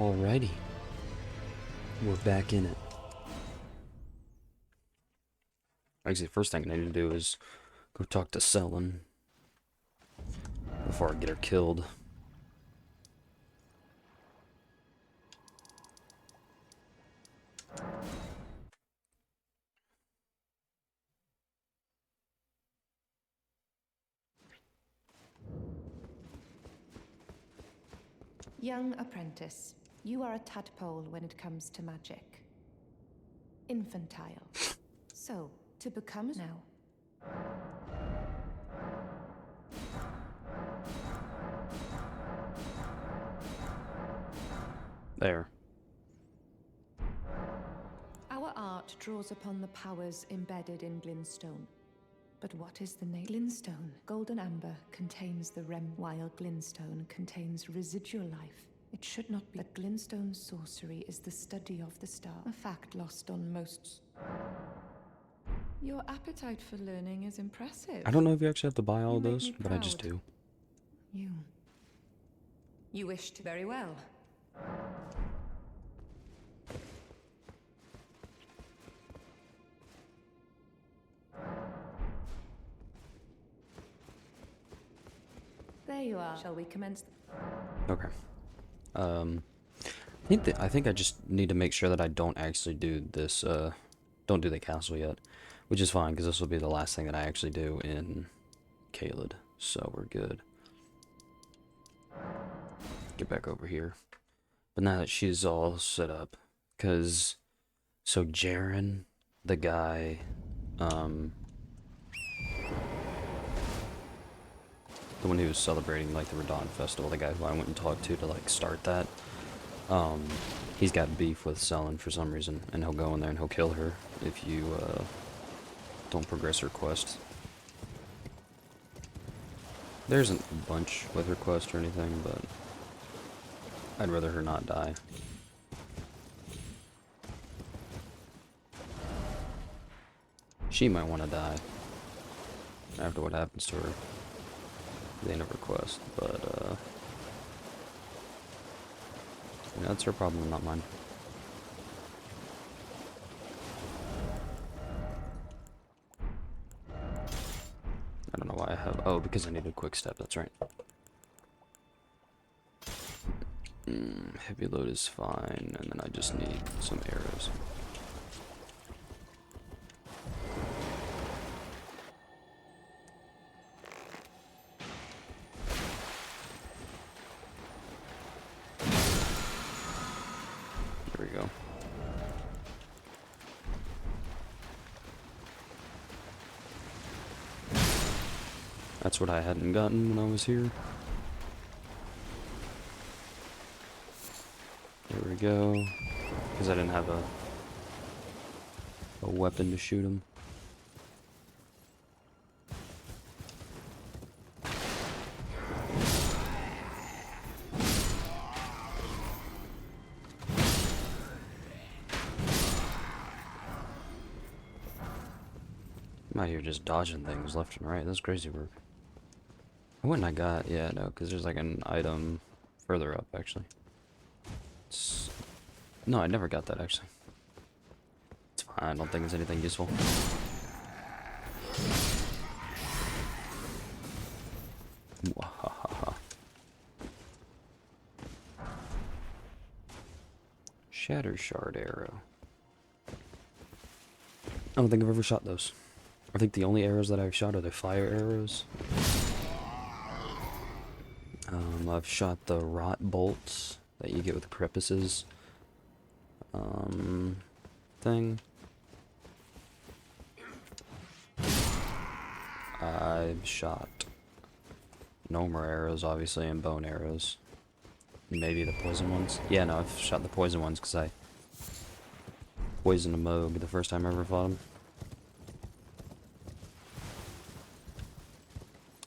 Alrighty, we're back in it. Actually, the first thing I need to do is go talk to Selin before I get her killed. Young apprentice, you are a tadpole when it comes to magic. Infantile. So, to become now. There. Our art draws upon the powers embedded in Glintstone. But what is the name? Glintstone. Golden amber contains the rem, while Glintstone contains residual life. It should not be. But Glintstone sorcery is the study of the star, a fact lost on most. Your appetite for learning is impressive. I don't know if you actually have to buy all You make those, me but I just proud. do. You wish to very well. There you are. Shall we commence? Okay. I think I just need to make sure that I don't actually do this, don't do the castle yet. Which is fine, because this will be the last thing that I actually do in Caelid. So we're good. Get back over here. But now that she's all set up, because, so Jaren, the guy, the one who was celebrating, like, the Radon Festival, the guy who I went and talked to like, start that, he's got beef with Selin for some reason, and he'll go in there and he'll kill her if you, don't progress her quest. There isn't a bunch with her quest or anything, but I'd rather her not die. She might want to die after what happens to her at the end of her quest, but yeah, that's her problem, not mine. I don't know why I have, oh, because I need a quick step, that's right. Heavy load is fine, and then I just need some arrows. There we go. That's what I hadn't gotten when I was here. There we go. Because I didn't have a weapon to shoot him. I'm out here just dodging things left and right. That's crazy work. I went and I got, yeah, no, because there's like an item further up, actually. No, I never got that, actually. It's fine, I don't think it's anything useful. Mwahaha. Shatter Shard arrow. I don't think I've ever shot those. I think the only arrows that I've shot are the fire arrows. I've shot the rot bolts that you get with the crevices. Thing. I've shot Gnomer arrows, obviously, and bone arrows. Maybe the poison ones. Yeah, no, I've shot the poison ones because I poisoned a Moog the first time I ever fought him.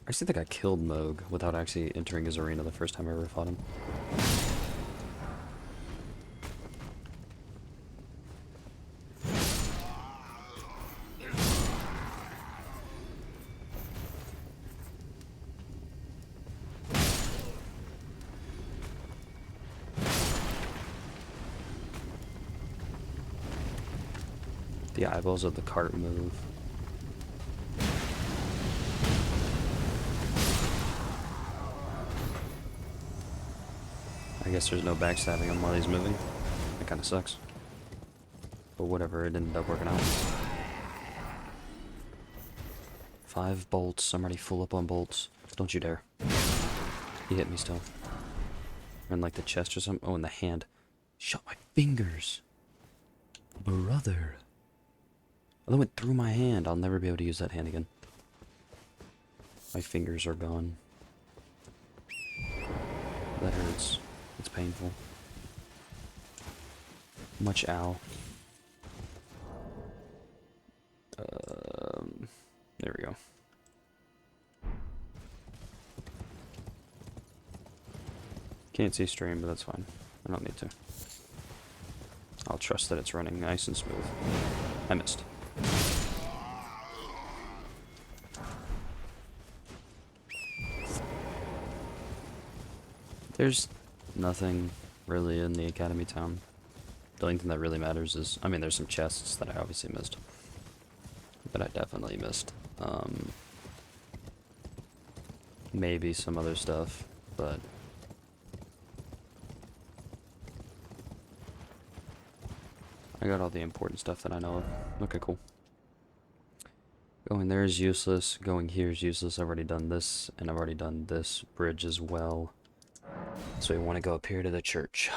I actually think I killed Moog without actually entering his arena the first time I ever fought him. The eyeballs of the cart move. I guess there's no backstabbing him while he's moving. That kind of sucks. But whatever, it ended up working out. 5 bolts. I'm already full up on bolts. Don't you dare. He hit me still. Or in like the chest or something. Oh, in the hand. Shot my fingers. Brother. Oh, that went through my hand. I'll never be able to use that hand again. My fingers are gone. That hurts. It's painful. Much ow. There we go. Can't see stream, but that's fine. I don't need to. I'll trust that it's running nice and smooth. I missed. There's nothing really in the academy town. The only thing that really matters is, I mean, there's some chests that I obviously missed. But I definitely missed. Maybe some other stuff, but I got all the important stuff that I know of. Okay, cool. Going there is useless. Going here is useless. I've already done this, and I've already done this bridge as well. So we want to go up here to the church.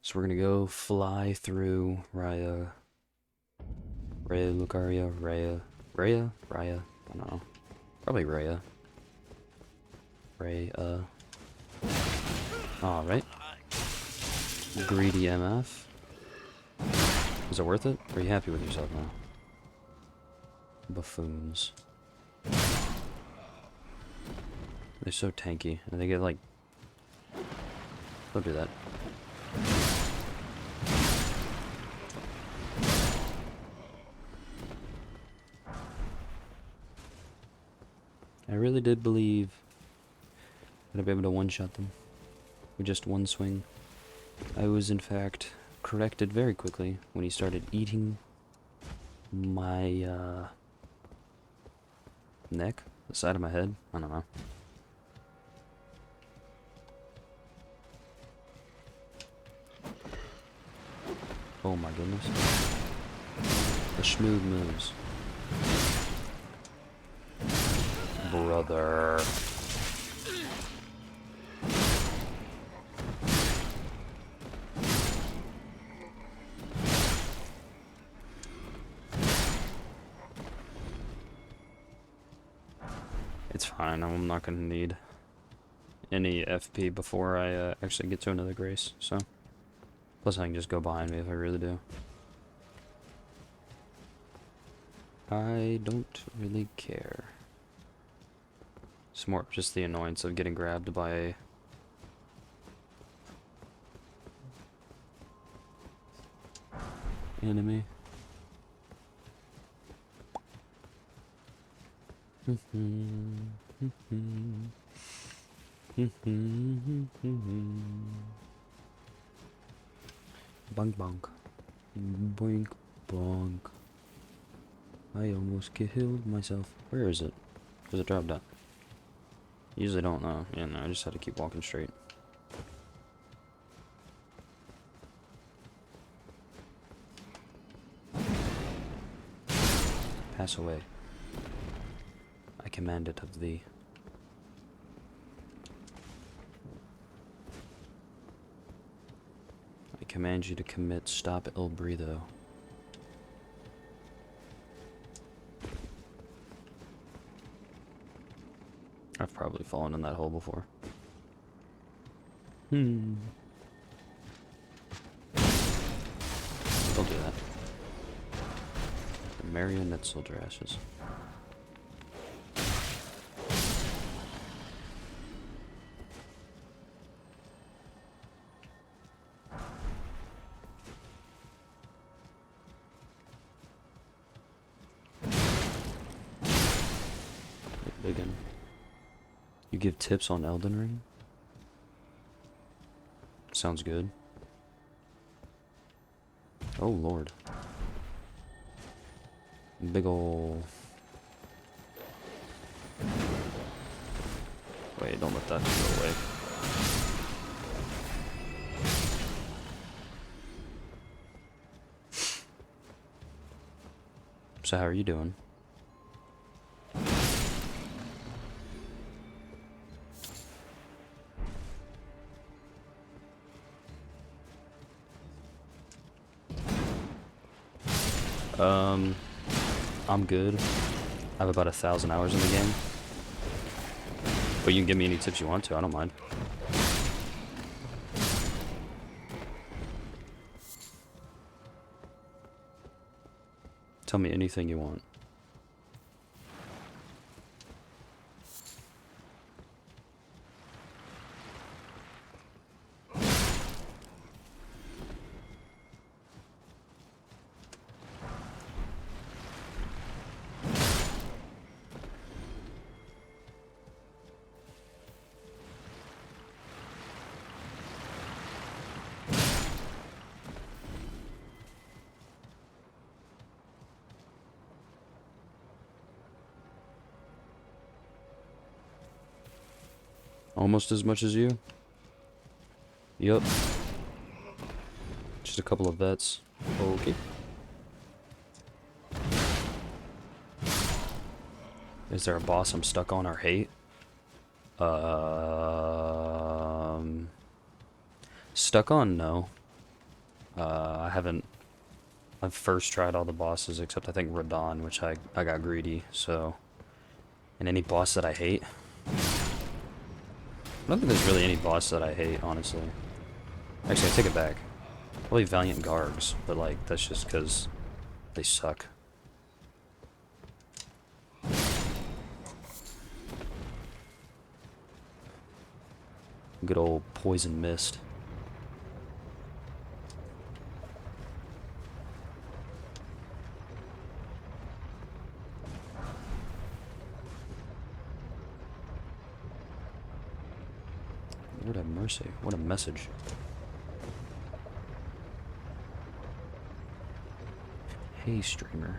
So we're gonna go fly through Raya, Lucaria, Raya, I don't know. Probably Raya. Alright. Greedy MF. Is it worth it? Are you happy with yourself now? Buffoons. They're so tanky, and they get like... Don't do that. I really did believe that I'd be able to one-shot them with just one swing. I was in fact corrected very quickly when he started eating my neck, the side of my head. I don't know. Oh my goodness. The schmoov moves. Brother. It's fine, I'm not gonna need any FP before I actually get to another grace, so. Plus I can just go behind me if I really do. I don't really care. It's more just the annoyance of getting grabbed by a enemy. Bonk bonk. Boink bonk. I almost killed myself. Where is it? Does it drop down? Usually don't know. Yeah, no, I just had to keep walking straight. Pass away. I command it of thee. I command you to commit stop el breatho. I've probably fallen in that hole before. Don't do that. The marionette soldier ashes. Again. You give tips on Elden Ring? Sounds good. Oh lord. Big ol'... Wait, don't let that go away. So how are you doing? I'm good. I have about 1,000 hours in the game. But you can give me any tips you want to, I don't mind. Tell me anything you want. Almost as much as you? Yup. Just a couple of vets. Okay. Is there a boss I'm stuck on or hate? Stuck on, no. I haven't... I've first tried all the bosses except I think Radon, which I got greedy, so... And any boss that I hate? I don't think there's really any boss that I hate, honestly. Actually, I take it back. Probably Valiant Gargs, but like, that's just because they suck. Good old Poison Mist. Lord have mercy. What a message. Hey, streamer.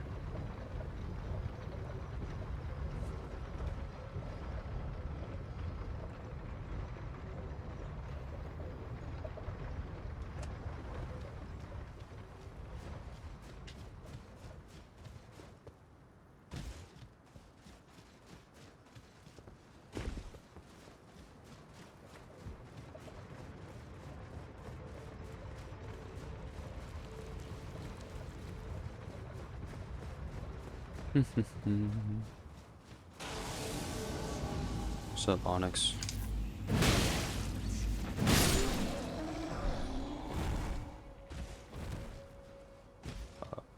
What's up, Onyx?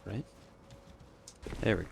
Right? There we go.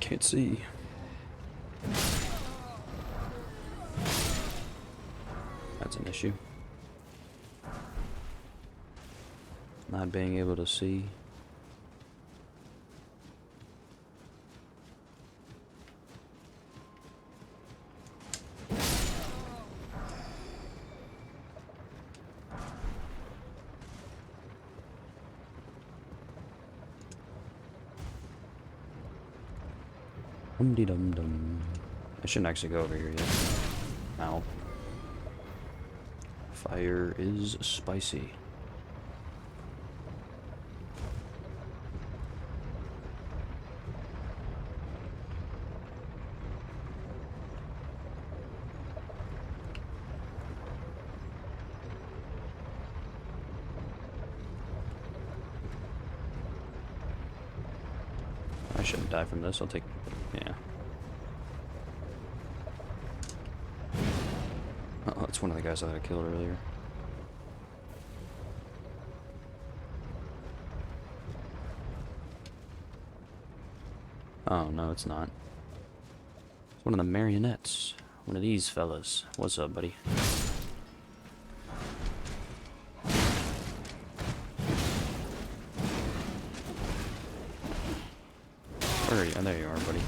Can't see. That's an issue. Not being able to see. Dum-de-dum-dum. I shouldn't actually go over here yet. Ow. Fire is spicy. I shouldn't die from this. I'll take... yeah. It's one of the guys that I killed earlier. Oh, no, it's not. It's one of the marionettes. One of these fellas. What's up, buddy? Where are you? Oh, there you are, buddy.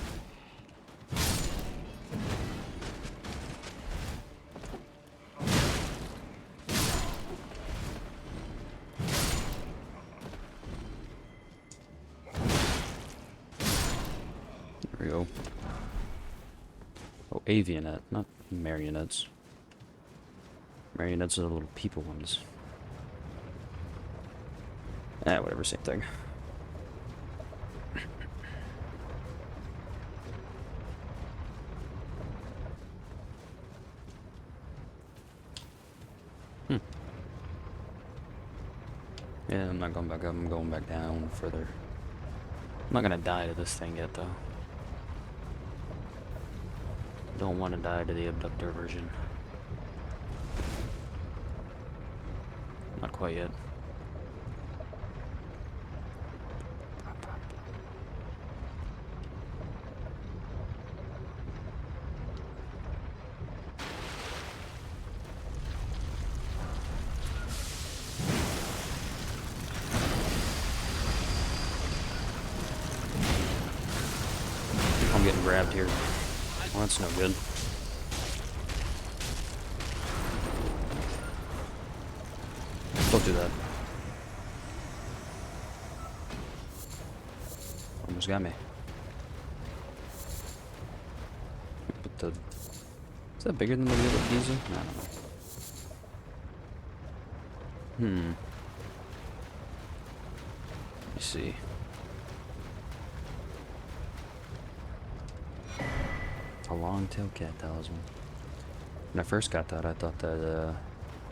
There we go. Oh, avionette, not marionettes. Marionettes are the little people ones. Eh, whatever, same thing. Yeah, I'm not going back up, I'm going back down further. I'm not gonna die to this thing yet, though. Don't want to die to the abductor version. Not quite yet. I'm getting grabbed here. Well, that's no good. Don't do that. Almost got me. But the... Is that bigger than the real Giza? I don't know. Let me see. A long-tailed cat talisman. When I first got that, I thought that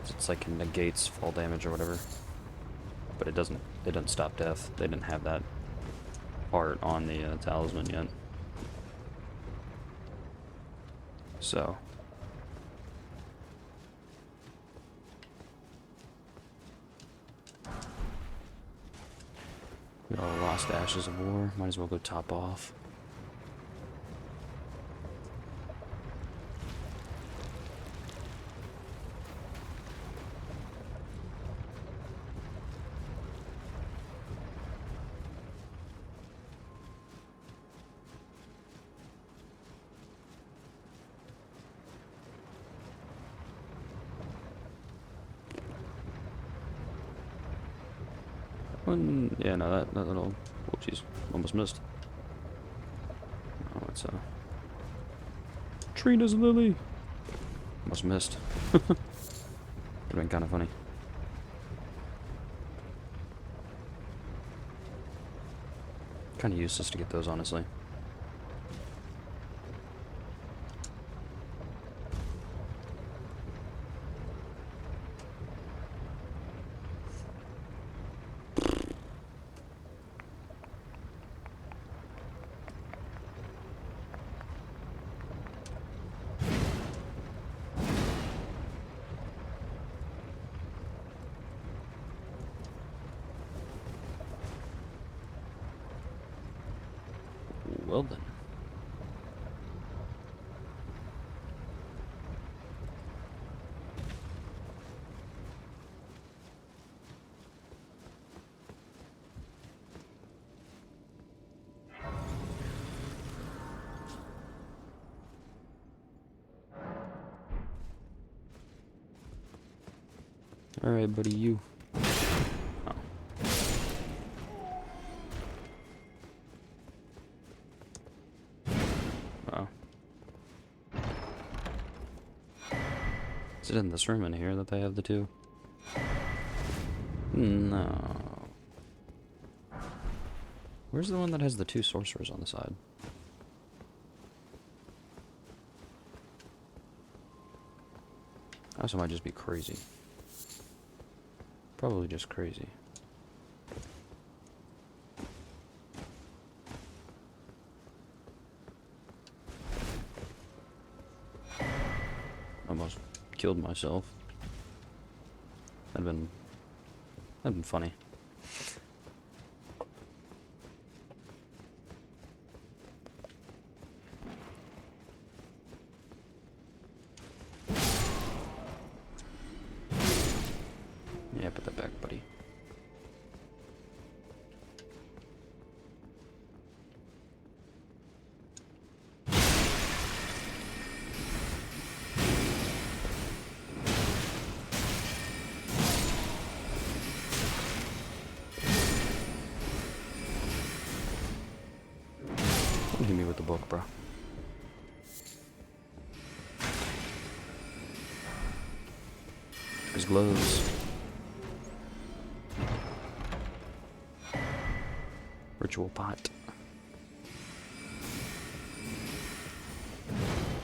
it's like it negates fall damage or whatever, but it doesn't. It doesn't stop death. They didn't have that part on the talisman yet. So. We all lost Ashes of War. Might as well go top off. Yeah, no, that little... Oh, jeez. Almost missed. Oh, it's a... Trina's lily! Almost missed. Could've been kind of funny. Kind of useless to get those, honestly. Well then. Alright, buddy, you. Oh. Wow. Is it in this room in here that they have the two? No. Where's the one that has the two sorcerers on the side? I also might just be crazy. Probably just crazy. Almost killed myself. That'd been funny. Yeah, put that back, buddy. Don't hit me with the book, bro. His gloves. Ritual pot.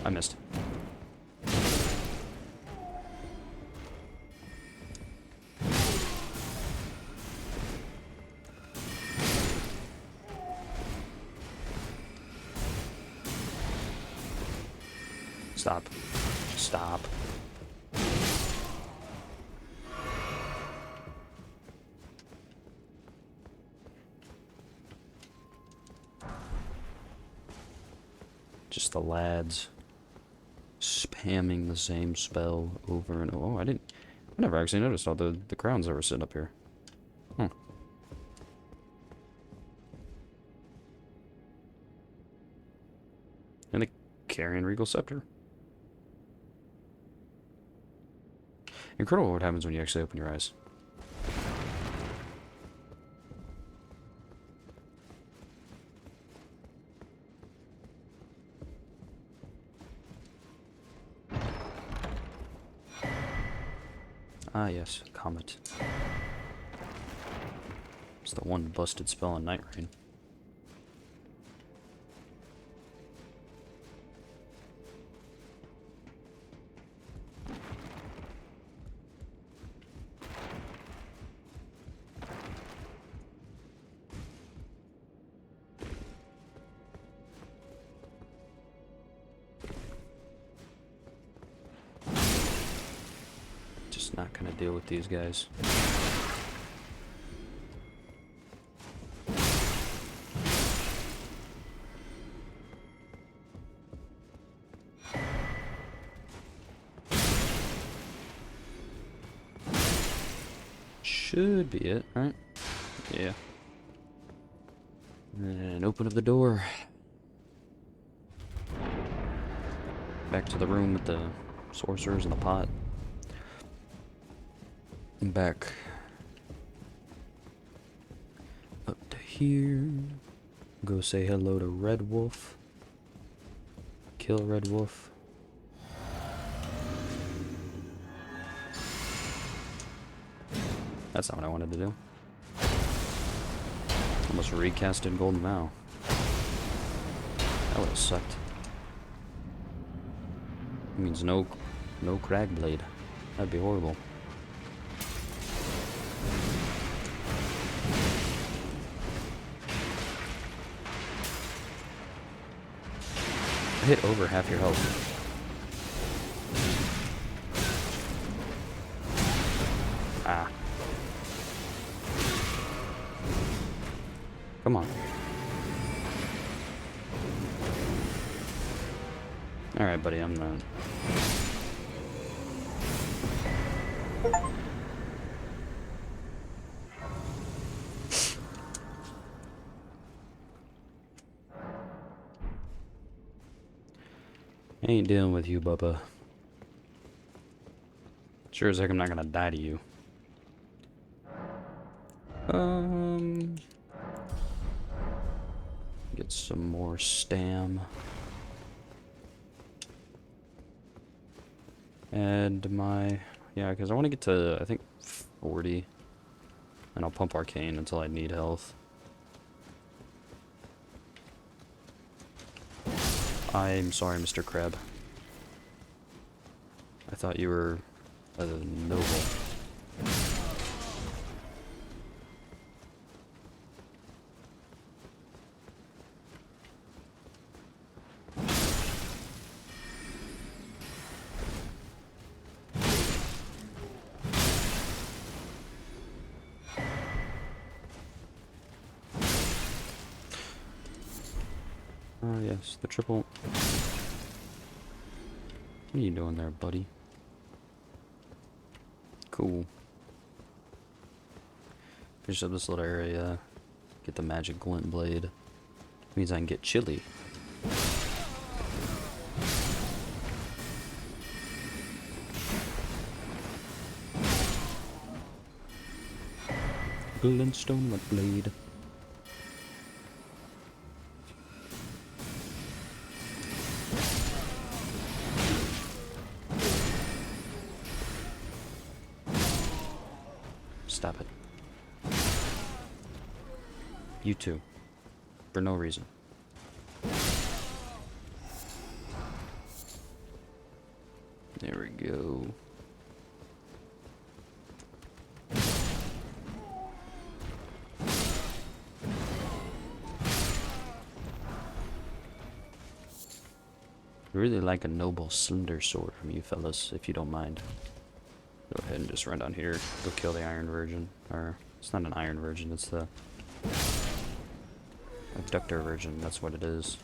I missed. Stop. Stop. Just the lads spamming the same spell over and over. Oh, I never actually noticed all the crowns that were sitting up here. Huh. And the Carrion Regal Scepter. Incredible what happens when you actually open your eyes. Ah, yes, Comet. It's the one busted spell in Night Rain. Just not gonna deal with these guys. Should be it, right? Yeah. And open up the door. Back to the room with the sorcerers and the pot. And back up to here. Go say hello to Red Wolf. Kill Red Wolf. That's not what I wanted to do. Almost recasted Golden Vow. That would have sucked. It means no Cragblade. That'd be horrible. I hit over half your health. Ah. Come on. Alright, buddy, I'm not. I ain't dealing with you, Bubba. Sure as heck I'm not gonna die to you. Get some more stam. And my... Yeah, because I want to get to, I think, 40. And I'll pump Arcane until I need health. I'm sorry, Mr. Crab. I thought you were a noble. Ah, yes, the triple. What are you doing there, buddy? Cool. Finish up this little area. Get the magic glint blade. Means I can get chili. Glintstone with blade. Stop it. You too. For no reason. There we go. I really like a noble slender sword from you fellas, if you don't mind. Go ahead and just run down here. Go kill the Iron Virgin. Or, it's not an Iron Virgin, it's the Abductor Virgin, that's what it is.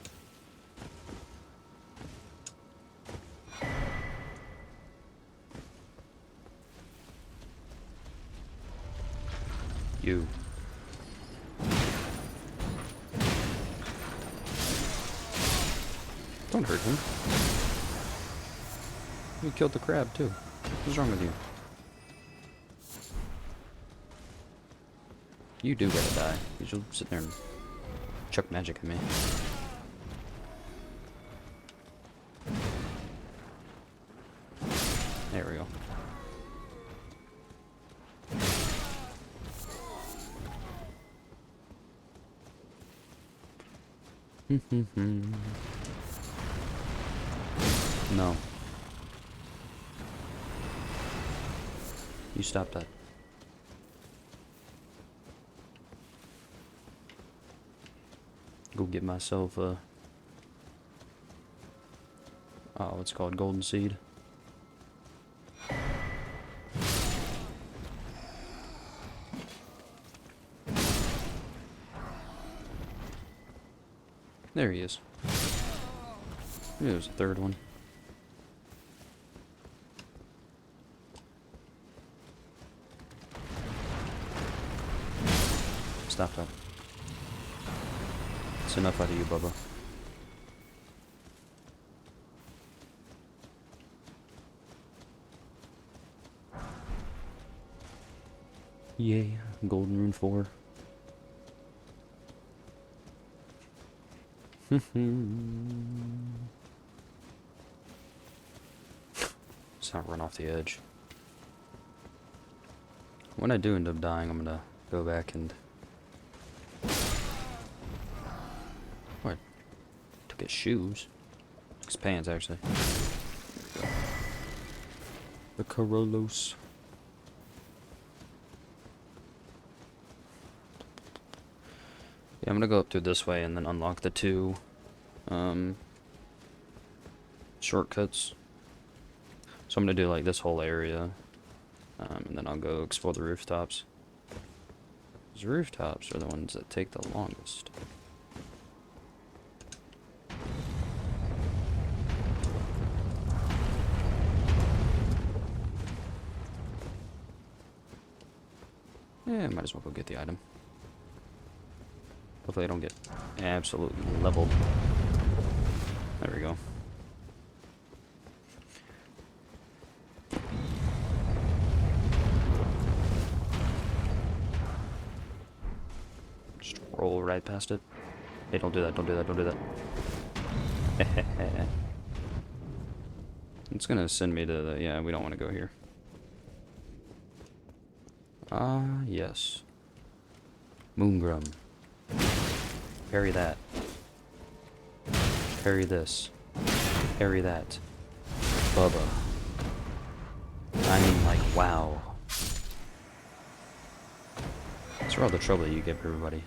You. Don't hurt him. You killed the crab too. What's wrong with you? You do gotta die. You'll sit there and chuck magic at me. There we go. No. You stop that. Go get myself a... oh, it's called golden seed. There he is. There's a third one. Stop that. It's enough out of you, Bubba. Yay, Golden Rune 4. Let's not run off the edge. When I do end up dying, I'm gonna go back and... what? Took his shoes. His pants, actually. The Corolos. Yeah, I'm gonna go up through this way and then unlock the two shortcuts. So I'm gonna do like this whole area, and then I'll go explore the rooftops. These rooftops are the ones that take the longest. Yeah, might as well go get the item. Hopefully I don't get absolutely leveled. There we go. Just roll right past it. Hey, don't do that, don't do that, don't do that. It's gonna send me to the... yeah, we don't want to go here. Ah, yes. Moongrum. Parry that. Parry this. Parry that. Bubba. I mean, like, wow. That's for all the trouble you give everybody.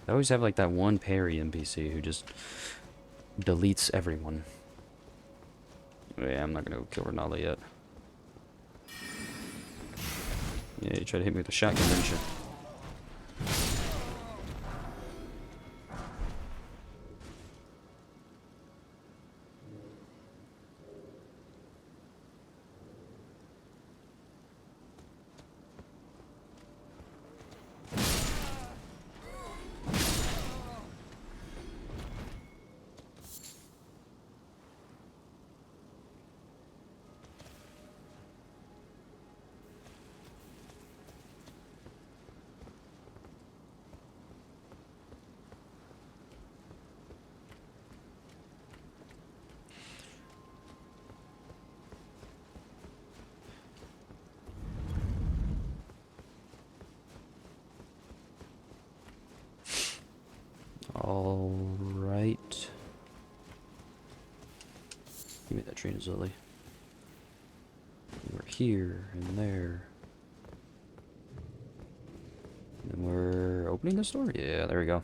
I always have, like, that one parry NPC who just deletes everyone. Yeah, I'm not gonna go kill Renala yet. Yeah, you tried to hit me with a shotgun, didn't you? Trina's Lily. We're here and there. And we're opening this door? Yeah, there we go.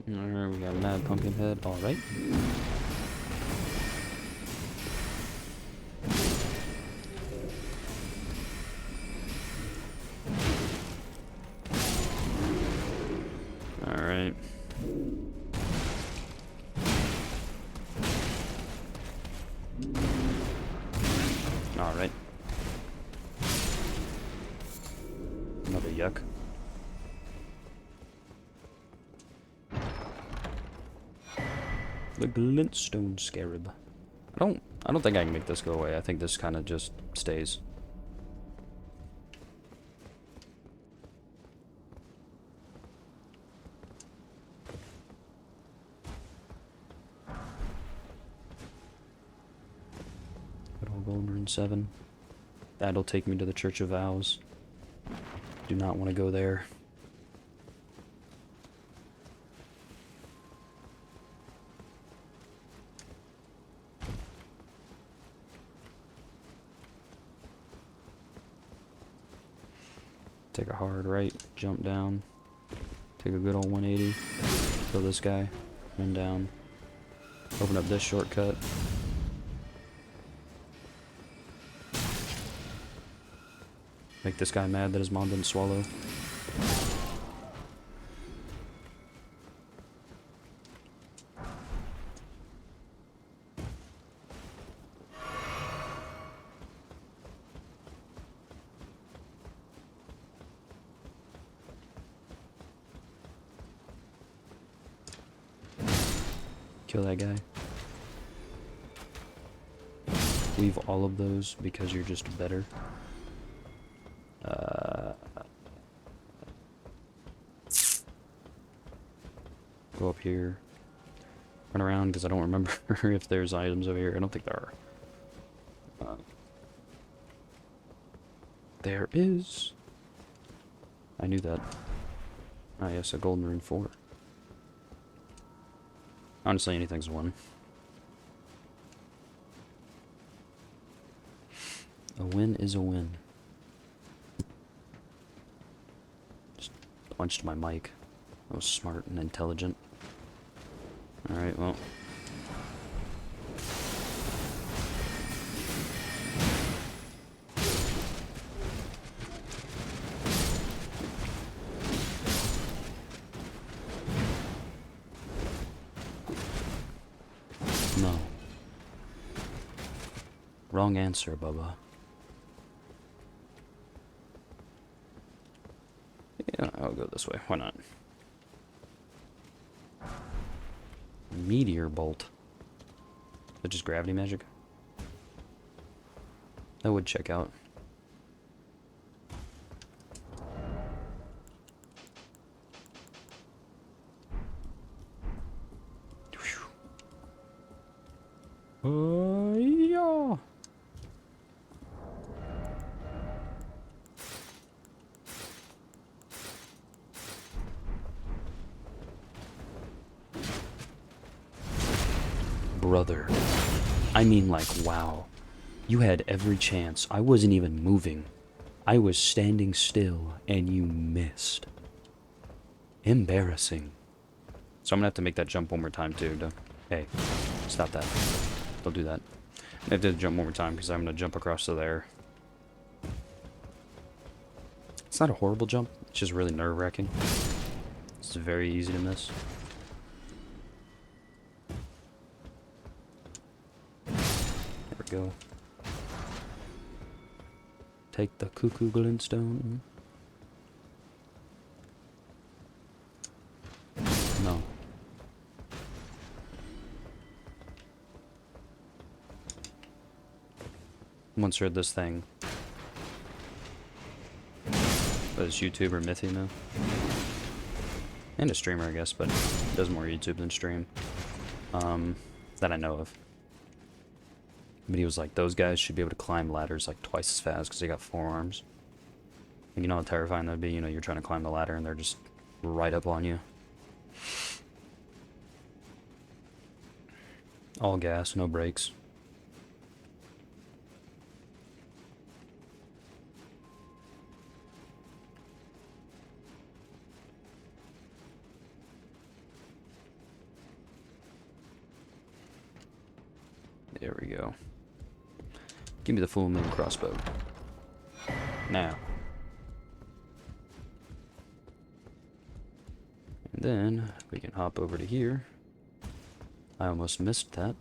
Alright, we got a mad pumpkin head. Alright. Alright. Alright. Another yuck. The glintstone scarab. I don't think I can make this go away. I think this kind of just stays. Good old Golden Rune 7. That'll take me to the Church of Vows. Do not want to go there. Take a hard right, jump down, take a good old 180, kill this guy, run down, open up this shortcut. Make this guy mad that his mom didn't swallow. Kill that guy. Leave all of those because you're just better. Go up here. Run around because I don't remember if there's items over here. I don't think there are. There is. I knew that. Ah, yes, a Golden Rune 4. Honestly, anything's one. A win is a win. Just punched my mic. I was smart and intelligent. Alright, well. No. Wrong answer, Bubba. Yeah, I'll go this way. Why not? Meteor bolt. Is it just gravity magic? That would check out. Yeah. Brother. I mean, like, wow. You had every chance. I wasn't even moving. I was standing still, and you missed. Embarrassing. So I'm gonna have to make that jump one more time, too. Hey, stop that. Don't do that. I have to jump one more time, because I'm gonna jump across to there. It's not a horrible jump. It's just really nerve-wracking. It's very easy to miss. Go. Take the cuckoo glintstone. No. Once you're at this thing. Was YouTuber Mythy now? And a streamer, I guess, but does more YouTube than stream. That I know of. But he was like, those guys should be able to climb ladders like twice as fast because they got 4 arms. And you know how terrifying that'd be? You know, you're trying to climb the ladder and they're just right up on you. All gas, no brakes. There we go. Give me the full moon crossbow. Now. And then we can hop over to here. I almost missed that.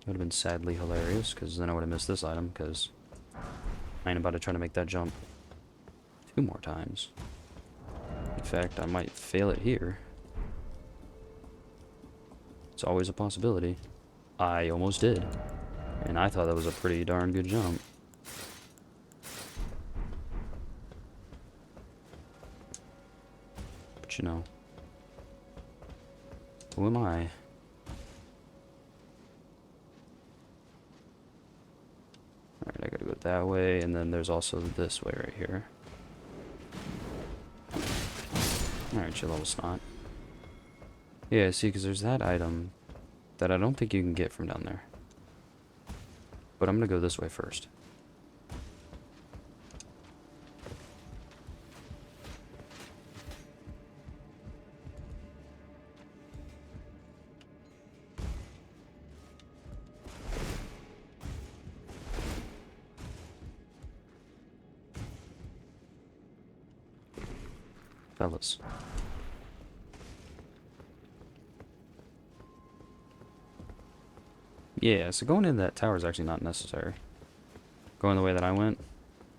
Would have been sadly hilarious, because then I would have missed this item, because I ain't about to try to make that jump 2 more times. In fact, I might fail it here. It's always a possibility. I almost did. And I thought that was a pretty darn good jump. But you know, who am I? Alright, I gotta go that way, and then there's also this way right here. Alright, you little snot. Yeah, see, because there's that item that I don't think you can get from down there. But I'm gonna go this way first. Fellas. Yeah, so going in that tower is actually not necessary. Going the way that I went,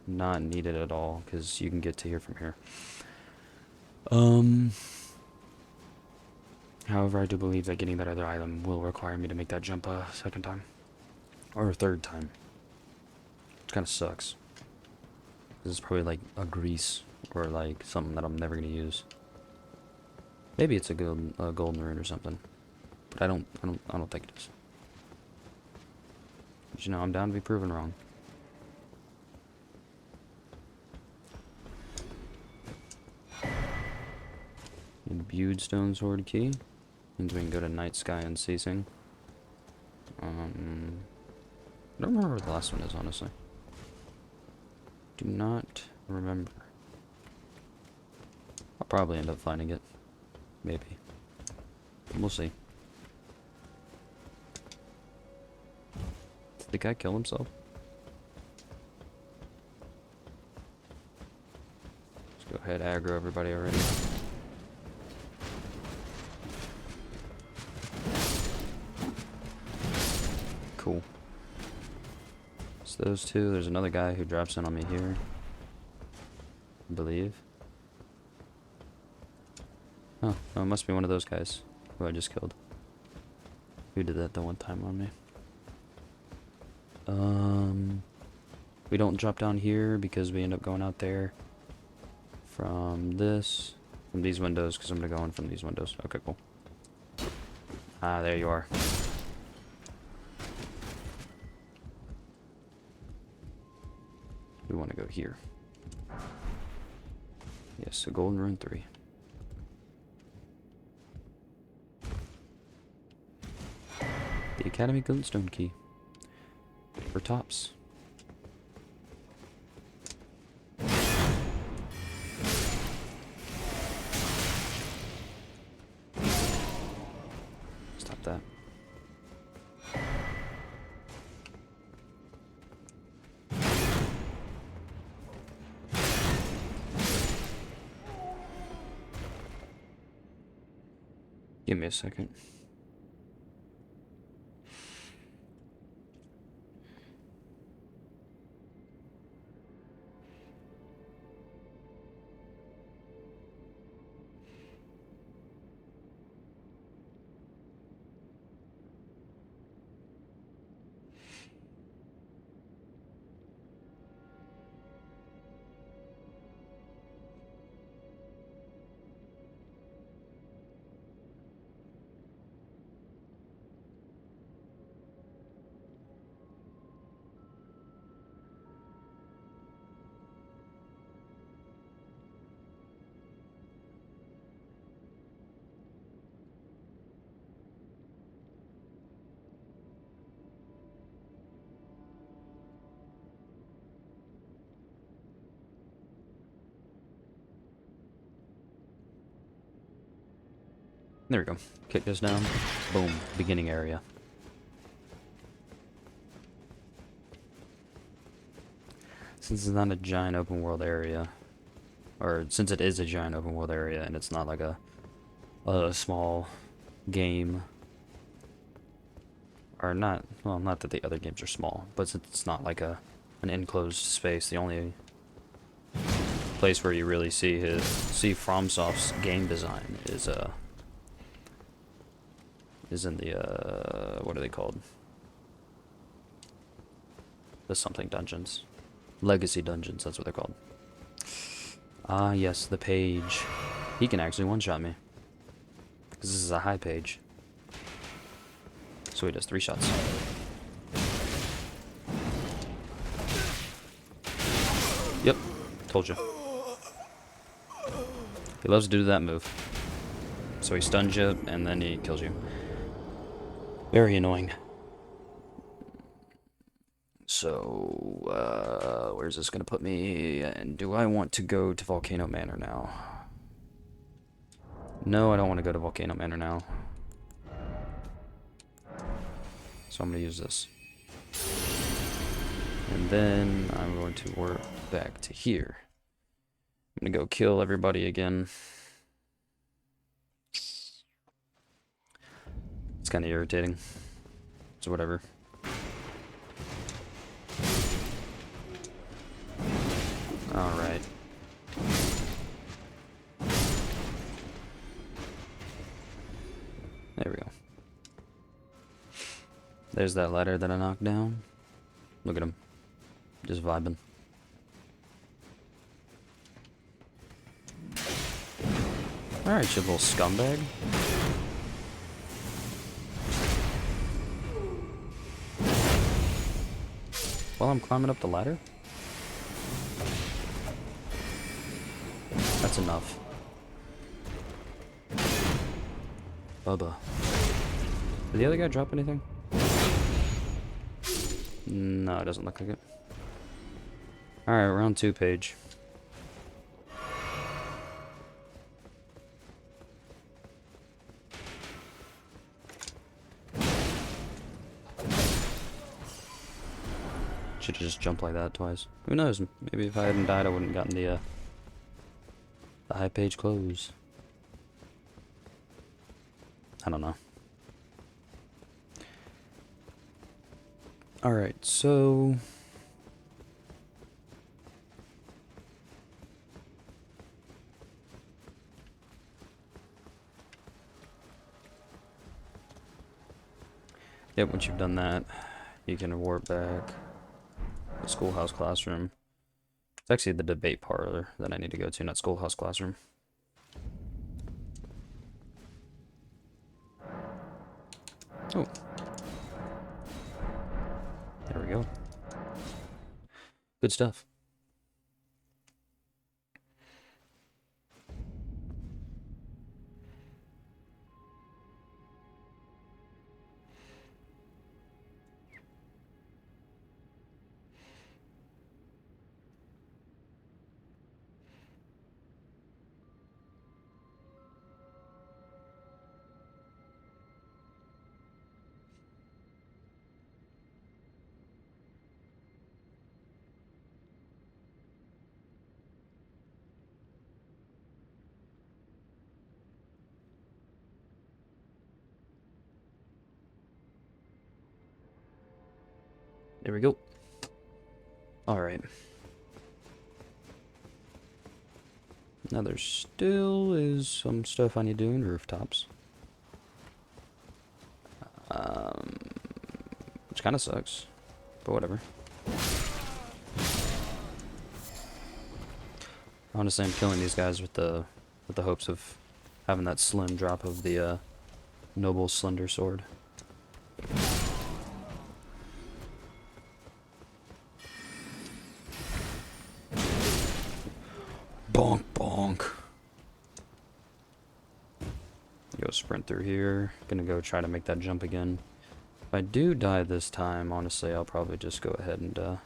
not needed at all, because you can get to here from here. However, I do believe that getting that other item will require me to make that jump a second time. Or a third time. Which kind of sucks. This is probably like a grease, or like something that I'm never going to use. Maybe it's a golden rune or something. But I don't think it is. But you know, I'm down to be proven wrong. Imbued stone sword key. Means we can go to Night Sky Unceasing. I don't remember where the last one is, honestly. Do not remember. I'll probably end up finding it. Maybe. We'll see. Did the guy kill himself? Let's go ahead, aggro everybody already. Cool. It's those two. There's another guy who drops in on me here. I believe. Oh, no, it must be one of those guys who I just killed. Who did that the one time on me? We don't drop down here because we end up going out there from these windows, because I'm gonna go in from these windows. Okay, cool. Ah, there you are. We want to go here. Yes, so golden rune 3. The Academy Glintstone key. For tops. Stop that. Give me a second. There we go. Kick this down. Boom. Beginning area. Since it's not a giant open world area, or since it is a giant open world area and it's not like a small game, or not, well, not that the other games are small, but since it's not like an enclosed space, the only place where you really see FromSoft's game design is in the what are they called? The something dungeons. Legacy dungeons, that's what they're called. Ah, yes, the page. He can actually one-shot me. Because this is a high page. So he does 3 shots. Yep, told you. He loves to do that move. So he stuns you, and then he kills you. Very annoying. So, where's this gonna put me? And do I want to go to Volcano Manor now? No, I don't want to go to Volcano Manor now. So I'm gonna use this. And then I'm going to work back to here. I'm gonna go kill everybody again. It's kind of irritating. So whatever. Alright. There we go. There's that ladder that I knocked down. Look at him. Just vibing. Alright, you little scumbag. While I'm climbing up the ladder? That's enough. Bubba. Did the other guy drop anything? No, it doesn't look like it. Alright, round 2 page. Should've just jumped like that twice. Who knows? Maybe if I hadn't died, I wouldn't have gotten the high page close. I don't know. Alright, so... Yep, once you've done that, you can warp back. The schoolhouse classroom. It's actually the debate parlor that I need to go to, not schoolhouse classroom. Oh. There we go. Good stuff. There we go. Alright. Now there still is some stuff I need to do in rooftops. Which kind of sucks, but whatever. Honestly, I'm killing these guys with the hopes of having that slim drop of the noble slender sword. Bonk, bonk. Go sprint through here. Gonna go try to make that jump again. If I do die this time, honestly, I'll probably just go ahead and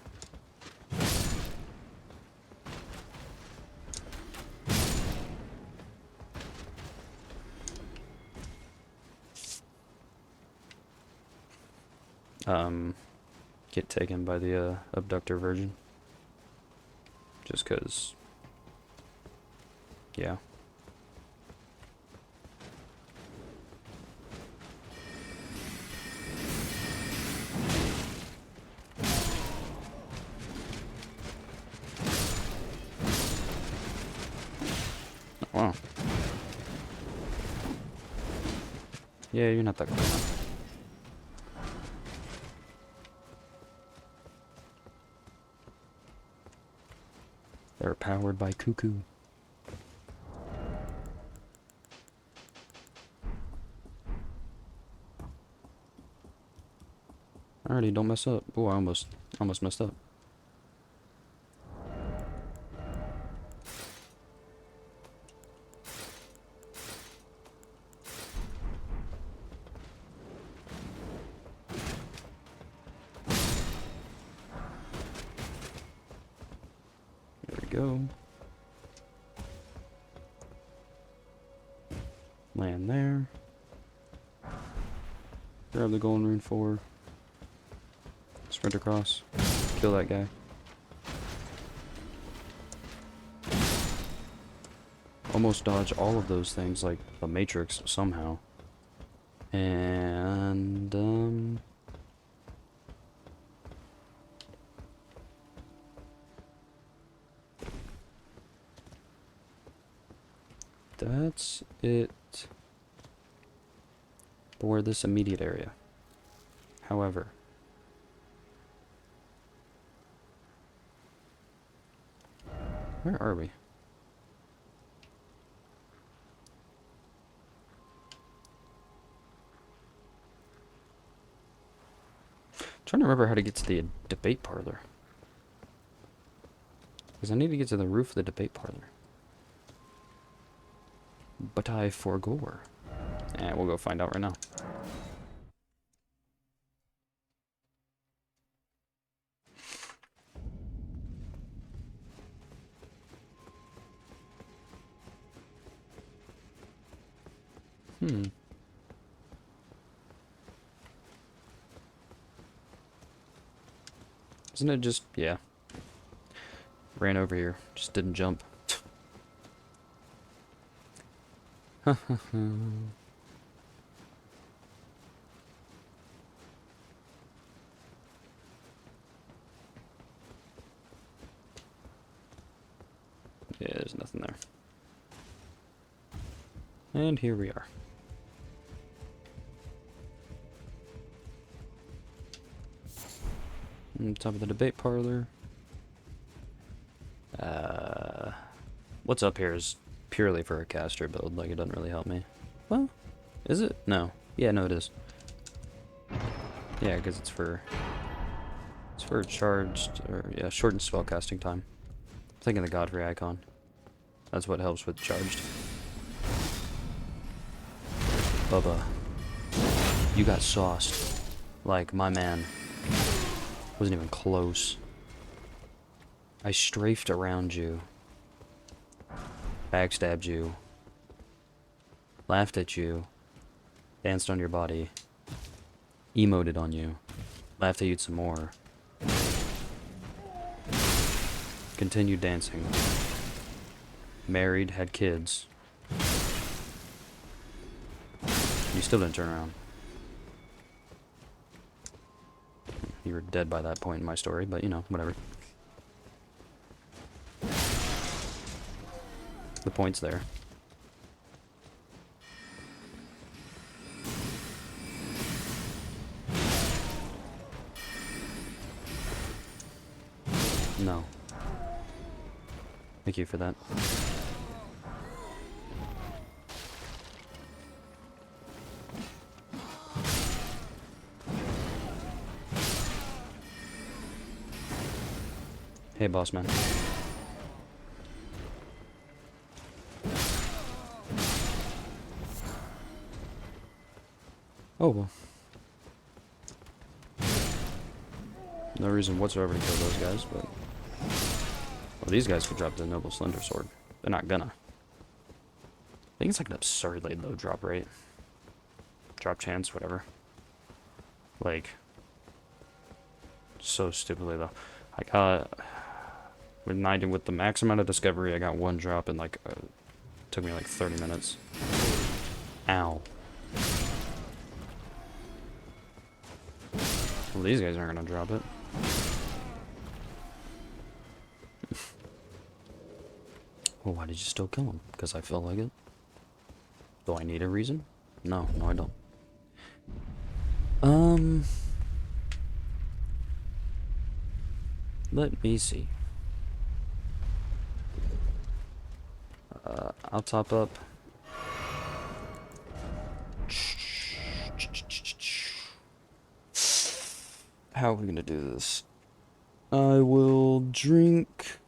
get taken by the abductor virgin. Just 'cause, yeah. Wow. Yeah, you're not that cool. They're powered by Cuckoo. Alrighty, don't mess up. Oh, I almost messed up. There we go. Land there. Grab the golden rune 4. Sprint across. Kill that guy. Almost dodge all of those things like the Matrix somehow. And, that's it for this immediate area. However, where are we? Trying to remember how to get to the debate parlor. Because I need to get to the roof of the debate parlor. But I forgore. And we'll go find out right now. Isn't it just, yeah. Ran over here, just didn't jump. Yeah, there's nothing there. And here we are. On top of the debate parlor. What's up here is purely for a caster build, like it doesn't really help me. Well, is it? No. Yeah, no it is. Yeah, because it's for charged, or yeah, shortened spellcasting time. I'm thinking the Godfrey icon. That's what helps with charged. Bubba, you got sauced. Like, my man. Wasn't even close. I strafed around you. Backstabbed you. Laughed at you. Danced on your body. Emoted on you. Laughed at you some more. Continued dancing. Married, had kids. You still didn't turn around. You were dead by that point in my story, but you know, whatever. The point's there. No. Thank you for that. Hey, boss man. Oh, well. No reason whatsoever to kill those guys, but... Well, these guys could drop the Noble Slender Sword. They're not gonna. I think it's like an absurdly low drop rate. Drop chance, whatever. Like, So stupidly though. I got with the max amount of discovery. I got one drop in like took me like 30 minutes. Ow. Well, these guys aren't gonna drop it. Well, why did you still kill him? Because I felt like it. Do I need a reason? No, I don't. Let me see. I'll top up. How are we gonna do this? I will drink.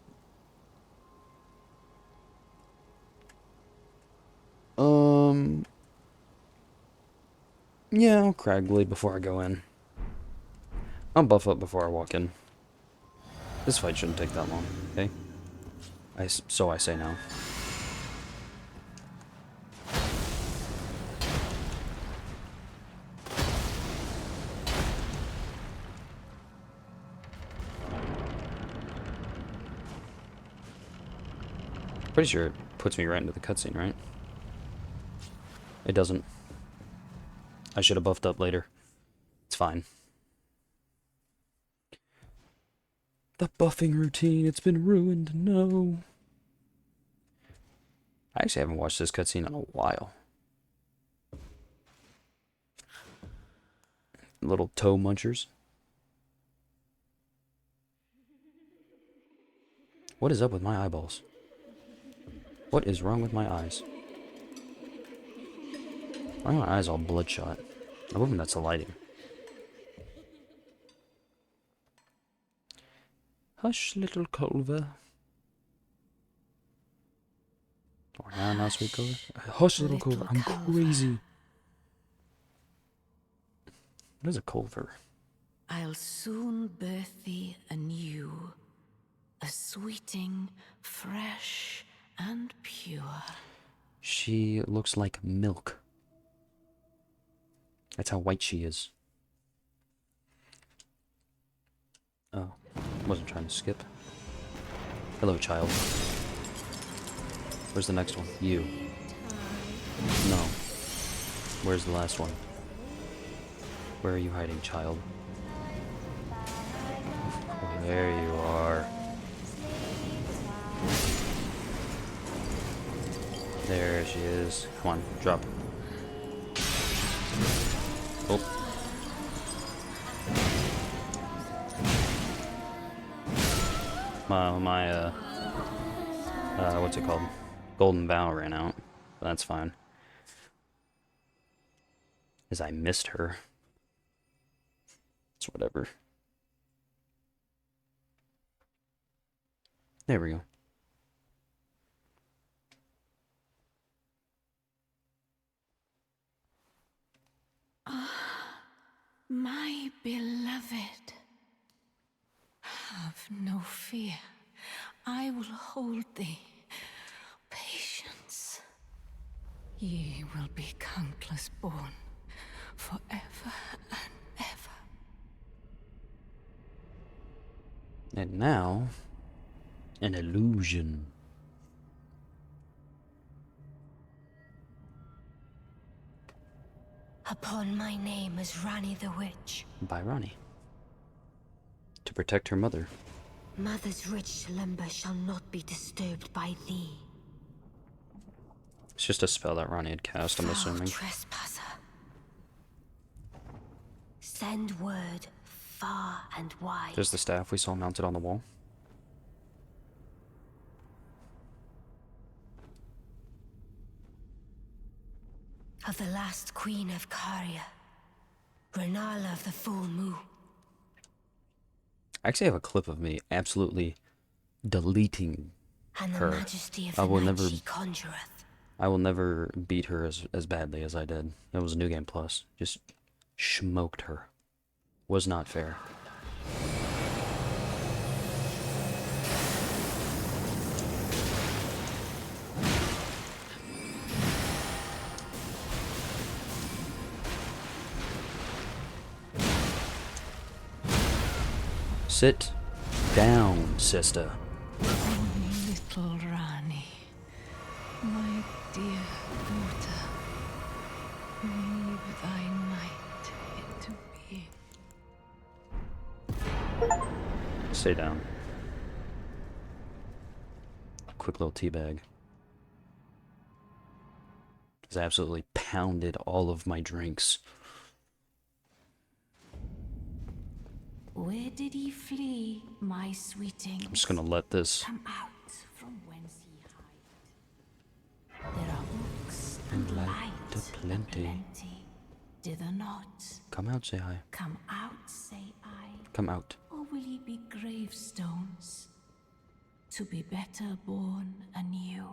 Yeah, I'll Cragblade before I go in. I'll buff up before I walk in. This fight shouldn't take that long, okay? So I say now. Pretty sure it puts me right into the cutscene, right? It doesn't. I should have buffed up later. It's fine. The buffing routine, it's been ruined, no. I actually haven't watched this cutscene in a while. Little toe munchers. What is up with my eyeballs? What is wrong with my eyes? Why are my eyes all bloodshot? I'm hoping that's the lighting. Hush, little Culver. Or now, sweet Culver. Hush, little Culver. I'm crazy. What is a Culver? I'll soon birth thee anew, a sweeting, fresh and pure. She looks like milk. That's how white she is. Oh, wasn't trying to skip. Hello, child. Where's the next one? You. No. Where's the last one? Where are you hiding, child? Oh, there you are. There she is. Come on, drop. Oh. What's it called? Golden Vow ran out. But that's fine. As I missed her. It's whatever. There we go. My beloved, have no fear. I will hold thee. Patience. Ye will be countless born, forever and ever. And now, an illusion. Upon my name as Ranni the Witch. By Ranni. To protect her mother. Mother's rich lumber shall not be disturbed by thee. It's just a spell that Ranni had cast, I'm assuming. Trespasser. Send word far and wide. There's the staff we saw mounted on the wall. Of the last queen of Caria, Renala of the full moon. I actually have a clip of me absolutely deleting And the her. majesty of I the will night never she conjureth. I will never beat her as badly as I did. It was New Game Plus. Just smoked her. Was not fair. Sit down, sister. Little Ranni, my dear daughter, weave thy might into being. Stay down. Quick little teabag. Just absolutely pounded all of my drinks. Where did he flee, my sweeting? I'm just gonna let this. Come out from whence he hide. There are books And and light light aplenty. Dither not. Come out, say hi. Come out, say I. Come out. Or will he be gravestones? To be better born anew.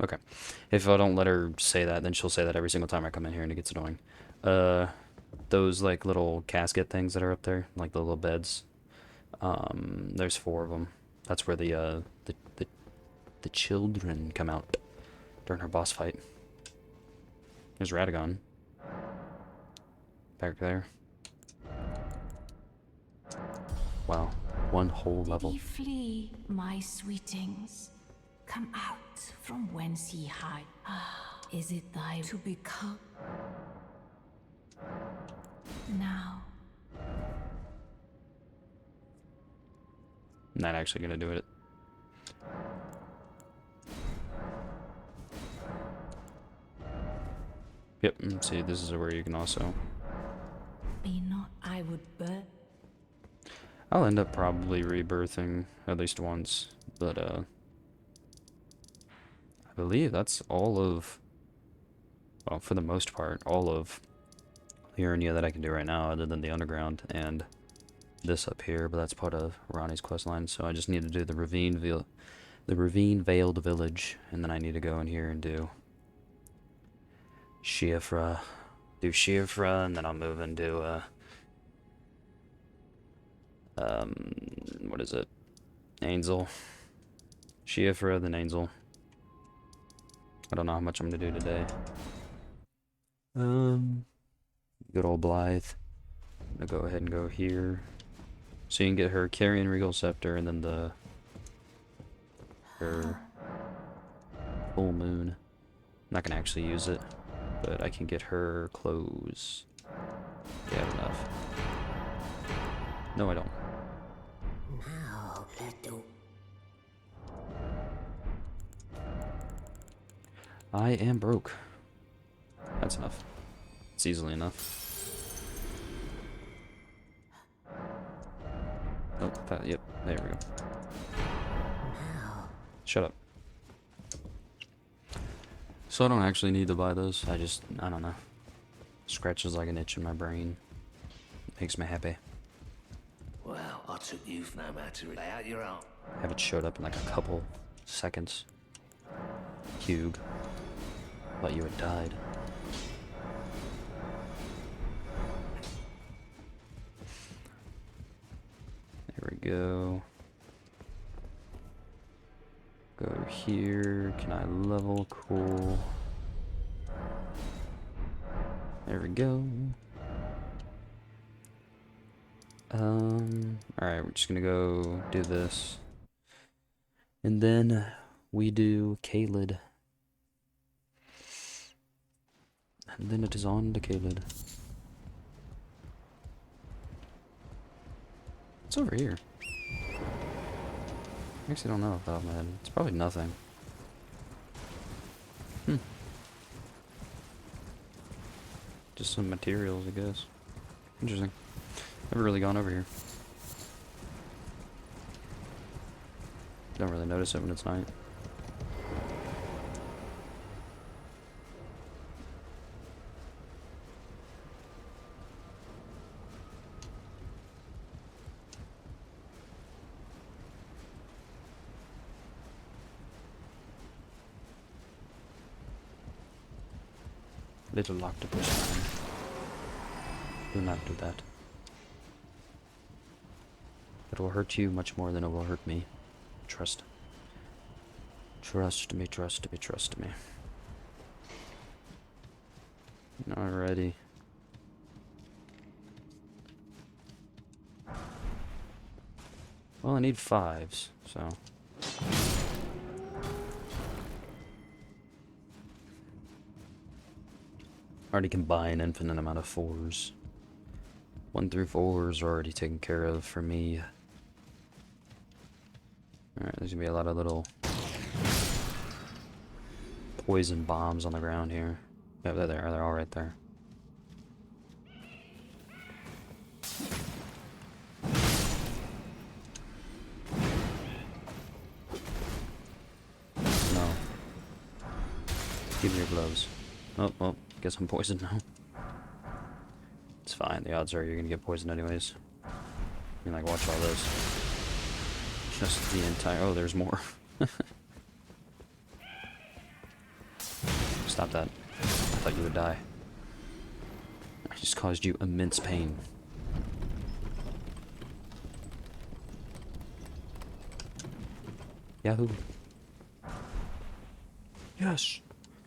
Okay. If I don't let her say that, then she'll say that every single time I come in here and it gets annoying. Those like little casket things that are up there, like the little beds. There's 4 of them. That's where the children come out during her boss fight. There's Radagon. Back there. Wow. One whole level. Did he flee, my sweetings? Come out from whence he hide. Ah, is it thy to become? Now. Not actually gonna do it. Yep, see, this is where you can also... Be not I would burn. I'll end up probably rebirthing at least once, but, I believe that's all of... Well, for the most part, all of Liurnia that I can do right now, other than the underground and this up here, but that's part of Ranni's questline, so I just need to do the Ravine Veiled Village, and then I need to go in here and do Shiafra, and then I'll move into, what is it? Ainzel. Shiafra, then Ainzel. I don't know how much I'm gonna do today. Good old Blythe. I'm gonna go ahead and go here. So you can get her Carrion Regal Scepter and then her Full Moon. I'm not gonna actually use it, but I can get her clothes. Yeah, I have enough. No, I don't. Now, little. I am broke. That's enough. It's easily enough. Oh, yep, there we go. Shut up. So I don't actually need to buy those. I don't know. Scratches like an itch in my brain. Makes me happy. Well, I took you for no matter. Lay out your arm. Have it showed up in like a couple seconds. Hugh. Thought you had died. There we go. Go here. Can I level? Cool. There we go. Alright, we're just gonna go do this. And then we do Caelid. And then it is on to Caelid. What's over here? I actually don't know off the top of my head. It's probably nothing. Just some materials, I guess. Interesting. Never really gone over here. Don't really notice it when it's night. Little octopus man. Do not do that. It will hurt you much more than it will hurt me. Trust. Trust me, trust me, trust me. Alrighty. Well, I need 5s, so... Already can buy an infinite amount of 4s. 1 through 4s are already taken care of for me. Alright, there's gonna be a lot of little poison bombs on the ground here. Yeah, they're there. They're all right there. No. Give me your gloves. Oh, well, guess I'm poisoned now. It's fine. The odds are you're gonna get poisoned anyways. You can, like, watch all this. Just the entire... Oh, there's more. Stop that. I thought you would die. I just caused you immense pain. Yahoo. Yes!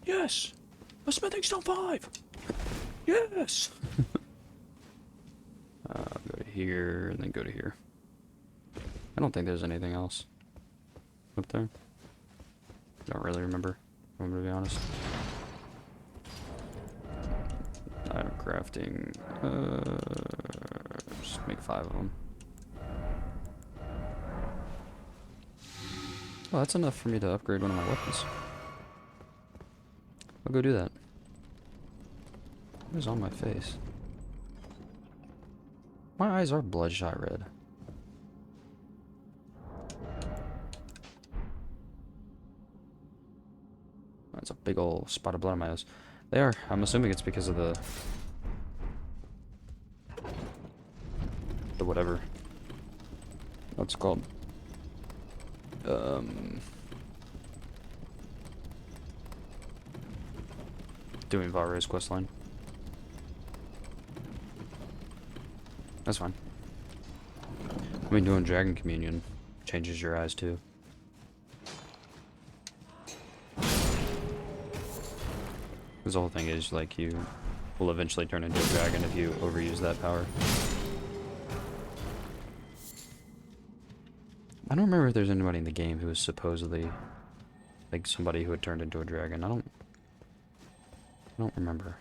Yes! A smithing stone 5! Yes! Go to here, and then go to here. I don't think there's anything else up there. Don't really remember, if I'm gonna be honest. Item crafting. Just make 5 of them. Oh, that's enough for me to upgrade one of my weapons. I'll go do that. What is on my face? My eyes are bloodshot red. That's a big old spot of blood on my nose. They are. I'm assuming it's because of the whatever. What's it called? Doing Varre's questline. That's fine. I mean, doing Dragon Communion changes your eyes too. Because the whole thing is, like, you will eventually turn into a dragon if you overuse that power. I don't remember if there's anybody in the game who was supposedly, like, somebody who had turned into a dragon. I don't remember.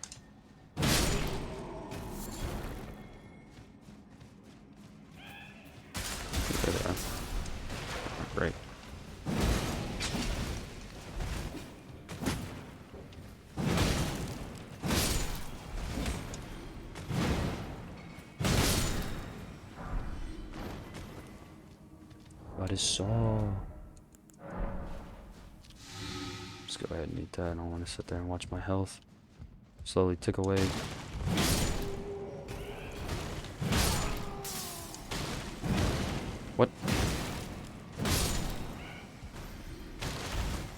There they are. Great. What is so? Let's go ahead and eat that. I don't want to sit there and watch my health slowly tick away. What?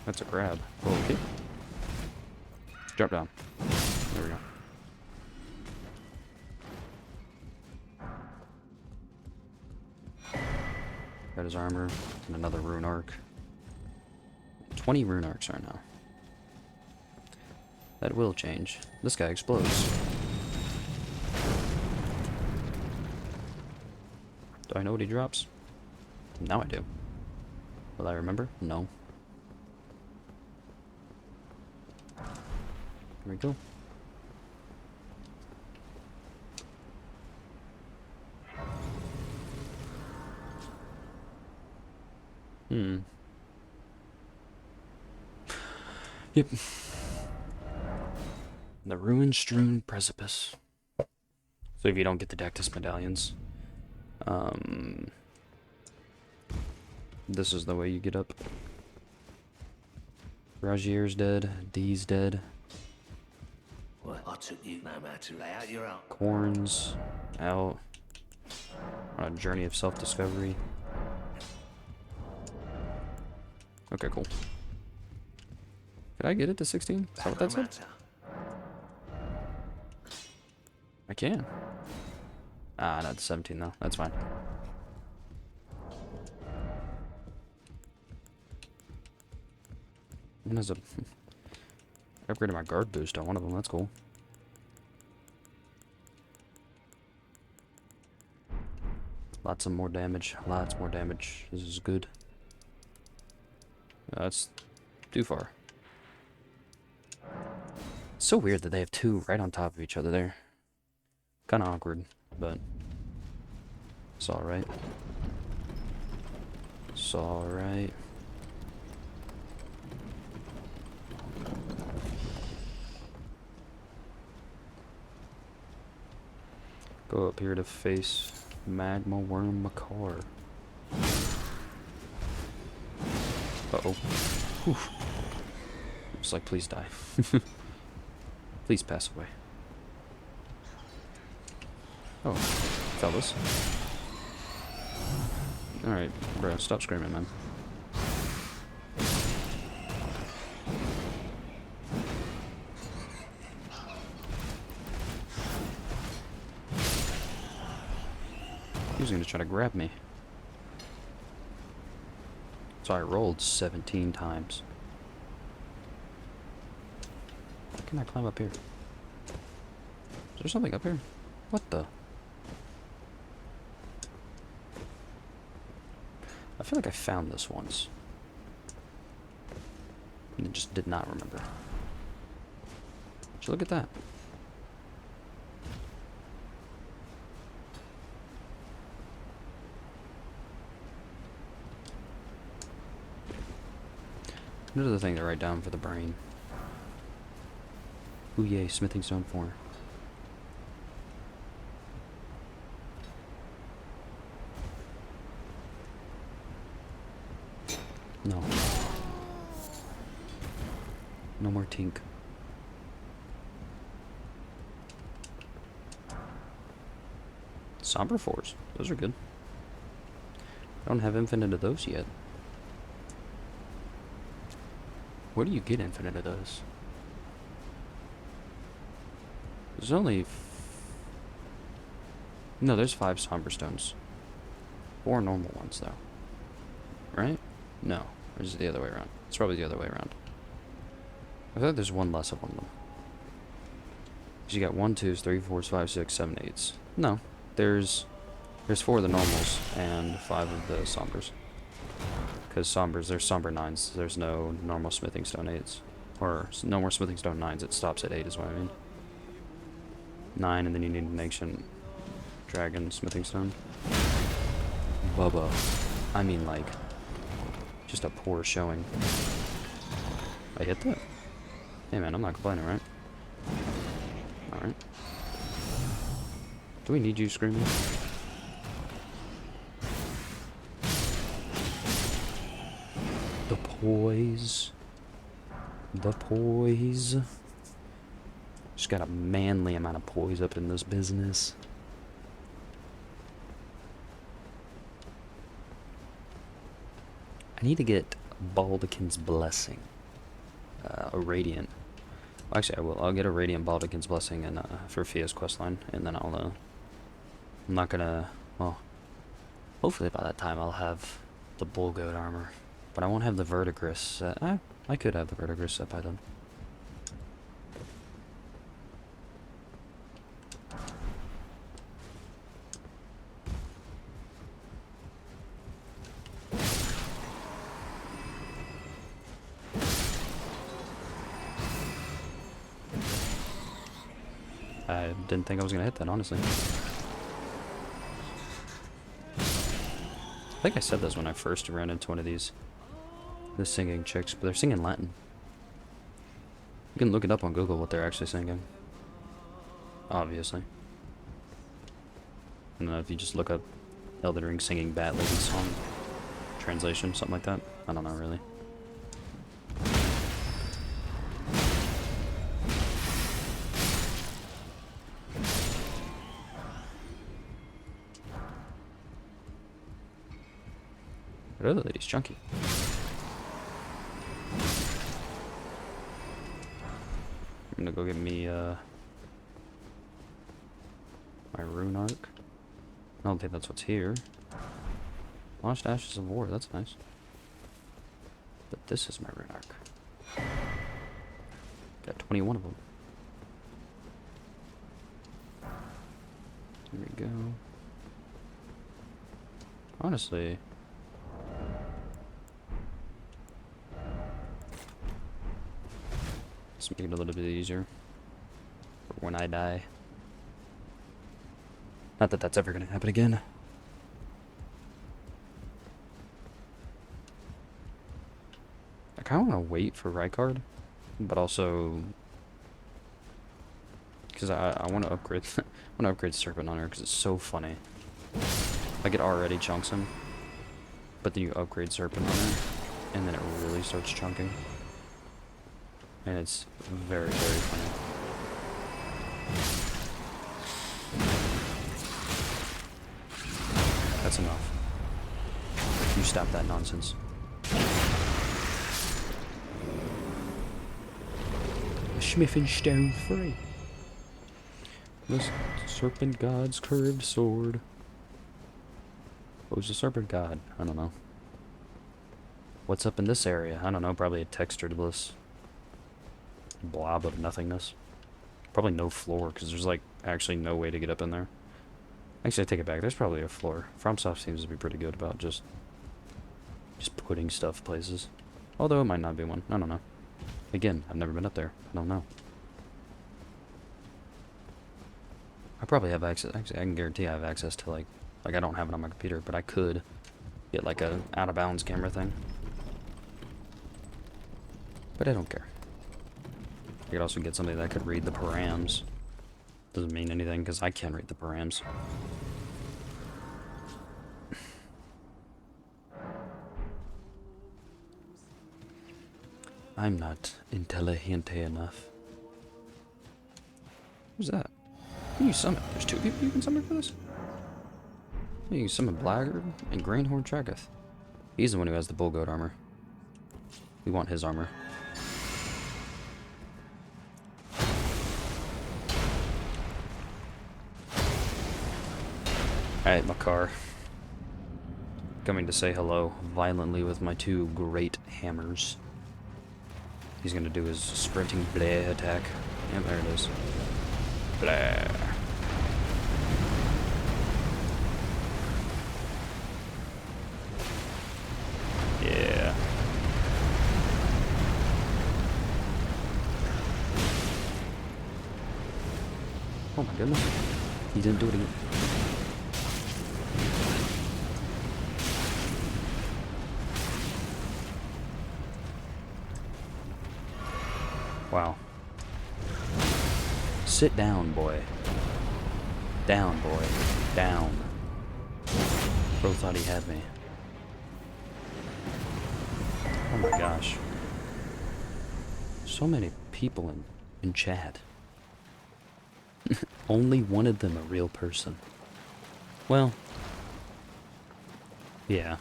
That's a grab. Oh, okay. Drop down. There we go. Got his armor and another rune arc. 20 rune arcs right now. That will change. This guy explodes. Do I know what he drops? Now I do. Will I remember? No. Here we go. Yep. The ruin-strewn precipice. So if you don't get the Dactus medallions, this is the way you get up. Rajir's dead. Dee's dead. Well, I took you no matter. Lay out your own. Corn's out. On a journey of self-discovery. Okay, cool. Did I get it to 16? Is that what that said? I can. Ah, not to 17 though. That's fine. And there's a... I upgraded my guard boost on one of them. That's cool. Lots of more damage. Lots more damage. This is good. That's too far. It's so weird that they have two right on top of each other there. Kind of awkward, but it's alright. It's alright. Go up here to face Magma Worm Macar. Uh-oh. Whew. It's like, please die. Please pass away. Oh, fellas. Alright, bro, stop screaming, man. He was gonna try to grab me. So I rolled 17 times. How can I climb up here? Is there something up here? What the? I feel like I found this once. And I just did not remember. Would you look at that? Another thing to write down for the brain. Ooh yay, smithing stone 4. No. No more tink. Somber 4s. Those are good. I don't have infinite of those yet. Where do you get infinite of those? There's only... No, there's 5 somber stones. 4 normal ones, though. Right? No. Or is it the other way around? It's probably the other way around. I feel like there's one less of one of them. Because you got 1, 2s, 3, 4s, 5, 6, 7, 8s. No. There's 4 of the normals and 5 of the sombers. Because sombers, there's somber 9s. There's no normal smithing stone 8s. Or no more smithing stone 9s. It stops at 8 is what I mean. 9, and then you need an ancient dragon smithing stone. Bubba. I mean, like, just a poor showing. I hit that? Hey man, I'm not complaining, right? Alright. Do we need you screaming? The poise. The poise. Just got a manly amount of poise up in this business. I need to get Baldekin's Blessing. A Radiant. Well, actually, I will. I'll get a Radiant Baldekin's Blessing and for Fia's questline, and then I'll. I'm not gonna. Well, hopefully by that time I'll have the Bull Goat armor, but I won't have the Verdigris set. I could have the Verdigris set by then. I didn't think I was gonna hit that, honestly. I think I said this when I first ran into one of these. The singing chicks, but they're singing Latin. You can look it up on Google what they're actually singing. Obviously. I don't know if you just look up Elden Ring singing Bat Lady song translation, something like that. I don't know really. That other lady's chunky. I'm gonna go get me my rune arc. I don't think that's what's here. Launched Ashes of War, that's nice. But this is my rune arc. Got 21 of them. Here we go. Honestly. Let's make it a little bit easier for when I die. Not that that's ever gonna happen again. I kind of want to wait for Rykard, but also because I want to upgrade. I want to upgrade Serpent Hunter because it's so funny. Like it already chunks him, but then you upgrade Serpent Hunter, and then it really starts chunking, and it's very, very funny. That's enough. You stop that nonsense. Schmoovin stone free. The serpent god's curved sword. What was the serpent god? I don't know. What's up in this area? I don't know. Probably a textured bliss. Blob of nothingness. Probably no floor, because there's like actually no way to get up in there. Actually, I take it back. There's probably a floor. FromSoft seems to be pretty good about just putting stuff places. Although it might not be one. I don't know. Again, I've never been up there. I don't know. I probably have access. Actually, I can guarantee I have access to like I don't have it on my computer, but I could get like a out of bounds camera thing. But I don't care. I could also get somebody that could read the params. Doesn't mean anything because I can't read the params. I'm not intelligente enough. Who's that? Who you summon? There's two people you can summon for this? You can summon Blackguard and Greenhorn Tracketh. He's the one who has the bull goat armor. We want his armor. Alright, my car. Coming to say hello violently with my two great hammers. He's gonna do his sprinting bleh attack. Yep, there it is. Blah. Yeah. Oh my goodness. He didn't do it again. Wow. Sit down, boy. Down, boy. Down. Bro thought he had me. Oh my gosh. So many people in chat. Only one of them a real person. Well. Yeah.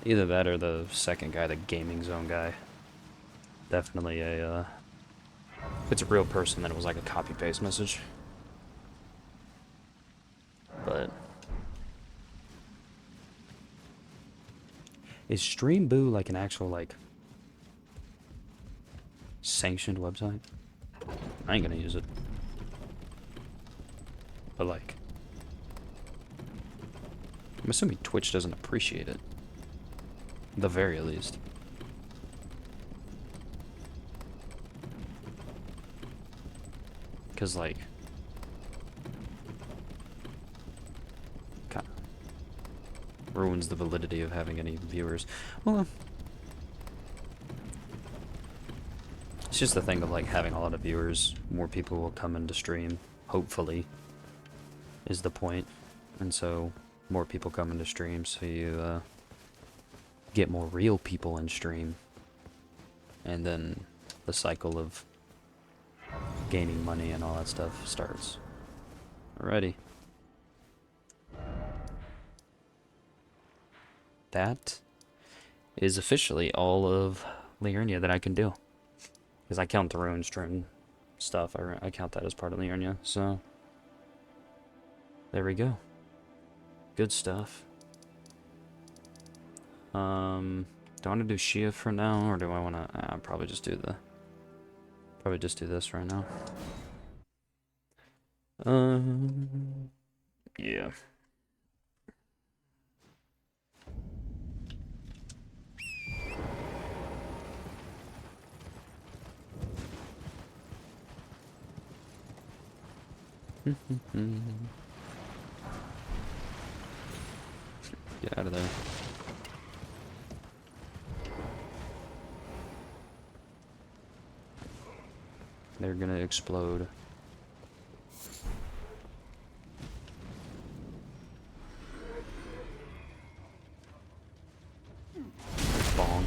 Either that or the second guy, the gaming zone guy. Definitely a, if it's a real person, then it was like a copy-paste message. But is Streamboo like an actual, like, sanctioned website? I ain't gonna use it. But, like, I'm assuming Twitch doesn't appreciate it. At the very least. Because, like, kind of ruins the validity of having any viewers. Well, it's just the thing of, like, having a lot of viewers. More people will come into stream, hopefully, is the point. And so, more people come into stream, so you, get more real people in stream. And then the cycle of gaining money and all that stuff starts. Alrighty. That is officially all of Liurnia that I can do. Because I count the rune stream stuff. I count that as part of Liurnia. So, there we go. Good stuff. Do I want to do Shia for now, or do I want to? Probably just do this right now. Yeah. Get out of there. They're gonna explode. Bonk.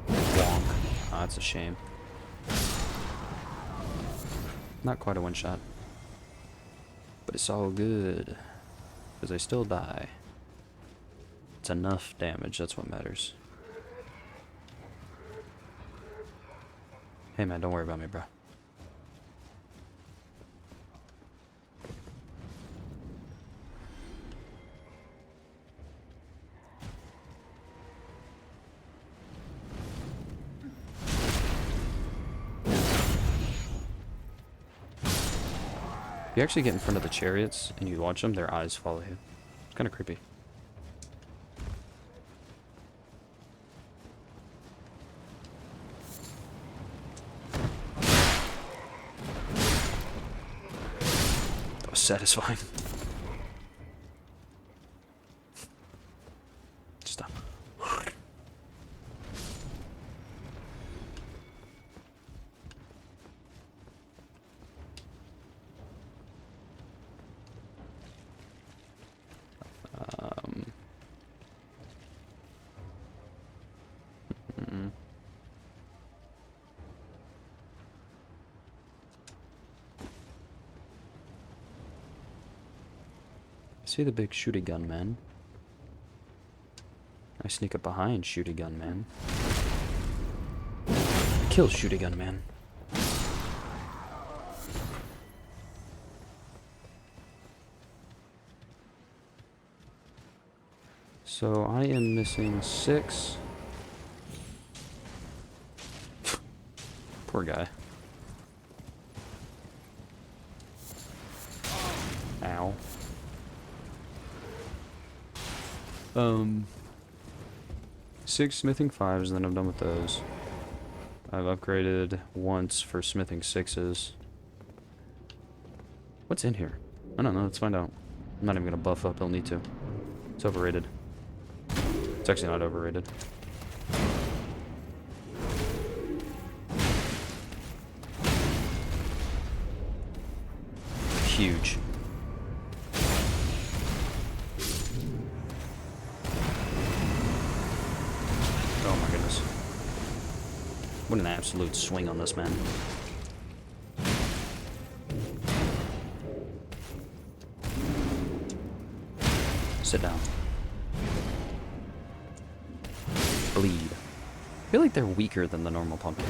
Wonk. Ah, that's a shame. Not quite a one shot. But it's all good. Because they still die. It's enough damage, that's what matters. Hey man, don't worry about me, bro. If you actually get in front of the chariots and you watch them, their eyes follow you. It's kind of creepy. That was satisfying. Stop. See the big shooty gun man. I sneak up behind shooty gun man. Kill shooty gun man. So I am missing 6. Poor guy. Ow. 6 smithing 5s, and then I'm done with those. I've upgraded once for smithing 6s. What's in here? I don't know, let's find out. I'm not even gonna buff up, don't need to. It's overrated. It's actually not overrated. Huge. Oh my goodness. What an absolute swing on this man. Sit down. Bleed. I feel like they're weaker than the normal pumpkin.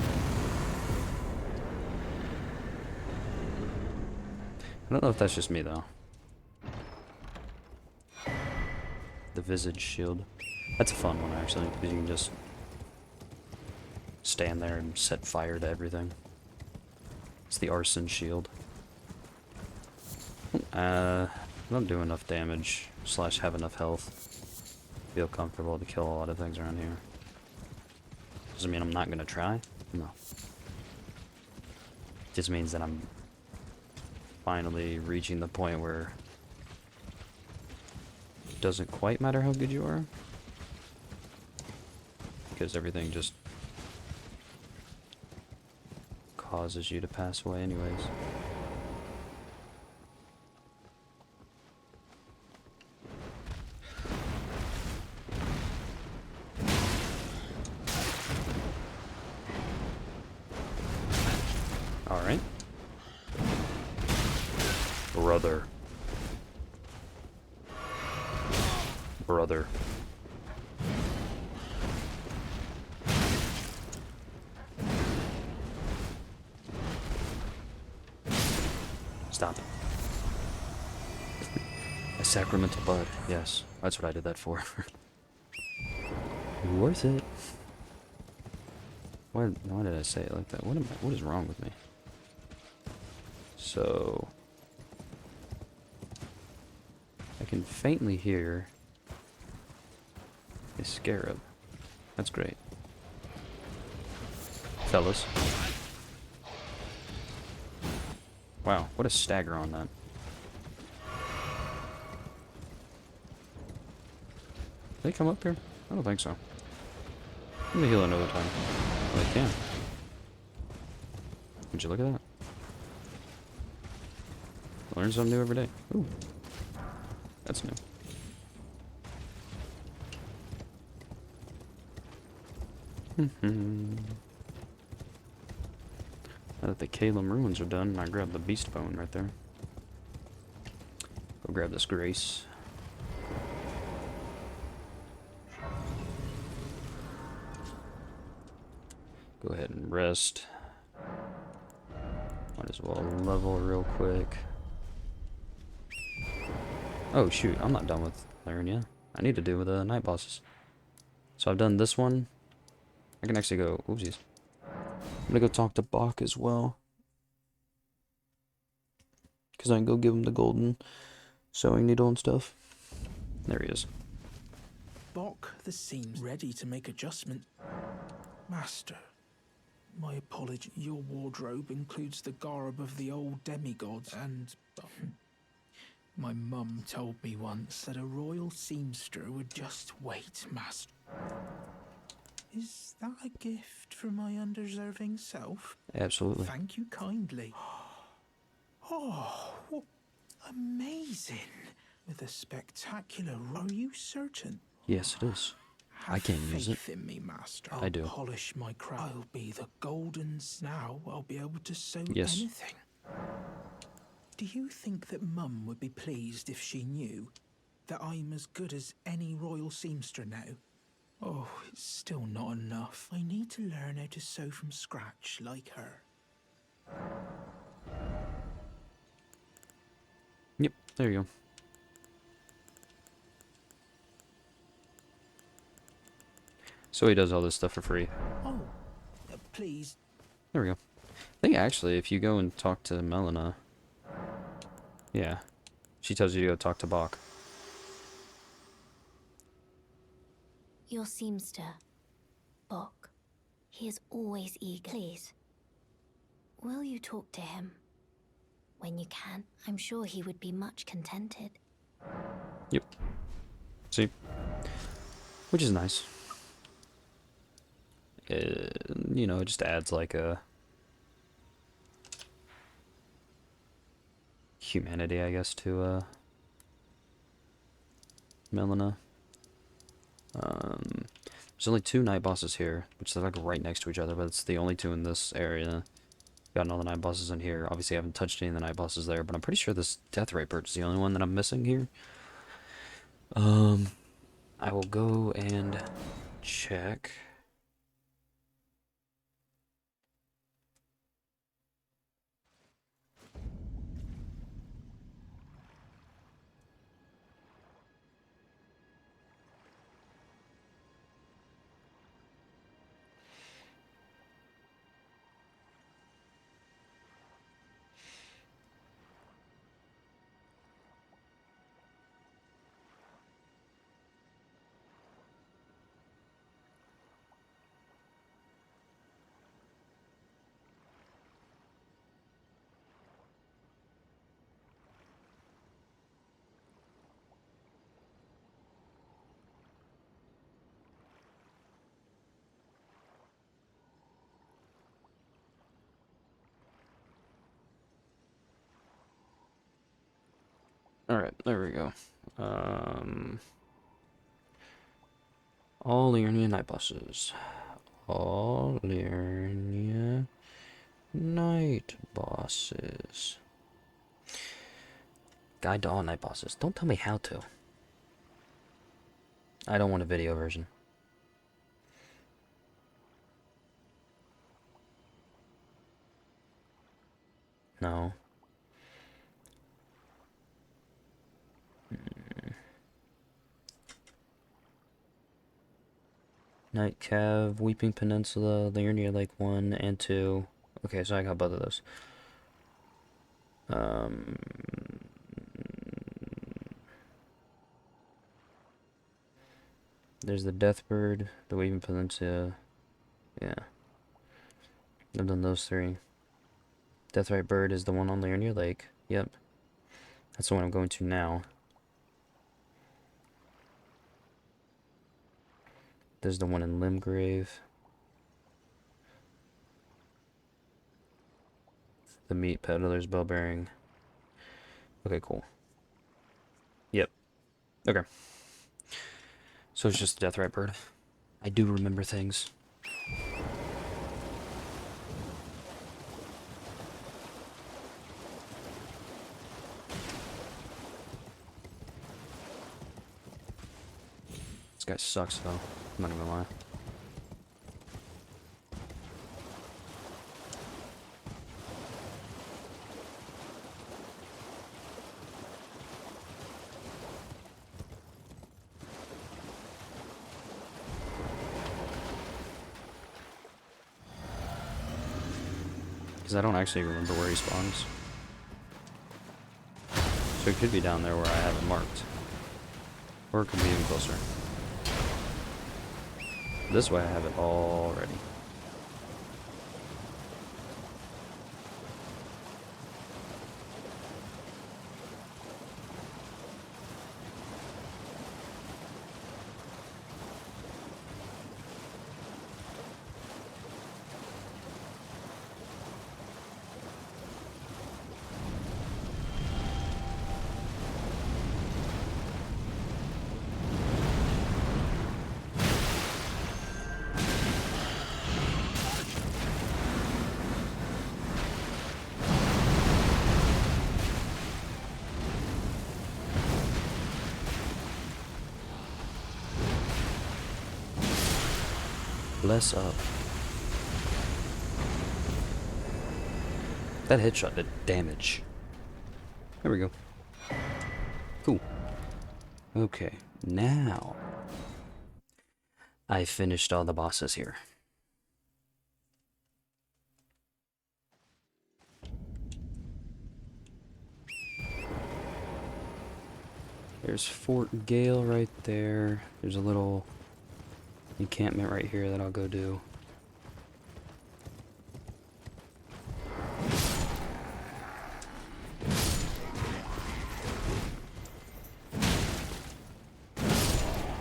I don't know if that's just me though. The visage shield. That's a fun one actually, because you can just stand there and set fire to everything. It's the arson shield. I don't do enough damage / have enough health. Feel comfortable to kill a lot of things around here. Doesn't mean I'm not gonna try. No. Just means that I'm finally reaching the point where it doesn't quite matter how good you are, because everything just causes you to pass away anyways. Alright. Brother. Brother. Stop. A sacramental bud. Yes, that's what I did that for. Worth it. Why did I say it like that? What is wrong with me? So I can faintly hear a scarab. That's great. Fellas. Wow, what a stagger on that. They come up here? I don't think so. Let me heal another time. Oh, they can. Would you look at that? Learn something new every day. Ooh. That's new. Now that the Calum ruins are done, I grab the beast bone right there. Go grab this grace. Go ahead and rest. Might as well level real quick. Oh shoot, I'm not done with Liurnia. I need to do with the night bosses. So I've done this one. I can actually go, oopsies. I'm gonna go talk to Bach as well. Because I can go give him the golden sewing needle and stuff. There he is. Bok, this seems ready to make adjustment. Master, my apology. Your wardrobe includes the garb of the old demigods, and my mum told me once that a royal seamster would just wait, Master. Is that a gift from my undeserving self? Absolutely. Thank you kindly. Oh, what amazing! With a spectacular. Are you certain? Yes, it is. I can't use it. Faith in me, Master. I do. I'll polish my craft. I'll be the goldens now. I'll be able to sew Yes. anything. Do you think that Mum would be pleased if she knew that I'm as good as any royal seamster now? Oh, it's still not enough. I need to learn how to sew from scratch like her. Yep, there you go. So he does all this stuff for free. Oh, please. There we go. I think actually, if you go and talk to Melina, yeah, she tells you to go talk to Bach. Your seamster, Bok. He is always eager. Please, will you talk to him? When you can, I'm sure he would be much contented. Yep. See? Which is nice. You know, it just adds like a humanity, I guess, to Melina. There's only 2 night bosses here, which are like right next to each other, but it's the only 2 in this area. Got all the night bosses in here. Obviously, I haven't touched any of the night bosses there, but I'm pretty sure this Deathrite Bird is the only one that I'm missing here. I will go and check. Alright, there we go. All Liurnia night bosses. All Liurnia night bosses. Guide to all night bosses. Don't tell me how to. I don't want a video version. No. Night Cav, Weeping Peninsula, Liurnia Lake 1 and 2. Okay, so I got both of those. There's the Deathbird, the Weeping Peninsula. Yeah. I've done those 3. Deathrite Bird is the one on Liurnia Lake. Yep. That's the one I'm going to now. There's the one in Limgrave. The meat peddler's bell bearing. Okay, cool. Yep. Okay. So it's just the Deathrite bird. I do remember things. This guy sucks though. I'm not gonna lie. Because I don't actually remember where he spawns. So it could be down there where I have it marked. Or it could be even closer. This way I have it already. Bless up. That headshot did damage. There we go. Cool. Okay, now I finished all the bosses here. There's Fort Gale right there. There's a little encampment right here that I'll go do.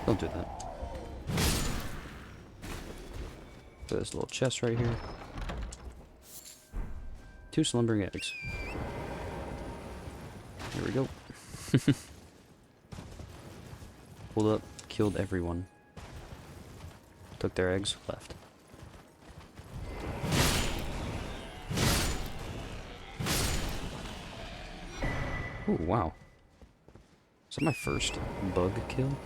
Don't do that. There's a little chest right here. 2 slumbering eggs. Here we go. Pulled up, killed everyone. Took their eggs, left. Ooh, wow. Is that my first bug kill?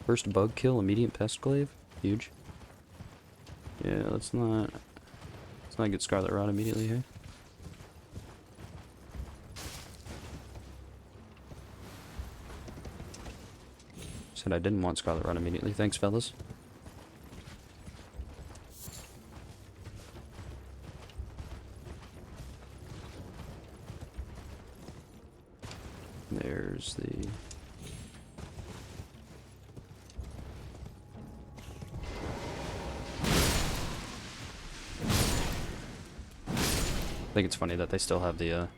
First bug kill, immediate pest glaive? Huge. Yeah, let's not get Scarlet Rot immediately here. Said I didn't want Scarlet Rot immediately. Thanks, fellas. There's the... I think it's funny that they still have the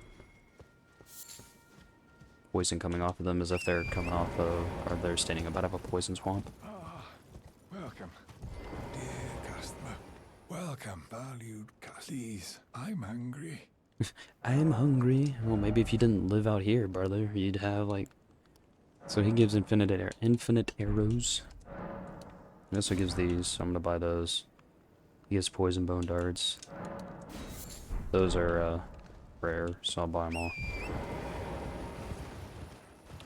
poison coming off of them as if they're coming off of, or they're standing up out of a poison swamp. Welcome, dear customer. Welcome, valued please. I'm hungry. I'm hungry. Well, maybe if you didn't live out here, brother, you'd have like... So he gives infinite arrows. He also gives these, so I'm gonna buy those. He gives poison bone darts. Those are rare, so I'll buy them all.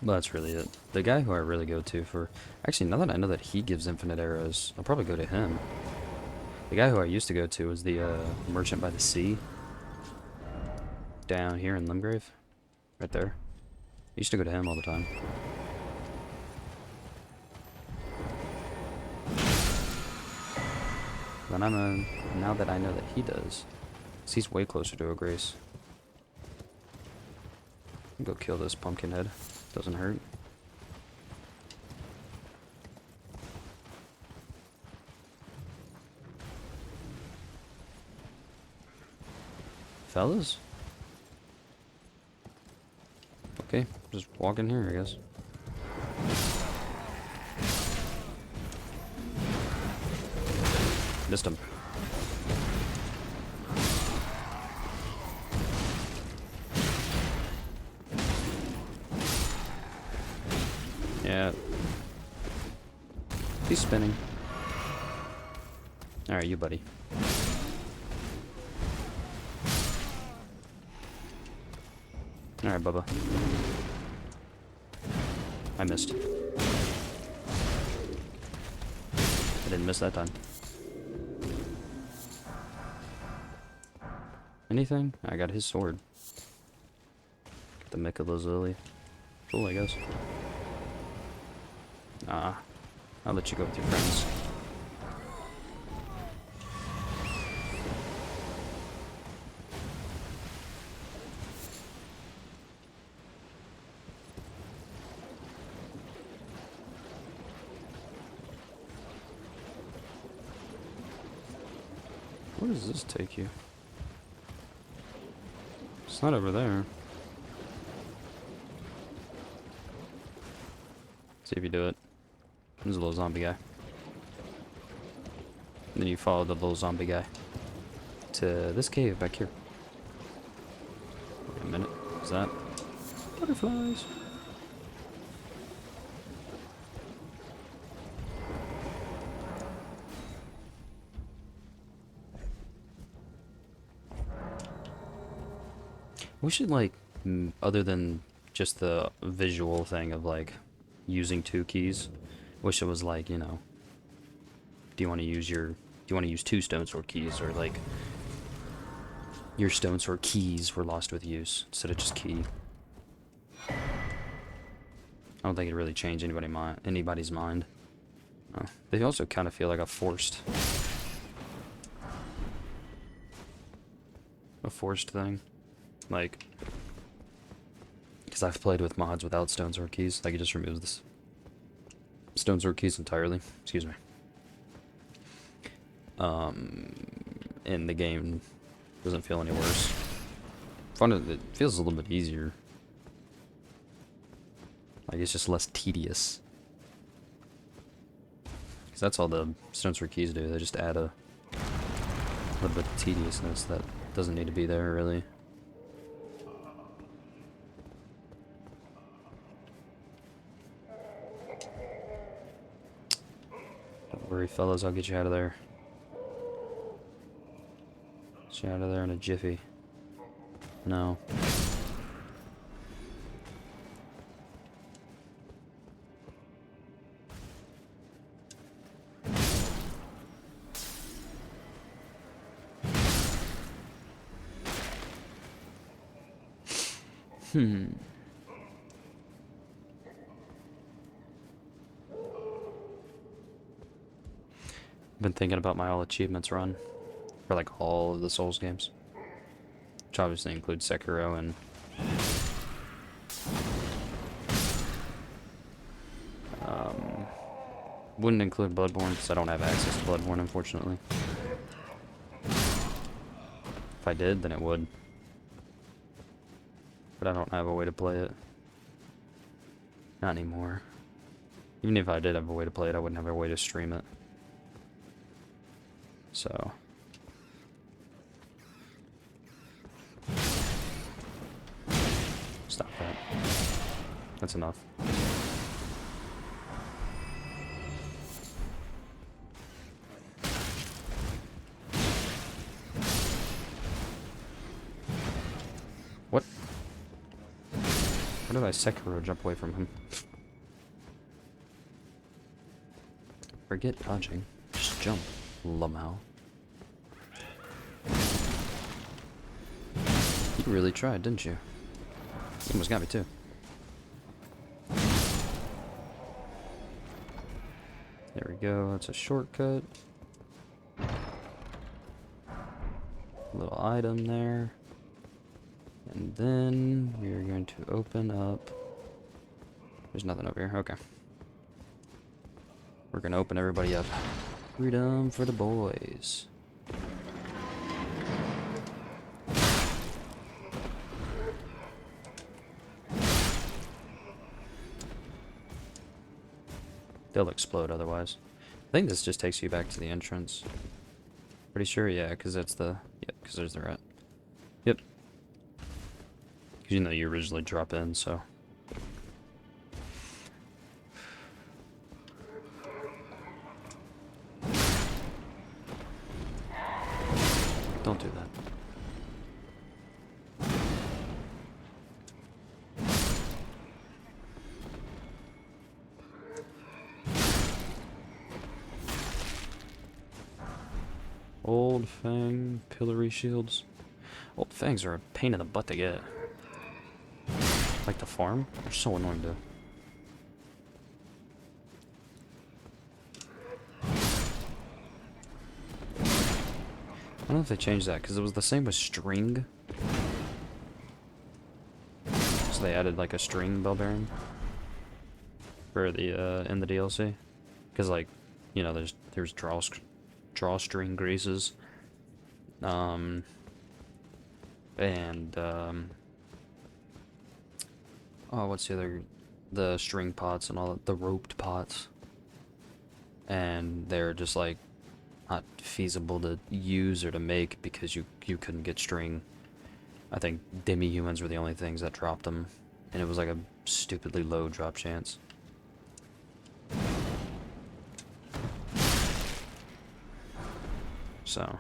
But that's really it. The guy who I really go to for... Actually, now that I know that he gives infinite arrows, I'll probably go to him. The guy who I used to go to was the merchant by the sea. Down here in Limgrave. Right there. I used to go to him all the time. But now that I know that he does, 'cause he's way closer to a Grace. Go kill this pumpkin head. Doesn't hurt. Fellas? Okay, just walk in here, I guess. Missed him. Yeah. He's spinning. Alright, you buddy. Alright, Bubba. I missed. I didn't miss that time. Anything? I got his sword. Got the Michaela's Lily. Cool, I guess. I'll let you go with your friends. Where does this take you? It's not over there. See if you do it. There's a little zombie guy. And then you follow the little zombie guy to this cave back here. Wait a minute. Is that butterflies? We should, like, other than just the visual thing of, like, using 2 keys, wish it was like, you know, do you want to use 2 stone sword keys, or like your stone sword keys were lost with use instead of just key. I don't think it really changed anybody's mind. They also kind of feel like a forced thing. Like, because I've played with mods without stone sword keys, like it just removes this stone sword keys entirely. Excuse me. And the game doesn't feel any worse. It feels a little bit easier. Like it's just less tedious. Because that's all the stone sword keys do. They just add a little bit of tediousness that doesn't need to be there, really. Don't worry, fellas, I'll get you out of there. Get you out of there in a jiffy. No. Been thinking about my all achievements run for like all of the Souls games, which obviously includes Sekiro and wouldn't include Bloodborne because I don't have access to Bloodborne, unfortunately. If I did, then it would, but I don't have a way to play it. Not anymore. Even if I did have a way to play it, I wouldn't have a way to stream it. So stop that. That's enough. What? Why did I Sekiro jump away from him? Forget dodging. Just jump. Lumau. You really tried, didn't you? You almost got me too. There we go, that's a shortcut. Little item there. And then we are going to open up. There's nothing over here, okay. We're gonna open everybody up. Freedom for the boys. They'll explode otherwise. I think this just takes you back to the entrance. Pretty sure, yeah, because that's the... Yep, because there's the rat. Yep. Because you know you originally drop in, so... Don't do that. Old Fang pillory shields. Old Fangs are a pain in the butt to get. Like the farm? They're so annoying to... I don't know if they changed that, because it was the same with string. So they added like a string barbarian for the in the DLC. Because like, you know, there's drawstring greases. Oh, what's the other? The string pots and all the roped pots. And they're just like not feasible to use or to make because you couldn't get string. I think demi-humans were the only things that dropped them, and it was like a stupidly low drop chance. So.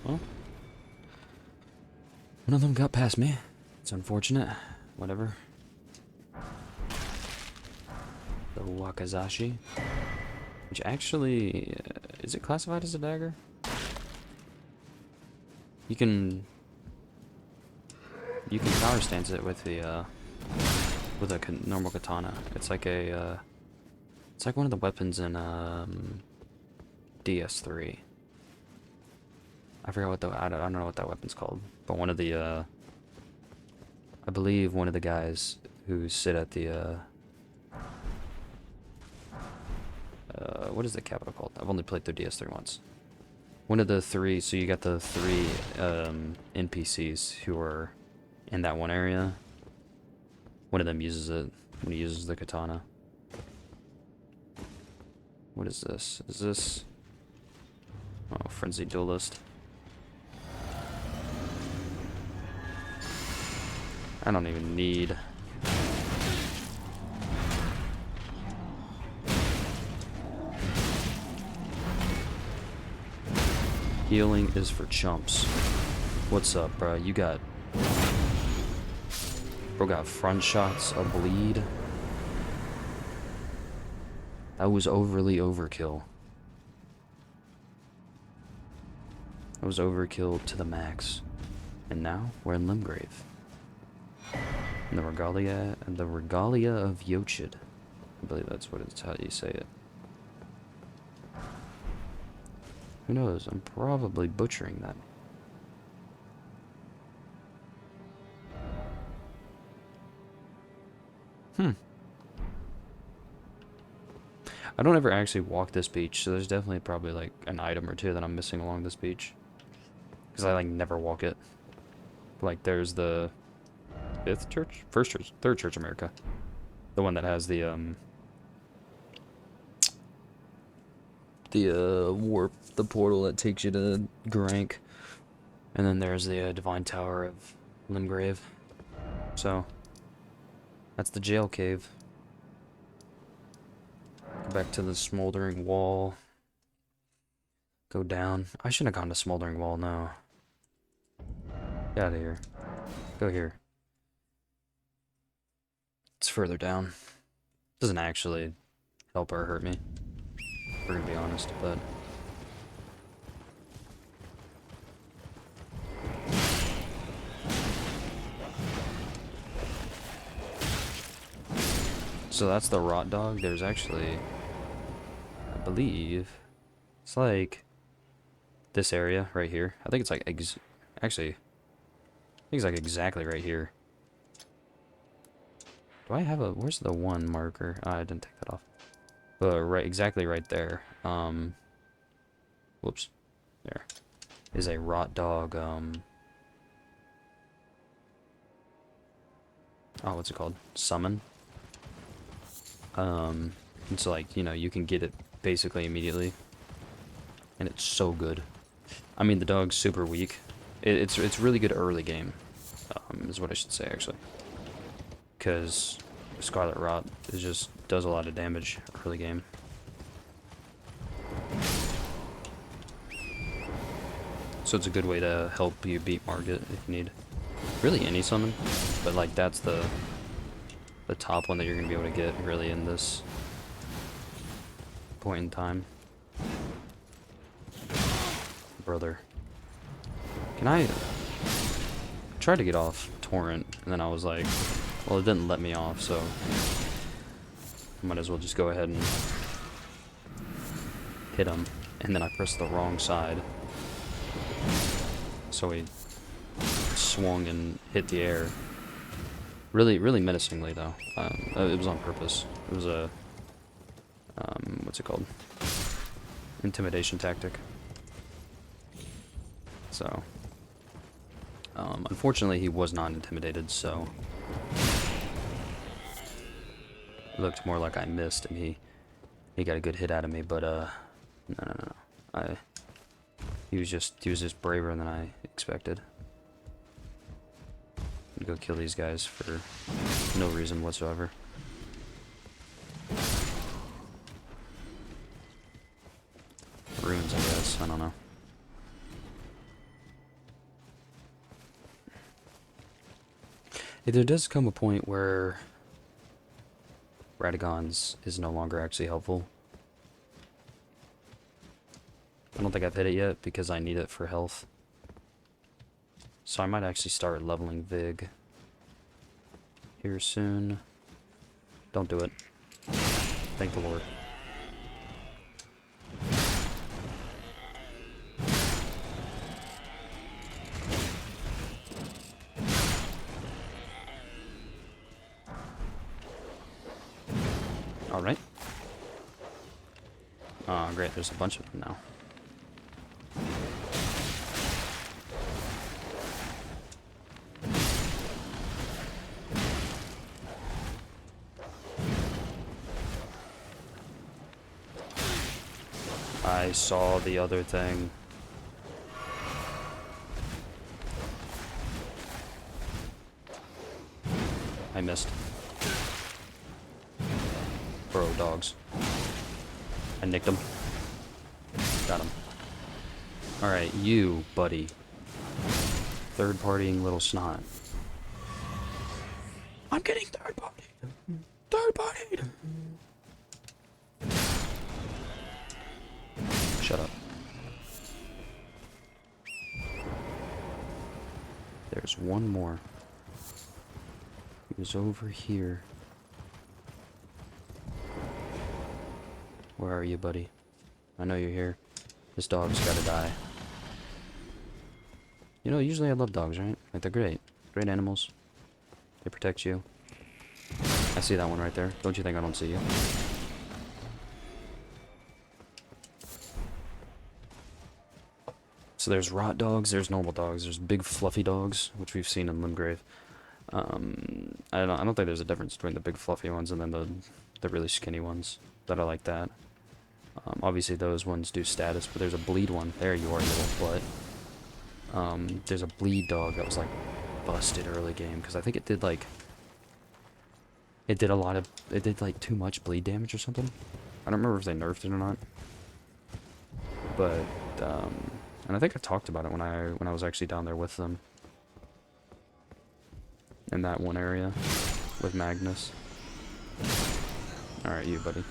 Well, one of them got past me. It's unfortunate. Whatever. The Wakazashi. Which actually... is it classified as a dagger? You can power stance it with the with a normal katana. It's like a it's like one of the weapons in DS3. I forgot what I don't know what that weapon's called, but one of the I believe one of the guys who sit at the what is the capital called? I've only played through DS3 once. One of the three, so you got the three NPCs who are in that one area. One of them uses it when he uses the katana. What is this? Is this... Oh, Frenzied Duelist. I don't even need... Healing is for chumps. What's up, bro? You got... Bro got front shots, a bleed. That was overly overkill. That was overkill to the max. And now, we're in Limgrave. And the Regalia of Yochid. I believe that's what it's how you say it. Who knows? I'm probably butchering that. I don't ever actually walk this beach, so there's definitely probably like an item or two that I'm missing along this beach. Because I like never walk it. Like there's the third church America. The one that has the warp, the portal that takes you to Grank. And then there's the Divine Tower of Limgrave. So, that's the jail cave. Go back to the Smoldering Wall. Go down. I shouldn't have gone to Smoldering Wall, no. Get out of here. Go here. It's further down. Doesn't actually help or hurt me. We're gonna be honest, but... So that's the Rot Dog. There's actually... I believe... It's like... this area right here. I think it's like... actually... I think it's like exactly right here. Do I have a... Where's the one marker? Oh, I didn't take that off. But exactly right there. whoops, there, is a rot dog, oh, what's it called? Summon. It's like, you know, you can get it basically immediately. And it's so good. I mean, the dog's super weak. It's really good early game, is what I should say, actually. Because Scarlet Rot does a lot of damage early game. So it's a good way to help you beat Margit if you need. Really any summon, but like that's the top one that you're gonna be able to get really in this point in time. Brother. Can I tried to get off Torrent and then I was like, well, it didn't let me off, so I might as well just go ahead and hit him. And then I pressed the wrong side. So he swung and hit the air. Really, really menacingly though. It was on purpose. It was a what's it called? Intimidation tactic. So, unfortunately, he was not intimidated. So, it looked more like I missed, and he got a good hit out of me. But no. He was just braver than I expected. Go kill these guys for no reason whatsoever. Runes, I guess. I don't know. There does come a point where Radagons is no longer actually helpful. I don't think I've hit it yet because I need it for health. So I might actually start leveling Vig here soon. Don't do it. Thank the Lord. Alright. Oh, great, there's a bunch of them now. I saw the other thing. I missed. Bro, dogs. I nicked him. Got him. Alright, you, buddy. Third-partying little snot. I'm getting third-partied. Third-partied. Shut up. There's one more. He was over here. Where are you, buddy? I know you're here. This dog's gotta die. You know, usually I love dogs, right? Like, they're great. Great animals. They protect you. I see that one right there. Don't you think I don't see you? So there's rot dogs, there's normal dogs, there's big fluffy dogs, which we've seen in Limgrave. I don't think there's a difference between the big fluffy ones and then the really skinny ones that are like that. Obviously those ones do status, but there's a bleed one. There you are, you little butt. There's a bleed dog that was like busted early game because I think it did like too much bleed damage or something. I don't remember if they nerfed it or not. But and I think I talked about it when I was actually down there with them. In that one area with Magnus. Alright, you, buddy.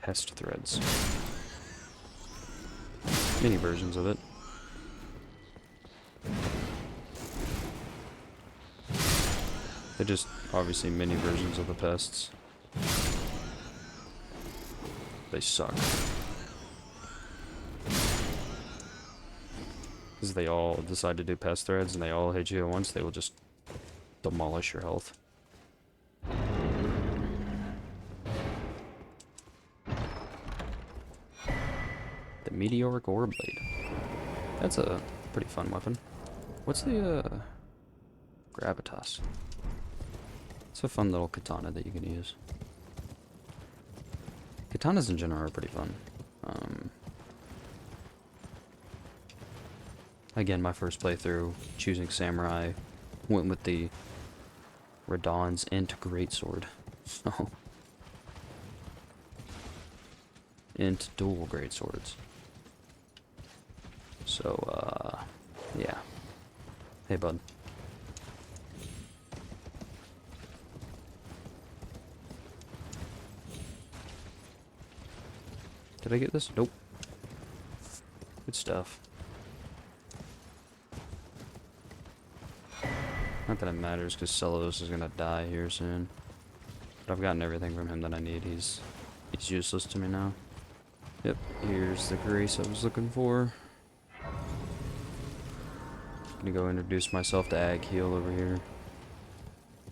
Pest threads. Mini versions of it. They're just obviously mini versions of the pests. They suck. Because they all decide to do pest threads and they all hit you at once, they will just demolish your health. Meteoric Ore Blade. That's a pretty fun weapon. What's the, Gravitas? It's a fun little katana that you can use. Katanas in general are pretty fun. Again, my first playthrough, choosing Samurai, went with the Radahn's Int Greatsword. So, Int dual Greatswords. So, yeah. Hey, bud. Did I get this? Nope. Good stuff. Not that it matters, because Celos is gonna die here soon. But I've gotten everything from him that I need. He's useless to me now. Yep, here's the grace I was looking for. Gonna go introduce myself to Agheel over here.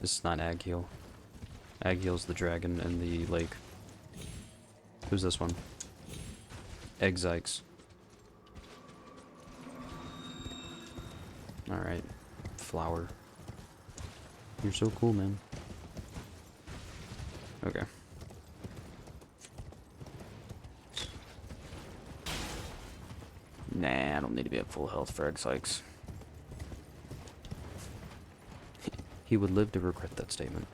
This is not Agheel. Agheel's the dragon in the lake. Who's this one? Exykes. Alright. Flower. You're so cool, man. Okay. Nah, I don't need to be at full health for Exykes. He would live to regret that statement.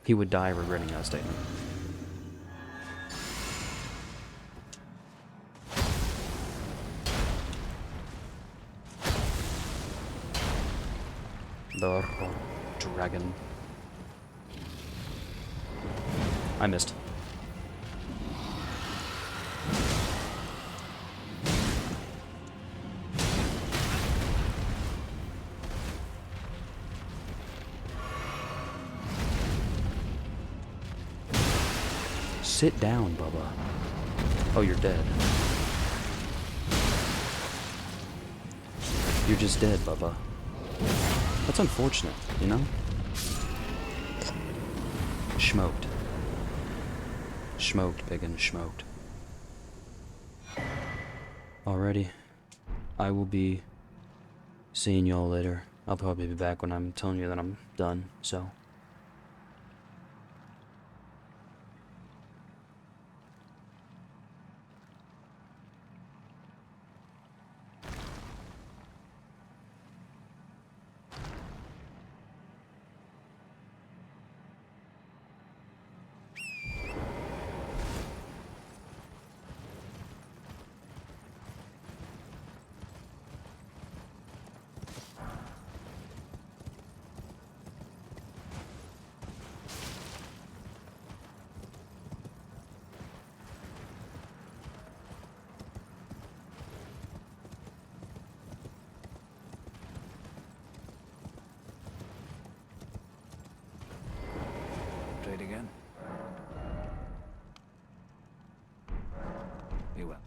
He would die regretting that statement. The dragon. I missed. Sit down, Bubba. Oh, you're dead. You're just dead, Bubba. That's unfortunate, you know? Smoked. Smoked, biggin', smoked. Alrighty. I will be seeing y'all later. I'll probably be back when I'm telling you that I'm done, so... Trade again? Be well.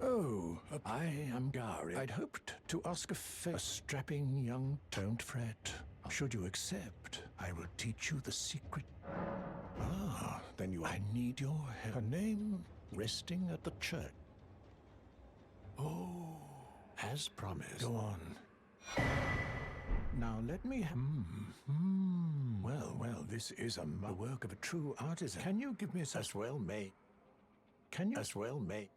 Oh, I am Gary. I'd hoped to ask a strapping young. Don't fret. Should you accept, I will teach you the secret. Ah, then I need your help. Her name resting at the church. Oh, as promised. Go on. Now let me. Well, this is a work of a true artisan. Can you give me some? As well, mate. Can you? As well, mate.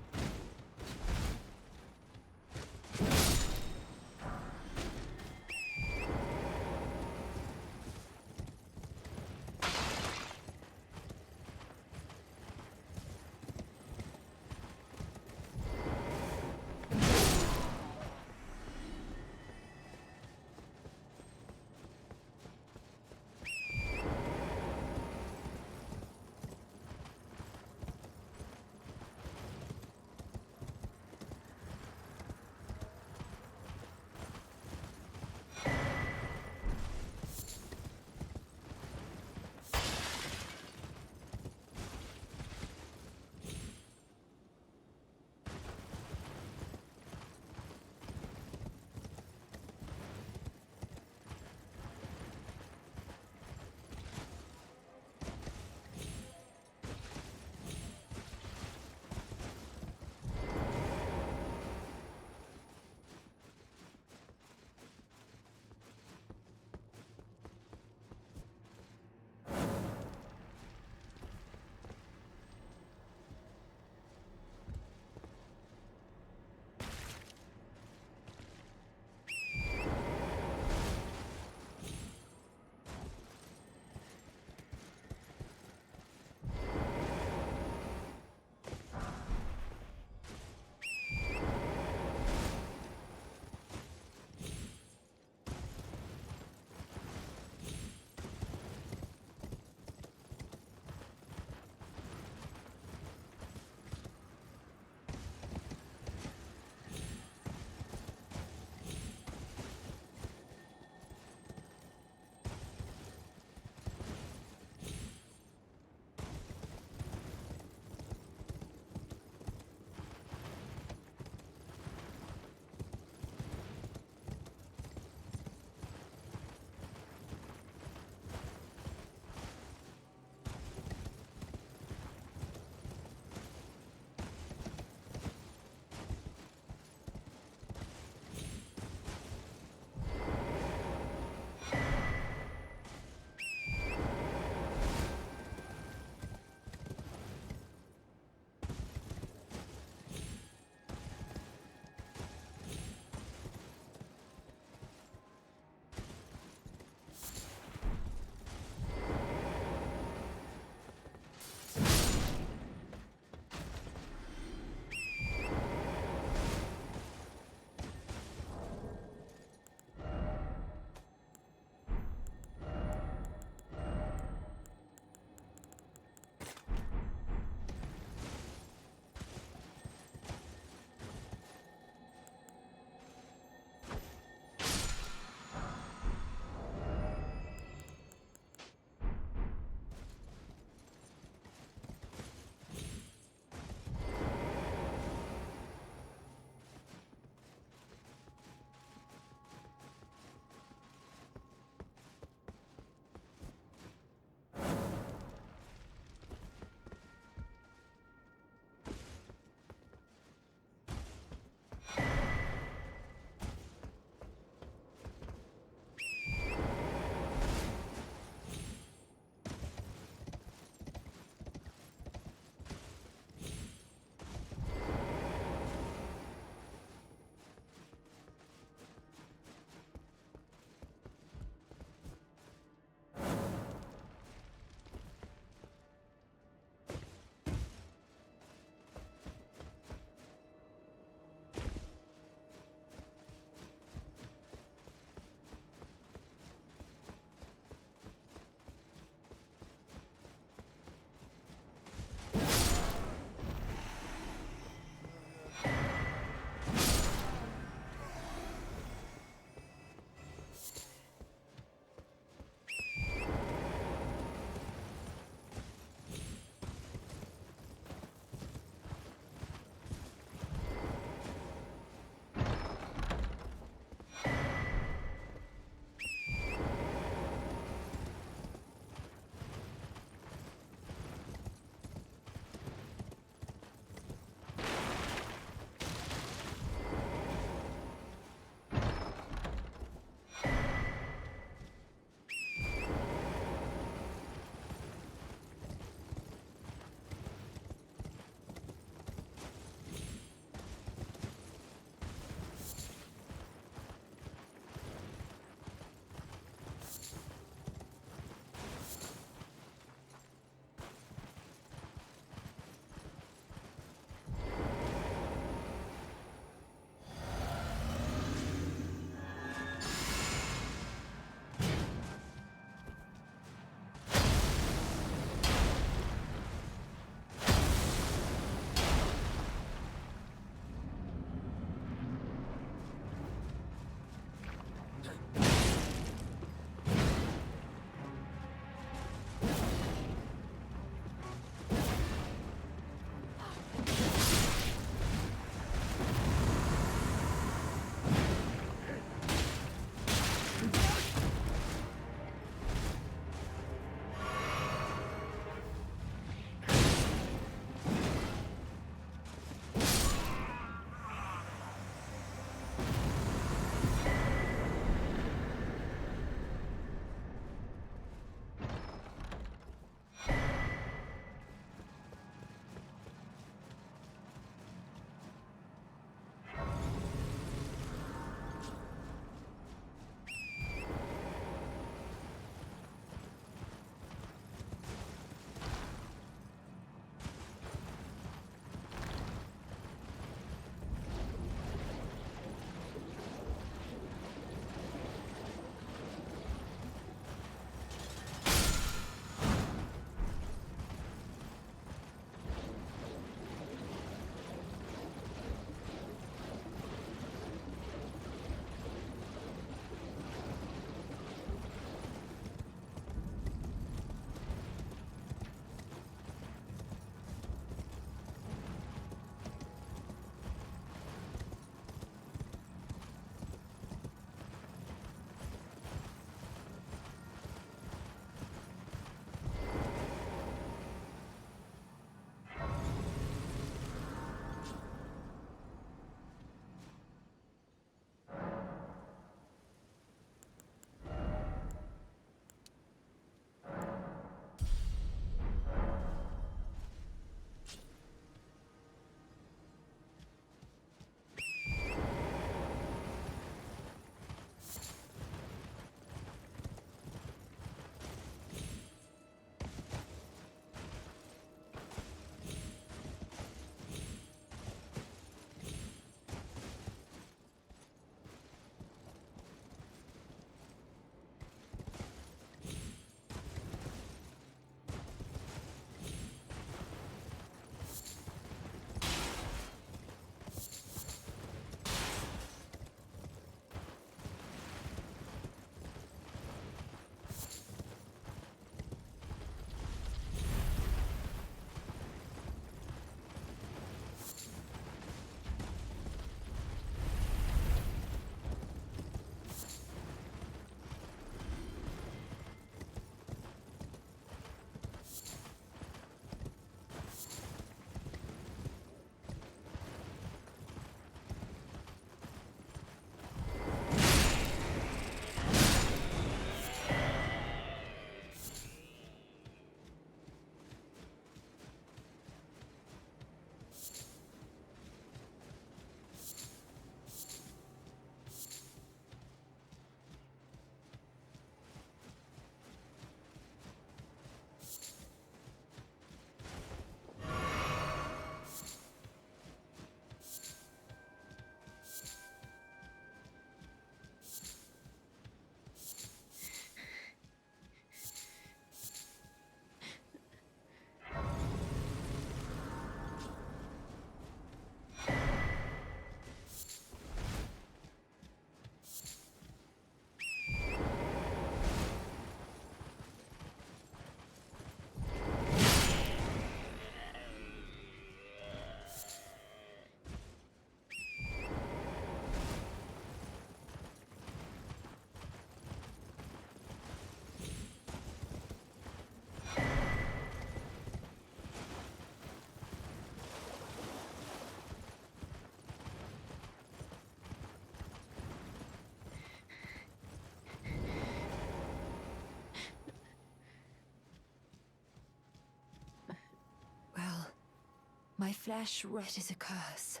My flesh, it is a curse.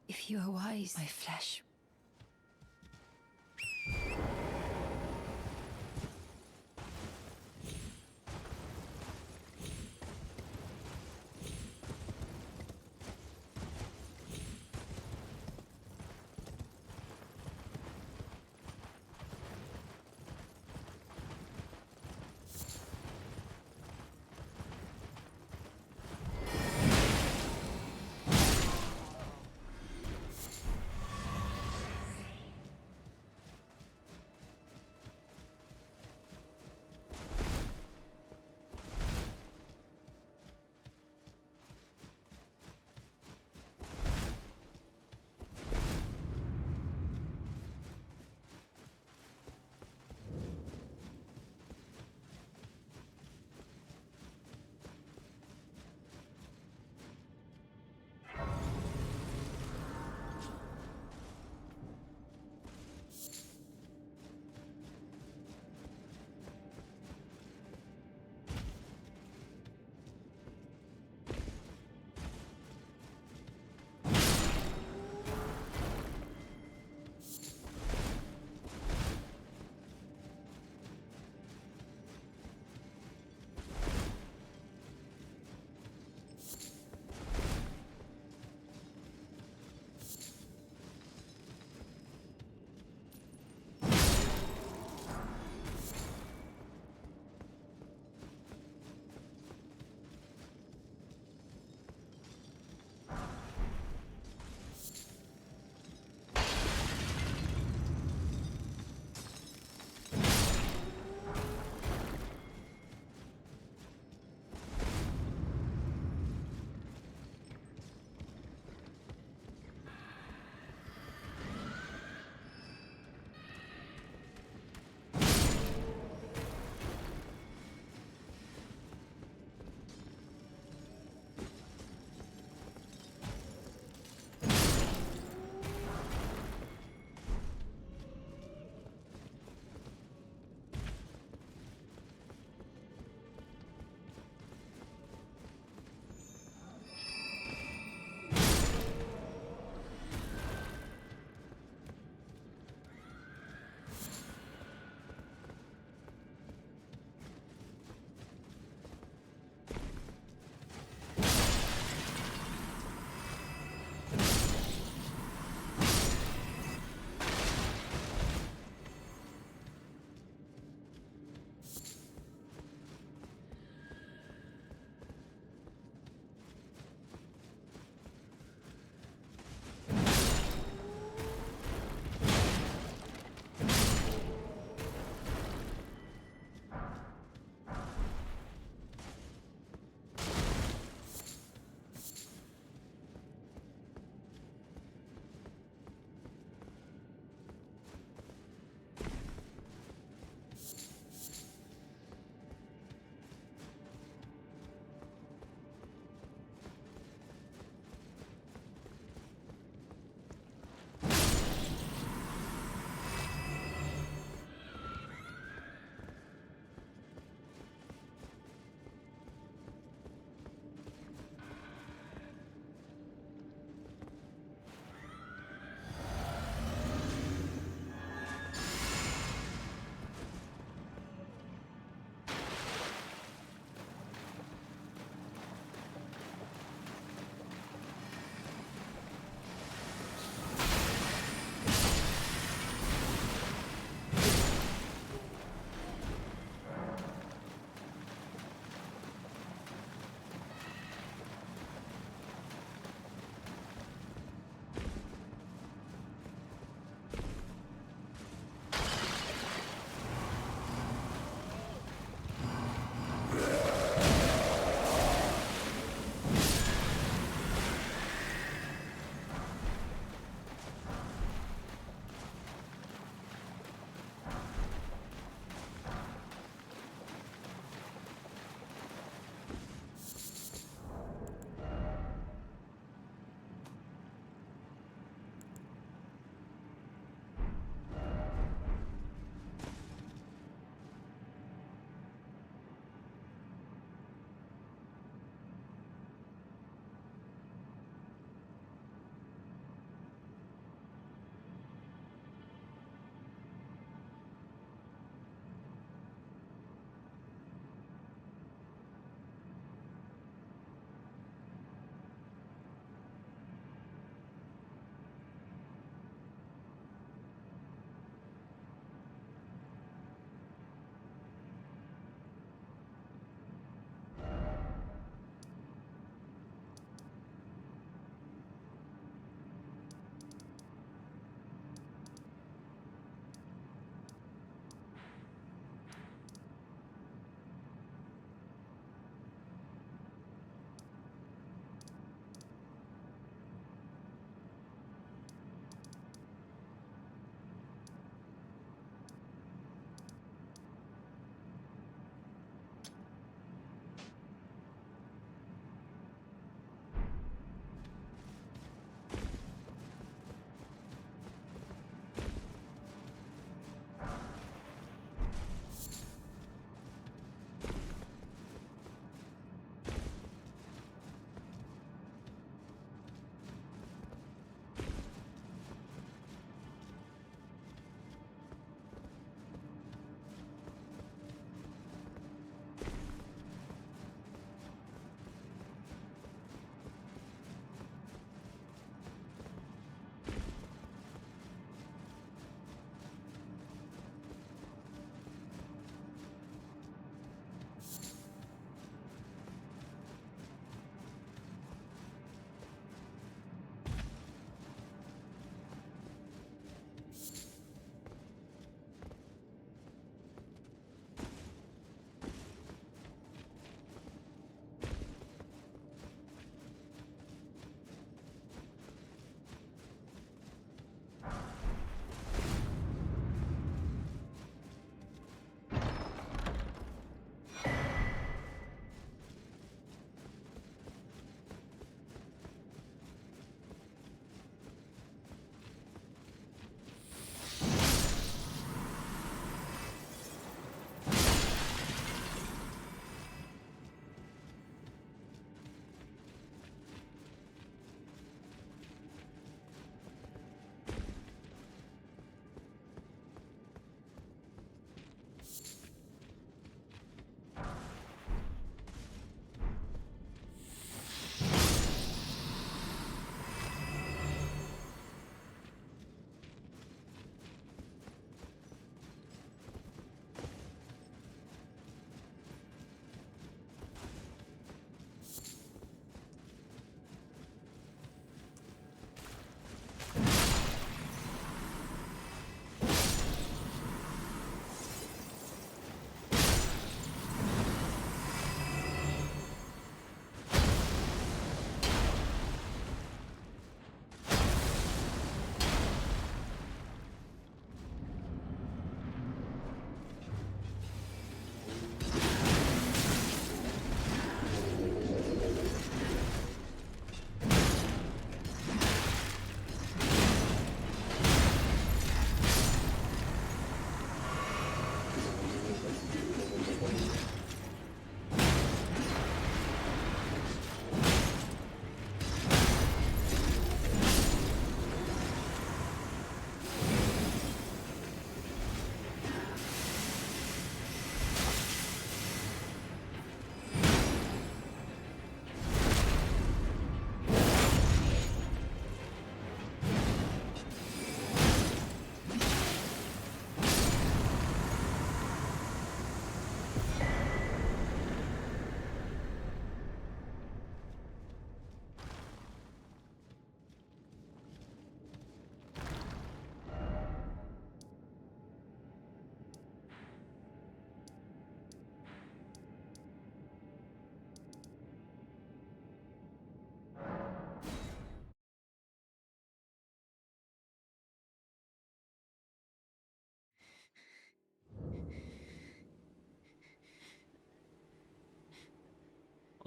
If you are wise, my flesh.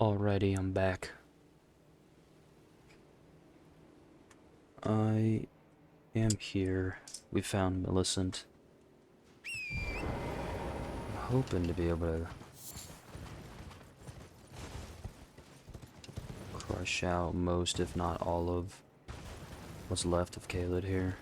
Alrighty, I'm back. I am here. We found Millicent. I'm hoping to be able to crush out most, if not all, of what's left of Caelid here.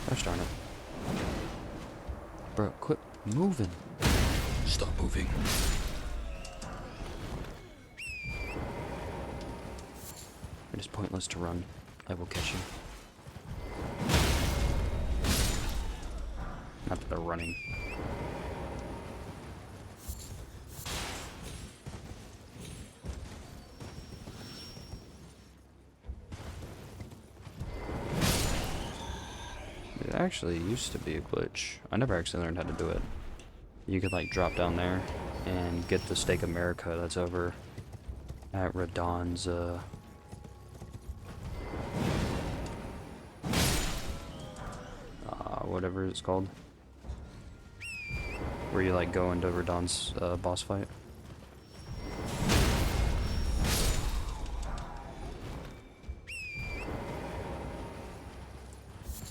Gosh darn it. Bro, quit moving. Stop moving. It is pointless to run. I will catch you. Not that they're running. It actually used to be a glitch. I never actually learned how to do it. You could like drop down there and get the Stake of America that's over at Radon's whatever it's called. Where you like go into Radon's boss fight.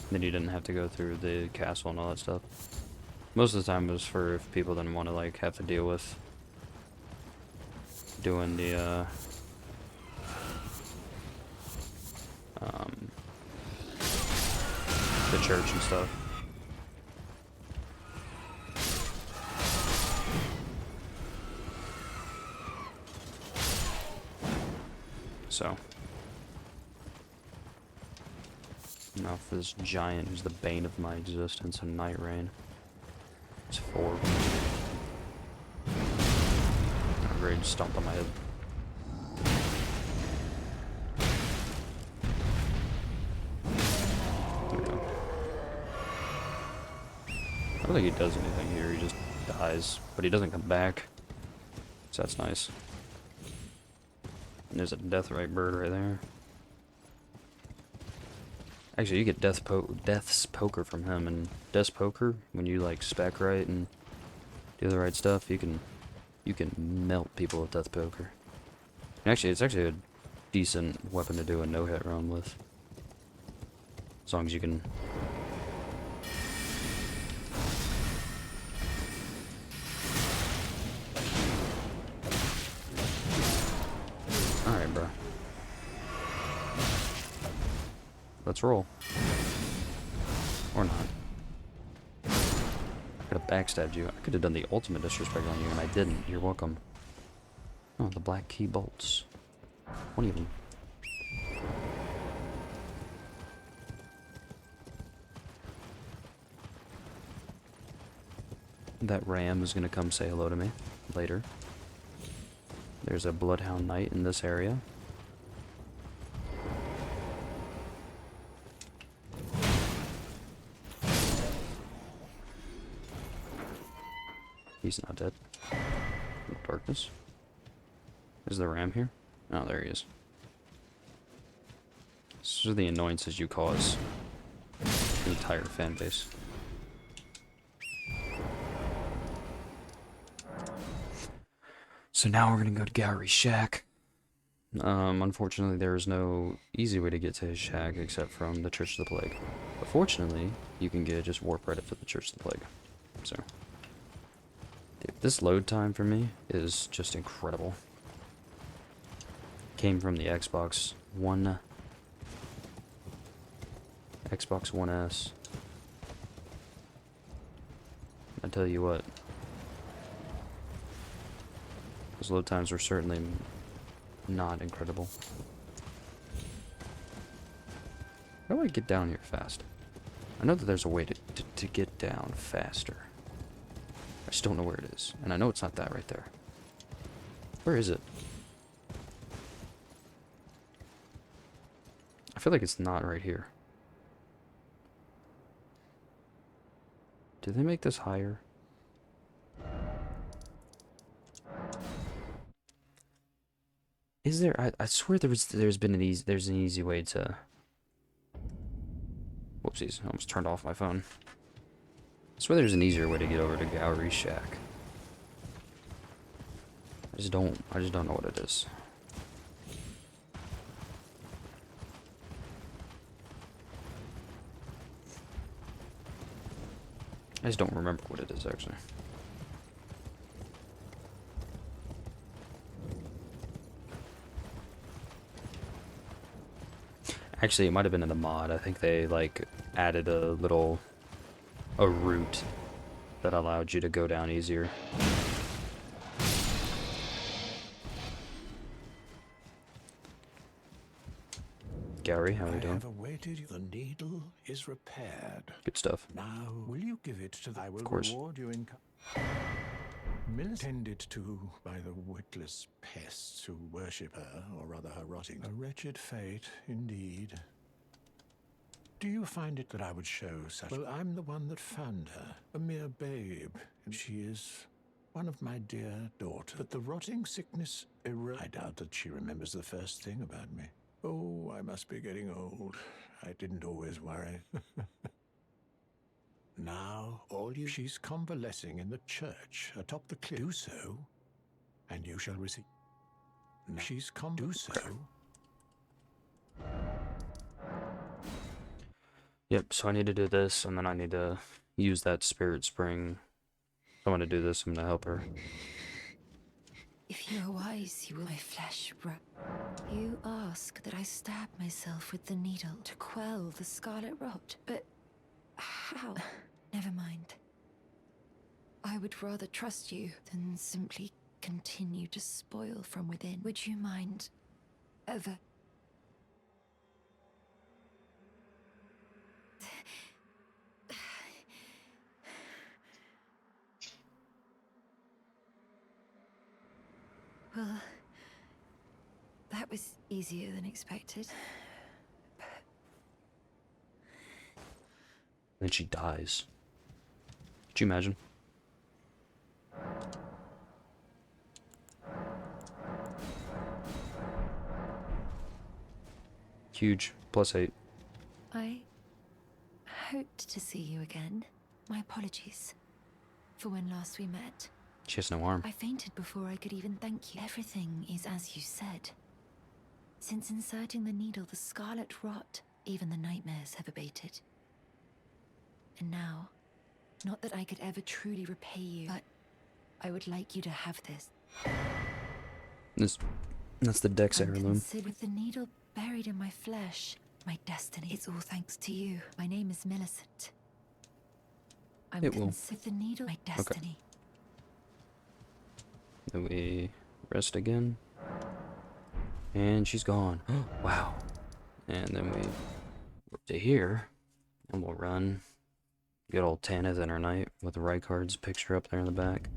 Then you didn't have to go through the castle and all that stuff. Most of the time it was for if people didn't want to like have to deal with doing the church and stuff. So now for this giant who's the bane of my existence, a Night Rain. It's 4. I'm ready to stomp on my head. There we go. I don't think he does anything here, he just dies. But he doesn't come back. So that's nice. And there's a Deathrite bird right there. Actually, you get Death's Poker from him, and Death's Poker, when you like spec right and do the right stuff, you can melt people with Death Poker. And actually, it's actually a decent weapon to do a no-hit run with, as long as you can. All right, bro. Let's roll. Or not. I could have backstabbed you. I could have done the ultimate disrespect on you, and I didn't. You're welcome. Oh, the black key bolts. One even. That ram is going to come say hello to me later. There's a Bloodhound Knight in this area. He's not dead. Darkness. Is the ram here? Oh, there he is. These are the annoyances you cause the entire fan base. So now we're gonna go to Gowry's shack. Unfortunately, there is no easy way to get to his shack except from the Church of the Plague. But fortunately, you can get just warp right up to the Church of the Plague. So, dude, this load time for me is just incredible. Came from the Xbox One S. I tell you what, those load times were certainly not incredible. How do I get down here fast? I know that there's a way to get down faster. I just don't know where it is. And I know it's not that right there. Where is it? I feel like it's not right here. Did they make this higher? Is there? I swear there's an easy way to. Whoopsies! I almost turned off my phone. I swear there's an easier way to get over to Gowry's shack. I just don't know what it is. I just don't remember what it is actually. Actually, it might have been in the mod. I think they like added a route that allowed you to go down easier. Gary, how are you I doing? have awaited you. The needle is repaired. Good stuff. Now, will you give it to I will course. reward you in... Millicent tended to by the witless pests who worship her, or rather her rotting. A wretched fate, indeed. Do you find it that I would show such... Well, I'm the one that found her, a mere babe, and she is one of my dear daughters. But the rotting sickness I doubt that she remembers the first thing about me. Oh, I must be getting old. I didn't always worry. Now, she's convalescing in the church atop the cliff. Do so, and you shall receive. Now, she's do so. Yep, so I need to do this, and then I need to use that spirit spring. I'm gonna do this, I'm gonna help her. If you are wise, you will my flesh wrap. You ask that I stab myself with the needle to quell the scarlet rot, but how? Never mind. I would rather trust you than simply continue to spoil from within. Would you mind ever? Well, that was easier than expected. Then she dies. Could you imagine? Huge. +8. I hoped to see you again. My apologies for when last we met. She has no arm. I fainted before I could even thank you. Everything is as you said. Since inserting the needle, the scarlet rot, even the nightmares have abated. And now, not that I could ever truly repay you, but I would like you to have this. That's the Dex heirloom. With the needle buried in my flesh, my destiny. It's all thanks to you. My name is Millicent. It will. With the needle, my destiny. Then we rest again. And she's gone. Wow. And then we up to here. And we'll run. Good old Tanith in her night with the Rykard's picture up there in the back.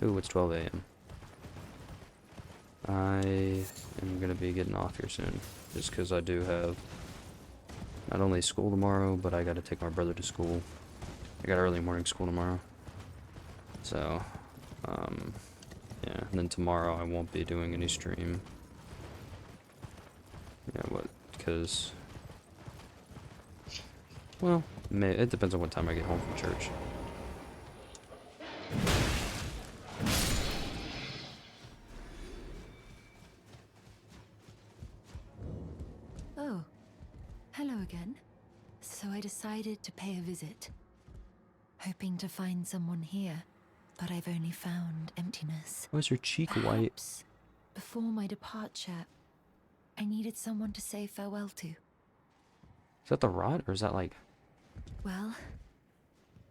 Ooh, it's 12 a.m. I am going to be getting off here soon. Just because I do have not only school tomorrow, but I got to take my brother to school. I got early morning school tomorrow. So, yeah. And then tomorrow I won't be doing any stream. Yeah, because... Well, it depends on what time I get home from church. Oh, hello again. So I decided to pay a visit, hoping to find someone here, but I've only found emptiness. Why is her cheek white? Perhaps before my departure, I needed someone to say farewell to. Is that the rot, or is that like... Well,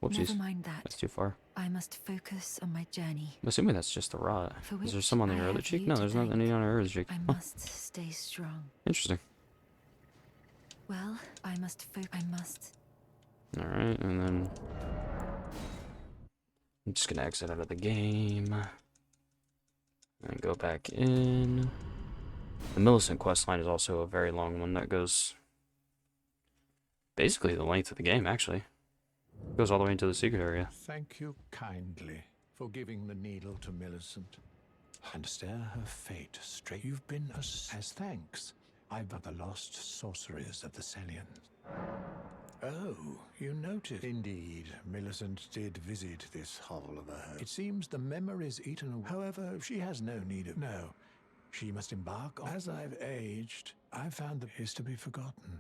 Whoopsies. never mind that. That's too far. I must focus on my journey. I'm assuming that's just the rot. For Is there which some on I your other have cheek? you No, to there's not thank. any on her other cheek. I Huh. must stay strong. Interesting. Well, I must. Alright, and then... I'm just gonna exit out of the game. And go back in. The Millicent questline is also a very long one that goes... basically the length of the game, actually. Goes all the way into the secret area. Thank you kindly. for giving the needle to Millicent and stare her fate straight. You've been as thanks. I've got the lost sorceries of the Celians. Oh, you noticed. Indeed, Millicent did visit this hovel of a home. It seems the memory's eaten away. However, she has no need of... No, she must embark on... As I've aged, I've found that is to be forgotten.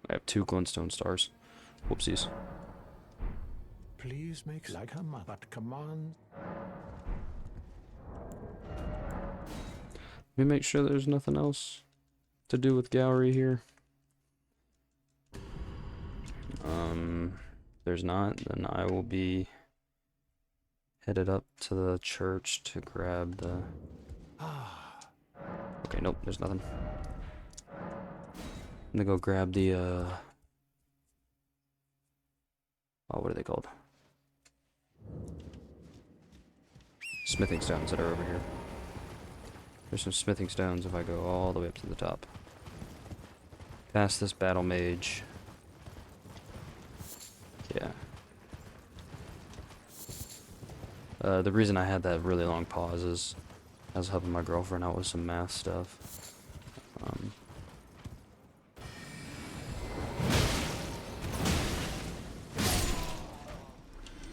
I have 2 glintstone stars. Whoopsies. Please make like her mother, but command... Let me make sure there's nothing else to do with Gowry here. If there's not, then I will be headed up to the church to grab the... Okay, nope, there's nothing. I'm gonna go grab the, oh, what are they called? Smithing stones that are over here. There's some smithing stones if I go all the way up to the top. Past this battle mage. Yeah. The reason I had that really long pause is I was helping my girlfriend out with some math stuff.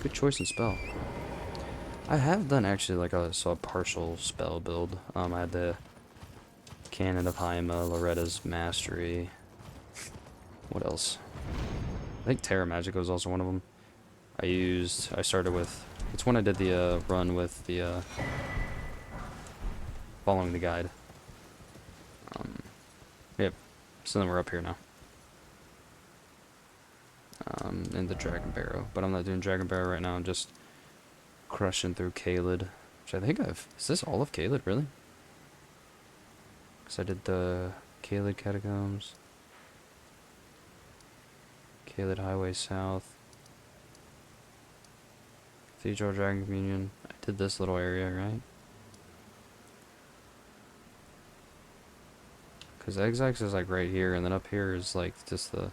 Good choice in spell. I have done actually like a partial spell build. I had the Canon of Haima, Loretta's Mastery. What else? I think Terra Magica was also one of them. I started with, it's when I did the run with the following the guide. Yep, so then we're up here now. In the Dragon Barrow, but I'm not doing Dragon Barrow right now, I'm just crushing through Caelid, which I think is this all of Caelid, really? Because I did the Caelid Catacombs, Caelid Highway South, Cathedral Dragon Communion. I did this little area, right? Because Exex is like right here, and then up here is like just the...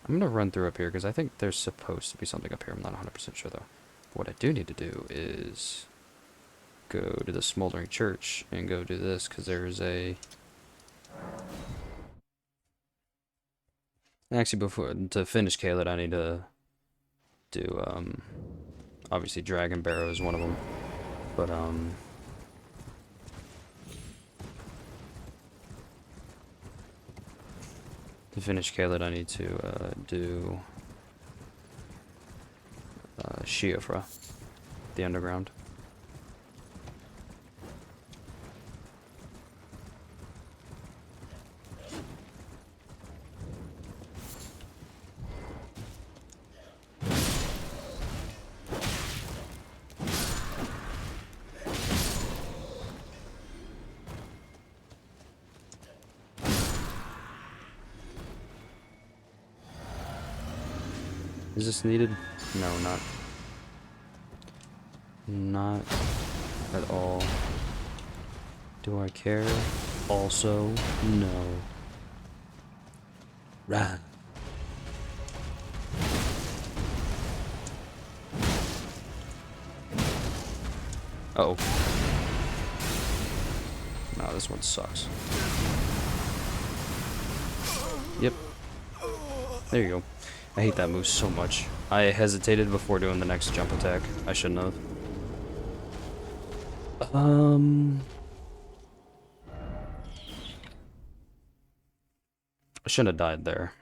I'm going to run through up here, because I think there's supposed to be something up here. I'm not 100% sure, though. What I do need to do is go to the Smoldering Church and go do this, because there's a... Actually, before to finish Caelid, I need to do, obviously Dragon Barrow is one of them, but, to finish Caelid, I need to, do, Shiafra, the Underground. Is this needed? No, not at all. Do I care? Also, no. Run. Uh-oh. No, this one sucks. Yep. There you go. I hate that move so much. I hesitated before doing the next jump attack. I shouldn't have. I shouldn't have died there.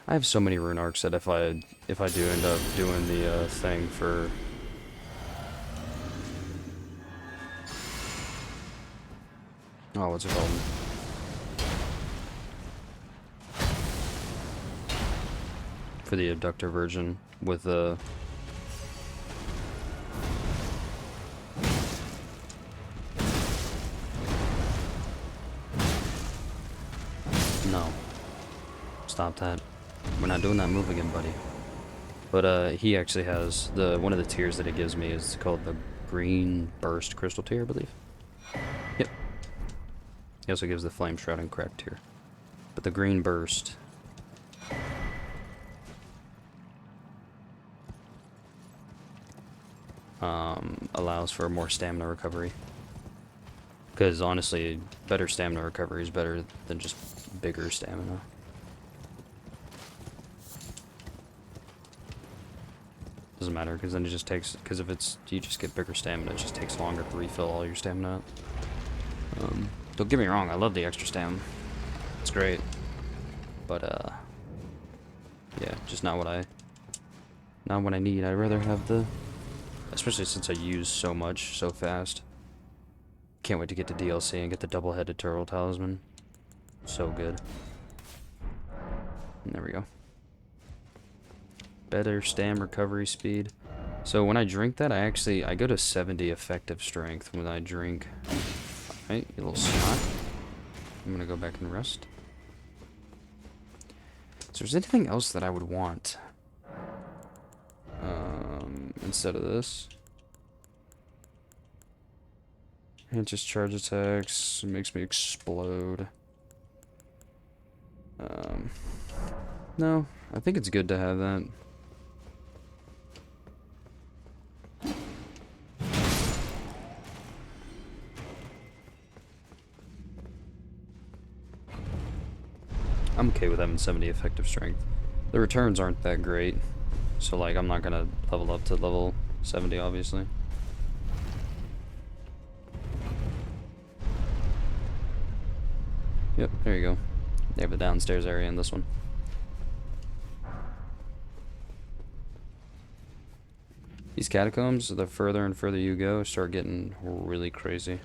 I have so many rune arcs that if I do end up doing the thing for what's it called? For the abductor version with the no. Stop that. We're not doing that move again, buddy. But he actually has one of the tiers that it gives me is called the Green Burst Crystal tier, I believe. Yep. He also gives the Flame Shroud and Crack tier. But the Green Burst allows for more stamina recovery. Because honestly, better stamina recovery is better than just bigger stamina. Doesn't matter, because then it just takes, because if it's, you just get bigger stamina, it just takes longer to refill all your stamina. Don't get me wrong, I love the extra stamina. It's great. But, yeah, just not what I need. I'd rather have the, especially since I use so much so fast. Can't wait to get to DLC and get the double-headed turtle talisman. So good. And there we go. Better stam recovery speed. So when I drink that, I go to 70 effective strength when I drink. Alright, you little snot. I'm gonna go back and rest. So there's anything else that I would want instead of this? And just charge attacks, it makes me explode. No, I think it's good to have that. I'm okay with having 70 effective strength. The returns aren't that great, so like I'm not gonna level up to level 70 obviously. Yep, there you go. They have a downstairs area in this one. These catacombs, the further and further you go, start getting really crazy.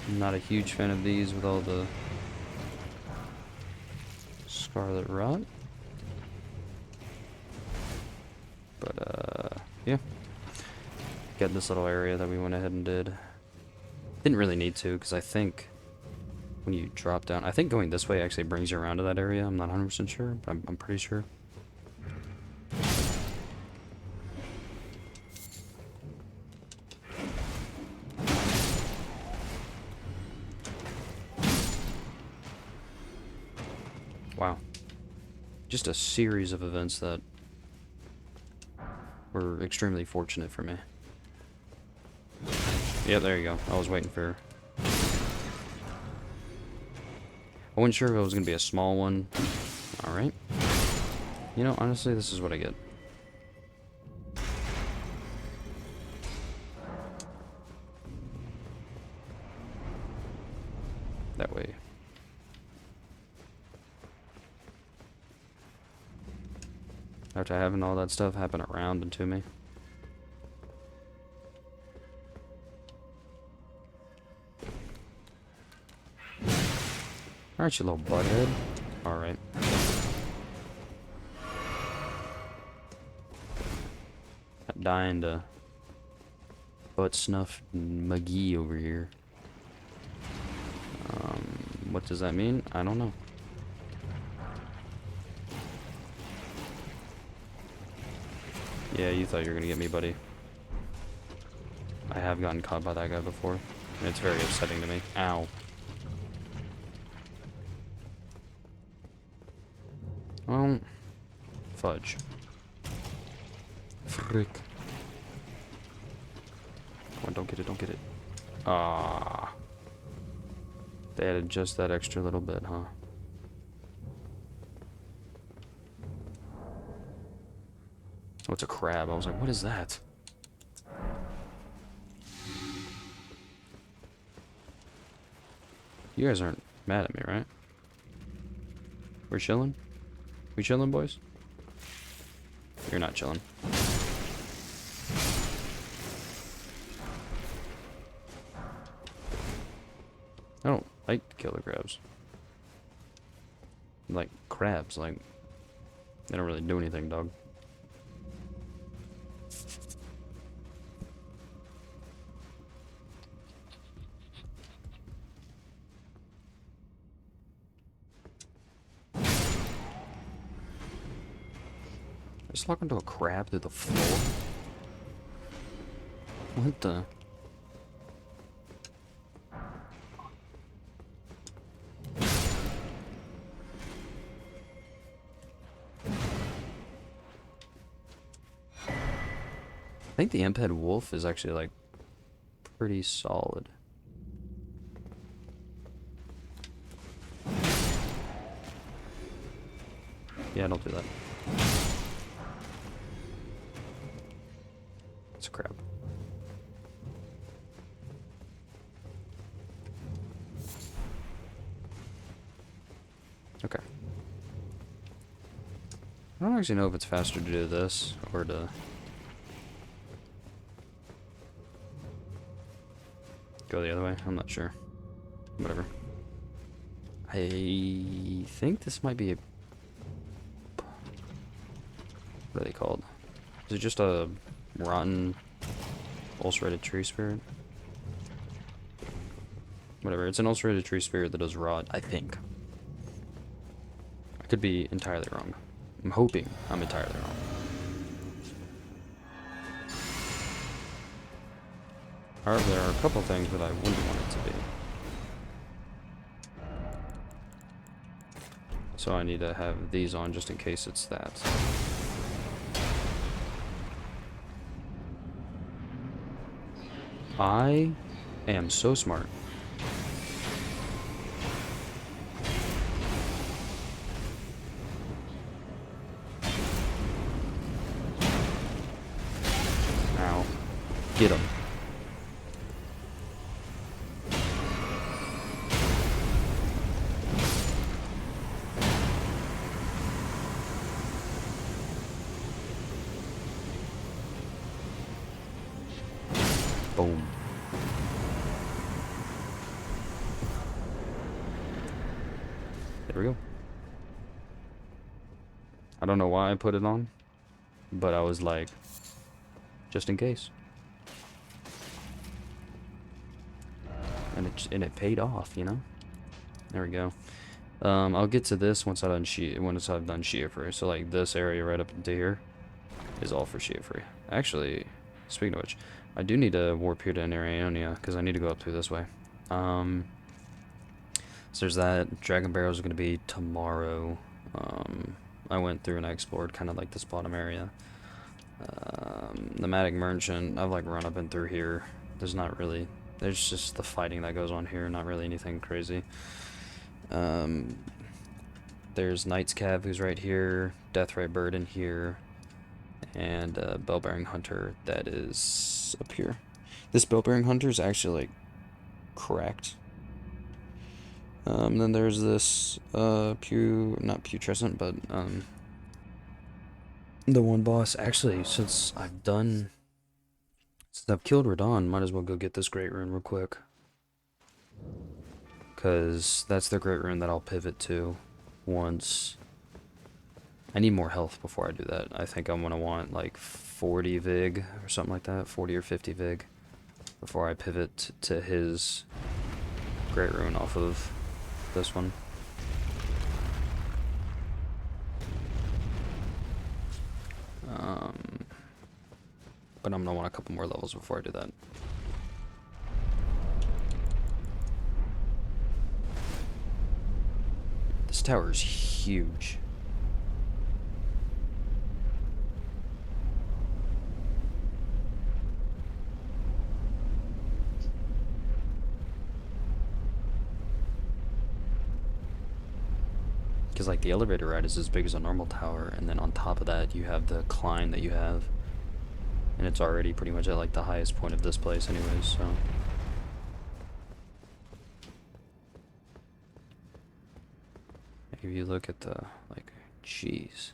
I'm not a huge fan of these with all the scarlet rot. But, yeah. Got this little area that we went ahead and did. Didn't really need to, because I think when you drop down, I think going this way actually brings you around to that area. I'm not 100% sure, but I'm pretty sure. Wow. Just a series of events that were extremely fortunate for me. Yep, there you go. I was waiting for... I wasn't sure if it was going to be a small one. Alright. You know, honestly, this is what I get. That way. After having all that stuff happen around and to me. Alright, you little butthead. Alright. Dying to butt snuff McGee over here. What does that mean? I don't know. Yeah, you thought you were gonna get me, buddy. I have gotten caught by that guy before, and it's very upsetting to me. Ow. Well, fudge. Frick. Come on, don't get it, don't get it. Ah. They added just that extra little bit, huh? Oh, it's a crab. I was like, what is that? You guys aren't mad at me, right? We're chilling? We chilling, boys? You're not chilling. I don't like killer crabs. Like crabs, like they don't really do anything, dog. Just lock into a crab through the floor? What the? I think the imp-head wolf is actually, like, pretty solid. Yeah, don't do that. It's a crab. Okay. I don't actually know if it's faster to do this or to go the other way. I'm not sure. Whatever. I think this might be a... What are they called? Is it just a rotten, ulcerated tree spirit? Whatever. It's an ulcerated tree spirit that does rot, I think. I could be entirely wrong. I'm hoping I'm entirely wrong. However, there are a couple things that I wouldn't want it to be. So I need to have these on just in case it's that. I am so smart. Ow. Get him. Boom. There we go. I don't know why I put it on, but I was like, just in case. And it paid off, you know? There we go. I'll get to this once I've done Shiifrei. So like this area right up into here is all for Shiifrei. Actually, speaking of which, I do need to warp here to Liurnia because I need to go up through this way. So there's that. Dragon Barrel is going to be tomorrow. I went through and I explored kind of like this bottom area. The Matic Merchant, I've like run up and through here. There's just the fighting that goes on here, not really anything crazy. There's Knight's Cav who's right here, Deathray Bird in here, and Bellbearing Hunter that is up here. This Bellbearing Hunter is actually like cracked. Then there's this not putrescent, but the one boss. Actually, since I've killed Radahn, might as well go get this Great Rune real quick. Because that's the Great Rune that I'll pivot to once. I need more health before I do that. I think I'm going to want like 40 Vig or something like that. 40 or 50 Vig. Before I pivot to his Great Rune off of this one. But I'm going to want a couple more levels before I do that. This tower is huge. Because like the elevator ride is as big as a normal tower, and then on top of that you have the climb that you have. And it's already pretty much at like the highest point of this place anyways, so. If you look at the, like, jeez.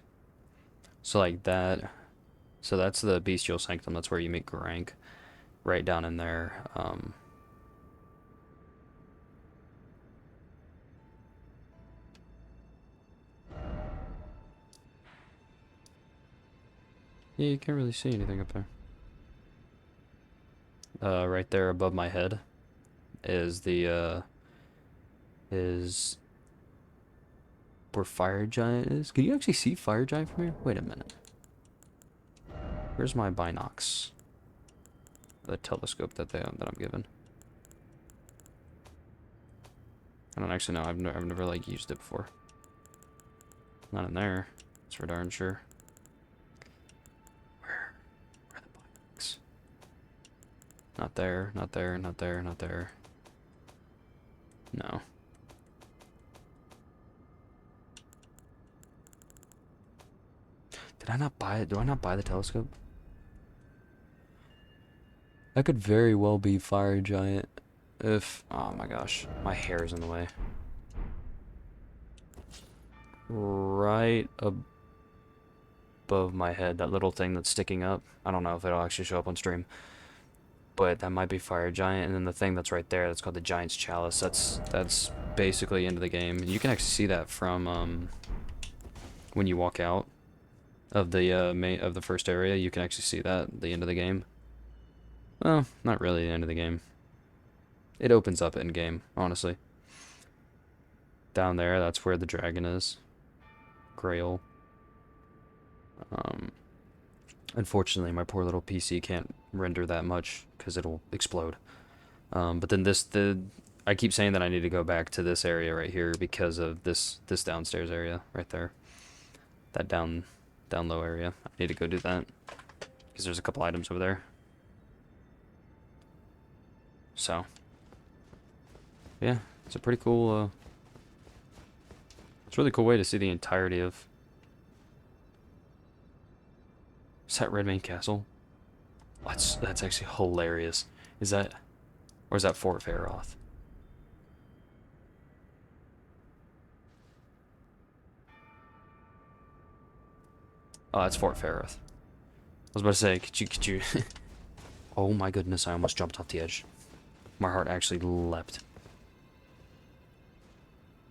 So like that, so that's the Bestial Sanctum, that's where you meet Garank. Right down in there, yeah, you can't really see anything up there. Right there above my head is the, is where Fire Giant is. Can you actually see Fire Giant from here? Wait a minute. Where's my binocs? The telescope that I'm given. I don't actually know. I've never like used it before. Not in there. That's for darn sure. Where are the binocs? Not there. Not there. Not there. Not there. No. Did I not buy it? Do I not buy the telescope? That could very well be Fire Giant if... Oh my gosh. My hair is in the way. Right above my head. That little thing that's sticking up. I don't know if it'll actually show up on stream. But that might be Fire Giant. And then the thing that's right there, that's called the Giant's Chalice. That's basically into the game. You can actually see that from when you walk out of the first area. You can actually see that at the end of the game. Well, not really the end of the game. It opens up in game, honestly. Down there, that's where the dragon is. Grail. Unfortunately, my poor little PC can't render that much because it'll explode. But then I keep saying that I need to go back to this area right here because of this downstairs area right there. That down low area. I need to go do that because there's a couple items over there. So, yeah, it's a pretty cool, it's a really cool way to see the entirety of... Is that Red Main Castle? That's actually hilarious. Is that... Or is that Fort Faroth? Oh, that's Fort Faroth. I was about to say, could you... Oh my goodness, I almost jumped off the edge. My heart actually leapt.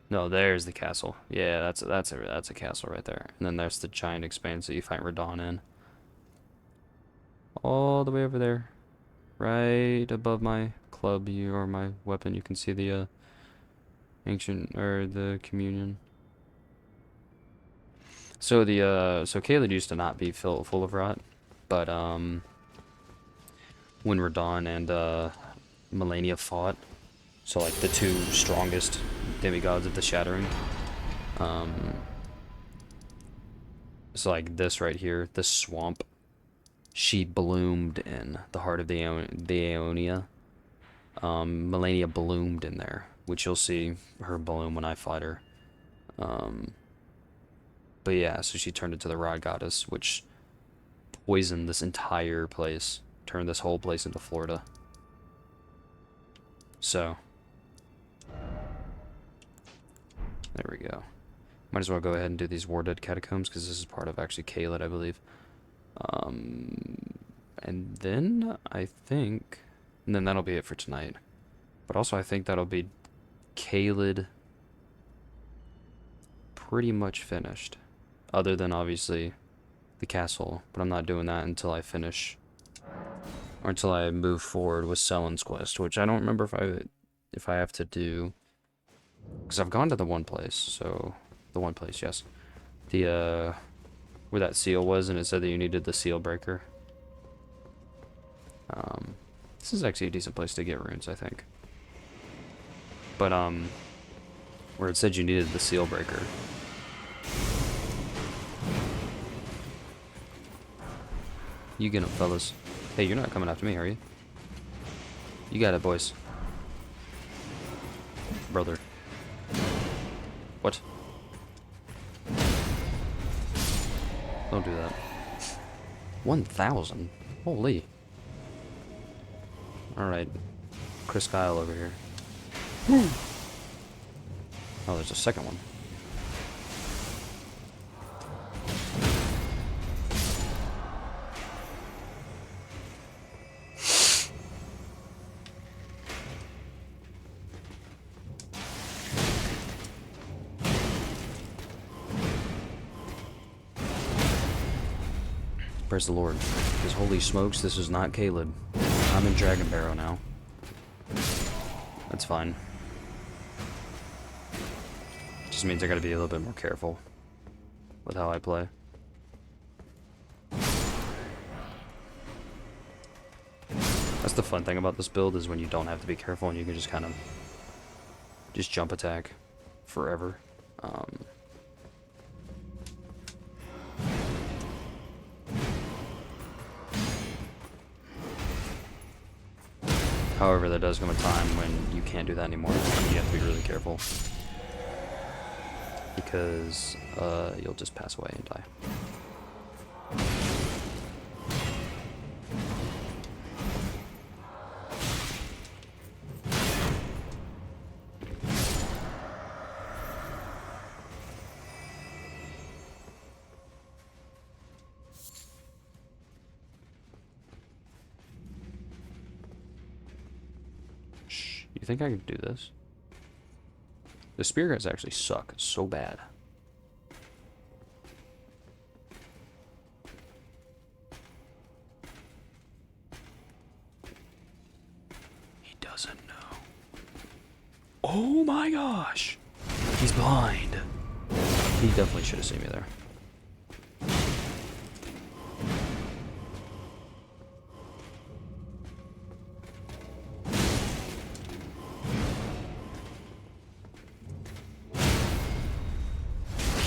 No, there's the castle. Yeah, that's a castle right there. And then there's the giant expanse that you fight Radon in. All the way over there, right above my club, or my weapon, you can see the ancient or the communion. So so Caelid used to not be full of rot, but when Radon and Melania fought, so like the two strongest demigods of the Shattering, so like this right here, this swamp, she bloomed in the heart of the Aeonia. Melania bloomed in there, which you'll see her bloom when I fight her. But yeah, so she turned into the Rod Goddess, which poisoned this entire place, turned this whole place into Florida. So, there we go. Might as well go ahead and do these War Dead Catacombs, because this is part of actually Caelid, I believe. And then, I think... And then that'll be it for tonight. But also, I think that'll be Caelid pretty much finished. Other than, obviously, the castle. But I'm not doing that until I finish... Or until I move forward with Selen's quest, which I don't remember if I have to do... Because I've gone to the one place, so... The one place, yes. The, where that seal was, and it said that you needed the seal breaker. This is actually a decent place to get runes, I think. But, where it said you needed the seal breaker. You get 'em, fellas. Hey, you're not coming after me, are you? You got it, boys. Brother. What? Don't do that. 1,000? Holy. Alright. Chris Kyle over here. Oh, there's a second one. Praise the Lord. Because holy smokes, this is not Caelid. I'm in Dragon Barrow now. That's fine. Just means I gotta be a little bit more careful with how I play. That's the fun thing about this build, is when you don't have to be careful and you can just kind of just jump attack forever. However, there does come a time when you can't do that anymore. You have to be really careful, because you'll just pass away and die. You think I can do this? The spear guys actually suck so bad. He doesn't know. Oh my gosh! He's blind. He definitely should have seen me there.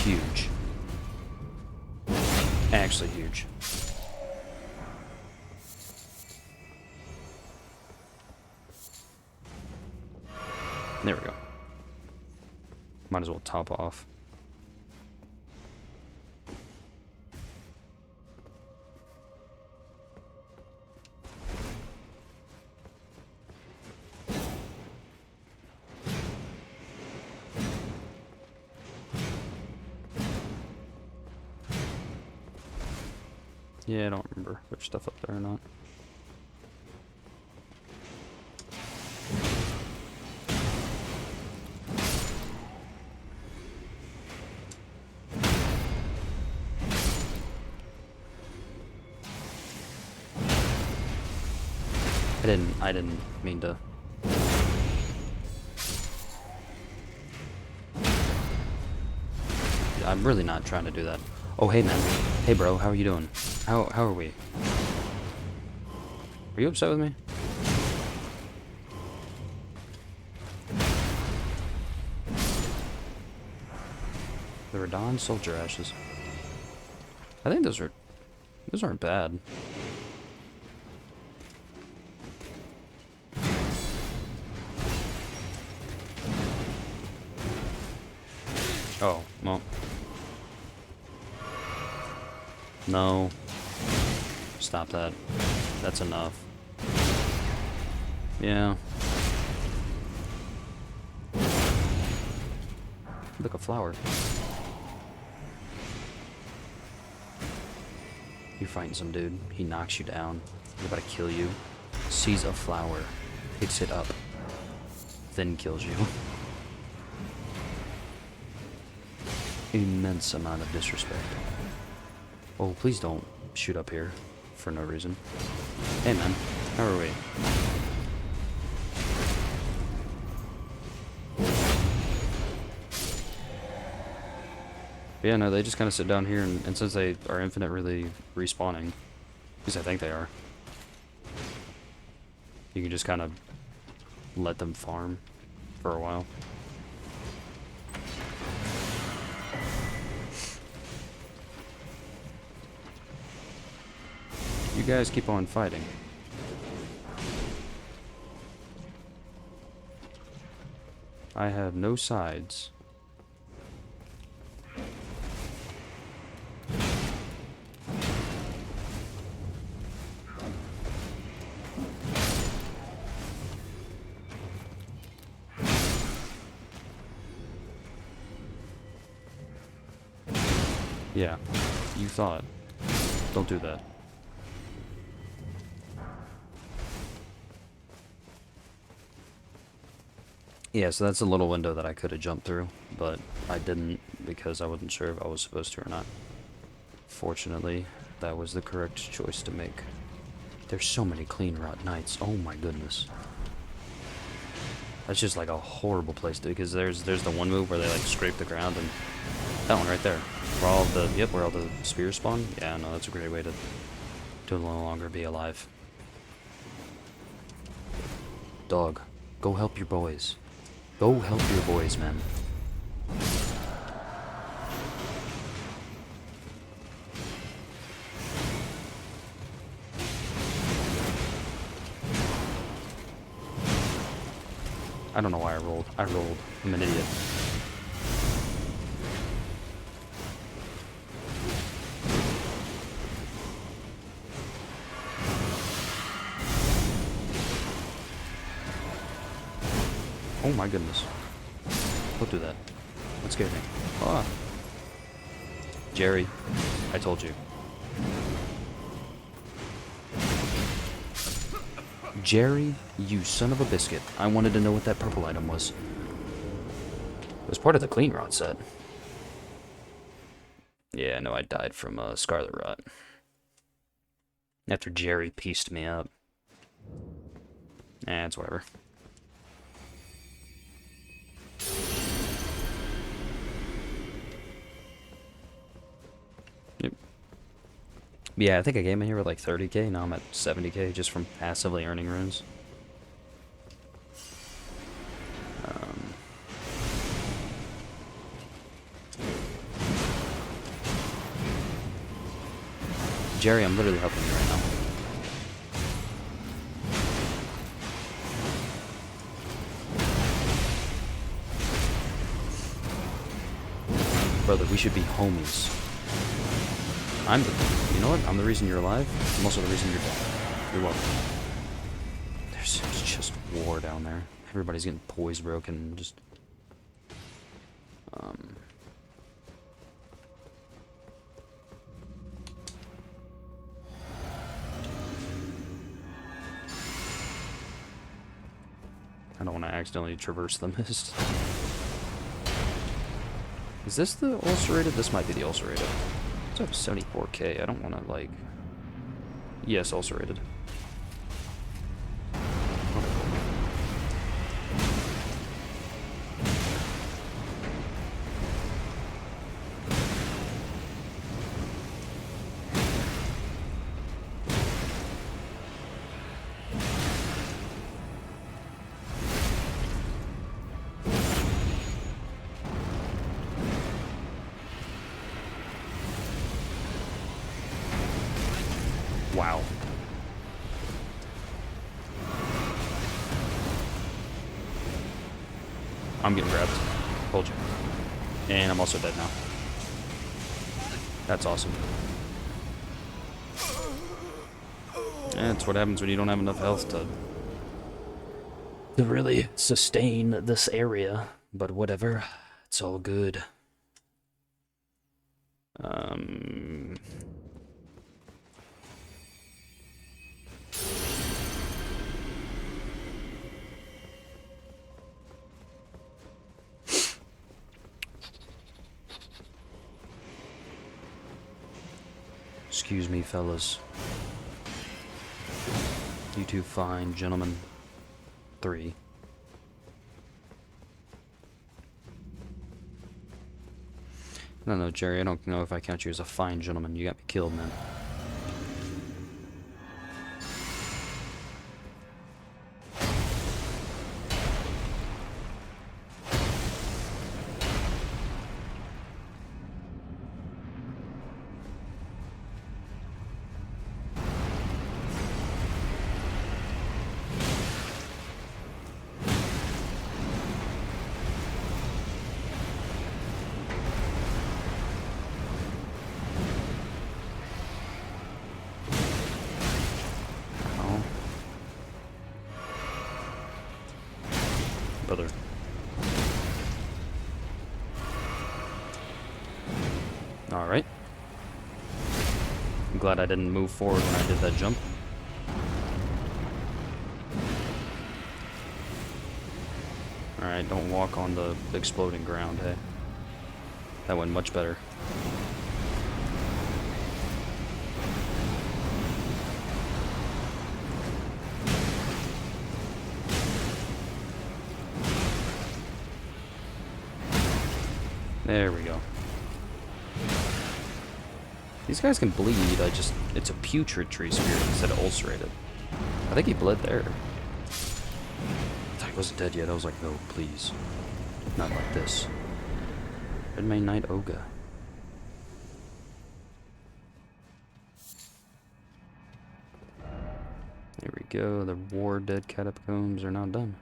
Huge. Actually huge. There we go. Might as well top off. Yeah, I don't remember which stuff up there or not. I didn't mean to. I'm really not trying to do that. Oh, hey man. Hey bro, how are you doing? How are we? Are you upset with me? The Radon soldier ashes. I think those aren't bad. Oh, well. No. Stop that. That's enough. Yeah. Look, a flower. You're fighting some dude. He knocks you down. He's about to kill you. Sees a flower. Picks it up. Then kills you. Immense amount of disrespect. Oh, please don't shoot up here for no reason. Hey man, how are we? But yeah, no, they just kind of sit down here, and since they are infinite really respawning, because I think they are, you can just kind of let them farm for a while. You guys keep on fighting. I have no sides. Yeah, you thought. Don't do that. Yeah, so that's a little window that I could have jumped through, but I didn't because I wasn't sure if I was supposed to or not. Fortunately, that was the correct choice to make. There's so many clean rot knights. Oh my goodness. That's just like a horrible place to, because there's the one move where they like scrape the ground, and that one right there. Where all the where all the spears spawn. Yeah, no, that's a great way to no longer be alive. Dog, go help your boys. Go help your boys, man. I don't know why I rolled. I rolled. I'm an idiot. Oh my goodness. Don't do that. That scared me. Ah. Jerry, I told you. Jerry, you son of a biscuit. I wanted to know what that purple item was. It was part of the clean rot set. Yeah, no, I died from scarlet rot. After Jerry pieced me up. It's whatever. Yeah, I think I came in here with like 30k, now I'm at 70k just from passively earning runes. Jerry, I'm literally helping you right now. Brother, we should be homies. You know what? I'm the reason you're alive. I'm also the reason you're dead. You're welcome. There's just war down there. Everybody's getting poise broken. Just, I don't want to accidentally traverse the mist. Is this the ulcerated? This might be the ulcerated. It's up 74k. I don't want to, like... Yes, ulcerated. Wow. I'm getting grabbed. Told you. And I'm also dead now. That's awesome. That's what happens when you don't have enough health to really sustain this area. But whatever. It's all good. Excuse me, fellas. You two fine gentlemen. 3. I don't know, Jerry. I don't know if I count you as a fine gentleman. You got me killed, man. Brother. Alright. I'm glad I didn't move forward when I did that jump. Alright, don't walk on the exploding ground, hey. That went much better. There we go. These guys can bleed, it's a putrid tree spirit instead of ulcerated. I think he bled there. he wasn't dead yet. I was like, no, please. Not like this. Red Main Knight Oga. There we go. The War Dead Catacombs are now done.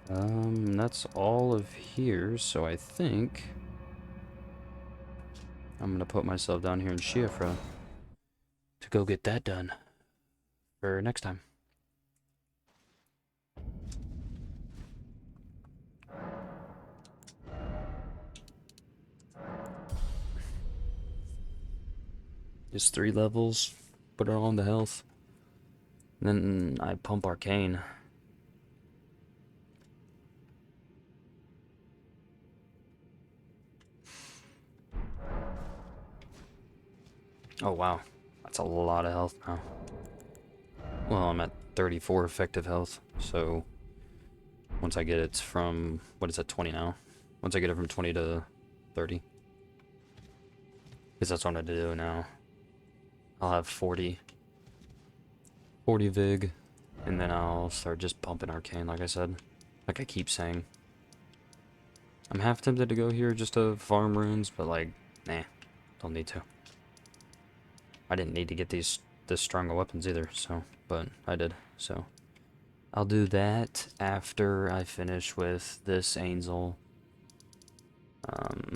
That's all of here, so I think I'm gonna put myself down here in Shiafra to go get that done for next time. Just 3 levels, put her on the health. Then I pump Arcane. Oh wow, that's a lot of health now. Well, I'm at 34 effective health, so once I get it from, what is that, 20 now? Once I get it from 20 to 30. Because that's what I do now. I'll have 40 Vig, and then I'll start just pumping Arcane, like I said. Like I keep saying. I'm half tempted to go here just to farm runes, but like, nah, don't need to. I didn't need to get this strong of weapons either, so, but I did, so. I'll do that after I finish with this Angel.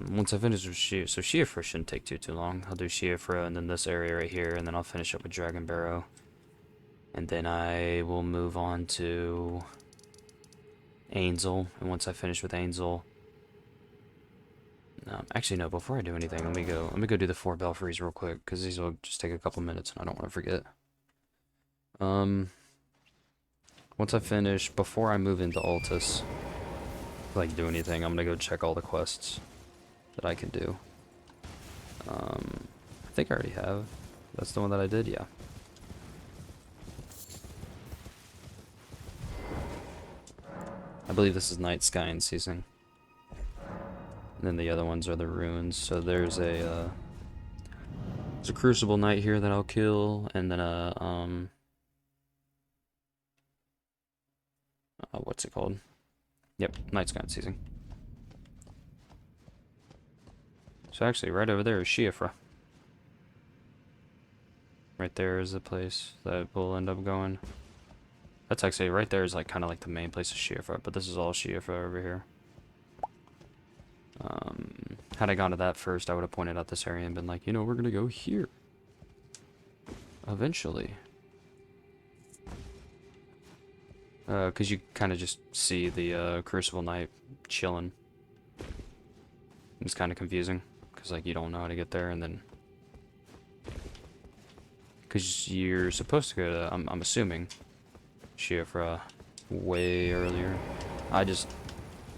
Once I finish with so Shiafra shouldn't take too long. I'll do Shiafra and then this area right here, and then I'll finish up with Dragon Barrow. And then I will move on to Angel, and once I finish with Angel, actually no, before I do anything, let me go do the 4 belfries real quick, because these will just take a couple minutes and I don't want to forget. Once I finish, before I move into Altus, like do anything, I'm gonna go check all the quests that I can do. I think I already have. That's the one that I did, yeah. I believe this is Night Sky and Season. And then the other ones are the ruins. So there's a Crucible Knight here that I'll kill, and then what's it called? Yep, Night Sky and Season. So actually, right over there is Shiafra. Right there is the place that we'll end up going. That's actually, right there is like kind of like the main place of Shiafra, but this is all Shiafra over here. Had I gone to that first, I would have pointed out this area and been like, you know, we're gonna go here. Eventually. Because you kind of just see the Crucible Knight chilling. It's kind of confusing, because like you don't know how to get there, and then... Because you're supposed to go to, I'm assuming, Shiafra way earlier. I just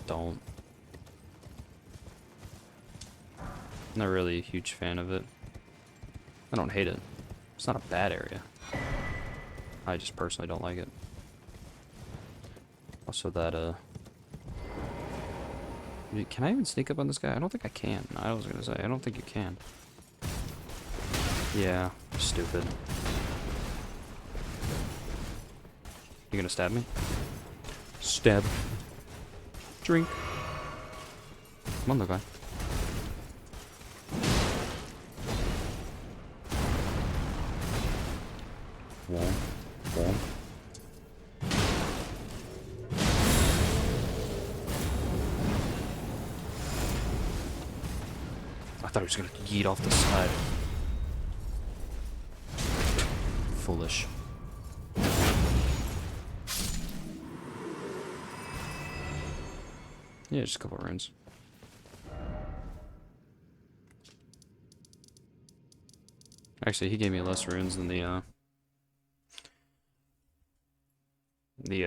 don't. Not really a huge fan of it. I don't hate it. It's not a bad area. I just personally don't like it. Also that, can I even sneak up on this guy? I don't think I can. I was gonna say, I don't think you can. Yeah, stupid. You gonna stab me? Stab. Drink. Come on, little guy. Womp, womp. I thought he was gonna yeet off the side. Foolish. Yeah, just a couple of runes. Actually, he gave me less runes than the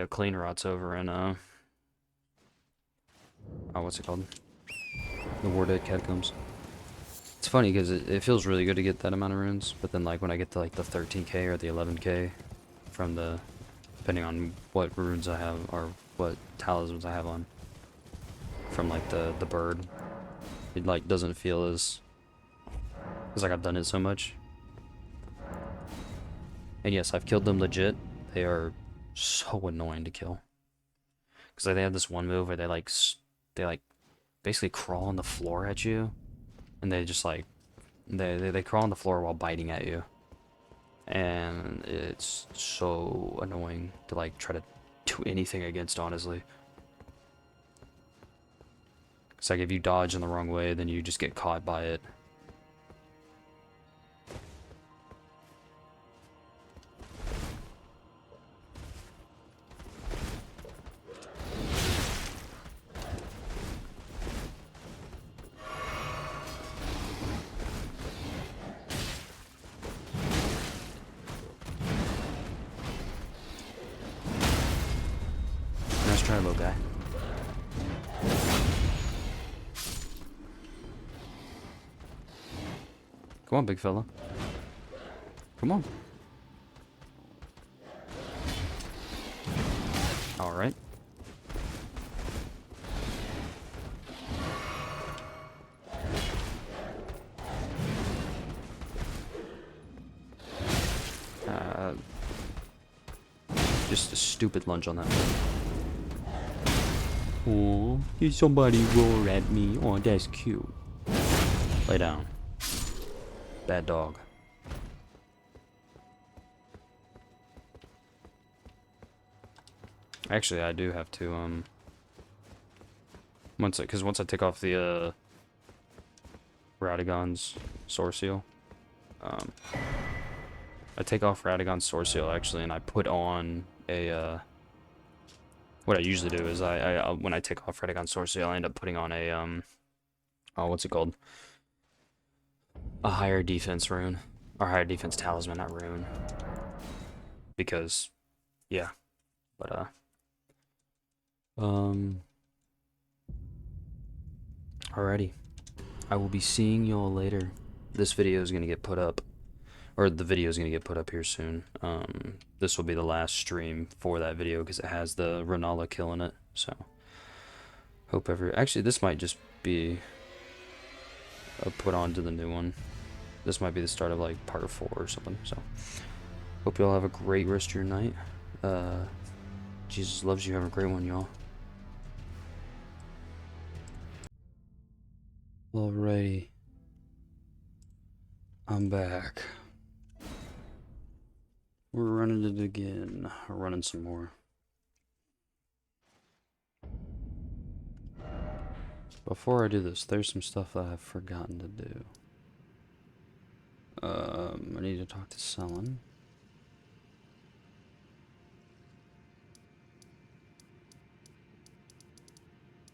clean rots over in oh, what's it called? The War Dead Catacombs. It's funny because it feels really good to get that amount of runes, but then like when I get to like the 13k or the 11k from the, depending on what runes I have or what talismans I have on, from like the bird, it like doesn't feel as, because like I've done it so much. And yes, I've killed them legit. They are so annoying to kill. Because like, they have this one move where they like basically crawl on the floor at you, and they just like they crawl on the floor while biting at you, and it's so annoying to like try to do anything against, honestly. It's like if you dodge in the wrong way, then you just get caught by it. Nice try, little guy. Come on, big fella. Come on. Alright. Just a stupid lunge on that one. Oh, did somebody roar at me? Oh, that's cute. Lay down. Bad dog. Actually, I do have to, once I take off the, Radagon's Sword Seal, I take off Radagon's Sword Seal, actually, and I put on a, what I usually do is when I take off Radagon's Sword Seal, I end up putting on a, oh, what's it called? A higher defense rune. Or higher defense talisman, not rune. Because, yeah. But, alrighty. I will be seeing y'all later. This video is gonna get put up. Or the video is gonna get put up here soon. This will be the last stream for that video because it has the Renala kill in it. So, actually, this might just be a put on to the new one. This might be the start of like part 4 or something. So, hope y'all have a great rest of your night. Jesus loves you. Have a great one, y'all. Alrighty. I'm back. We're running it again. We're running some more. Before I do this, there's some stuff that I've forgotten to do. I need to talk to Selin.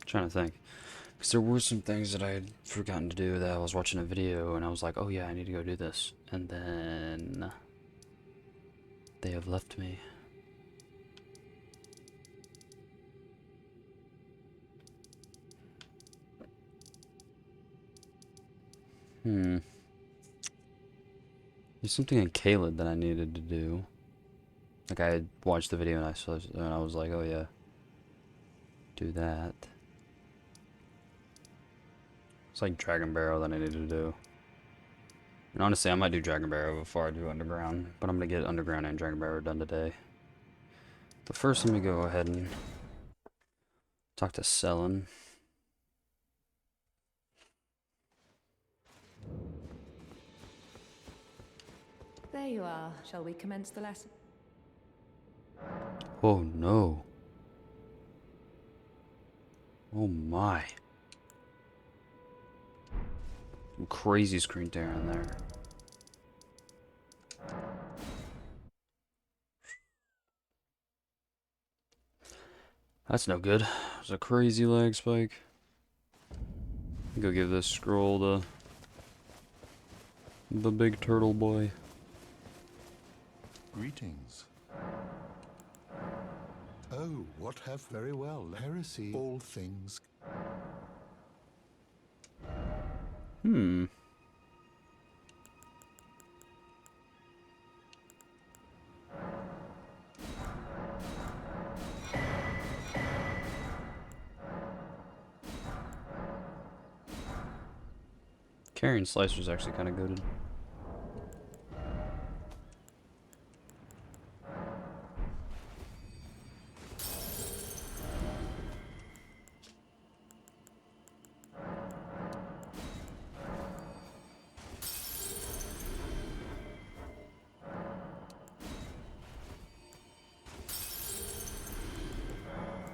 Trying to think. Because there were some things that I had forgotten to do that I was watching a video and I was like, oh yeah, I need to go do this. And then they have left me. There's something in Caleb that I needed to do. Like I had watched the video and I was like, oh yeah, do that. It's like Dragon Barrow that I need to do. And honestly, I might do Dragon Barrow before I do Underground, but I'm gonna get Underground and Dragon Barrow done today. But first, let me go ahead and talk to Selin. There you are. Shall we commence the lesson? Oh no. Oh my. Some crazy screen tearing there. That's no good. There's a crazy lag spike. Go give this scroll to the big turtle boy. Greetings. Oh, what have very well heresy all things. Carrying Slicer's actually kind of goated.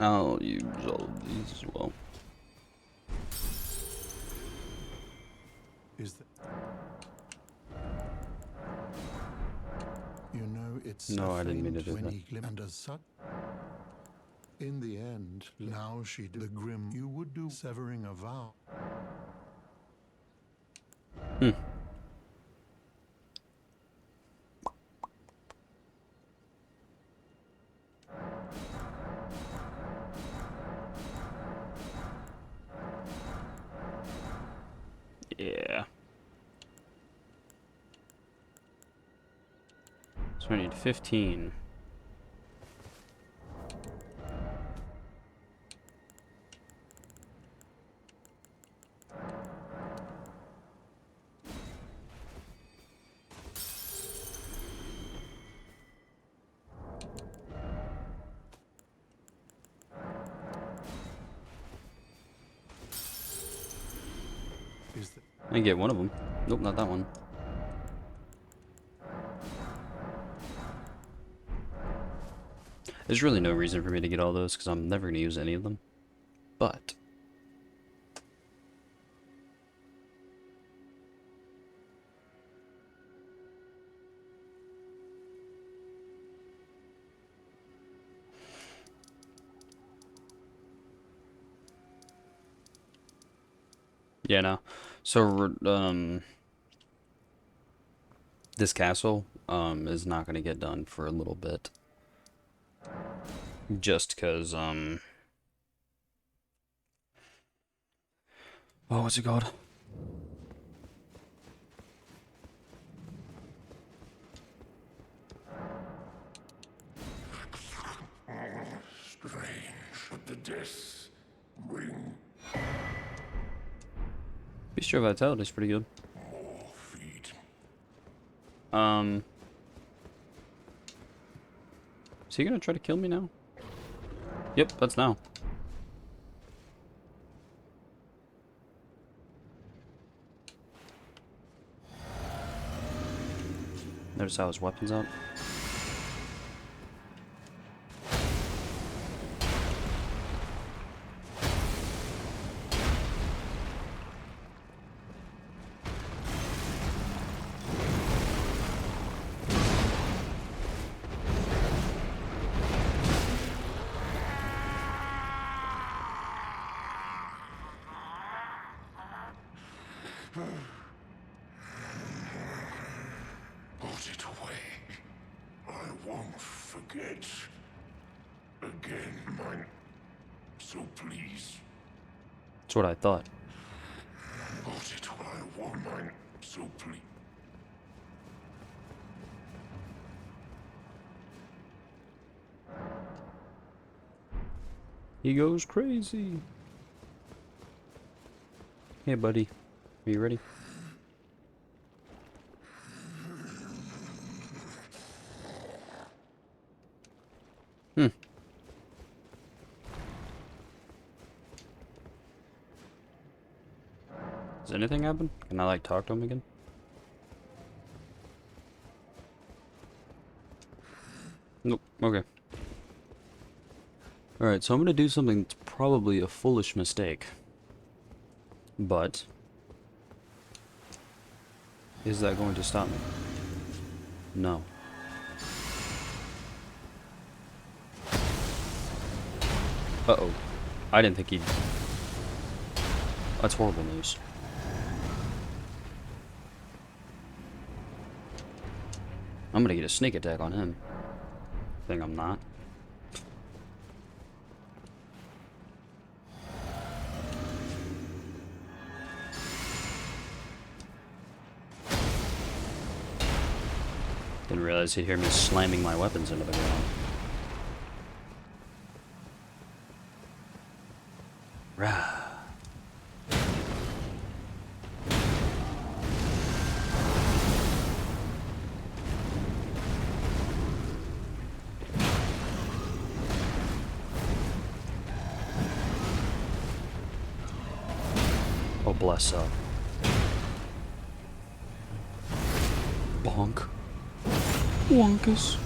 I'll use all of these as well. Is that... You know, it's No, a I didn't mean to faint do when that. he and as such. In the end, now she did the grim you would do, severing a vow. Hmm. Yeah. So I need 15. Is that... I get one of them. Nope, not that one. There's really no reason for me to get all those because I'm never going to use any of them. But yeah, no. So this castle is not going to get done for a little bit. Just because oh, what's it called? Strange, but the deaths bring Bistro Vitality is pretty good. more feet. Is he gonna try to kill me now? Yep, that's now. Notice how his weapon's out. Put it away. I won't forget. Again, mine. So please, That's what I thought. put it away. I won't mine. So please. He goes crazy. Hey, buddy. Are you ready? Does anything happen? Can I, like, talk to him again? Nope. Okay. Alright, so I'm gonna do something that's probably a foolish mistake. But is that going to stop me? No. Uh-oh. I didn't think he'd... That's horrible news. I'm gonna get a sneak attack on him. Think I'm not. Didn't realize he'd hear me slamming my weapons into the ground. Rah. Oh, bless up. Bonk. Wonkus.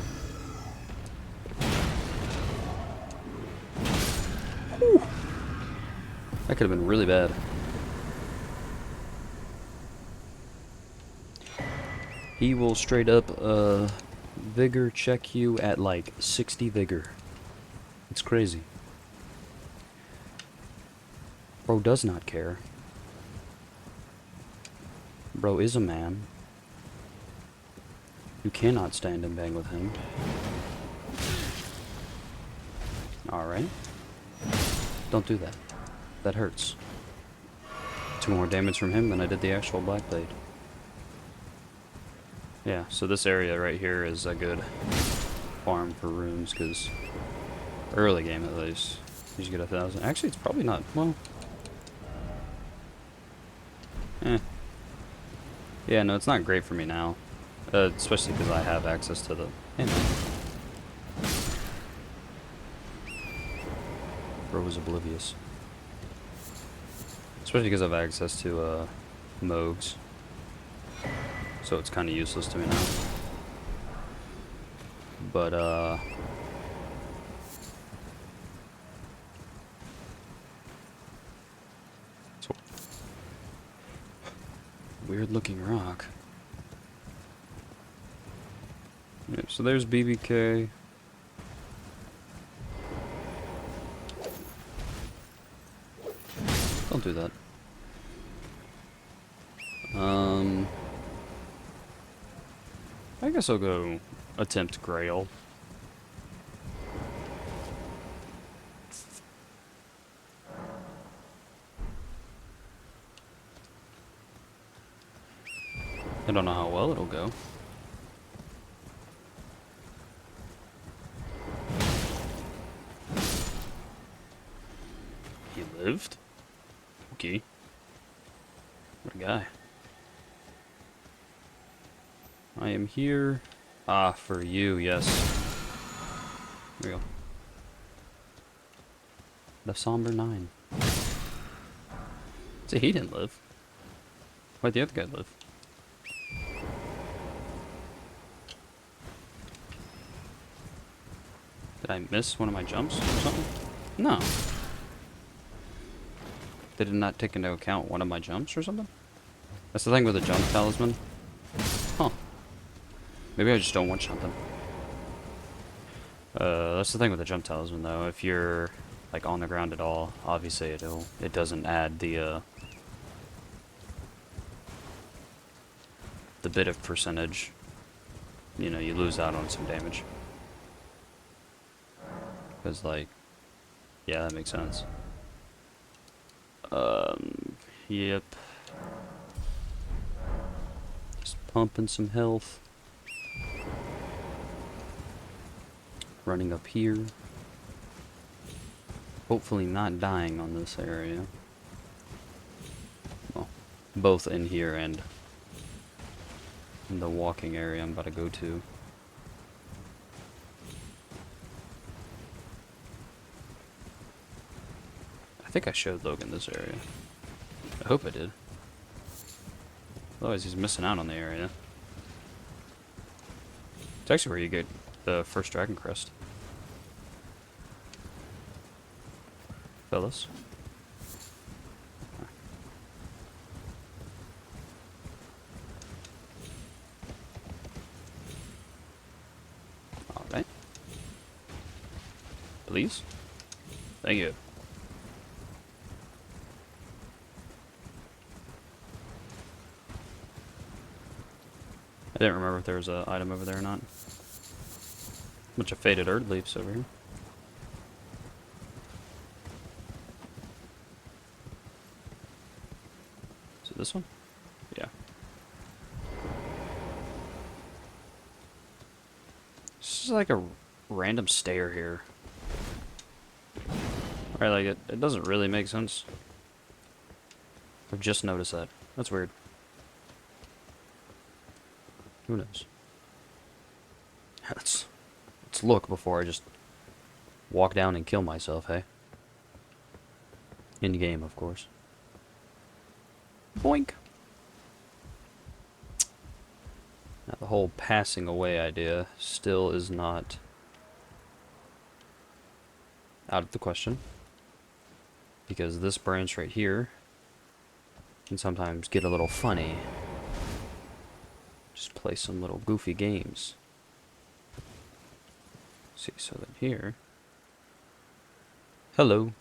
That could have been really bad. He will straight up vigor check you at like 60 vigor. It's crazy. Bro does not care. Bro is a man. You cannot stand and bang with him. Alright. Don't do that. That hurts. 2 more damage from him than I did the actual Black Blade. Yeah, so this area right here is a good farm for runes, because early game at least, you should get 1,000. Actually, it's probably not. Well, yeah, no, it's not great for me now, especially because I have access to the. Hey, man. Bro was oblivious. Especially because I have access to Mogs. So it's kind of useless to me now. But, so weird looking rock. Yep, so there's BBK. Don't do that. I guess I'll go attempt Grail. I don't know how well it'll go. He lived? Okay. What a guy. I am here. Ah, for you, yes. Here we go. The Somber 9. See, he didn't live. Why'd the other guy live? Did I miss one of my jumps or something? No. Did it not take into account one of my jumps or something? That's the thing with the jump talisman. Huh. Maybe I just don't want something. That's the thing with the jump talisman though. If you're like on the ground at all, obviously it doesn't add the bit of percentage. You know, you lose out on some damage. Because like, yeah, that makes sense. Yep. Just pumping some health. Running up here. Hopefully not dying on this area. Well, both in here and in the walking area I'm about to go to. I think I showed Logan this area. I hope I did. Otherwise he's missing out on the area. It's actually where you get the first Dragon Crest. Fellas. Alright. Please? Thank you. I didn't remember if there was an item over there or not. Bunch of faded Earth leaves over here. Is it this one? Yeah. This is like a random stair here. Right, like it doesn't really make sense. I've just noticed that. That's weird. Who knows? Let's look before I just walk down and kill myself, hey? In game, of course. Boink! Now the whole passing away idea still is not out of the question. because this branch right here can sometimes get a little funny. Just play some little goofy games. See, so then here. Hello.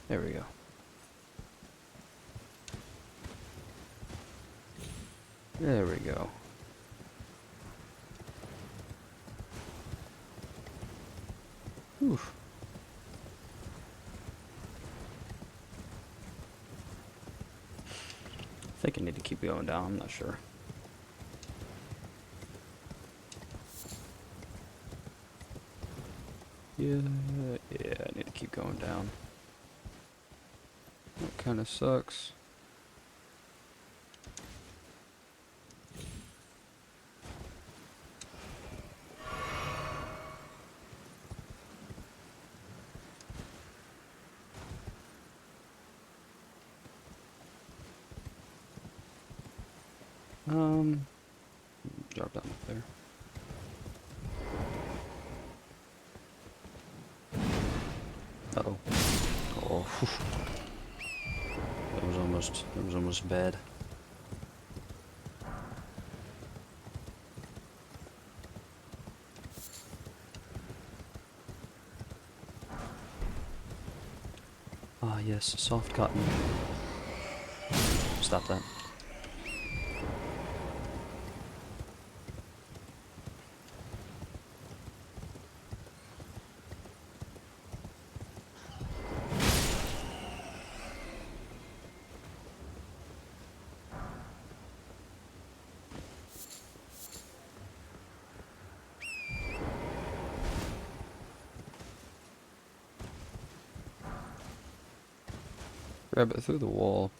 There we go. There we go. Oof. I think I need to keep going down, I'm not sure. Yeah, I need to keep going down. That kind of sucks. Drop down up there. Uh-oh. Oh, whew. That was almost bad. Ah, yes, soft cotton. Stop that. Grab it through the wall.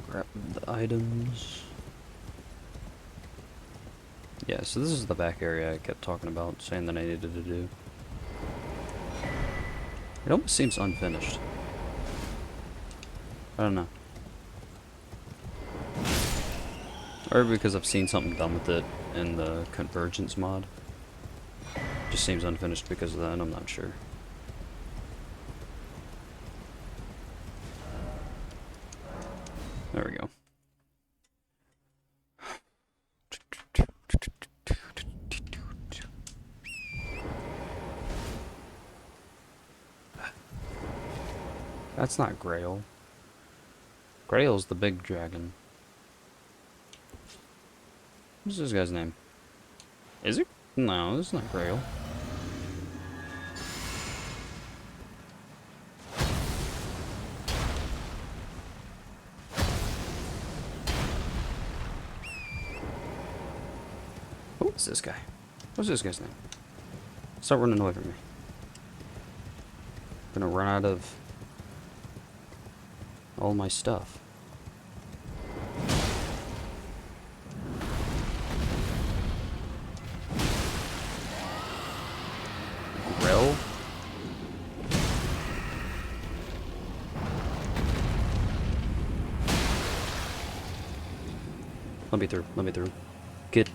Grab the items. Yeah, so this is the back area I kept talking about, saying that I needed to do. It almost seems unfinished. I don't know. Or because I've seen something done with it in the Convergence mod. Just seems unfinished because of that, I'm not sure. There we go. That's not Grail. Grail's the big dragon. What's this guy's name? Is it? No, this is not Grail. Who is this guy? What's this guy's name? Stop running away from me. I'm gonna run out of all my stuff. Grill? Let me through. Let me through. Get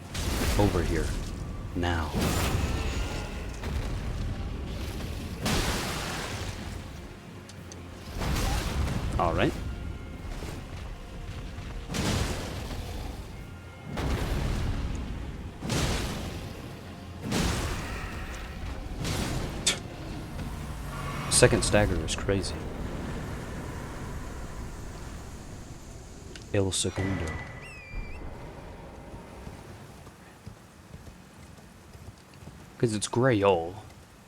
over here. Now. Alright. Second stagger is crazy. El Segundo. Because it's Grail.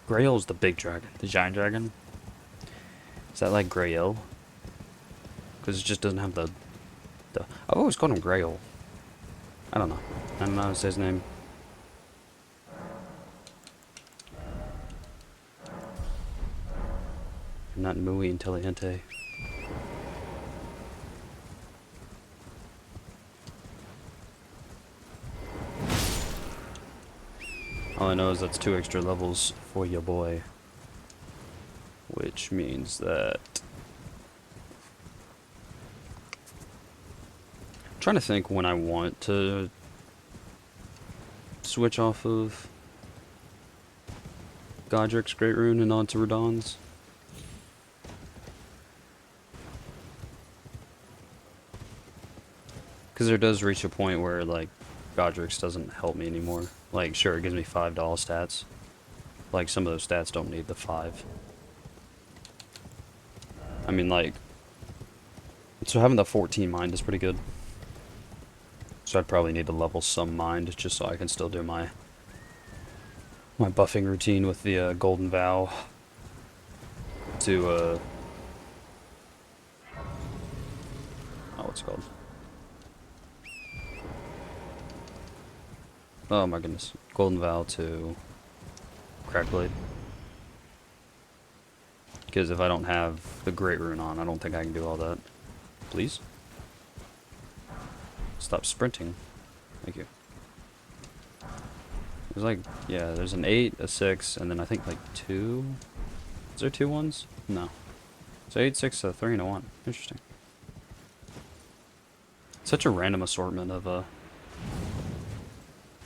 Grail's the big dragon. The giant dragon. Is that like Grail? Because it just doesn't have the I've always called him Grail. I don't know. I don't know how to say his name. Not muy inteligente. All I know is that's 2 extra levels for your boy. Which means that... I'm trying to think when I want to switch off of Godric's Great Rune and onto Radahn's. Because there does reach a point where, like, Godric's doesn't help me anymore. Like, sure, it gives me $5 stats. Like, some of those stats don't need the 5. I mean, like... So having the 14 mind is pretty good. So I'd probably need to level some mind, just so I can still do my buffing routine with the Golden Vow. To, oh, what's it called? Oh my goodness. Golden Vow to Crackblade. Because if I don't have the Great Rune on, I don't think I can do all that. Please? Stop sprinting. Thank you. There's like, yeah, there's an 8, a 6, and then I think like 2? Is there 2 ones? No. So 8, 6, a 3, and a 1. Interesting. Such a random assortment of,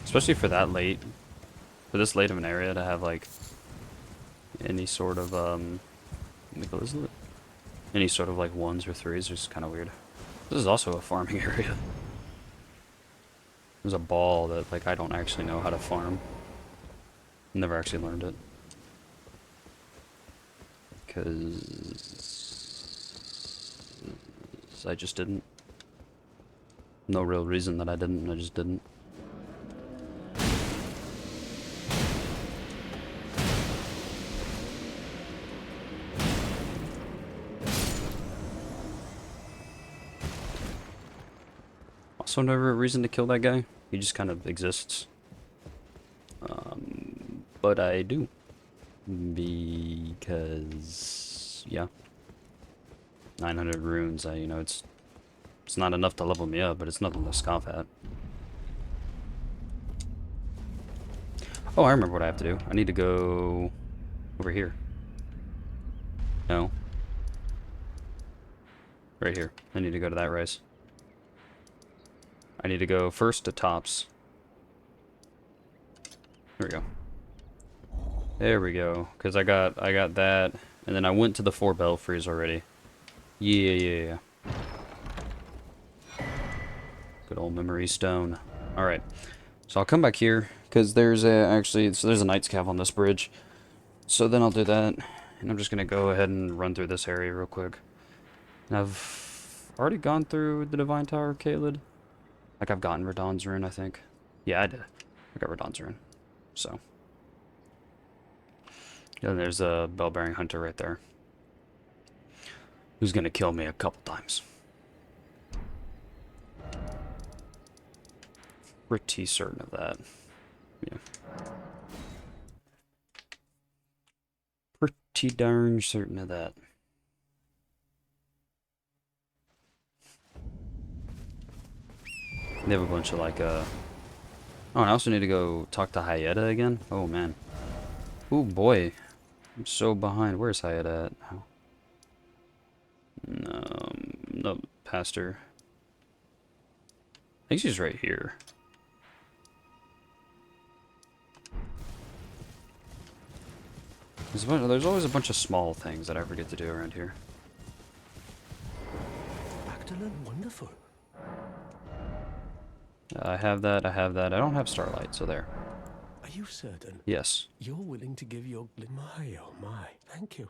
especially for that late, for this late of an area to have like any sort of, any sort of like 1s or 3s is kind of weird. This is also a farming area. There's a ball that like I don't actually know how to farm. Never actually learned it. Because I just didn't. No real reason that I didn't, I just didn't. Also never a reason to kill that guy. He just kind of exists. But I do. Because, yeah. 900 runes, you know, it's not enough to level me up, but it's nothing to scoff at. Oh, I remember what I have to do. I need to go over here. No. Right here. I need to go to that race. I need to go first to Tops. There we go. There we go. Because I got that, and then I went to the 4 belfries already. Yeah. Good old memory stone. Alright. So I'll come back here, because there's there's a Knight's Cav on this bridge. So then I'll do that, and I'm just going to go ahead and run through this area real quick. And I've already gone through the Divine Tower of Caelid. Like, I've gotten Radahn's Rune, I think. Yeah, I did. I got Radahn's Rune. So. And there's a Bell-Bearing Hunter right there. Who's gonna kill me a couple times. Pretty certain of that. Yeah. Pretty darn certain of that. They have a bunch of like, Oh, and I also need to go talk to Hyetta again. Oh, man. Oh, boy. I'm so behind. Where's Hyetta at? Oh. No, Pastor. I think she's right here. There's always a bunch of small things that I forget to do around here. Magdalene, wonderful. I have that. I don't have Starlight, so there. Are you certain? Yes. You're willing to give your my, oh my. Thank you.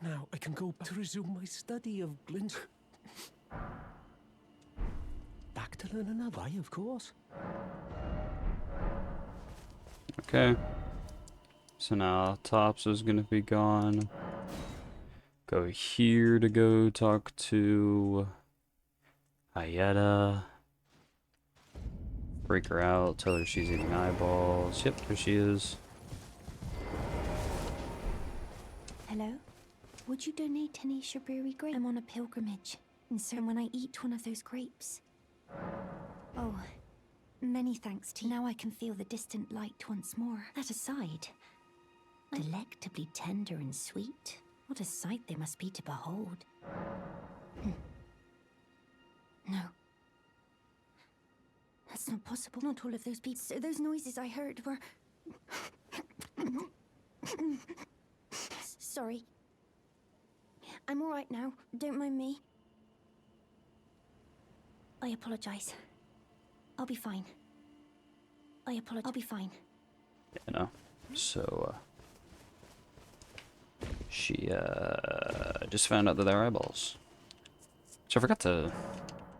Now I can go back to resume my study of glint. Back to learn another, of course. Okay. So now Tops is gonna be gone. Go here to go talk to Ayeta. Freak her out, tell her she's eating eyeballs. Yep, there she is. Hello? Would you donate any strawberry grapes? I'm on a pilgrimage, and so when I eat one of those grapes... Oh, many thanks to you. Now I can feel the distant light once more. That aside, delectably tender and sweet. What a sight they must be to behold. No. That's not possible. Not all of those people. So those noises I heard were... Sorry. I'm all right now. Don't mind me. I apologize. I'll be fine. I'll be fine. You know, so, she, just found out that they're eyeballs. So I forgot to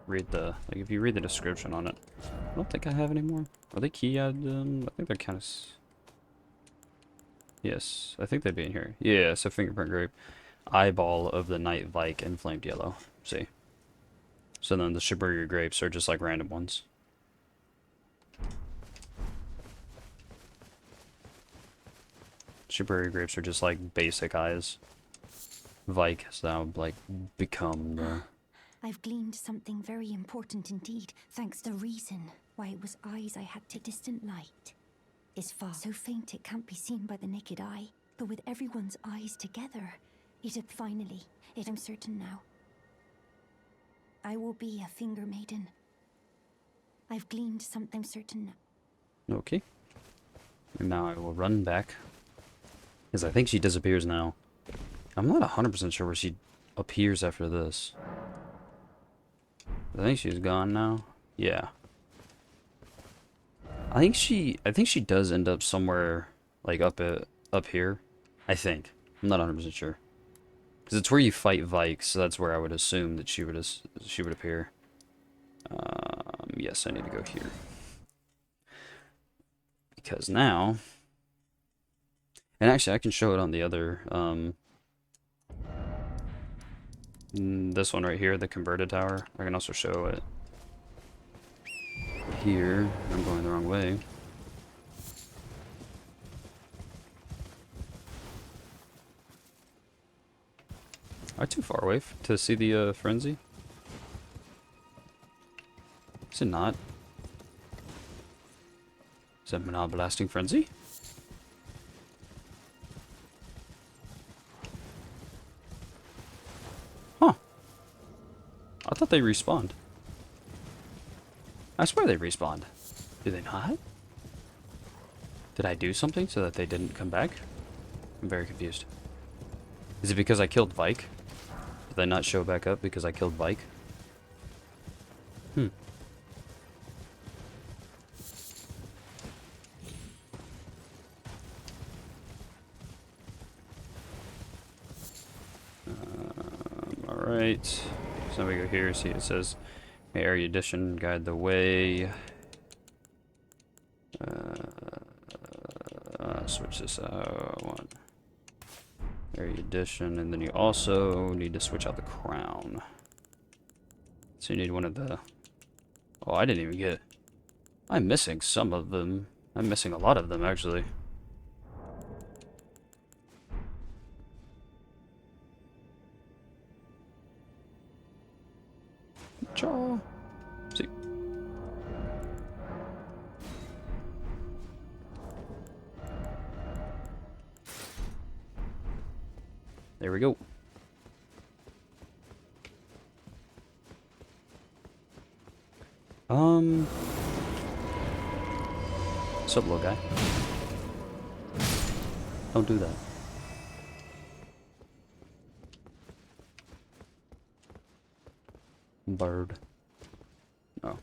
read the, like, if you read the description on it, I don't think I have any more. Are they keyed? I think they're kind of... Yes, I think they'd be in here. Yeah, so fingerprint grape. Eyeball of the night Vike and flamed yellow. See? So then the Shibuya grapes are just like random ones. Shibuya grapes are just like basic eyes. Vike has now like become the... I've gleaned something very important indeed, thanks to the reason why it was eyes I had to distant light. Is far so faint it can't be seen by the naked eye, but with everyone's eyes together, I'm certain now. I will be a finger maiden. I've gleaned something certain now. Okay. And now I will run back. Because I think she disappears now. I'm not 100% sure where she appears after this. I think she's gone now. Yeah. I think she does end up somewhere like up here. I think. I'm not 100% sure. Because it's where you fight Vike, so that's where I would assume that she would appear. Yes, I need to go here. Because now... And actually, I can show it on the other... this one right here, the converted tower. I can also show it here. I'm going the wrong way. Am I too far away to see the frenzy? Is it not? Is that Mana Blasting Frenzy? Huh. I thought they respawned. I swear they respawned. Do they not? Did I do something so that they didn't come back? I'm very confused. Is it because I killed Vike? Did they not show back up because I killed Vike? Alright. So we go here, see it says erudition, guide the way. Switch this out. One. Erudition, and then you also need to switch out the crown. So you need one of the... Oh, I didn't even get... I'm missing some of them. I'm missing a lot of them, actually. Cha. See. There we go. What's up, little guy? Don't do that. Bird. Oh.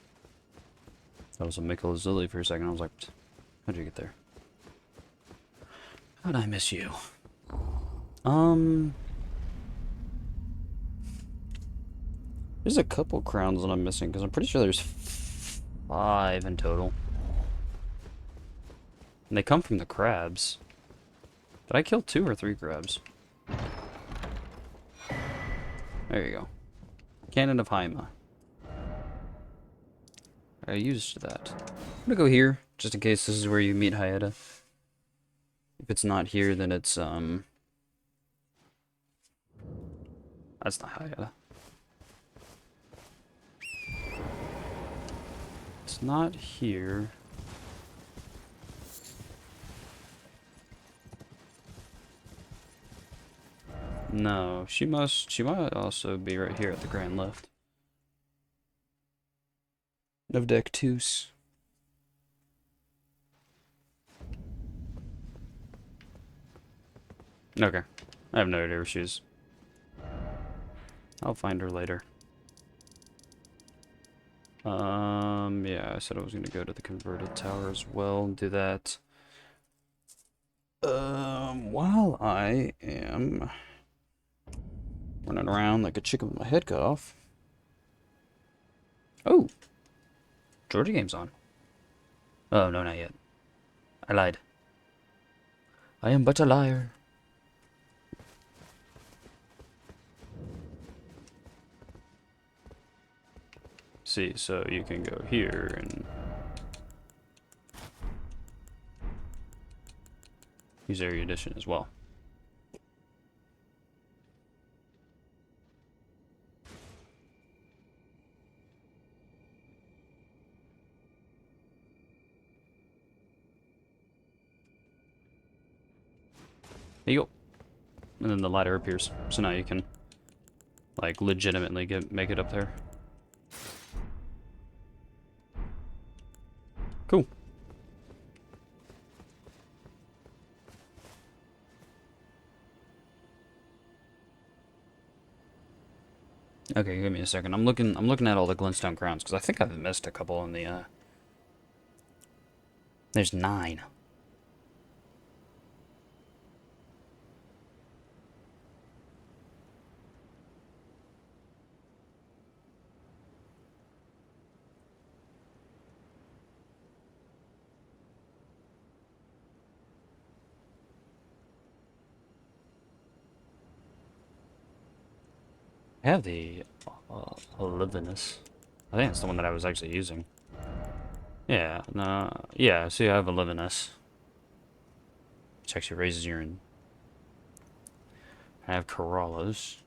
That was a Michelazilli for a second. I was like, how'd you get there? How'd I miss you? There's a couple crowns that I'm missing, because I'm pretty sure there's 5 in total. And they come from the crabs. Did I kill 2 or 3 crabs? There you go. Cannon of Haima. I used that. I'm gonna go here, just in case this is where you meet Hayata. If it's not here, then it's, that's not Hayata. It's not here. No, she might also be right here at the grand left. Of deck 2s. Okay. I have no idea where she is. I'll find her later. Yeah, I said I was gonna go to the converted tower as well and do that. While I am running around like a chicken with my head cut off. Oh! Georgia game's on. Oh, no, not yet. I lied. I am but a liar. See, so you can go here and use area edition as well. There you go. And then the ladder appears. So now you can, like, legitimately make it up there. Cool. Okay, give me a second. I'm looking at all the glintstone crowns because I think I've missed a couple in the There's 9. I have the Olivinus. I think that's the one that I was actually using. Yeah, no, yeah, see, I have Olivinus. Which actually raises urine. I have Corollas.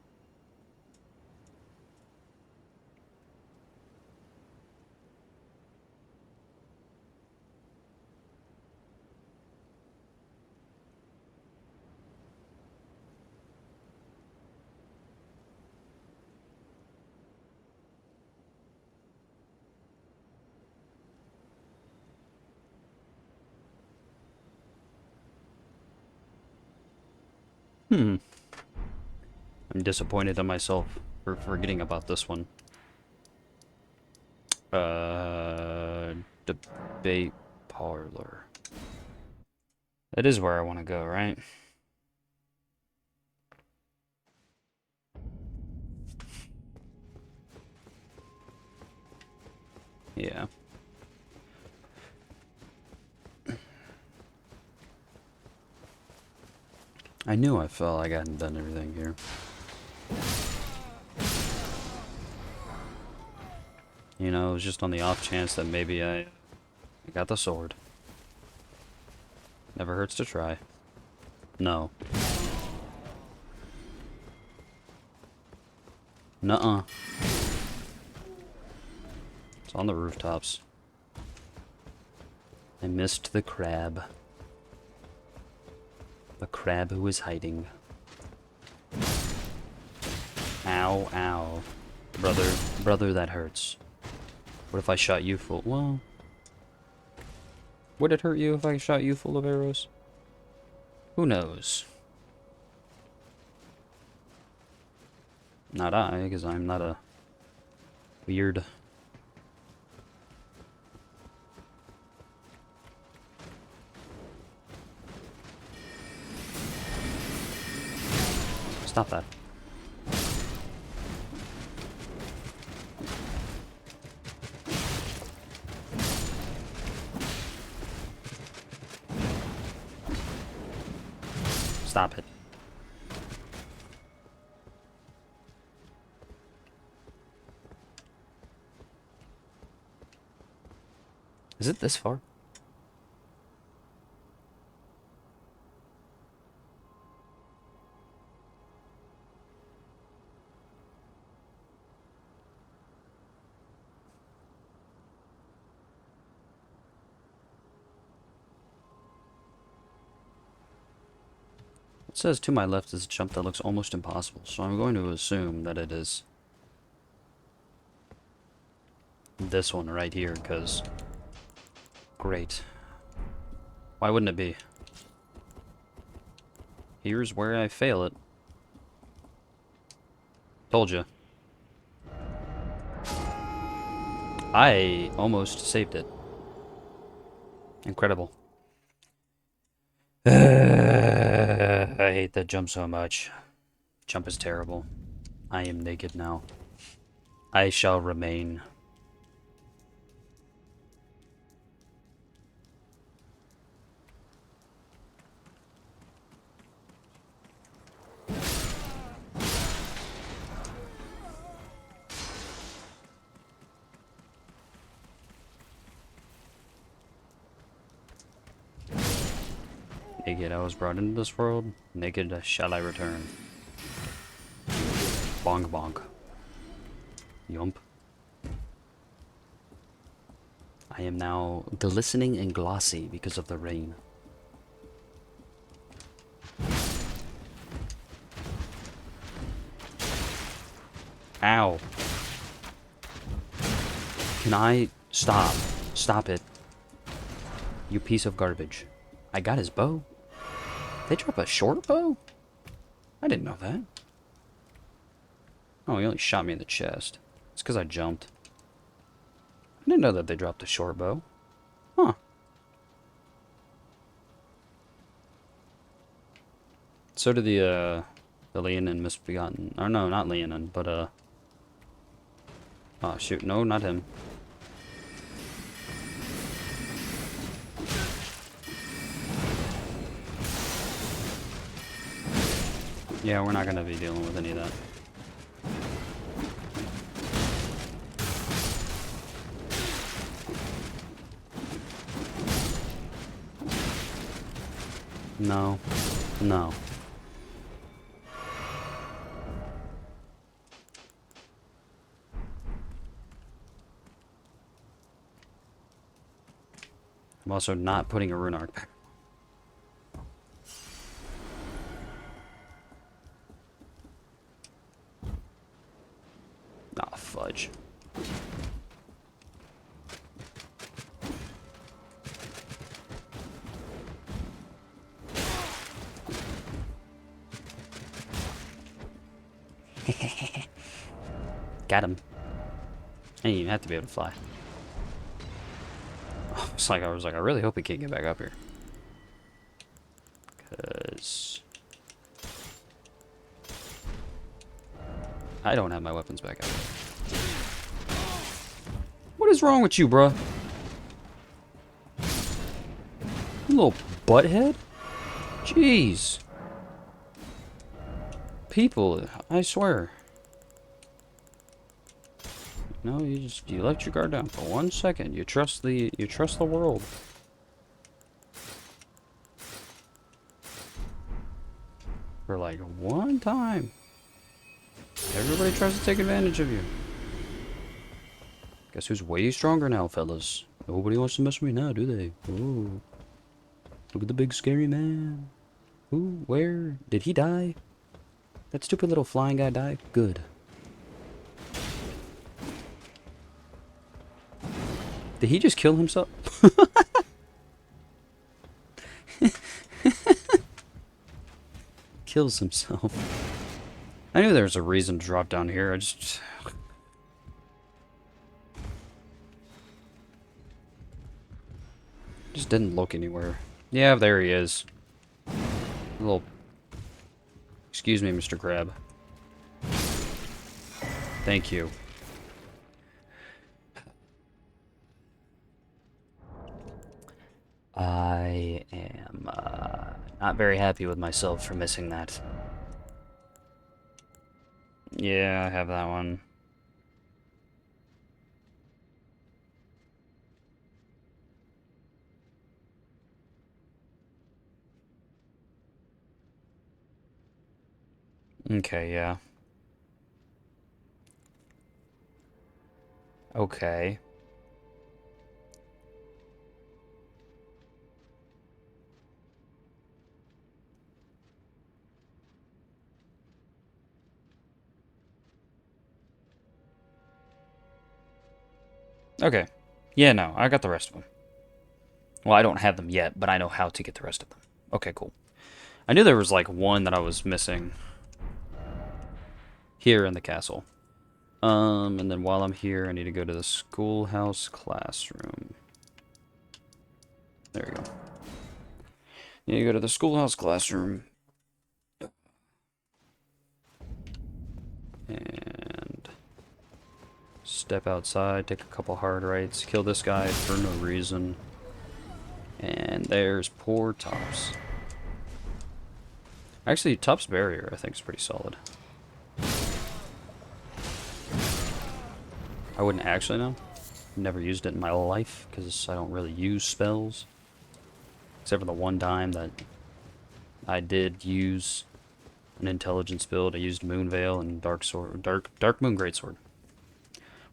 I'm disappointed in myself for forgetting about this one. Debate parlor. That is where I want to go, right? Yeah. I knew I felt like I hadn't done everything here. You know, it was just on the off chance that maybe I got the sword. Never hurts to try. No. Nuh-uh. It's on the rooftops. I missed the crab. The crab who was hiding. Ow, ow. Brother, that hurts. What if I shot you full? Well, would it hurt you if I shot you full of arrows? Who knows? Not I, because I'm not a weird. Stop that. Stop it. Is it this far? It says to my left is a jump that looks almost impossible, so I'm going to assume that it is this one right here, because great. Why wouldn't it be? Here's where I fail it. Told you. I almost saved it. Incredible. I hate that jump so much. Jump is terrible. I am naked now. I shall remain. Naked I was brought into this world, naked shall I return. Bonk bonk. Yump. I am now glistening and glossy because of the rain. Ow. Can I stop? Stop it. You piece of garbage. I got his bow. They drop a short bow? I didn't know that. Oh, he only shot me in the chest. It's because I jumped. I didn't know that they dropped a short bow. Huh. So did the Liurnia Misbegotten. Or no, not Liurnia, but oh shoot, no, not him. Yeah, we're not gonna be dealing with any of that. No. No. I'm also not putting a rune arc back. Ah, fudge. Got him. I didn't even have to be able to fly. I was like, I really hope he can't get back up here. Because I don't have my weapons back up. What is wrong with you, bruh? You little butthead? Jeez. People, I swear. No, you let your guard down for 1 second. You trust the world. For like one time. Everybody tries to take advantage of you. Guess who's way stronger now, fellas? Nobody wants to mess with me now, do they? Ooh. Look at the big scary man. Who? Where? Did he die? That stupid little flying guy died? Good. Did he just kill himself? Kills himself. I knew there was a reason to drop down here. I just didn't look anywhere. Yeah, there he is. A little. Excuse me, Mr. Crab. Thank you. I am not very happy with myself for missing that. Yeah, I have that one. Okay, yeah. Okay. Okay. Yeah, no, I got the rest of them. Well, I don't have them yet, but I know how to get the rest of them. Okay, cool. I knew there was like one that I was missing here in the castle. And then while I'm here, I need to go to the schoolhouse classroom. There you go. You go to the schoolhouse classroom. And step outside, take a couple hard rights, kill this guy for no reason. And there's poor Tops. Actually, Top's barrier, I think, is pretty solid. I wouldn't actually know. Never used it in my life, because I don't really use spells. Except for the one time that I did use an intelligence build. I used Moonveil and Dark Moon Greatsword.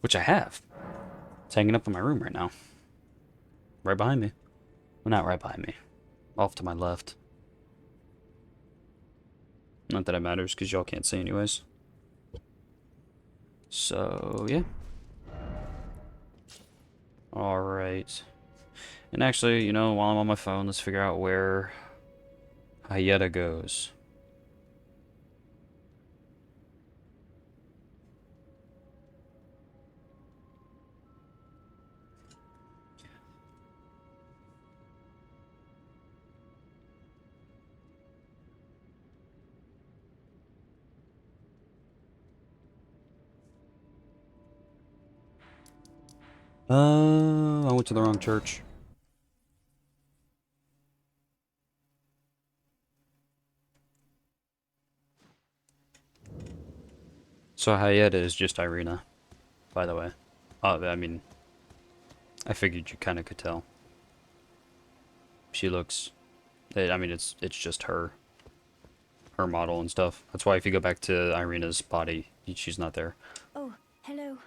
Which I have. It's hanging up in my room right now. Right behind me. Well, not right behind me. Off to my left. Not that it matters, because y'all can't see anyways. So, yeah. Alright. And actually, you know, while I'm on my phone, let's figure out where Hayeta goes. I went to the wrong church. So Hayeta is just Irina, by the way. I mean, I figured you kind of could tell. She looks... I mean, it's just her model and stuff. That's why if you go back to Irina's body, she's not there. Oh, hello.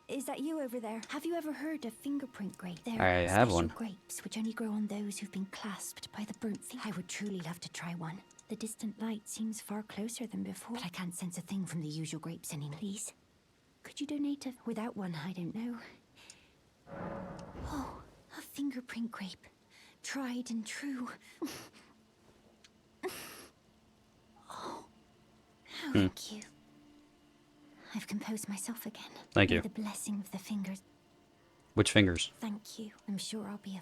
Is that you over there? Have you ever heard of fingerprint grapes? I They're have special one. grapes which only grow on those who've been clasped by the burnt thing. I would truly love to try one. The distant light seems far closer than before, but I can't sense a thing from the usual grapes anymore. Please, could you donate a... Without one, I don't know. Oh, a fingerprint grape. Tried and true. Oh, thank you. I've composed myself again. Thank May you. the blessing of the fingers. Which fingers? Thank you. I'm sure I'll be a...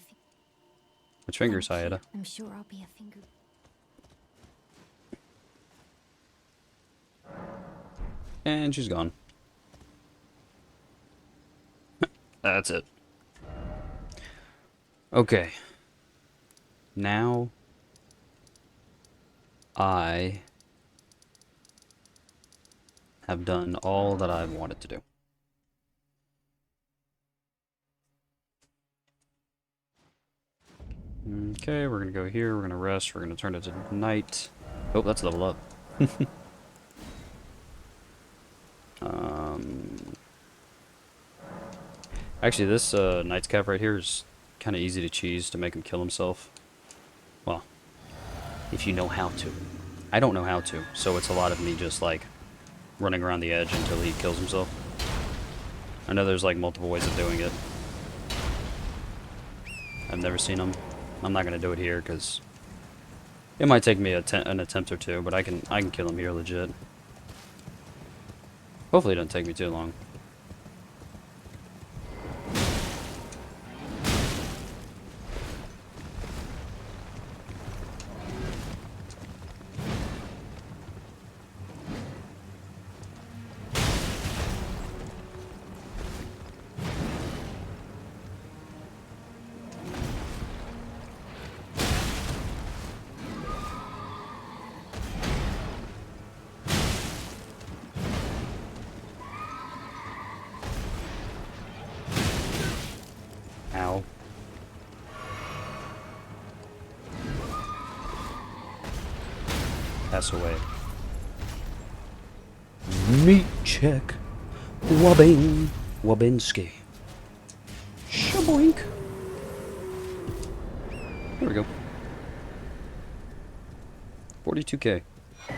Which fingers, Thank you. Hayeta? I'm sure I'll be a finger... And she's gone. That's it. Okay. Now I have done all that I wanted to do. Okay, we're gonna go here, we're gonna rest, we're gonna turn it to night. Oh, that's level up. Actually, this Knight's Cap right here is kind of easy to cheese to make him kill himself. Well, if you know how to. I don't know how to, so it's a lot of me just like running around the edge until he kills himself. I know there's like multiple ways of doing it. I've never seen them. I'm not gonna do it here because it might take me an attempt or two, but I can kill him here legit. Hopefully it doesn't take me too long. Ow. Pass away. Meat check. Wobbing. Wobinski. Shaboink. There we go. 42k. I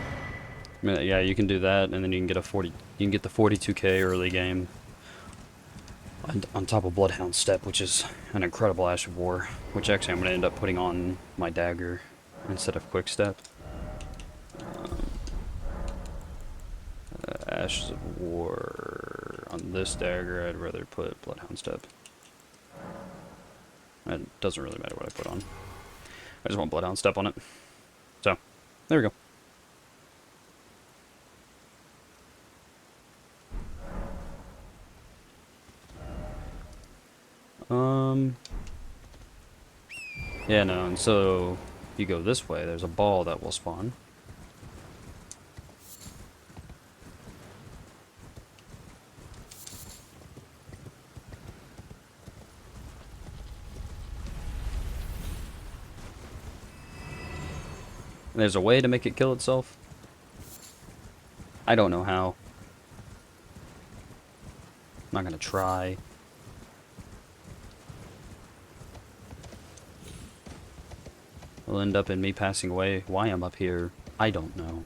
mean, yeah, you can do that, and then you can get you can get the 42k early game on top of Bloodhound Step, which is an incredible Ash of War, which actually I'm going to end up putting on my dagger instead of Quick Step. Ashes of War on this dagger, I'd rather put Bloodhound Step. It doesn't really matter what I put on. I just want Bloodhound Step on it. So, there we go. Yeah, no, and so if you go this way, there's a ball that will spawn. And there's a way to make it kill itself. I don't know how. I'm not gonna try. It'll end up in me passing away. Why I'm up here, I don't know.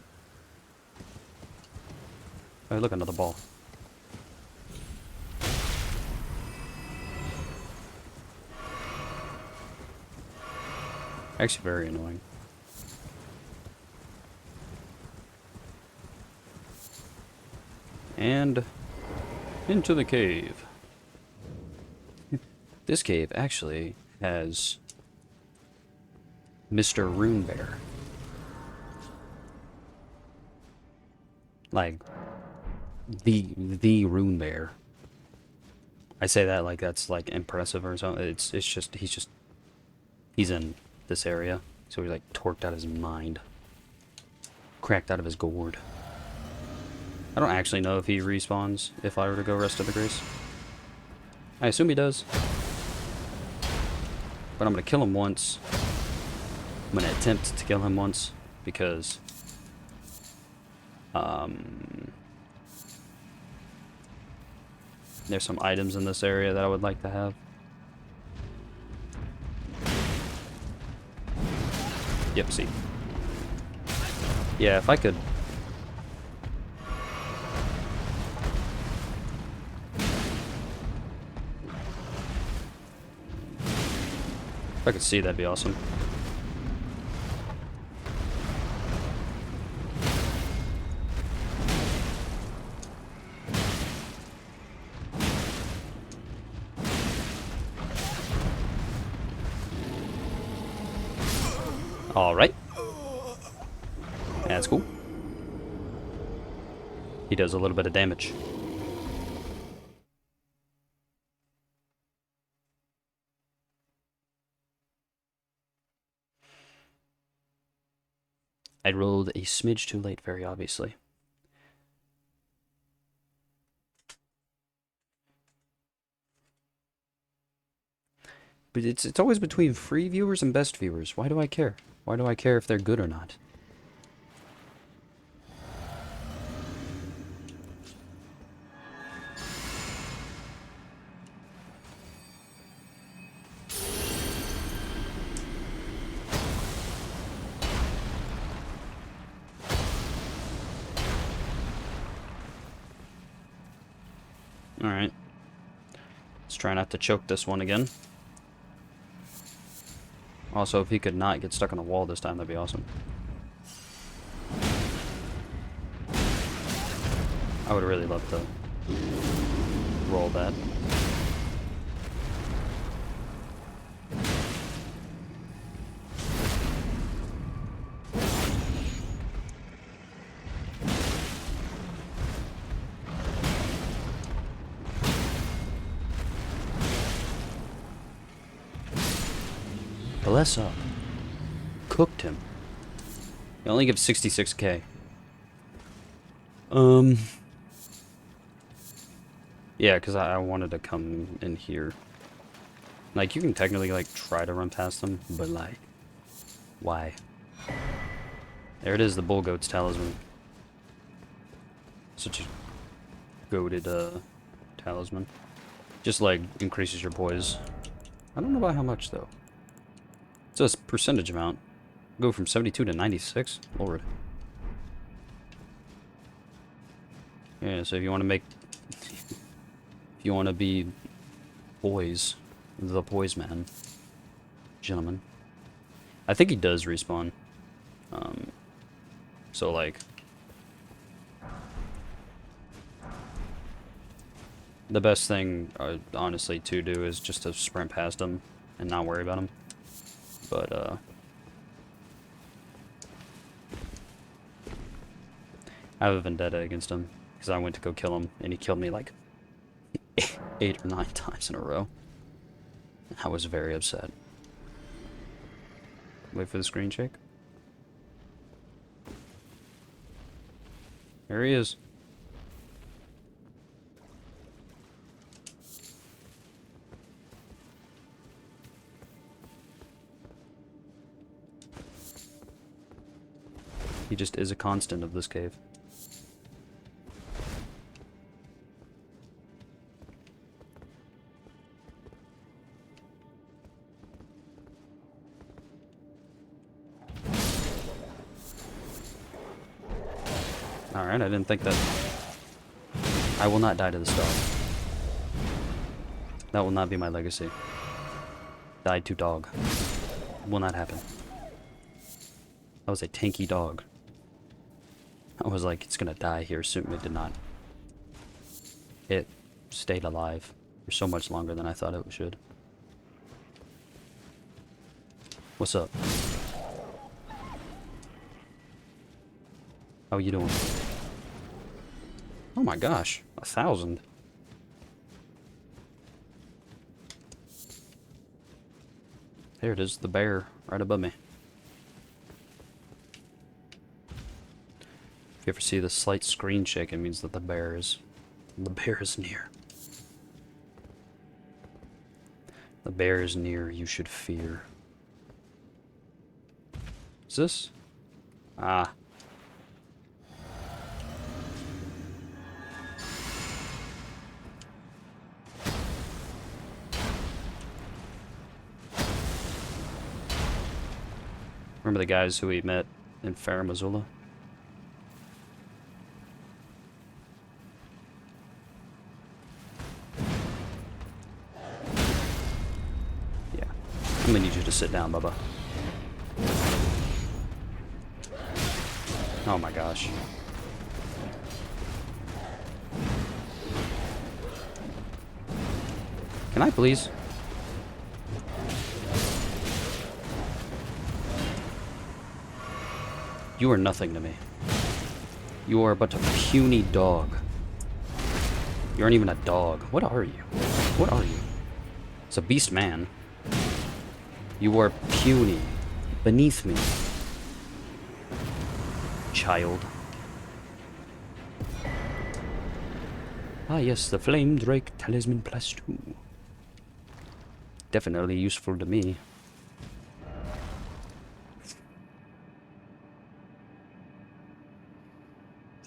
Oh, look, another ball. Actually very annoying. And into the cave. This cave actually has Mr. Rune Bear. Like the Rune Bear. I say that like that's like impressive or something. It's just he's in this area, so he's like torqued out of his mind, cracked out of his gourd. I don't actually know if he respawns if I were to go Rest of the Grace. I assume he does, but I'm gonna kill him once. I'm gonna attempt to kill him once because there's some items in this area that I would like to have. Yep, see. Yeah, if I could... If I could see, that'd be awesome. Alright. That's cool. He does a little bit of damage. I rolled a smidge too late, very obviously. But it's always between free viewers and best viewers. Why do I care? Why do I care if they're good or not? Alright. Let's try not to choke this one again. Also, if he could not get stuck on the wall this time, that'd be awesome. I would really love to roll that. Bless up. Cooked him. He only gives 66k. Yeah, because I wanted to come in here. Like, you can technically, like, try to run past them, but, like, why? There it is, the Bull Goat's Talisman. Such a goated talisman. Just like increases your poise. I don't know about how much though. It's a percentage amount. Go from 72 to 96. Lord. Yeah, so if you want to make... if you want to be poise, the poise man, gentlemen. I think he does respawn. So like... the best thing, honestly, to do is just to sprint past him and not worry about him. But, I have a vendetta against him, because I went to go kill him, and he killed me like 8 or 9 times in a row. I was very upset. Wait for the screen shake. There he is. He just is a constant of this cave. Alright, I didn't think that... I will not die to this dog. That will not be my legacy. Died to dog. Will not happen. That was a tanky dog. I was like, it's gonna die here soon. It did not. It stayed alive for so much longer than I thought it should. What's up? How you doing? Oh my gosh, 1,000. There it is, the bear right above me. If you ever see the slight screen shake, it means that the bear is near. The bear is near, you should fear. Is this? Ah. Remember the guys who we met in Farum Azula? Yeah. I'm gonna need you to sit down, Bubba. Oh my gosh. Can I please? You are nothing to me. You are but a puny dog. You aren't even a dog. What are you? What are you? It's a beast man. You are puny. Beneath me. Child. Ah yes, the Flame Drake Talisman +2. Definitely useful to me.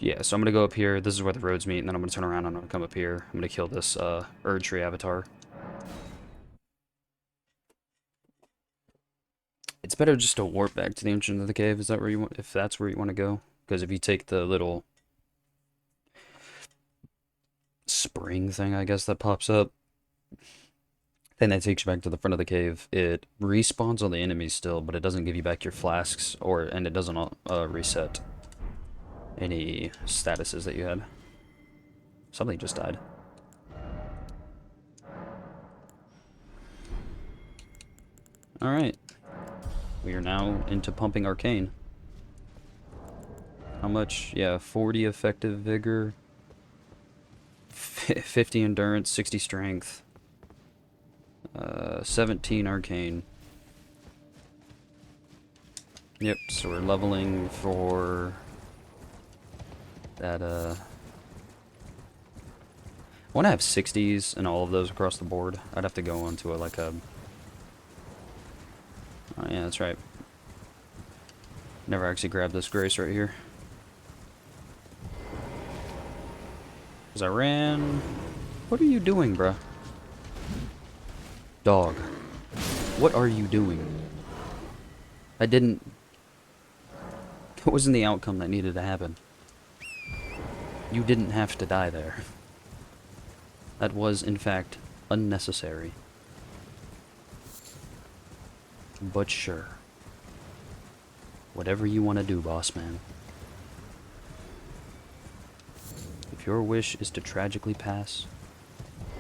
Yeah, so I'm gonna go up here. This is where the roads meet, and then I'm gonna turn around and I'm gonna come up here. I'm gonna kill this Erd Tree Avatar. It's better just to warp back to the entrance of the cave. Is that where you want? If that's where you want to go? Because if you take the little spring thing, I guess that pops up, then that takes you back to the front of the cave. It respawns on the enemies still, but it doesn't give you back your flasks, and it doesn't reset any statuses that you had. Something just died. Alright. We are now into pumping Arcane. How much? Yeah, 40 effective vigor, 50 endurance, 60 strength, 17 Arcane. Yep, so we're leveling for that, I want to have 60s and all of those across the board. I'd have to go onto like a... Oh yeah, that's right. Never actually grabbed this grace right here. Because I ran... What are you doing, bruh? Dog. What are you doing? I didn't... It wasn't the outcome that needed to happen. You didn't have to die there. That was, in fact, unnecessary. But sure. Whatever you want to do, boss man. If your wish is to tragically pass,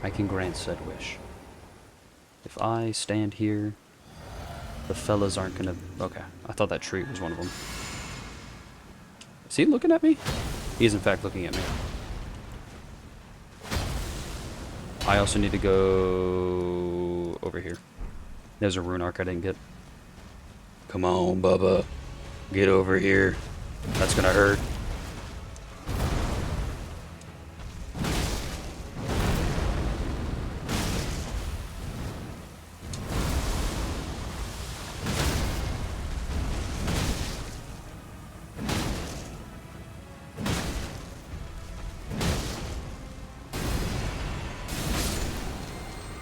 I can grant said wish. If I stand here, the fellas aren't gonna... Okay, I thought that tree was one of them. Is he looking at me? He is in fact looking at me. I also need to go over here. There's a rune arc I didn't get. Come on, Bubba. Get over here. That's gonna hurt.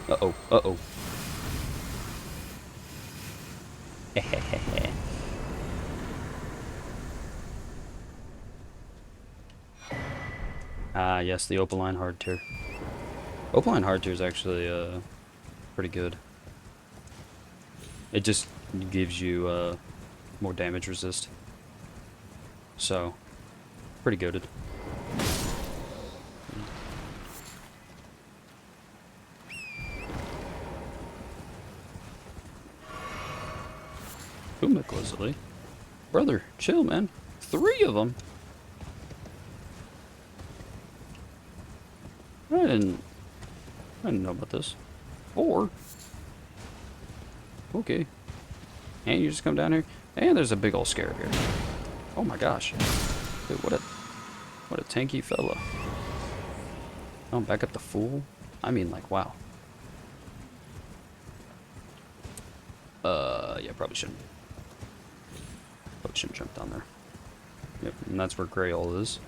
Uh-oh, uh-oh. Ah, yes, the Opaline Hardtear. Opaline Hardtear is actually, pretty good. It just gives you, more damage resist. So, pretty goated. Boomiclessly. Brother, chill, man. 3 of them. I didn't know about this. 4. Okay. And you just come down here. And there's a big old scarab here. Oh my gosh. Dude, what a tanky fella. Oh, back up the fool? I mean, like, wow. Yeah, probably shouldn't jump down there. Yep, and that's where Grail is.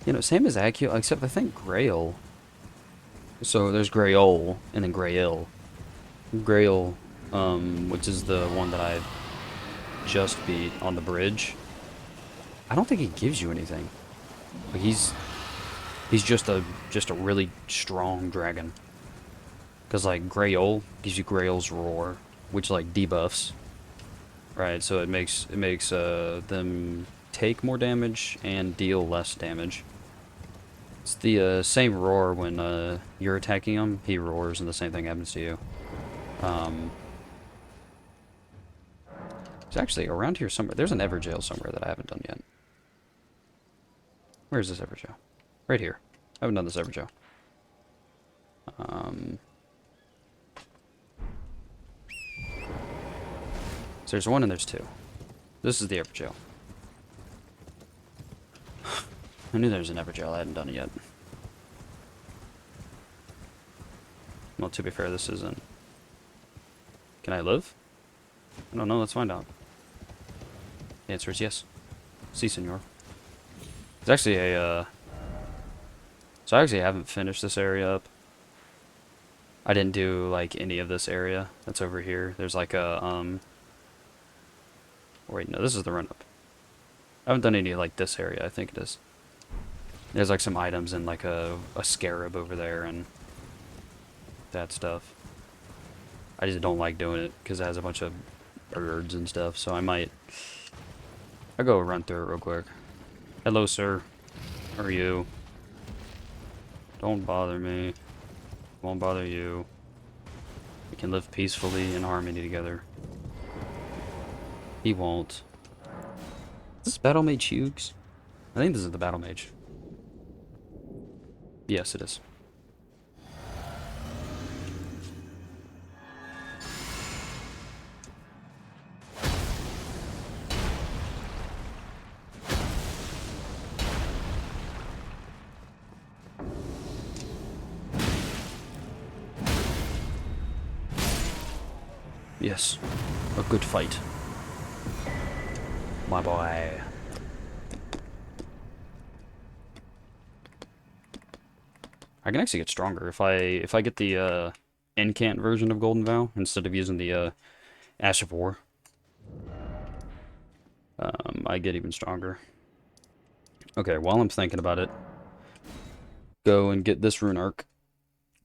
You know, same as Accio, except I think Grail. So there's Grail and then Grail. Grail, which is the one that I just beat on the bridge. I don't think he gives you anything. Like he's just a really strong dragon. Cause like Grail gives you Grail's roar, which like debuffs. Right, so it makes them take more damage and deal less damage. It's the same roar when you're attacking him, he roars and the same thing happens to you. It's actually around here somewhere. There's an Everjail somewhere that I haven't done yet. Where is this Everjail? Right here. I haven't done this Everjail. So there's 1 and there's 2. This is the Everjail. I knew there was an Everjail, I hadn't done it yet. Well, to be fair, this isn't... Can I live? I don't know, let's find out. The answer is yes. Si, senor. It's actually a, So I actually haven't finished this area up. I didn't do, like, any of this area that's over here. There's like a, Wait, no, this is the run-up. I haven't done any, like, this area, I think it is. There's, like, some items and, like, a scarab over there and that stuff. I just don't like doing it because it has a bunch of birds and stuff, so I'll go run through it real quick. Hello, sir. How are you? Don't bother me. Won't bother you. We can live peacefully in harmony together. He won't. Is this Battle Mage Hughes? I think this is the Battle Mage. Yes, it is. Yes, a good fight. My boy. I can actually get stronger if I get the incant version of Golden Vow instead of using the Ash of War. I get even stronger. Okay, while I'm thinking about it, go and get this rune arc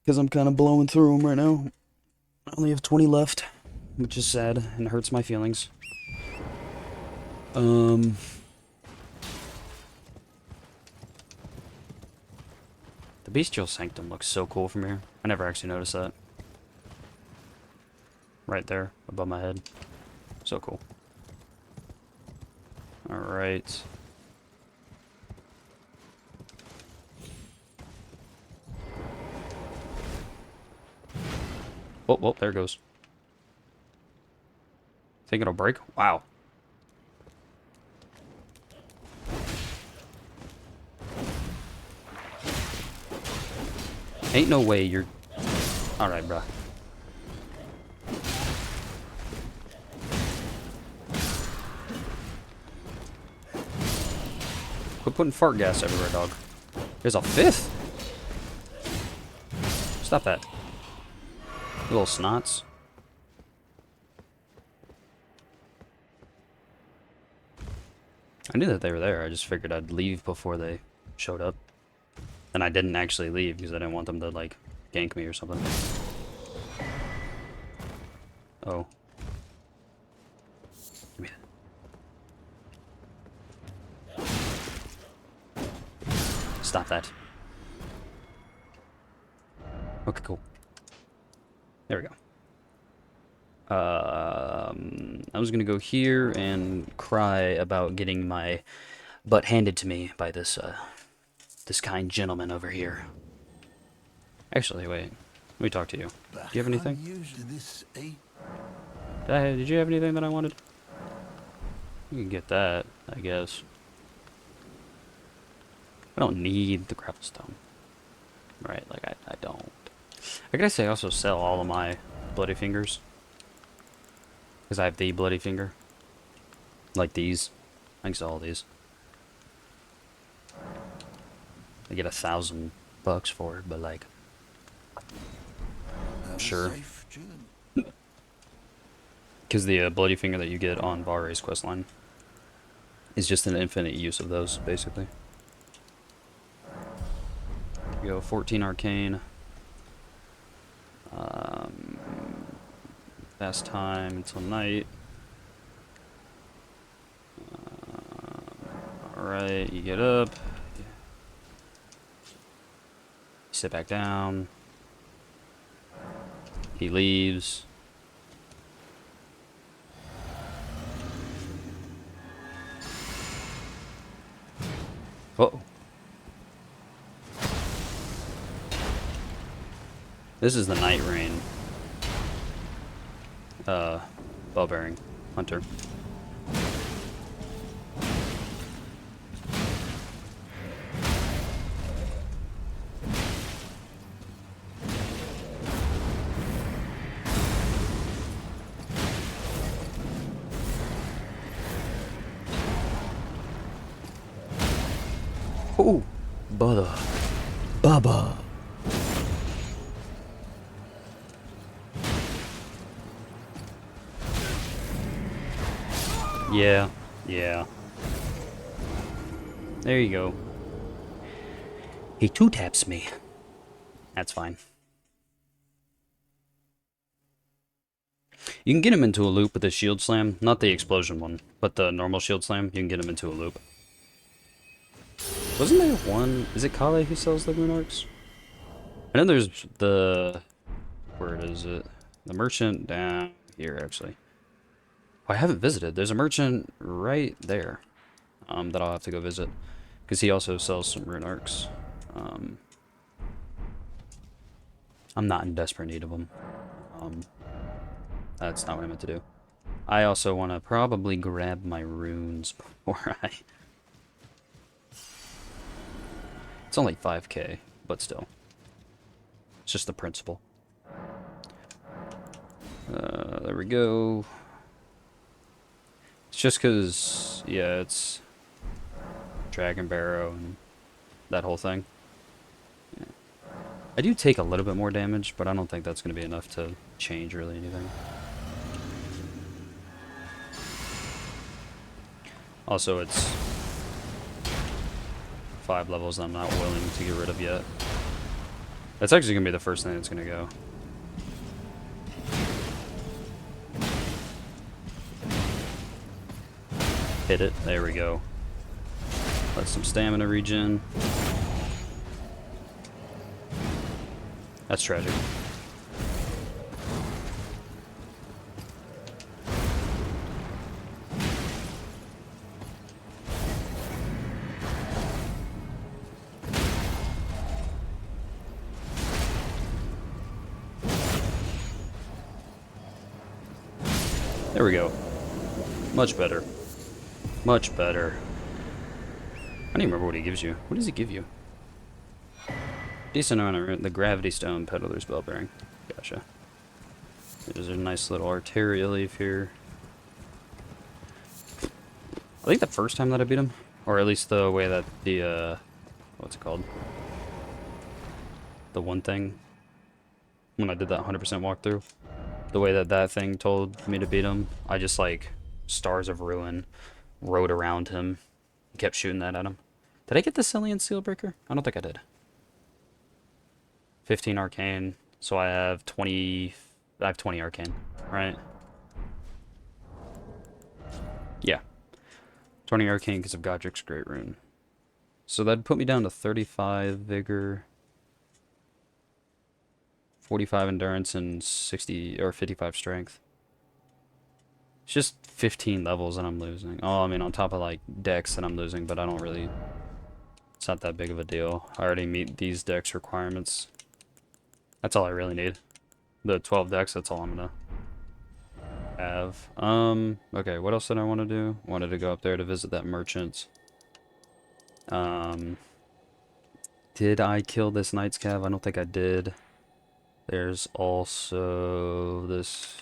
because I'm kind of blowing through them right now. I only have 20 left, which is sad and hurts my feelings. The Bestial Sanctum looks so cool from here. I never actually noticed that. Right there, above my head. So cool. Alright. Oh, well, there it goes. Think it'll break? Wow. Ain't no way you're... Alright, bruh. Quit putting fart gas everywhere, dog. There's a 5th? Stop that. You little snots. I knew that they were there. I just figured I'd leave before they showed up. And I didn't actually leave because I didn't want them to, like, gank me or something. Oh. Give me that. Stop that. Okay, cool. There we go. I was gonna go here and cry about getting my butt handed to me by this, this kind gentleman over here. Actually, wait. Let me talk to you. Do you have anything? Did you have anything that I wanted? You can get that, I guess. I don't need the grapplestone. Right, like, I don't. I gotta say, I also sell all of my bloody fingers. Because I have the bloody finger. Like these. I can sell all these. I get $1,000 for it, but like... Sure. Because the bloody finger that you get on Varre's questline is just an infinite use of those, basically. We go 14 arcane. Fast time until night. Alright, you get up. You sit back down. He leaves. Uh-oh. This is the Night Rain. Bell-bearing hunter. Ooh, Bubba. Bubba. Yeah, yeah. There you go. He two-taps me. That's fine. You can get him into a loop with the shield slam. Not the explosion one, but the normal shield slam. You can get him into a loop. Wasn't there one? Is it Kale who sells the rune arcs? I know there's the... Where is it? The merchant down here, actually. Oh, I haven't visited. There's a merchant right there that I'll have to go visit. Because he also sells some rune arcs. I'm not in desperate need of them. That's not what I meant to do. I also want to probably grab my runes before I... It's only 5k, but still. It's just the principle. There we go. It's just because, yeah, it's Dragon Barrow and that whole thing. Yeah. I do take a little bit more damage, but I don't think that's going to be enough to change really anything. Also, it's 5 levels I'm not willing to get rid of yet. That's actually going to be the first thing that's going to go. Hit it. There we go. Let some stamina regen. That's tragic. There we go. Much better. Much better. I don't even remember what he gives you. What does he give you? Decent amount of the gravity stone, peddler's bell bearing. Gotcha. There's a nice little arteria leaf here. I think the first time that I beat him, or at least the way that the what's it called? The one thing when I did that 100% walkthrough, the way that that thing told me to beat him, I just like Stars of Ruin rode around him, kept shooting that at him. Did I get the Cillian Sealbreaker? I don't think I did. 15 arcane, so I have 20. I have 20 arcane, right? Yeah, 20 arcane because of Godric's Great Rune. So that'd put me down to 35 vigor, 45 endurance, and 60 or 55 strength. It's just 15 levels that I'm losing. Oh, I mean, on top of like dex that I'm losing, but I don't really. It's not that big of a deal. I already meet these dex requirements. That's all I really need. The 12 decks, that's all I'm gonna have. Okay, what else did I want to do? Wanted to go up there to visit that merchant. Did I kill this Knight's Cav? I don't think I did. There's also this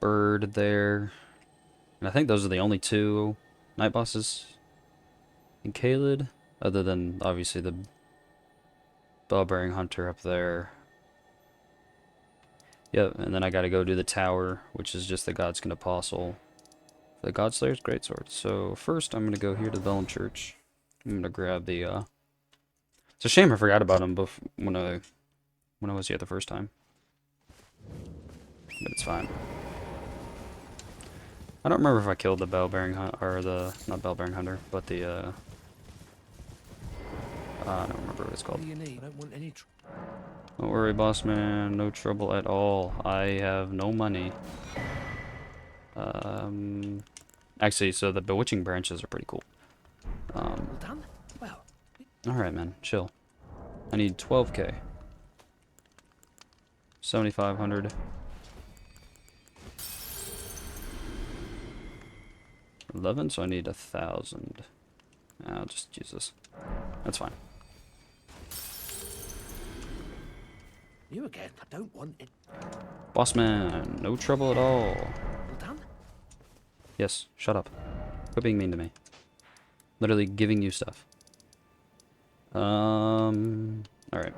bird there. And I think those are the only 2 night bosses in Caelid, other than obviously the bell-bearing hunter up there. Yep, and then I gotta go do the tower, which is just the Godskin Apostle. The Godslayer's Greatsword. So first I'm gonna go here to the Vellum Church. I'm gonna grab the It's a shame I forgot about him when I was here the first time. But it's fine. I don't remember if I killed the bell-bearing hunter, or the, not bell-bearing hunter, but the I don't remember what it's called. What do you need? I don't want any Don't worry, boss man. No trouble at all. I have no money. Actually, so the bewitching branches are pretty cool. Well done. Well, Alright, man. Chill. I need 12k. 7,500. 11, so I need 1,000. I'll just use this. That's fine. you again. I don't want it. Boss man, no trouble at all. Well done. Yes, shut up. Quit being mean to me. Literally giving you stuff. Alright.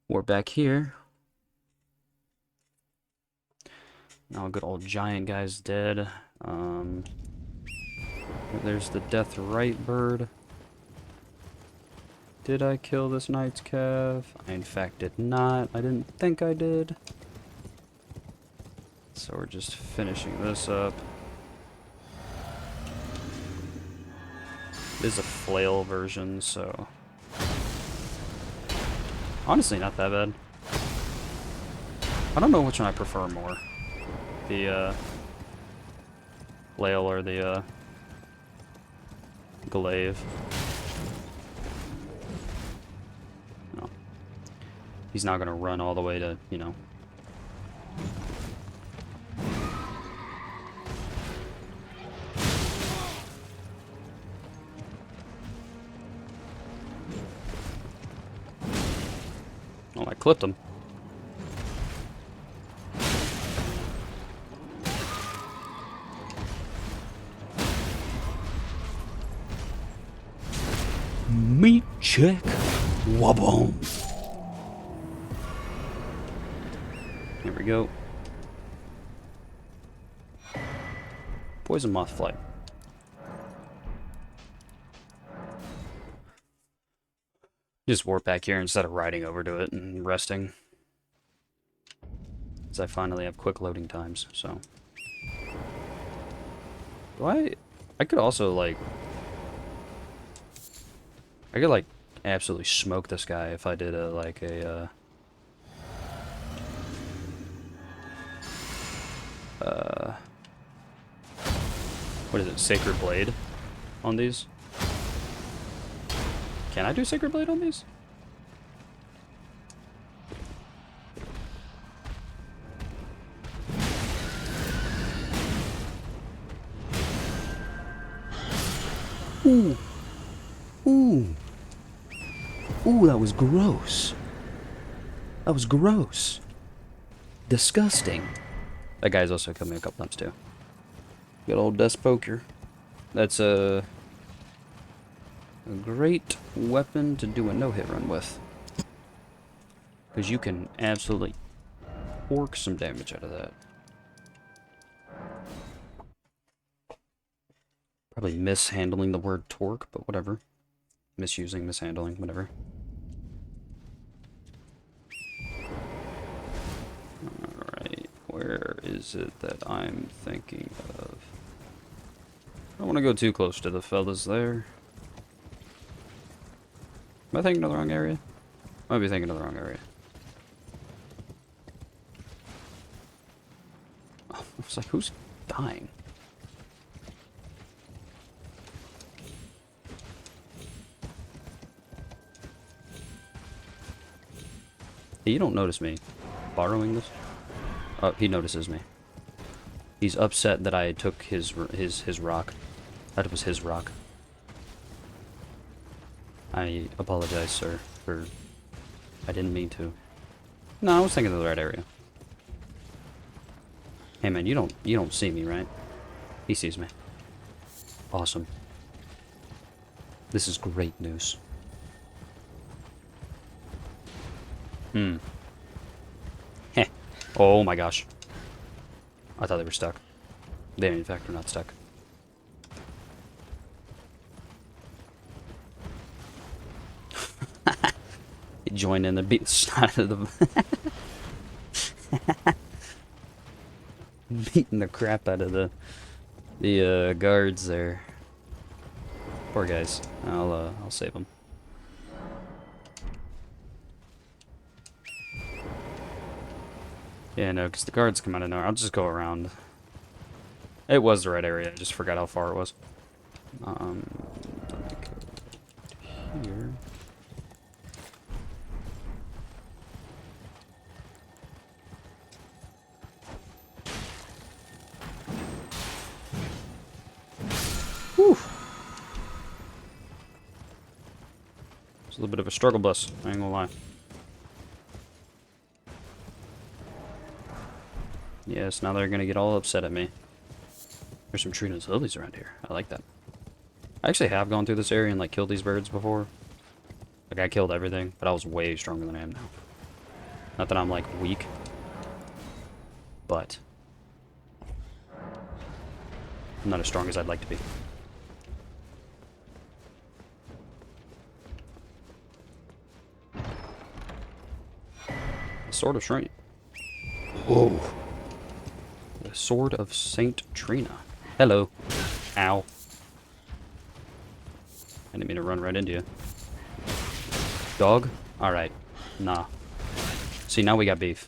We're back here. Now good old giant guy's dead. There's the death right bird. Did I kill this Knight's Cav? I in fact did not. I didn't think I did. So we're just finishing this up. It is a flail version, so honestly not that bad. I don't know which one I prefer more. The flail or the glaive. No. He's not gonna run all the way to, you know. Oh, I clipped him. check. Waboom. Here we go. Poison moth flight. Just warp back here instead of riding over to it and resting. As I finally have quick loading times, so. I could also, like... I could, like, absolutely smoke this guy if I did a, like, a, what is it, Sacred Blade on these? Can I do Sacred Blade on these? Ooh. Ooh. Ooh, that was gross. That was gross. Disgusting. That guy's also killed me a couple times too. Good old Dust Poker. That's a great weapon to do a no-hit run with. Because you can absolutely torque some damage out of that. Probably mishandling the word torque, but whatever. Misusing, mishandling, whatever. Alright, where is it that I'm thinking of? I don't want to go too close to the fellas there. Am I thinking of the wrong area? I might be thinking of the wrong area. Oh, I was like, who's dying? Hey, you don't notice me borrowing this? Oh, he notices me. He's upset that I took his rock. That was his rock. I apologize, sir, for... I didn't mean to. No, I was thinking of the right area. Hey man, you don't see me, right? He sees me. Awesome. This is great news. Heh. Oh my gosh. I thought they were stuck. They, in fact, are not stuck. He joined in the beat side of the... beating the crap out of the guards there. Poor guys. I'll save them. Yeah, no, because the guards come out of nowhere. I'll just go around. It was the right area. I just forgot how far it was. Let me go here. Whew. It's a little bit of a struggle bus, I ain't gonna lie. Yes, now they're gonna get all upset at me. There's some Trina's lilies around here. I like that. I actually have gone through this area and like killed these birds before. Like I killed everything, but I was way stronger than I am now. Not that I'm like weak, but I'm not as strong as I'd like to be. Sword of Shrine. Whoa. The Sword of Saint Trina. Hello. Ow. I didn't mean to run right into you. Dog? Alright. Nah. See, now we got beef.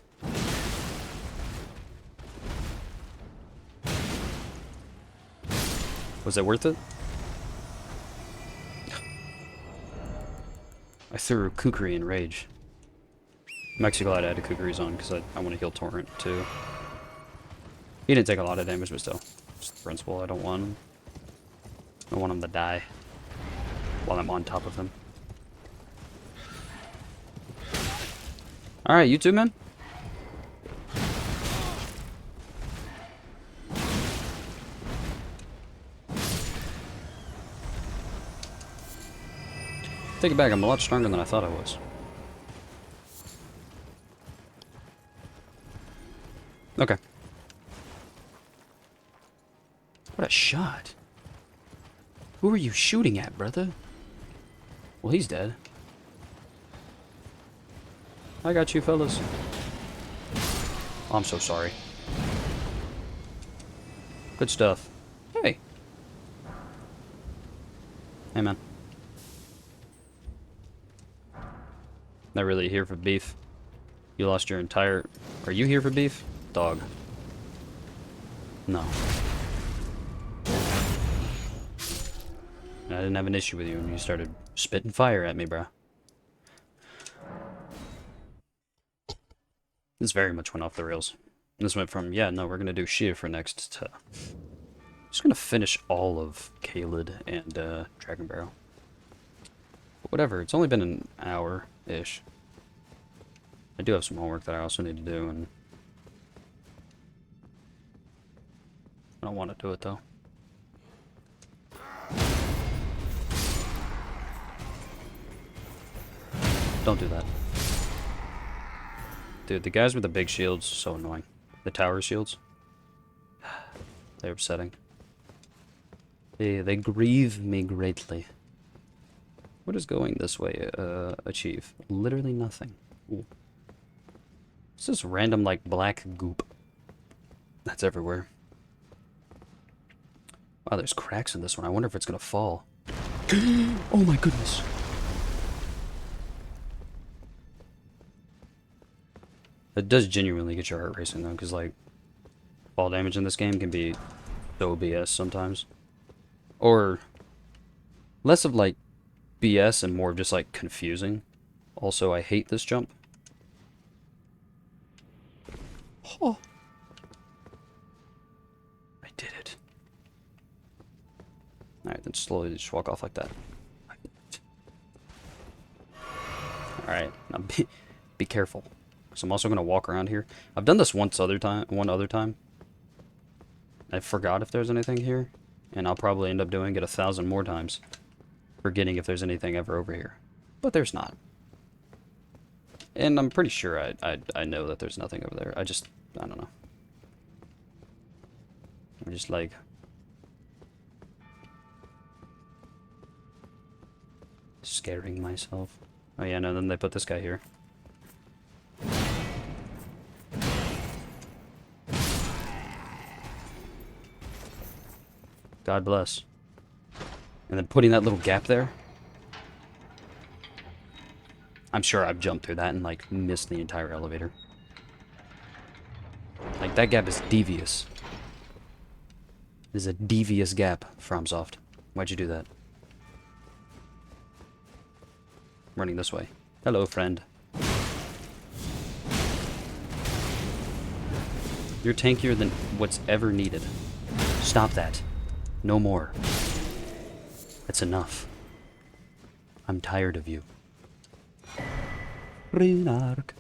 Was it worth it? I threw Kukri in rage. I'm actually glad I had a Kukri's on because I want to heal Torrent too. He didn't take a lot of damage, but still. Just the principle. I don't want him. I don't want him to die while I'm on top of him. Alright, you too, man. take it back. I'm a lot stronger than I thought I was. Okay. What a shot. Who are you shooting at, brother? Well, he's dead. I got you, fellas. Oh, I'm so sorry. Good stuff. Hey. Hey, man. Not really here for beef. You lost your entire... Are you here for beef? Dog. No. I didn't have an issue with you when you started spitting fire at me, bro. This very much went off the rails. This went from, yeah, no, we're gonna do Shia for next, to... just gonna finish all of Caelid and, Dragon Barrel. But whatever, it's only been an hour-ish. I do have some homework that I also need to do, and... I don't want to do it, though. Don't do that. Dude, the guys with the big shields, so annoying. The tower shields. They're upsetting. They grieve me greatly. What is going this way achieve? Literally nothing. Ooh. It's this random, like, black goop that's everywhere. Wow, there's cracks in this one. I wonder if it's gonna fall. Oh my goodness. It does genuinely get your heart racing, though, because, like, fall damage in this game can be so BS sometimes. Or less of, like, BS and more of just, like, confusing. Also, I hate this jump. Oh. I did it. Alright, then slowly just walk off like that. Alright, now be careful. So I'm also going to walk around here. I've done this one other time. I forgot if there's anything here. And I'll probably end up doing it 1,000 more times. Forgetting if there's anything ever over here. But there's not. And I'm pretty sure I know that there's nothing over there. I don't know. I'm just like... scaring myself. Oh yeah, no, then they put this guy here. God bless. And then putting that little gap there. I'm sure I've jumped through that and, like, missed the entire elevator. Like, that gap is devious. This is a devious gap, FromSoft. Why'd you do that? Running this way. Hello, friend. You're tankier than what's ever needed. Stop that. No more. That's enough. I'm tired of you. Rhynark.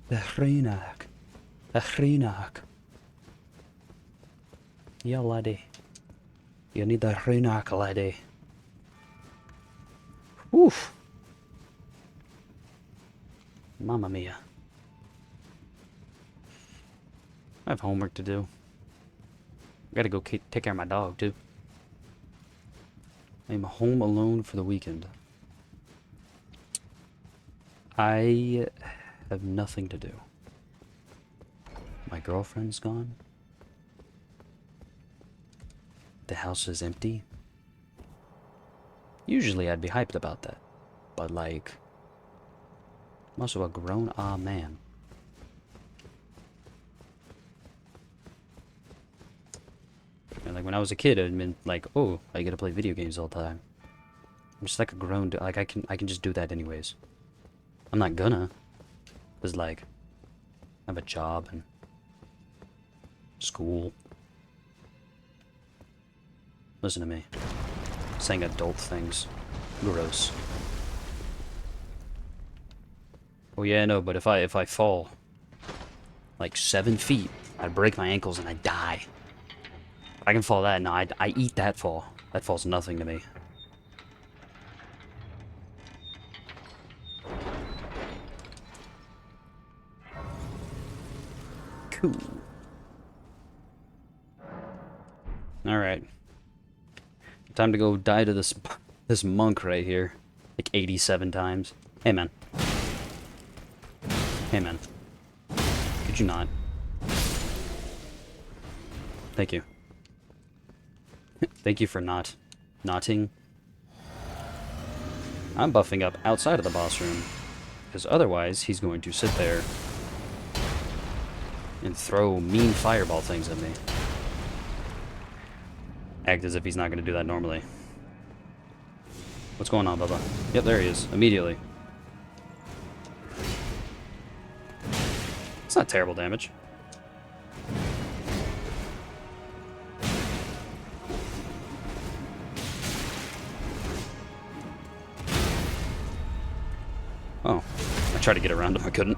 The Rhynark. The Rhynark. Yeah, laddie. You need the Rhynark, laddie. Oof. Mamma mia. I have homework to do. I gotta go take care of my dog, too. I'm home alone for the weekend. I have nothing to do. My girlfriend's gone. The house is empty. Usually I'd be hyped about that. But, like, I'm also a grown man. And, like, when I was a kid, I'd been like, oh, I get to play video games all the time. I'm just like a grown, like, I can just do that anyways. I'm not gonna. Cause, like, I have a job and school. Listen to me. Saying adult things. Gross. Oh yeah, no, but if I fall like 7 feet, I'd break my ankles and I'd die. I can fall that, no, I eat that fall. That fall's nothing to me. Cool. Alright. Time to go die to this monk right here. Like 87 times. Hey, man. Hey, man. Could you not? Thank you. Thank you for notting. I'm buffing up outside of the boss room, because otherwise he's going to sit there and throw mean fireball things at me. Act as if he's not going to do that normally. What's going on, Bubba? Yep, there he is. Immediately. It's not terrible damage. Oh, I tried to get around him, I couldn't.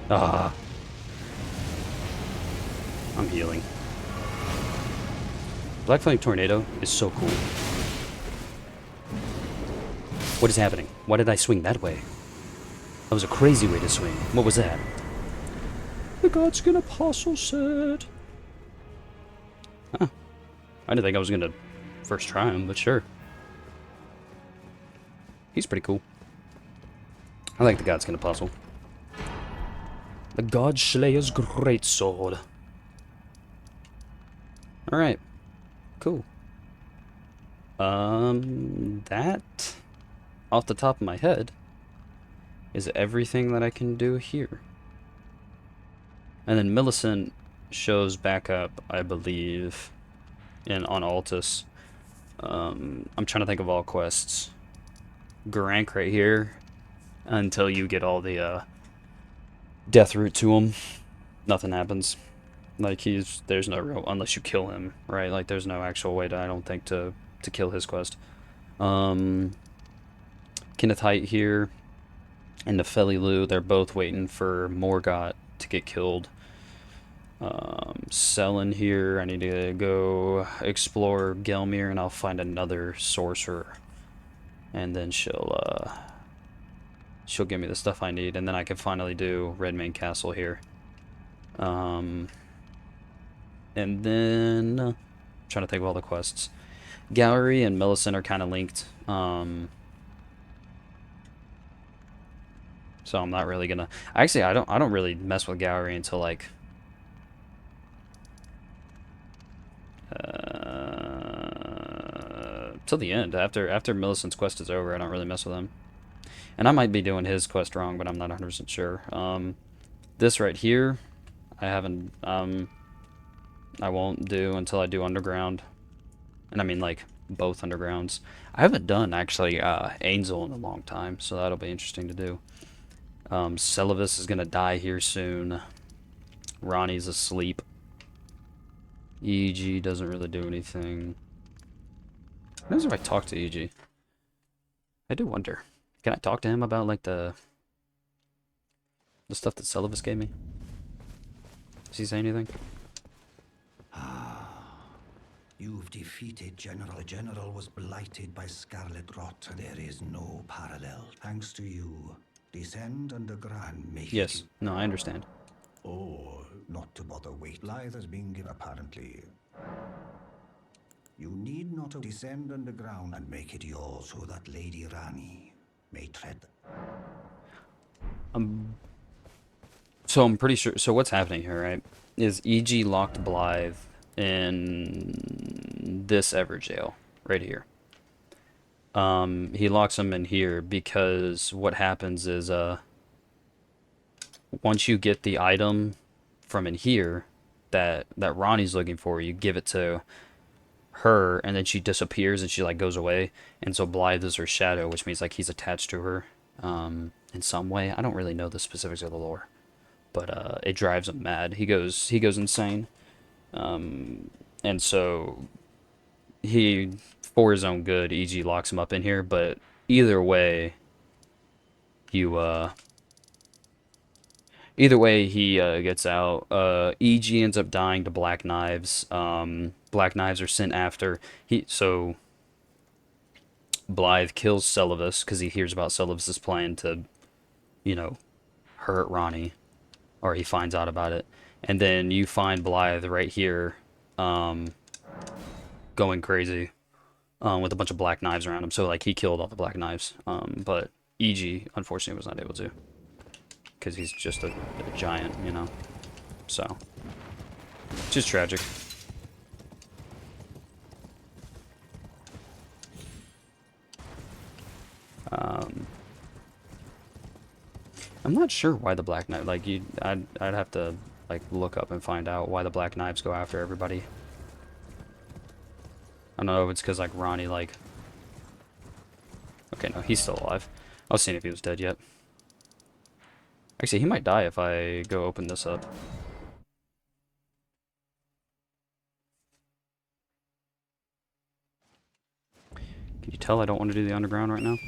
Ah. I'm healing. Black Flame Tornado is so cool. What is happening? Why did I swing that way? That was a crazy way to swing. What was that? The Godskin Apostle said. Huh. I didn't think I was gonna first try him, but sure. He's pretty cool. I like the Godskin Apostle. The God Slayer's Greatsword. Alright. Cool. That, off the top of my head, is everything that I can do here. And then Millicent shows back up, I believe, on Altus. I'm trying to think of all quests. Garank right here, until you get all the, death route to him. Nothing happens. Like, there's no real, unless you kill him, right? Like, there's no actual way to, I don't think, to kill his quest. Kenneth Height here and Nefeli Lu, they're both waiting for Morgott to get killed. Selen here, I need to go explore Gelmir, and I'll find another sorcerer. And then she'll give me the stuff I need, and then I can finally do Redmane Castle here. And then, trying to think of all the quests. Gallery and Millicent are kind of linked. So I'm not really gonna. Actually, I don't really mess with Gallery until like. Till the end. After Millicent's quest is over, I don't really mess with him. And I might be doing his quest wrong, but I'm not 100% sure. This right here, I haven't. I won't do until I do Underground. And I mean, like, both Undergrounds. I haven't done, actually, Angel in a long time, so that'll be interesting to do. Celavis is going to die here soon. Ronnie's asleep. EG doesn't really do anything. What happens if I talk to EG? I do wonder. Can I talk to him about, like, the stuff that Celavis gave me? Does he say anything? You've defeated General. The General was blighted by Scarlet Rot. There is no parallel. Thanks to you. Descend underground, make Yes. No, I understand. Or not to bother wait. Blythe has been given, apparently. You need not to descend underground and make it yours so that Lady Ranni may tread. So I'm pretty sure. So what's happening here, right? Is EG locked Blythe in this Everjail right here. He locks him in here because what happens is once you get the item from in here that Ronnie's looking for, you give it to her, and then she disappears and she like goes away, and so Blythe is her shadow, which means like he's attached to her in some way. I don't really know the specifics of the lore, but it drives him mad. He goes insane. And And so he, for his own good, EG locks him up in here, but either way, you, either way, he gets out. EG ends up dying to Black Knives. Black Knives are sent after. So Blythe kills Celovus because he hears about Celovus' plan to, you know, hurt Ranni, or he finds out about it. And then you find Blythe right here, going crazy, with a bunch of Black Knives around him. So, like, he killed all the Black Knives. But EG, unfortunately, was not able to. Because he's just a giant, you know. So, just tragic. I'm not sure why the Black Knife, like, I'd have to, like, look up and find out why the Black Knives go after everybody. I don't know if it's because, like, Ranni, like... Okay, no, he's still alive. I was seeing if he was dead yet. Actually, he might die if I go open this up. Can you tell I don't want to do the underground right now?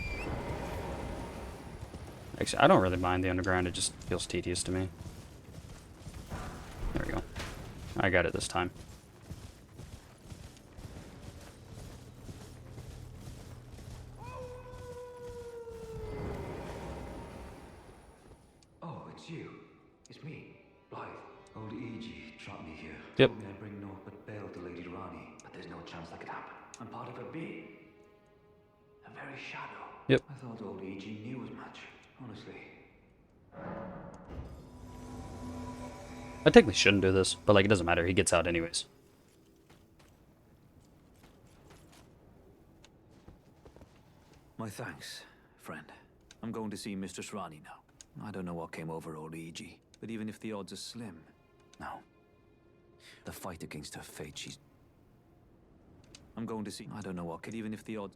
Actually, I don't really mind the underground, it just feels tedious to me. There we go. I got it this time. Oh, it's you. It's me, Blythe. Old E.G. trapped me here. Yep. Told me I'd bring naught but bail to Lady Ranni, but there's no chance that could happen. I'm part of her being. A very shadow. Yep. I thought old E.G. knew as much, honestly. I technically shouldn't do this, but, like, it doesn't matter. He gets out anyways. My thanks, friend. I'm going to see Mistress Ranni now. I don't know what came over old E.G., but even if the odds are slim, no. The fight against her fate, she's... I'm going to see... I don't know what could... Even if the odds...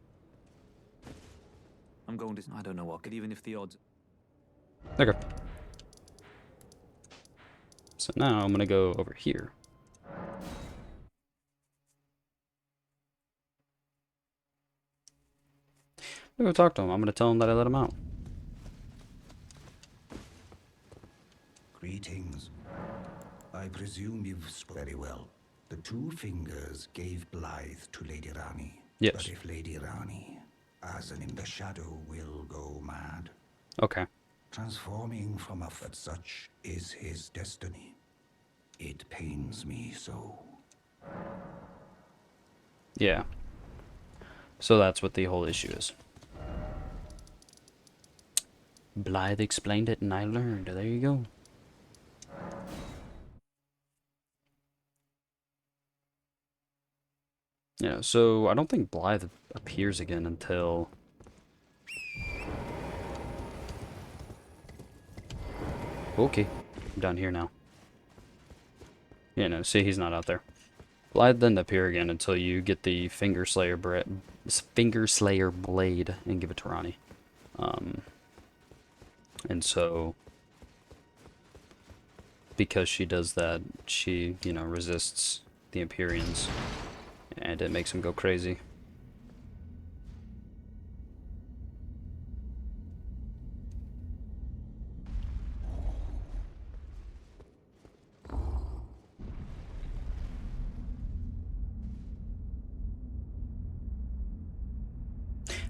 I'm going to... I don't know what could... Even if the odds... Okay. So now I'm gonna go over here. I'm gonna go talk to him. I'm gonna tell him that I let him out. Greetings. I presume you've very well. The two fingers gave Blythe to Lady Ranni. Yes. But if Lady Ranni, as an in the shadow, will go mad, Okay. transforming from a but such is his destiny. It pains me so. Yeah. So that's what the whole issue is. Blythe explained it and I learned. There you go. Yeah, so I don't think Blythe appears again until... Okay, I'm down here now. Yeah, no, see, he's not out there. Blythe doesn't appear again until you get the Finger Slayer blade and give it to Ranni. And so, because she does that, she, you know, resists the Empyreans, and it makes him go crazy.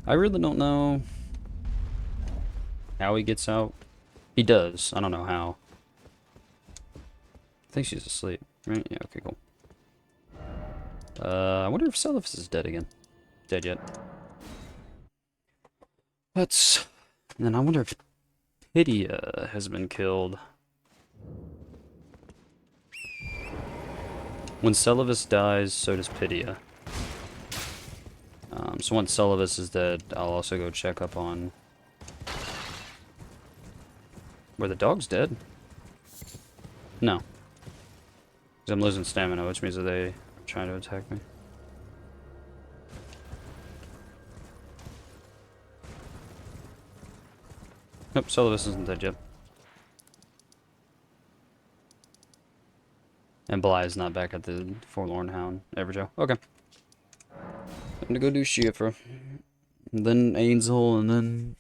I really don't know how he gets out. He does. I don't know how. I think she's asleep, right? Yeah, okay, cool. I wonder if Celovus is dead again. Dead yet. And then I wonder if Pydia has been killed. When Celovus dies, so does Pydia. So once Celovus is dead, I'll also go check up on... Were the dogs dead? No. Because I'm losing stamina, which means that they are trying to attack me. Nope, Celovus isn't dead yet. And Bly is not back at the Forlorn Hound. Everjoe. Okay. I'm gonna go do Shiafra. And then Ainzel, and then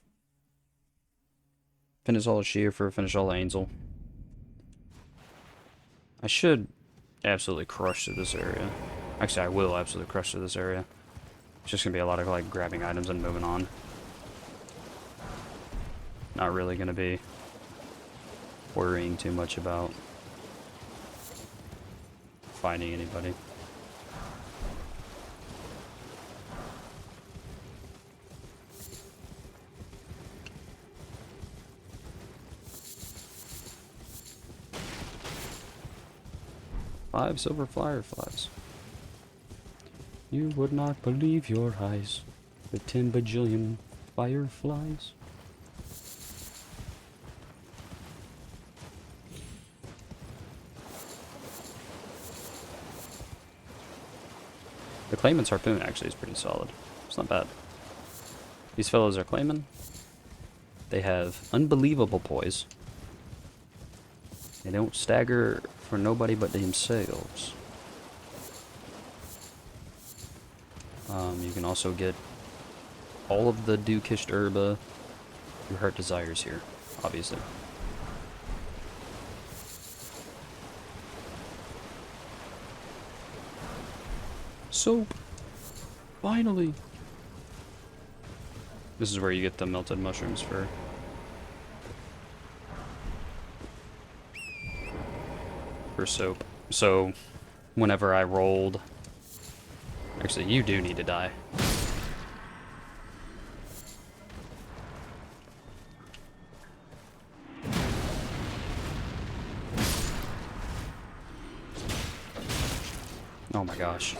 finish all of Shiafra, finish all of Ainzel. I should absolutely crush through this area. Actually, I will absolutely crush through this area. It's just gonna be a lot of like grabbing items and moving on. Not really gonna be worrying too much about finding anybody. Five silver fireflies. You would not believe your eyes. The 10 bajillion fireflies. The Claimant's Harpoon actually is pretty solid. It's not bad. These fellows are claiming. They have unbelievable poise. They don't stagger for nobody but themselves. You can also get all of the Dukished Herba your heart desires here, obviously. Soap! Finally! This is where you get the melted mushrooms for soap. So, whenever I rolled... Actually, you do need to die. Oh my gosh.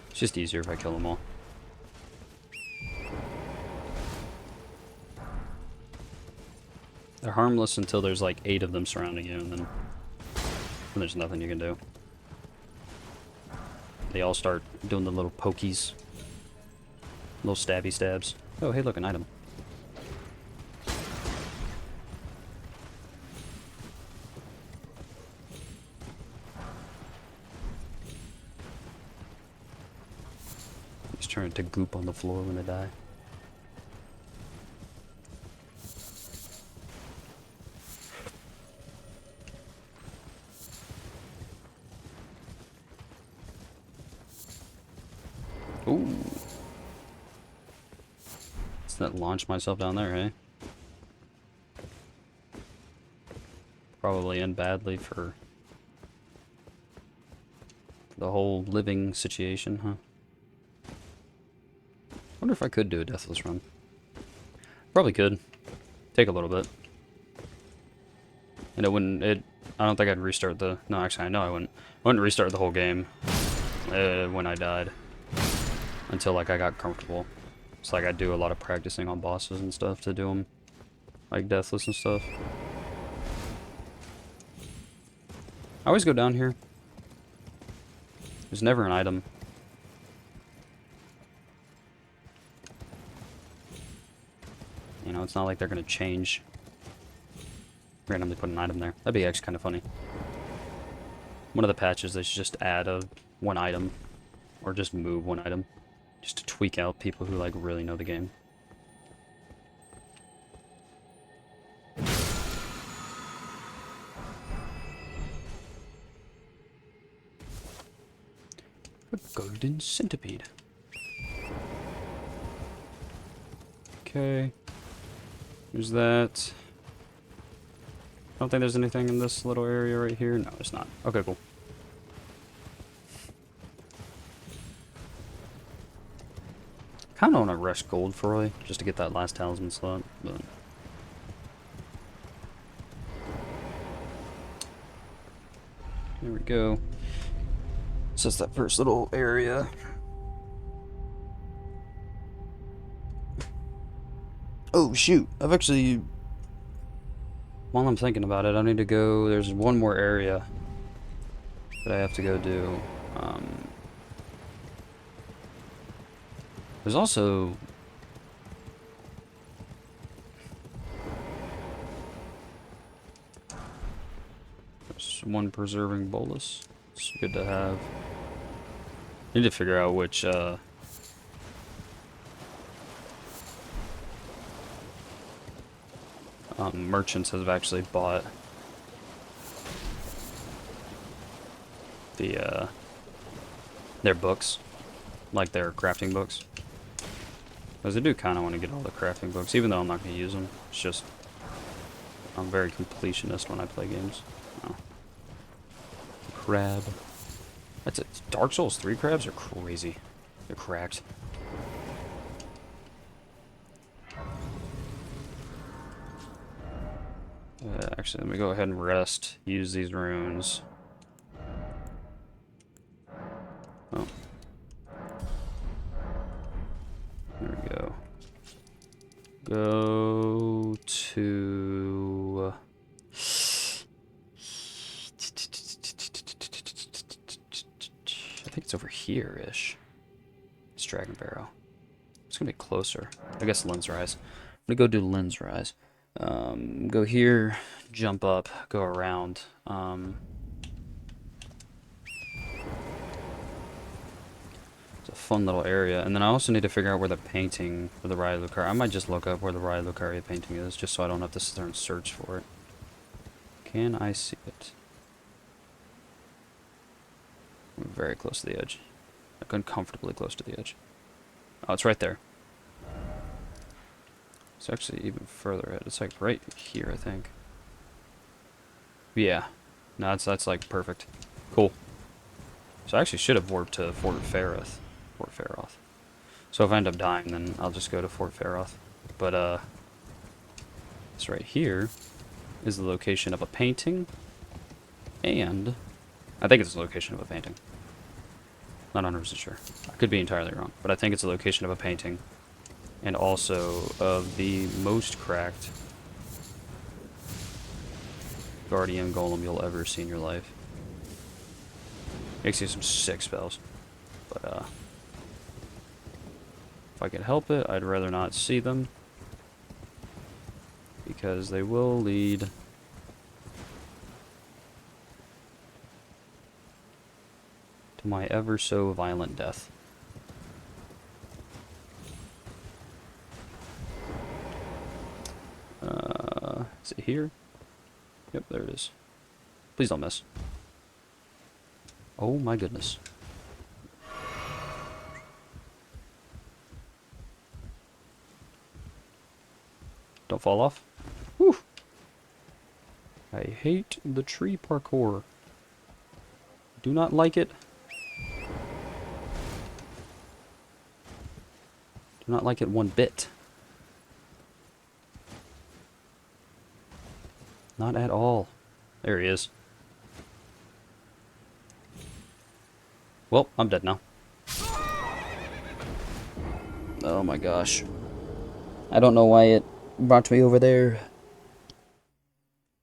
It's just easier if I kill them all. They're harmless until there's like 8 of them surrounding you, and then there's nothing you can do. They all start doing the little pokies. Little stabby stabs. Oh, hey, look, an item. He's turning to goop on the floor when they die. Ooh. Does that launch myself down there, eh? Probably end badly for the whole living situation, huh? Wonder if I could do a deathless run. Probably could. Take a little bit. And it wouldn't, I don't think I'd restart the, no, actually I know I wouldn't restart the whole game when I died. Until like I got comfortable. It's like I do a lot of practicing on bosses and stuff to do them like deathless and stuff. I always go down here. There's never an item. You know, it's not like they're gonna change. Randomly put an item there. That'd be actually kind of funny. One of the patches, they should just add one item. Or just move one item. Just to tweak out people who like really know the game. A golden centipede. Okay. There's that. I don't think there's anything in this little area right here. No, there's not. Okay, cool. Kind of want to rush Goldfroy just to get that last talisman slot, but there we go. So that's that first little area. Oh shoot! I've actually, while I'm thinking about it, I need to go. There's one more area that I have to go do. There's also... There's one preserving bolus. It's good to have. Need to figure out which, merchants have actually bought the, their books. Like their crafting books. Because I do kind of want to get all the crafting books, even though I'm not going to use them. It's just, I'm very completionist when I play games. Oh. Crab. That's it. Dark Souls 3 crabs are crazy. They're cracked. Actually, let me go ahead and rest. Use these runes. Oh. There we go. Go to... I think it's over here-ish. It's Dragon Barrow. It's gonna be closer. I guess Lens Rise. I'm gonna go do Lens Rise. Go here, jump up, go around. It's a fun little area. And then I also need to figure out where the painting for the Ride of Lucaria. I might just look up where the Ride of Lucaria painting is, just so I don't have to sit there and search for it. Can I see it? I'm very close to the edge. Like uncomfortably close to the edge. Oh, it's right there. It's actually even further ahead. It's like right here, I think. Yeah. No, that's like perfect. Cool. So I actually should have warped to Fort Faroth. So if I end up dying, then I'll just go to Fort Faroth. But, this right here is the location of a painting. And I think it's the location of a painting. Not 100% sure. I could be entirely wrong. But I think it's the location of a painting. And also of the most cracked Guardian Golem you'll ever see in your life. Makes you some sick spells. But, if I could help it, I'd rather not see them. Because they will lead to my ever so violent death. Is it here? Yep, there it is. Please don't miss. Oh my goodness. Don't fall off. Whew. I hate the tree parkour. Do not like it. Do not like it one bit. Not at all. There he is. Well, I'm dead now. Oh my gosh. I don't know why it brought me over there.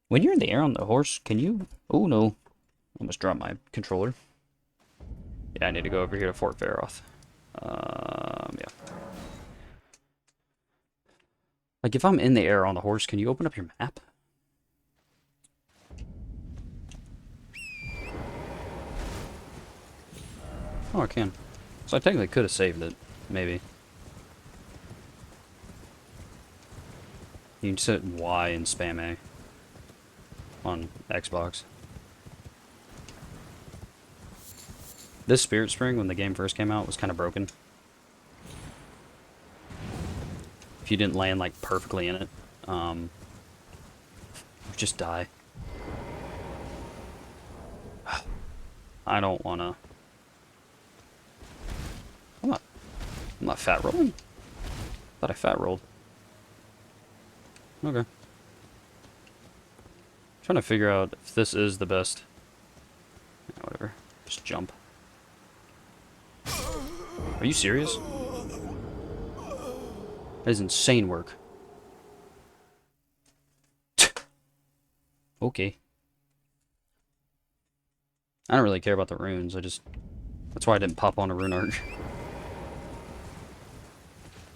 When you're in the air on the horse, can you... Oh no. Almost dropped my controller. Yeah, I need to go over here to Fort Faroth. Yeah. Like, if I'm in the air on the horse, can you open up your map? Oh, I can. So I technically could have saved it, maybe. You can just hit Y and spam A on Xbox. This Spirit Spring, when the game first came out, was kind of broken. If you didn't land, like, perfectly in it, you just die. I don't wanna... I'm not fat rolling. Thought I fat rolled. Okay. Trying to figure out if this is the best. Yeah, whatever. Just jump. Are you serious? That is insane work. Okay. I don't really care about the runes. That's why I didn't pop on a rune arc.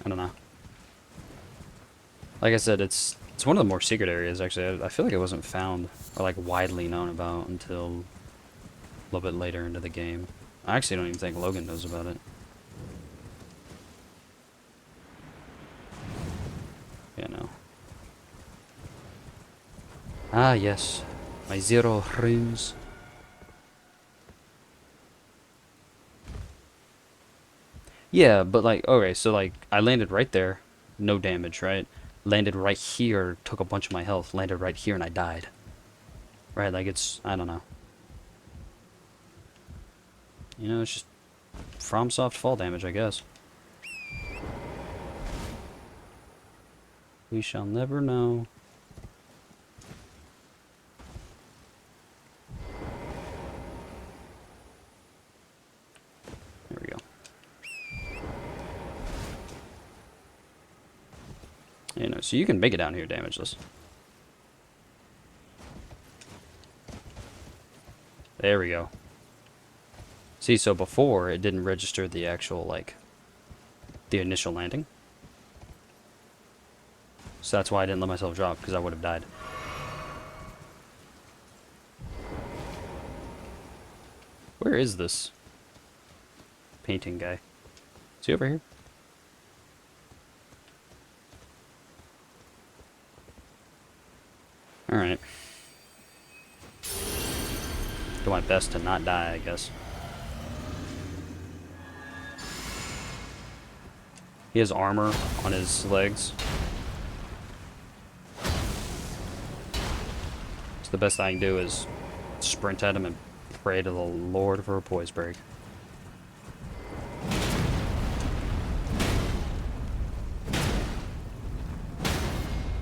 I don't know. Like I said, it's one of the more secret areas, actually. I feel like it wasn't found or, like, widely known about until a little bit later into the game. I actually don't even think Logan knows about it. Yeah, no. Ah, yes. My 0 runes. Yeah, but, like, okay, so, like, I landed right there. No damage, right? Landed right here, took a bunch of my health. Landed right here, and I died. Right, like, it's... I don't know. You know, it's just FromSoft fall damage, I guess. We shall never know. There we go. You know, so you can make it down here damageless. There we go. See, so before, it didn't register the actual, like, the initial landing. So that's why I didn't let myself drop, because I would have died. Where is this painting guy? Is he over here? Alright. Do my best to not die, I guess. He has armor on his legs. So the best I can do is sprint at him and pray to the Lord for a poise break.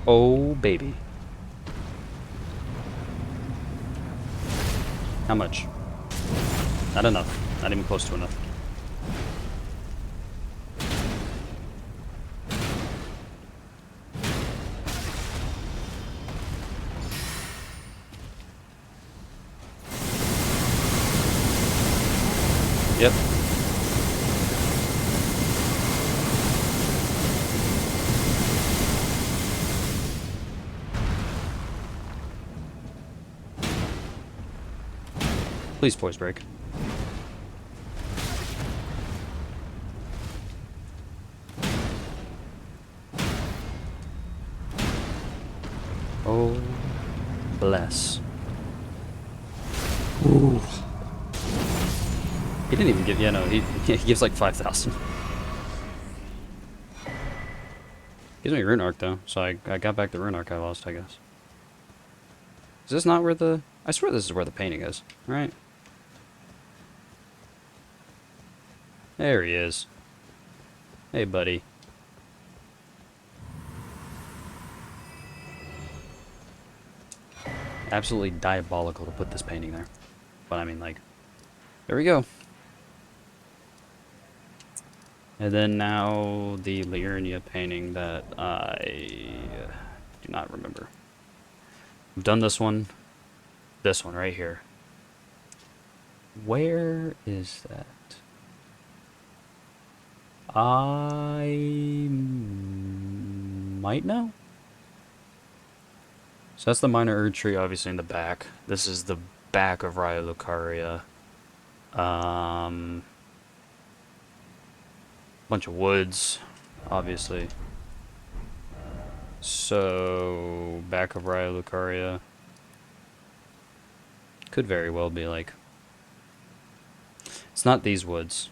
Oh, baby. How much? Not enough. Not even close to enough. Yep. Please poise break. Oh, bless. Ooh. He didn't even give, yeah, no, he gives like 5,000. Gives me Rune Arc though, so I got back the Rune Arc I lost, I guess. Is this not where the... I swear this is where the painting is, right? There he is. Hey, buddy. Absolutely diabolical to put this painting there. But I mean, like, there we go. And then now the Liurnia painting that I do not remember. I've done this one right here. Where is that? I might know. So that's the minor Erd tree, obviously, in the back. This is the back of Raya Lucaria. Bunch of woods, obviously. So, back of Raya Lucaria. Could very well be like... It's not these woods.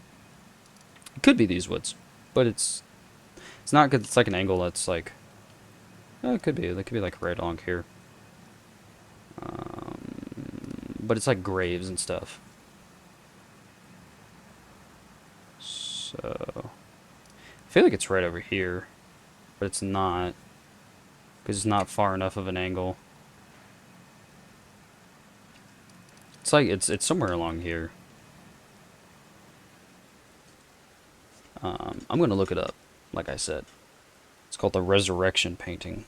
It could be these woods, but it's not good. It's like an angle that's like... Oh, it could be. It could be like right along here. But it's like graves and stuff. So... I feel like it's right over here, but it's not. Because it's not far enough of an angle. It's like, it's somewhere along here. I'm going to look it up, like I said. It's called the Resurrection Painting.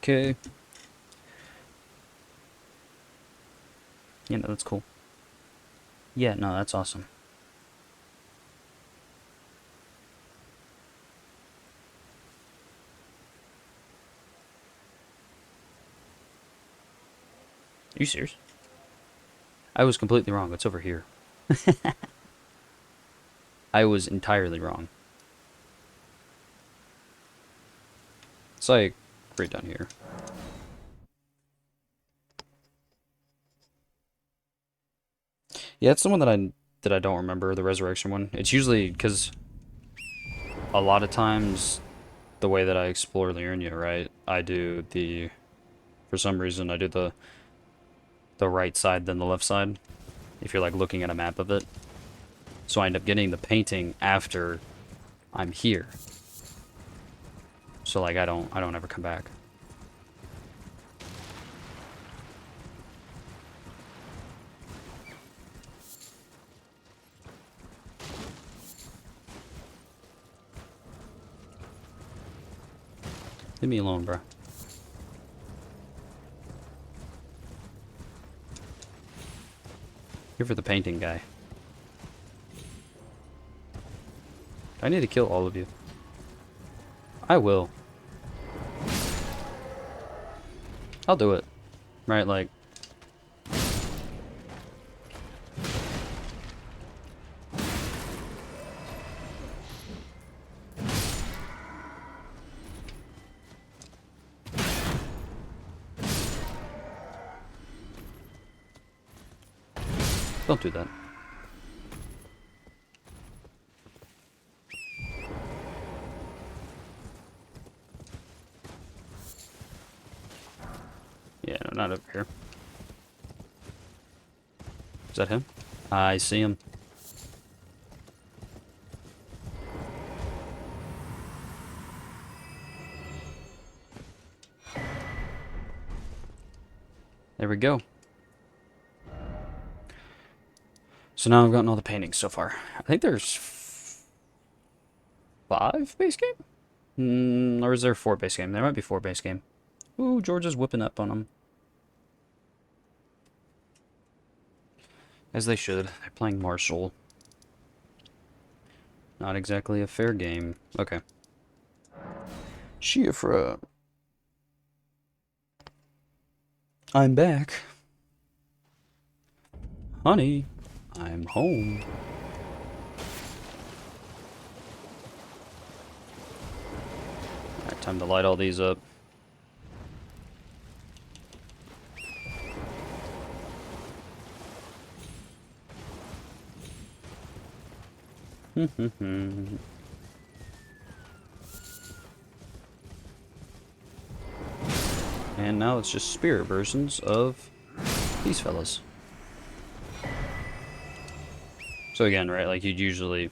Okay. Yeah, no, that's cool. Yeah, no, that's awesome. Are you serious? I was completely wrong. It's over here. I was entirely wrong. It's like right down here. Yeah, it's the one that I don't remember, the resurrection one. It's usually because a lot of times the way that I explore Liurnia, right? I do the for some reason I do the right side then the left side. If you're like looking at a map of it. So I end up getting the painting after I'm here. So like I don't ever come back. Leave me alone, bro. Here for the painting guy. I need to kill all of you. I will. I'll do it. Right, like... Don't do that. Yeah, no, not over here. Is that him? I see him. There we go. So now I've gotten all the paintings so far. I think there's 5 base game? Or is there 4 base game? There might be 4 base game. Ooh, George is whipping up on him. As they should. They're playing Marshall. Not exactly a fair game. Okay. Shiafra. I'm back. Honey, I'm home. Alright, time to light all these up. And now it's just spirit versions of these fellas. So again, right, like you'd usually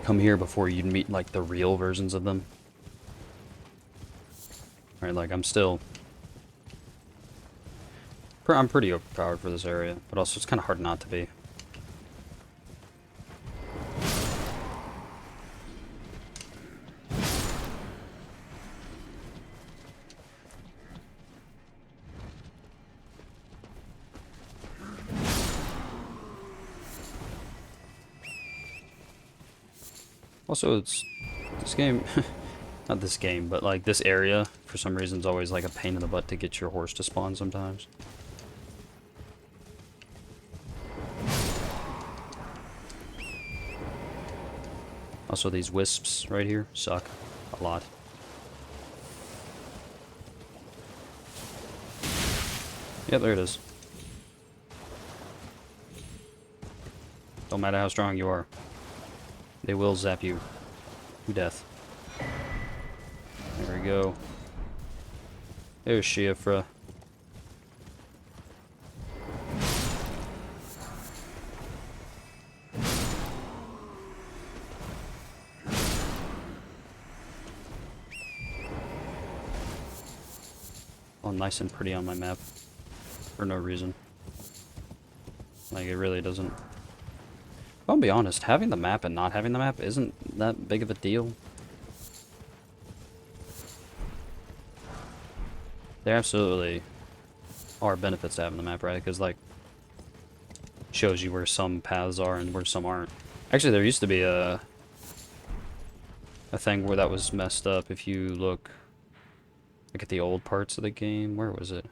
come here before you'd meet like the real versions of them. Right, like I'm pretty overpowered for this area, but also it's kind of hard not to be. Also, it's this game, not this game, but like this area, for some reason, is always like a pain in the butt to get your horse to spawn sometimes. Also, these wisps right here suck a lot. Yep, there it is. Don't matter how strong you are. They will zap you to death. There we go. There's Shiafra. All nice and pretty on my map. For no reason. Like, it really doesn't... I'll be honest, having the map and not having the map isn't that big of a deal. There absolutely are benefits to having the map, right? Because, like, shows you where some paths are and where some aren't. Actually, there used to be a thing where that was messed up. If you look at the old parts of the game, where was it?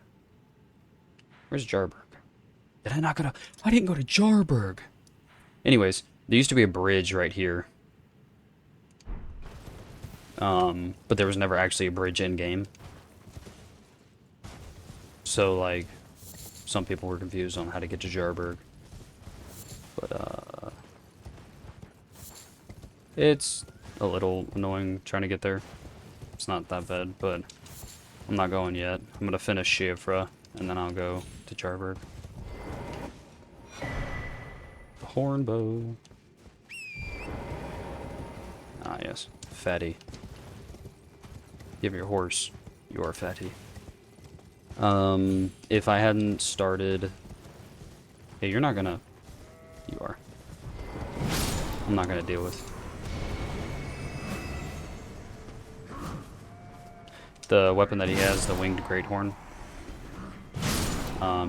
Where's Jarburg? Did I not go to... I didn't go to Jarburg! Anyways, there used to be a bridge right here. But there was never actually a bridge in-game. So, like, some people were confused on how to get to Jarburg. But, it's a little annoying trying to get there. It's not that bad, but I'm not going yet. I'm gonna finish Shiafra, and then I'll go to Jarburg. The horn bow. Ah, yes. Fatty. Give your horse. You are fatty. If I hadn't started... Hey, you're not gonna... You are. I'm not gonna deal with... The weapon that he has, the Winged Great Horn.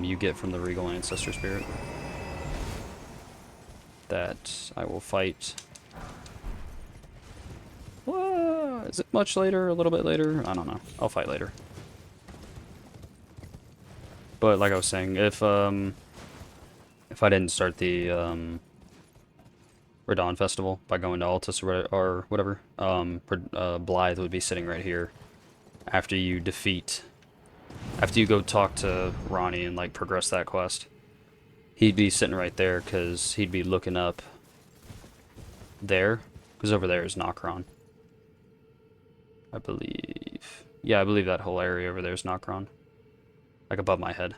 You get from the Regal Ancestor Spirit. That I will fight... Is it much later? A little bit later? I don't know. I'll fight later. But like I was saying, if I didn't start the Radon Festival by going to Altus or whatever, Blythe would be sitting right here after you go talk to Ranni and like progress that quest. He'd be sitting right there because he'd be looking up there, because over there is Nokron. I believe. Yeah, I believe that whole area over there is Nokron. Like above my head.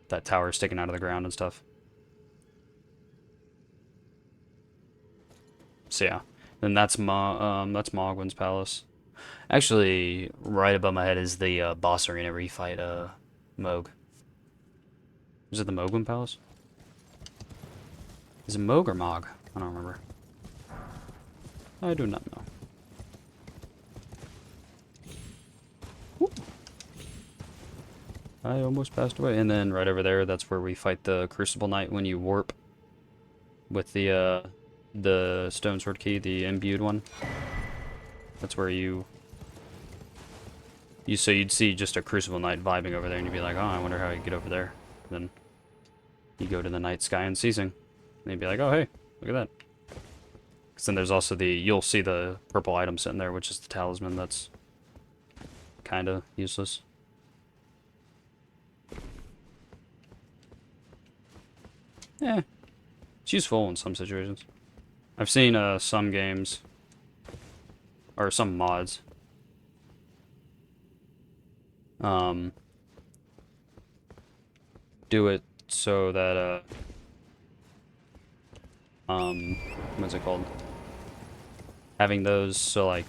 That tower sticking out of the ground and stuff. So yeah. Then that's Mogwin's Palace. Actually, right above my head is the boss arena where you fight Moog. Is it the Mogwin Palace? Is it Moog or Mog? I don't remember. I do not know. Whoop. I almost passed away. And then right over there, that's where we fight the Crucible Knight when you warp with the Stone Sword Key, the imbued one. That's where so you'd see just a Crucible Knight vibing over there, and you'd be like, oh, I wonder how you get over there. Then you go to the Night Sky Unceasing, and you'd be like, oh, hey, look at that. Because then there's also you'll see the purple item sitting there, which is the talisman that's kind of useless. Yeah, it's useful in some situations. I've seen some games, or some mods, do it so that, what's it called? Having those, so like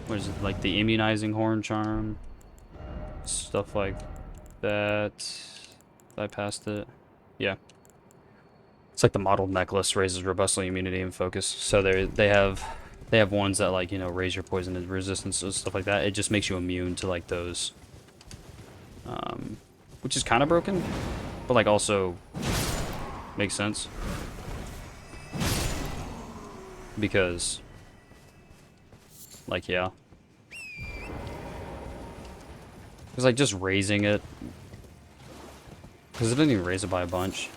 what is it, like the immunizing horn charm, stuff like that. I passed it. Yeah. It's like the mottled necklace raises robustly immunity and focus. So they have ones that, like, you know, raise your poison and resistance and stuff like that. It just makes you immune to like those, which is kind of broken, but like also makes sense because, like, yeah, because like just raising it, because it didn't even raise it by a bunch.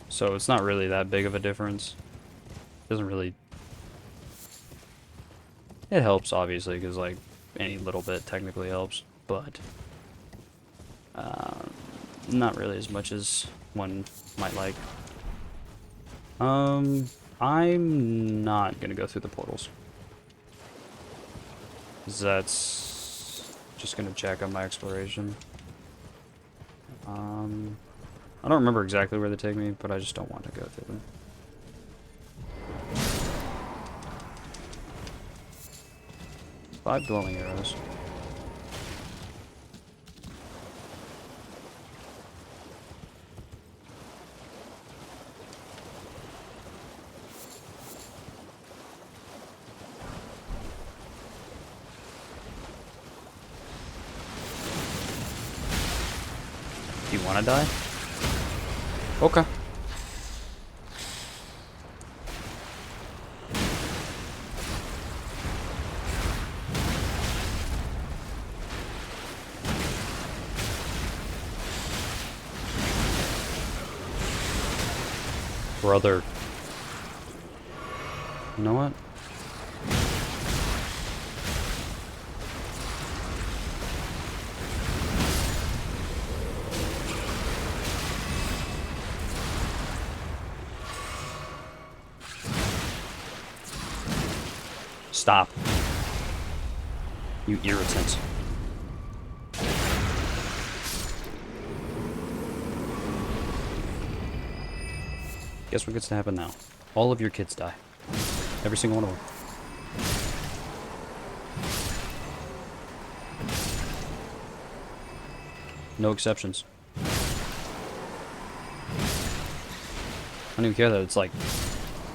So it's not really that big of a difference. It doesn't really... It helps, obviously, because, like, any little bit technically helps, but... not really as much as one might like. I'm not gonna go through the portals. 'Cause that's just gonna jack up my exploration. I don't remember exactly where they take me, but I just don't want to go through them. 5 dwelling arrows. want to die? Okay. Brother. You know what? Stop. You irritant. Guess what gets to happen now? All of your kids die. Every single one of them. No exceptions. I don't even care that it's like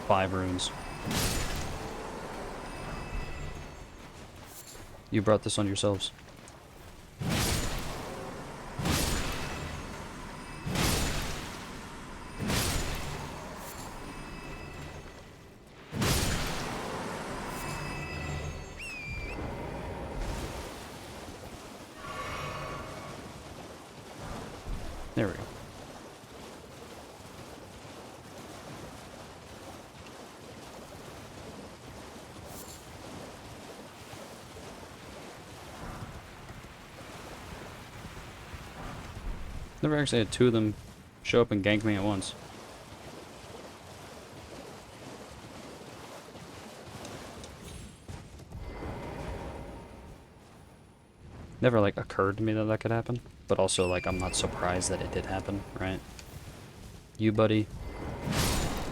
5 runes. You brought this on yourselves. There we go. Never actually had 2 of them show up and gank me at once. Never like occurred to me that that could happen, but also like I'm not surprised that it did happen, right? You, buddy.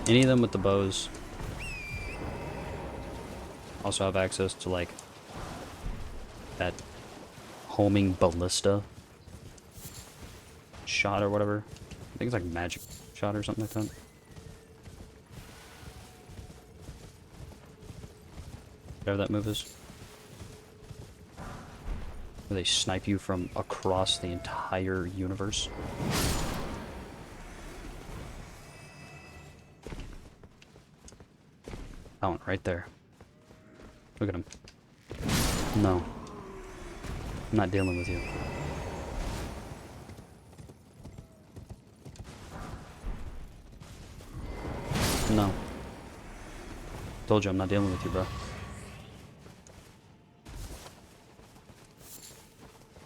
Any of them with the bows also have access to like that homing ballista shot or whatever. I think it's like magic shot or something like that. Whatever that move is. Where they snipe you from across the entire universe. That one right there. Look at him. No. I'm not dealing with you. No. Told you I'm not dealing with you, bro.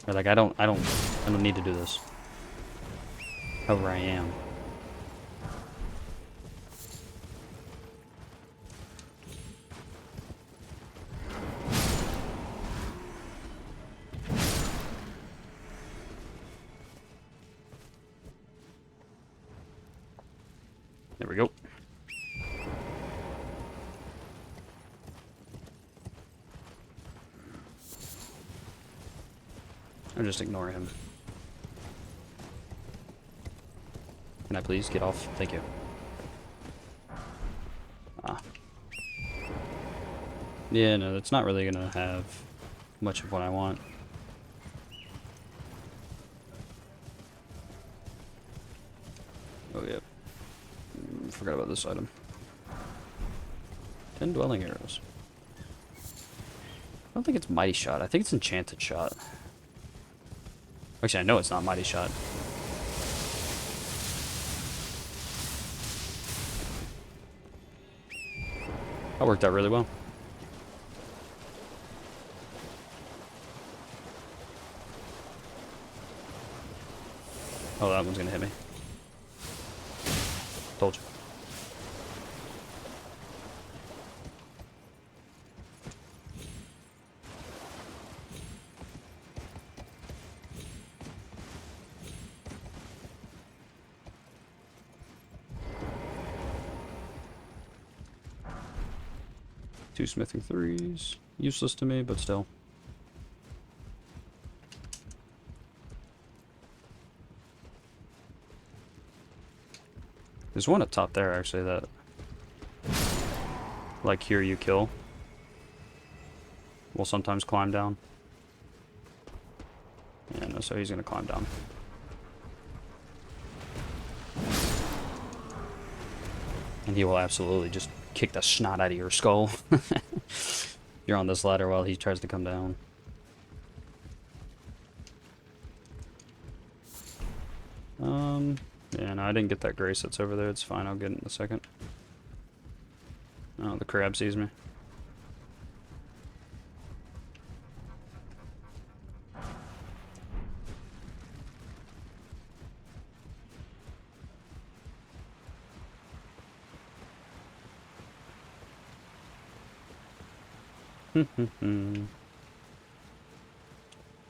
Or like I don't need to do this. However I am. There we go. I'll just ignore him. Can I please get off? Thank you. Ah. Yeah, no, that's not really gonna have much of what I want. Oh, yeah. Forgot about this item. 10 dwelling arrows. I don't think it's mighty shot. I think it's enchanted shot. Actually, I know it's not mighty shot. That worked out really well. Oh, that one's gonna hit me. Told you. Two smithing 3s. Useless to me, but still. There's one up top there, actually, that... like, here you kill. Will sometimes climb down. Yeah, no, so he's gonna climb down. And he will absolutely just kick the snot out of your skull. You're on this ladder while he tries to come down. Yeah, no, I didn't get that grace that's over there. It's fine, I'll get it in a second. Oh, the crab sees me.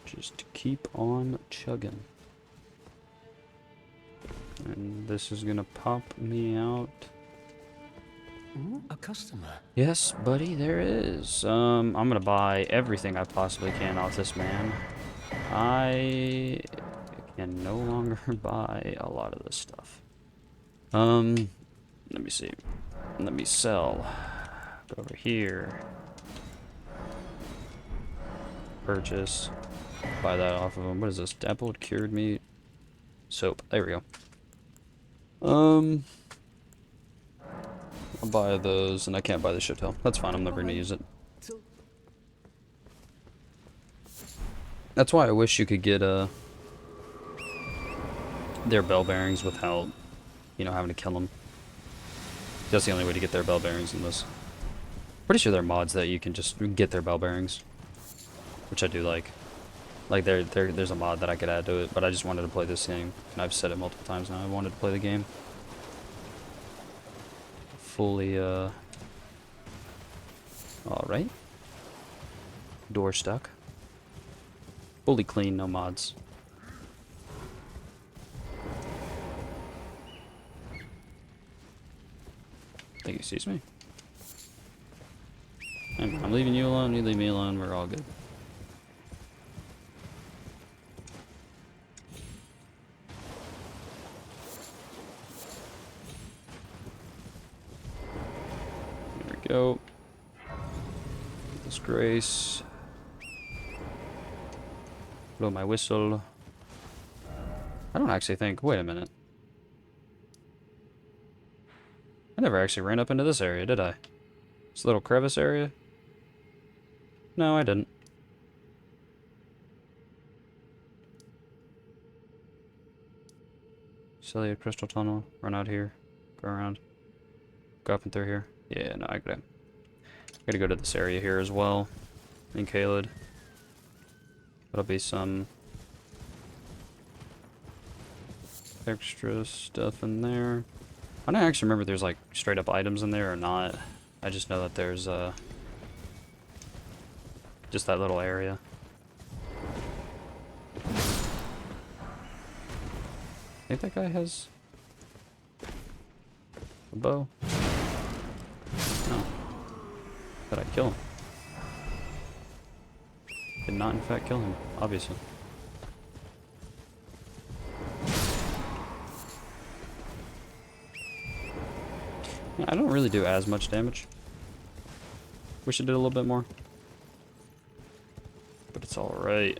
Just keep on chugging. And this is gonna pop me out. A customer. Yes, buddy, there is. I'm gonna buy everything I possibly can off this man. I can no longer buy a lot of this stuff. Let me see. Let me sell. Go over here. Purchase. Buy that off of him. What is this? Dappled cured meat. Soap. There we go. I'll buy those, and I can't buy the ship tail. That's fine, I'm never gonna use it. That's why I wish you could get their bell bearings without, you know, having to kill them. That's the only way to get their bell bearings in this. Pretty sure there are mods that you can just get their bell bearings, which I do like. Like there's a mod that I could add to it, but I just wanted to play this game, and I've said it multiple times now. I wanted to play the game fully. All right. Door stuck. Fully clean, no mods. Think he sees me. I'm leaving you alone. You leave me alone. We're all good. There we go. Disgrace. Blow my whistle. I don't actually think. Wait a minute. I never actually ran up into this area, did I? This little crevice area? No, I didn't. Celia Crystal Tunnel. Run out here. Go around. Go up and through here. Yeah, no, I gotta go to this area here as well. In Caelid. That'll be some extra stuff in there. I don't actually remember if there's like straight up items in there or not. I just know that there's just that little area. I think that guy has a bow. No. Did I kill him? Did not in fact kill him, obviously. Yeah, I don't really do as much damage. Wish I did a little bit more. But it's alright.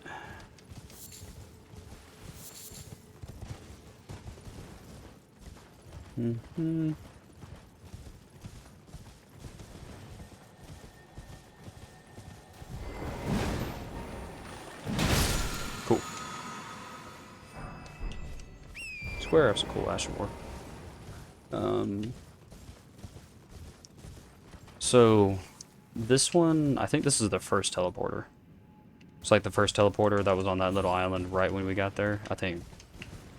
Mm-hmm. Cool. Square up's a cool Ashen War. So this one, I think this is the first teleporter. It's like the first teleporter that was on that little island right when we got there. I think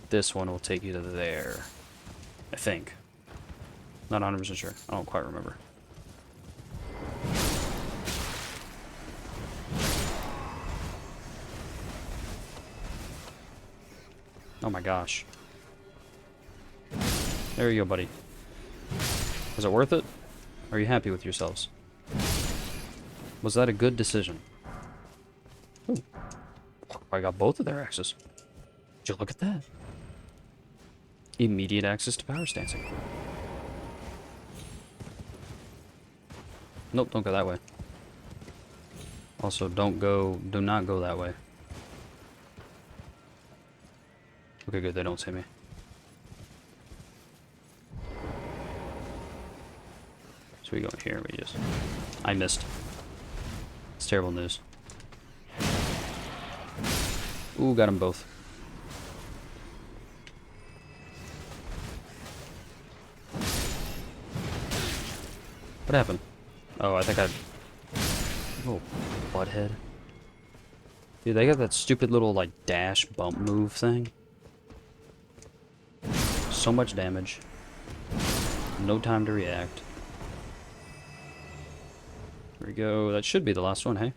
this one will take you to there. I think. Not 100% sure. I don't quite remember. Oh my gosh. There you go, buddy. Was it worth it? Are you happy with yourselves? Was that a good decision? Ooh. I got both of their axes. Did you look at that? Immediate access to power stancing. Nope, don't go that way. Also, do not go that way. Okay, good, they don't see me. So we go here, we just... I missed. It's terrible news. Ooh, got them both. What happened? Oh, I think I... Oh, butthead. Dude, they got that stupid little, like, dash bump move thing. So much damage. No time to react. Here we go. That should be the last one, hey?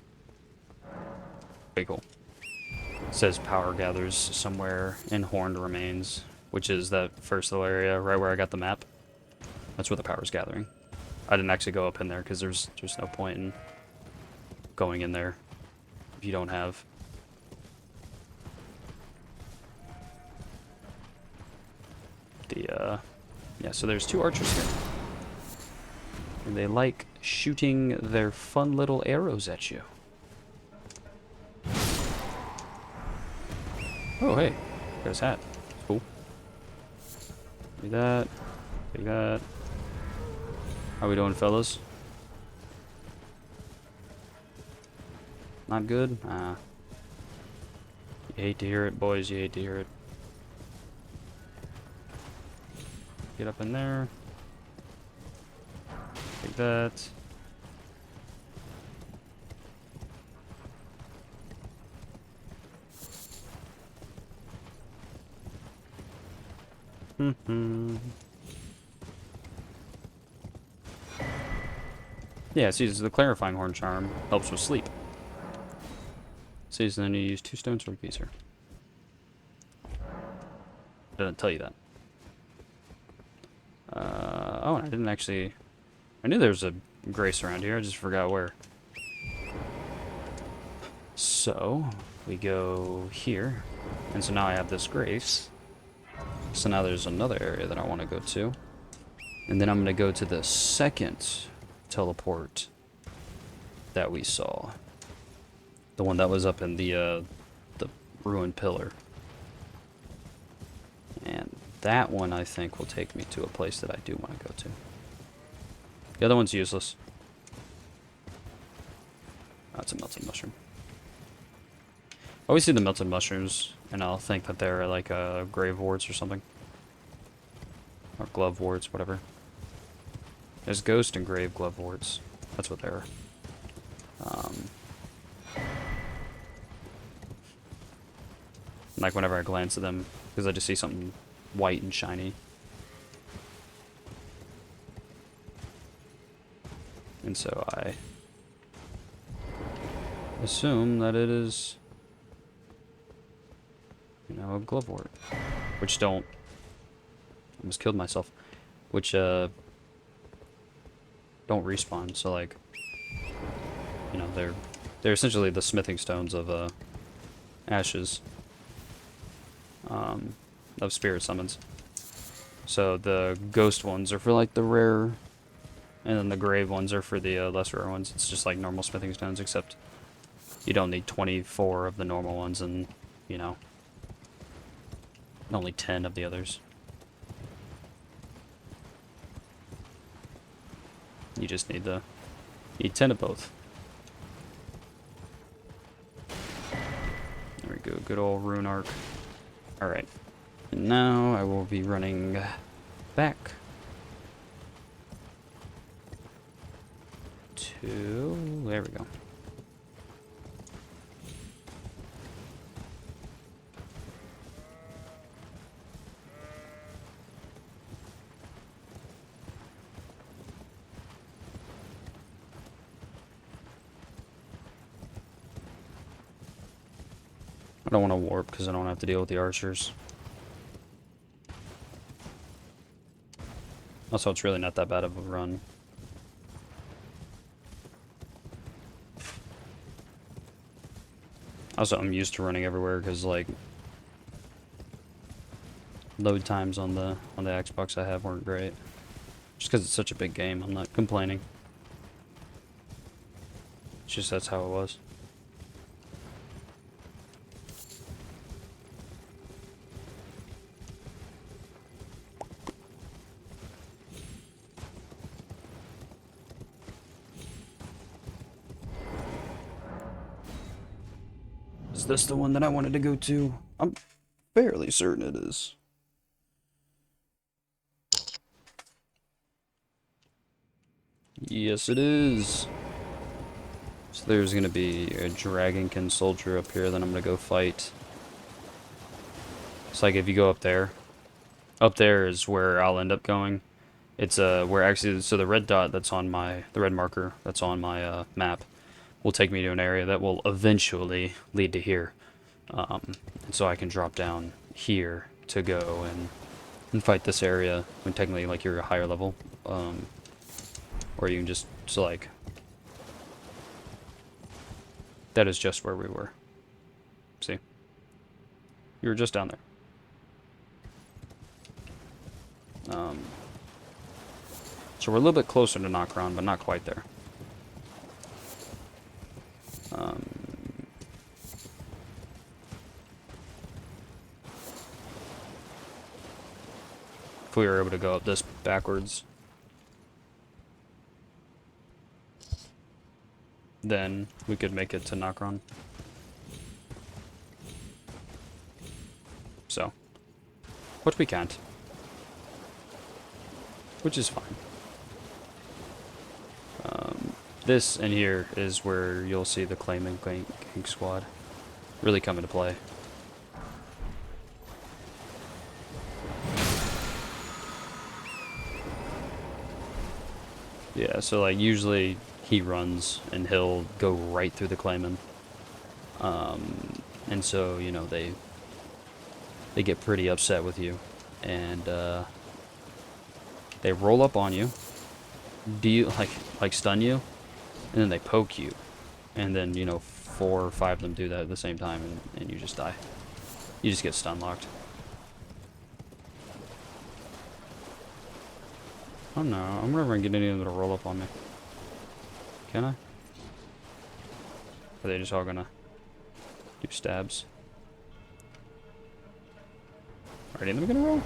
Pretty cool. It says power gathers somewhere in Horned Remains, which is that first little area right where I got the map. That's where the power's gathering. I didn't actually go up in there because there's no point in going in there if you don't have. Yeah, so there's 2 archers here. And they like shooting their fun little arrows at you. Oh, hey. Got his hat. Cool. Do that. Do that. How we doing, fellas? Not good? Ah. You hate to hear it, boys. You hate to hear it. Get up in there. Take that. Yeah, see, the clarifying horn charm helps with sleep. See, so then you use 2 stones for a piece here. Doesn't tell you that. Oh, and I didn't actually... I knew there was a grace around here, I just forgot where. So, we go here. And so now I have this grace. So now there's another area that I want to go to. And then I'm going to go to the second teleport that we saw. The one that was up in the ruined pillar. And that one, I think, will take me to a place that I do want to go to. The other one's useless. That's a melted mushroom. I always see the melted mushrooms, and I'll think that they're like grave wards or something. Or glove wards, whatever. There's ghost and grave glove wards. That's what they're. Like whenever I glance at them, because I just see something white and shiny. And so I assume that it is, you know, a glove ward. Which don't... Almost killed myself. Which, don't respawn, so like... You know, they're essentially the smithing stones of, ashes. Of spirit summons. So the ghost ones are for like the rare, and then the grave ones are for the less rare ones. It's just like normal smithing stones, except you don't need 24 of the normal ones, and you know, only 10 of the others. You just need 10 of both. There we go, good old rune arc. Alright, and now I will be running back to... there we go. I don't want to warp because I don't have to deal with the archers. Also, it's really not that bad of a run. Also, I'm used to running everywhere because, like, load times on the Xbox I have weren't great. Just because it's such a big game, I'm not complaining. It's just that's how it was. this the one that I wanted to go to? I'm fairly certain it is. Yes, it is. So there's gonna be a dragonkin soldier up here that I'm gonna go fight. It's like if you go up there is where I'll end up going. It's where actually, so the red dot that's on my, the red marker that's on my map will take me to an area that will eventually lead to here. And so I can drop down here to go and fight this area when technically like you're a higher level. Or you can just like, that is just where we were. See? You were just down there. So we're a little bit closer to Nokron, but not quite there. If we were able to go up this backwards, then we could make it to Nokron. So, but we can't. Which is fine. This in here is where you'll see the Claiming Gang Squad really come into play. Yeah, so like usually he runs and he'll go right through the Claiming. And so, you know, they get pretty upset with you. And they roll up on you. Do you like stun you? And then they poke you. And then, you know, 4 or 5 of them do that at the same time and you just die. You just get stun locked. Oh no, I'm never gonna get any of them to roll up on me. Can I? Are they just all gonna do stabs? Are any of them gonna roll?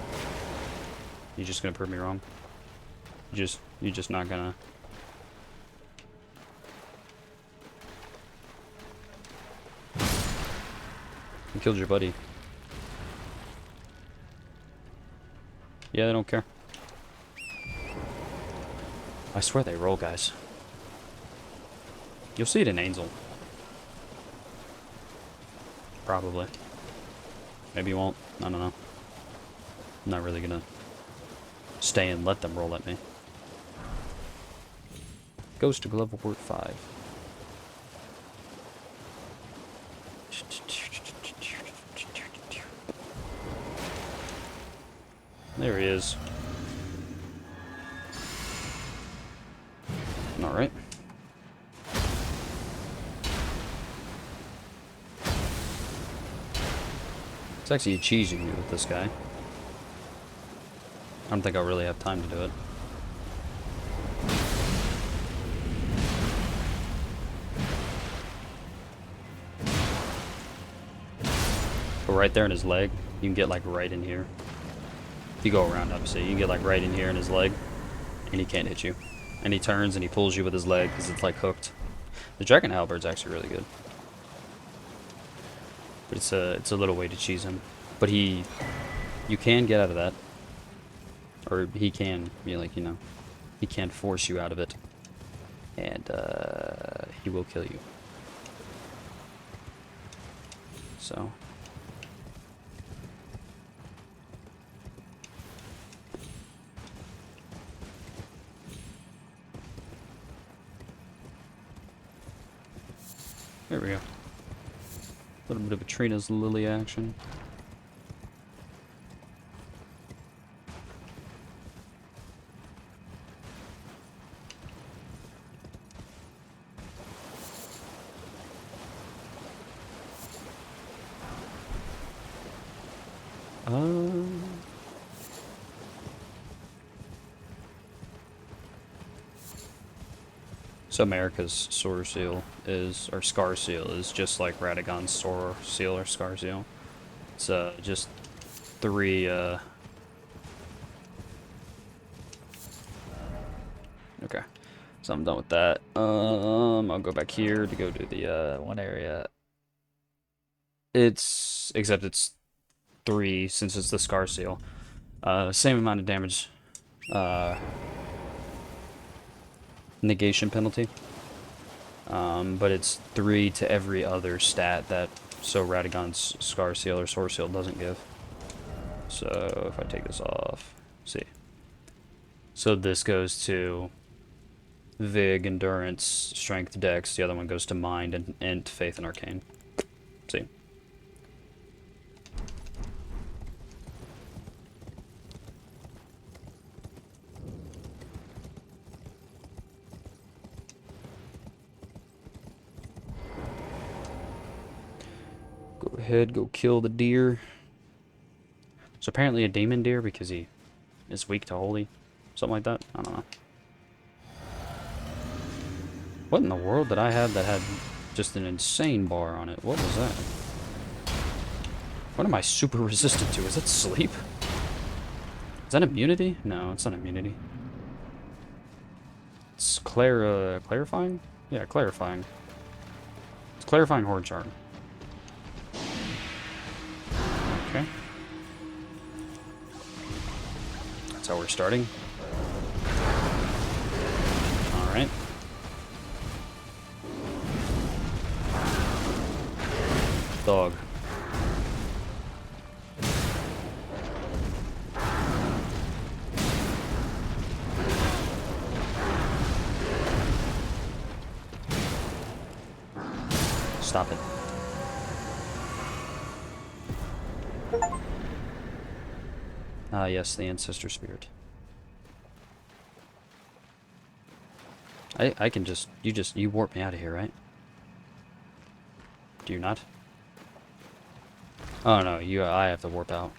You're just gonna prove me wrong. You're just not gonna. You killed your buddy. Yeah, they don't care. I swear they roll, guys. You'll see it in Angel. Probably. Maybe you won't. I don't know. I'm not really gonna stay and let them roll at me. Goes to level 5. There he is. Alright. It's actually cheesing me with this guy. I don't think I'll really have time to do it. But right there in his leg, you can get like right in here. If you go around, obviously, you can get like right in here in his leg, and he can't hit you. And he turns and he pulls you with his leg because it's like hooked. The Dragon Halberd's actually really good. But it's a little way to cheese him. But you can get out of that. Or he can, he can force you out of it. And he will kill you. So. There we go. A little bit of a Trina's Lily action. So America's Sword Seal is, or Scar Seal is just like Radagon's Sword Seal or Scar Seal. It's just 3 okay. So I'm done with that. I'll go back here to go to the one area. except it's 3 since it's the Scar Seal. Same amount of damage. Negation penalty. But it's 3 to every other stat that Radagon's Scar Seal or Sword Seal doesn't give. So if I take this off, see. So this goes to Vig, Endurance, Strength, Dex. The other one goes to Mind and Int, Faith, and Arcane. See. Go ahead, go kill the deer. So apparently a demon deer because he is weak to holy. Something like that. I don't know. What in the world did I have that had just an insane bar on it? What was that? What am I super resistant to? Is that sleep? Is that immunity? No, it's not immunity. It's clarifying? Yeah, clarifying. It's clarifying horde charm. Okay. That's how we're starting. Alright. Dog. Stop it. Ah, yes, the ancestor spirit. I can just, you warp me out of here, right? Do you not? Oh no, I have to warp out.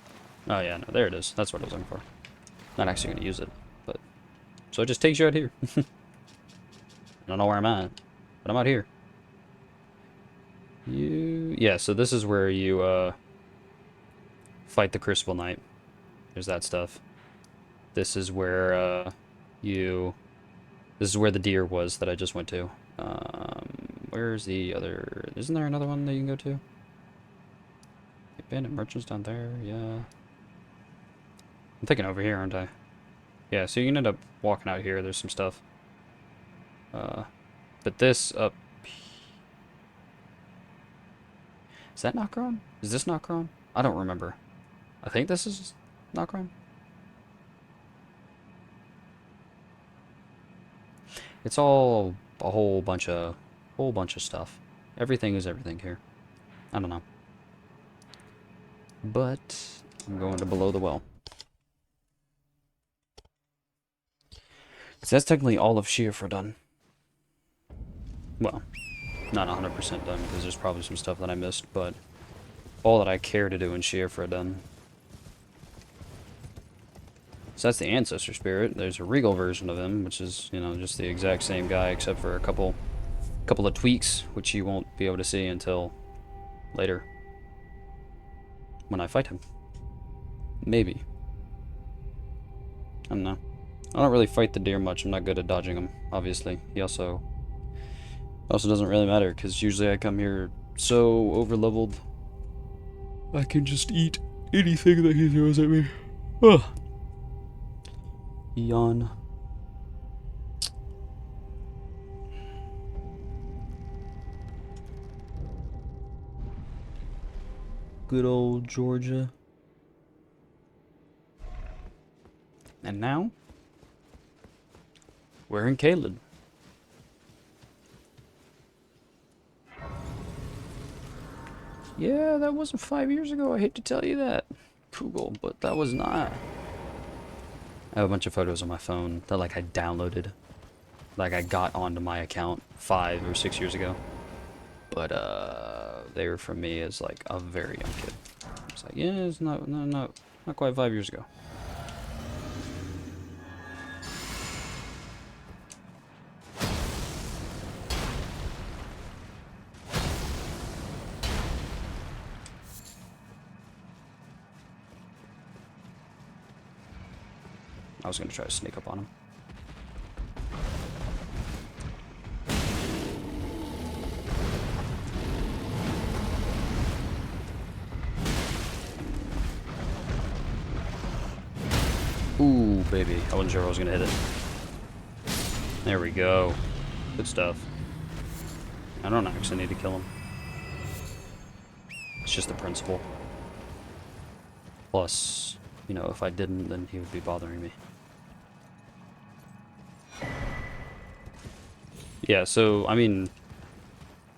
Oh yeah, no, there it is. That's what I was looking for. Not actually gonna use it, but so it just takes you out here. I don't know where I'm at, but I'm out here. Yeah, so this is where you fight the Crucible Knight. There's that stuff. This is where this is where the deer was that I just went to. Where's the other? Isn't there another one that you can go to? Abandoned merchants down there, yeah. I'm thinking over here, aren't I? Yeah, so you can end up walking out here. There's some stuff. But this up... Is that Nokron? Is this Nokron? I don't remember. I think this is Nokron. It's all a whole bunch of stuff. Everything is everything here. I don't know. But I'm going to below the well. Because that's technically all of Shiafra done. Well, not 100% done, because there's probably some stuff that I missed, but all that I care to do in Shiafra done. So that's the Ancestor Spirit. There's a Regal version of him, which is, you know, just the exact same guy, except for a couple of tweaks, which you won't be able to see until later. When I fight him. Maybe. I don't know. I don't really fight the deer much. I'm not good at dodging him, obviously. He also doesn't really matter, because usually I come here so overleveled. I can just eat anything that he throws at me. Ugh. Yawn. Good old Georgia. And now, we're in Caelid. Yeah, that wasn't 5 years ago. I hate to tell you that, Google, but that was not. I have a bunch of photos on my phone that, like, I downloaded. Like, I got onto my account 5 or 6 years ago. But, they were from me as, like, a very young kid. It's like, yeah, it's not quite 5 years ago. I was gonna try to sneak up on him. baby. I wasn't sure if I was gonna hit it. There we go. Good stuff. I don't actually need to kill him. It's just the principle. Plus, you know, if I didn't, then he would be bothering me. Yeah, so, I mean,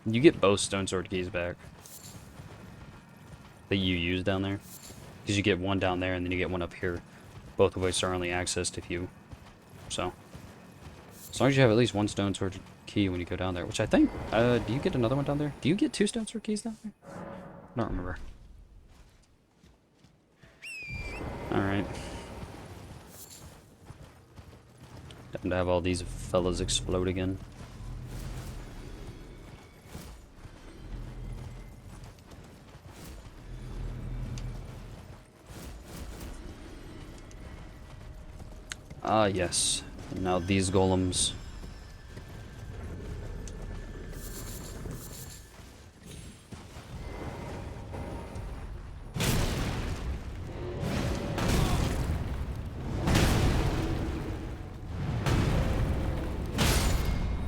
you get both stone sword keys back that you use down there. Because you get one down there and then you get one up here. Both of which are only accessed if you... So, as long as you have at least one stone sword key when you go down there, which I think... do you get another one down there? Do you get 2 stone sword keys down there? I don't remember. Alright. Time to have all these fellas explode again. Ah, yes. And now these golems.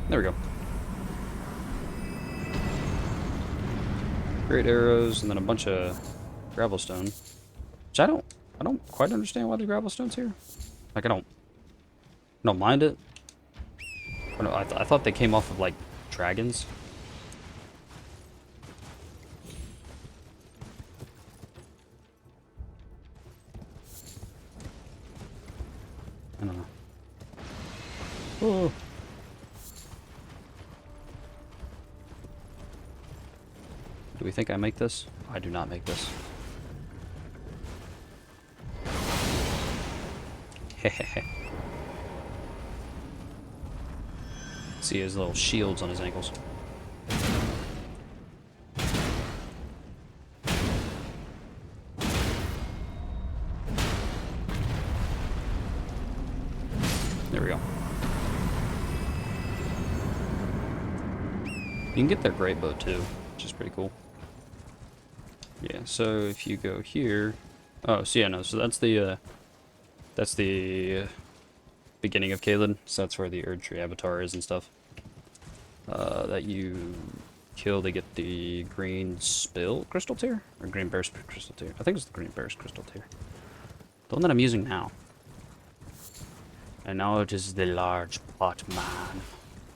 There we go. Great arrows, and then a bunch of gravel stone. Which I don't quite understand why the gravel stone's here. Like, I don't mind it. Or no, I thought they came off of, like, dragons. I don't know. Oh. Do we think I make this? I do not make this. Hehehe. See his little shields on his ankles. There we go. You can get their great bow too, which is pretty cool. Yeah, so if you go here... Oh, so yeah, no, so that's the beginning of Caelid, so that's where the Erd Tree Avatar is and stuff. That you kill to get the green spill crystal tier? Or green burst crystal tier? I think it's the green burst crystal tier. The one that I'm using now. And now it is the large pot man,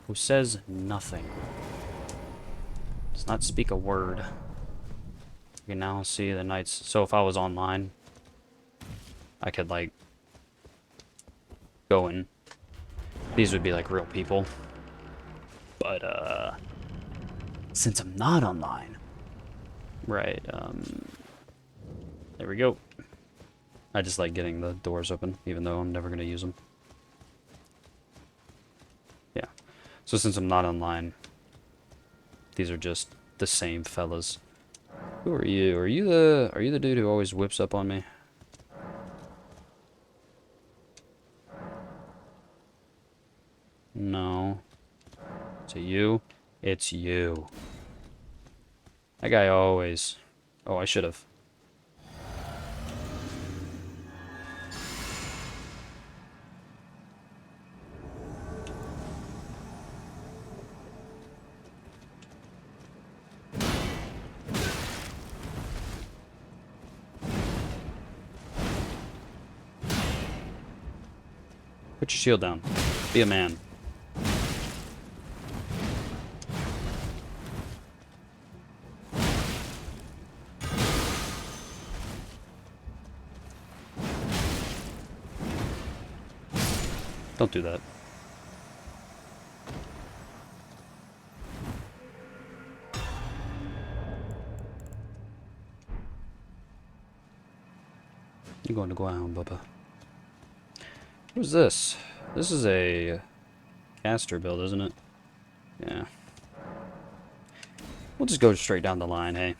who says nothing. Does not speak a word. You can now see the knights. So if I was online, I could like go in. These would be like real people. But since I'm not online, right, there we go. I just like getting the doors open, even though I'm never gonna use them. Yeah. So since I'm not online, these are just the same fellas. Who are you? Are you the dude who always whips up on me? No. Is it you? It's you. That guy always... Oh, I should have. Put your shield down. Be a man. Don't do that. You're going to ground, Bubba. Who's this? This is a caster build, isn't it? Yeah. We'll just go straight down the line, hey?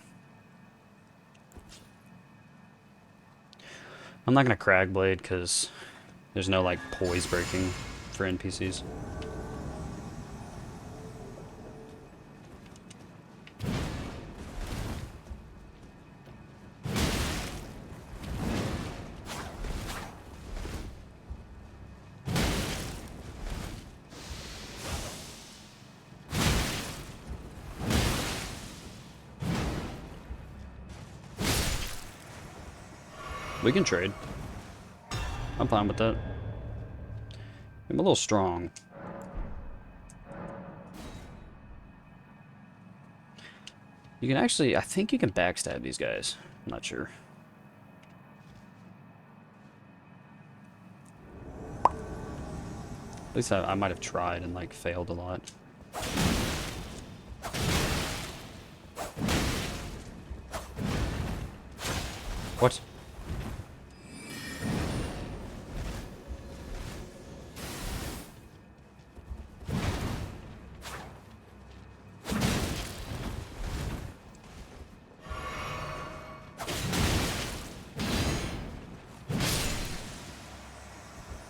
I'm not gonna Cragblade because there's no like poise breaking for NPCs. We can trade. I'm fine with that. I'm a little strong. You can actually, I think you can backstab these guys. I'm not sure. At least I might have tried and like failed a lot. What?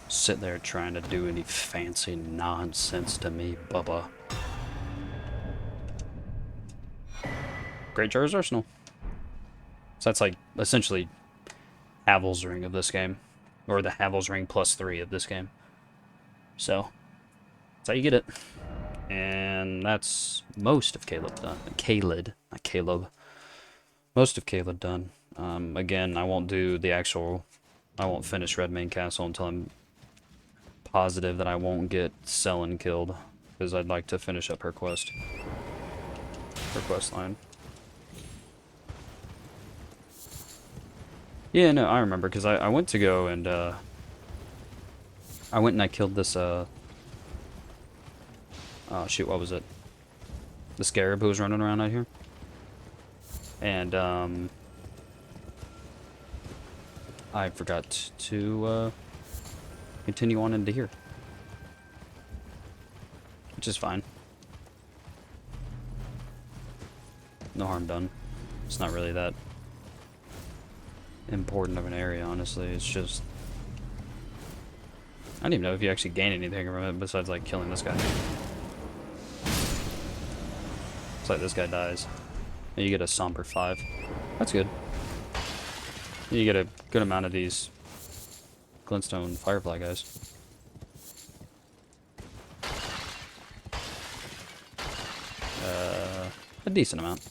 Sit there trying to do any fancy nonsense to me, Bubba. Great Jar's Arsenal. So that's like essentially Havel's Ring of this game. Or the Havel's Ring +3 of this game. So that's how you get it. And that's most of Caleb done. Caelid, not Caleb. Most of Caleb done. Again, I won't do the actual... I won't finish Red Main Castle until I'm positive that I won't get Selen killed, because I'd like to finish up her quest. Her quest line. Yeah, no, I remember, because I went to go and, I went and I killed this, oh shoot, what was it? The scarab who was running around out here. And, I forgot to, continue on into here. Which is fine. No harm done. It's not really that important of an area, honestly. It's just... I don't even know if you actually gain anything from it besides, like, killing this guy. It's like this guy dies. And you get a somber 5. That's good. You get a good amount of these glintstone firefly guys. A decent amount.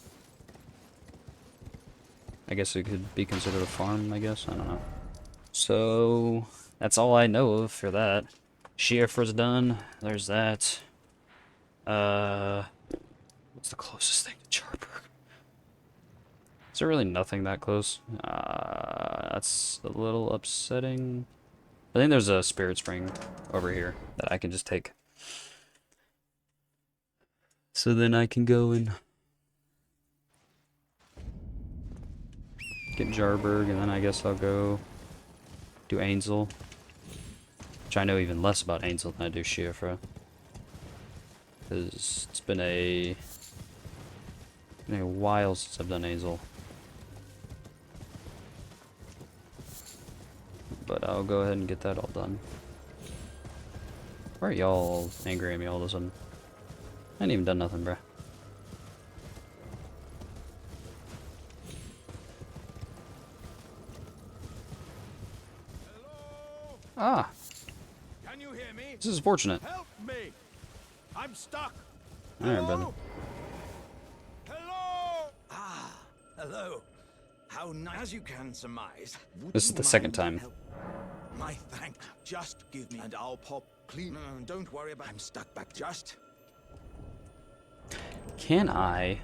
I guess it could be considered a farm, I guess. I don't know. So, that's all I know of for that. Shiafra's done. There's that. What's the closest thing to Charburg? Is there really nothing that close? That's a little upsetting. I think there's a spirit spring over here that I can just take. So then I can go and get Jarburg, and then I guess I'll go do Ainsel. Which I know even less about Ainsel than I do Shiafra. Because it's been a while since I've done Ainsel. But I'll go ahead and get that all done. Why are y'all angry at me all of a sudden? I ain't even done nothing, bruh. Hello? Ah! Can you hear me? This is fortunate. Help me! I'm stuck. Alright, brother. Hello? Ah, hello. How nice. As you can surmise. This is the second time. My thanks. Just give me and I'll pop clean. Don't worry about I'm stuck back. Just. Can I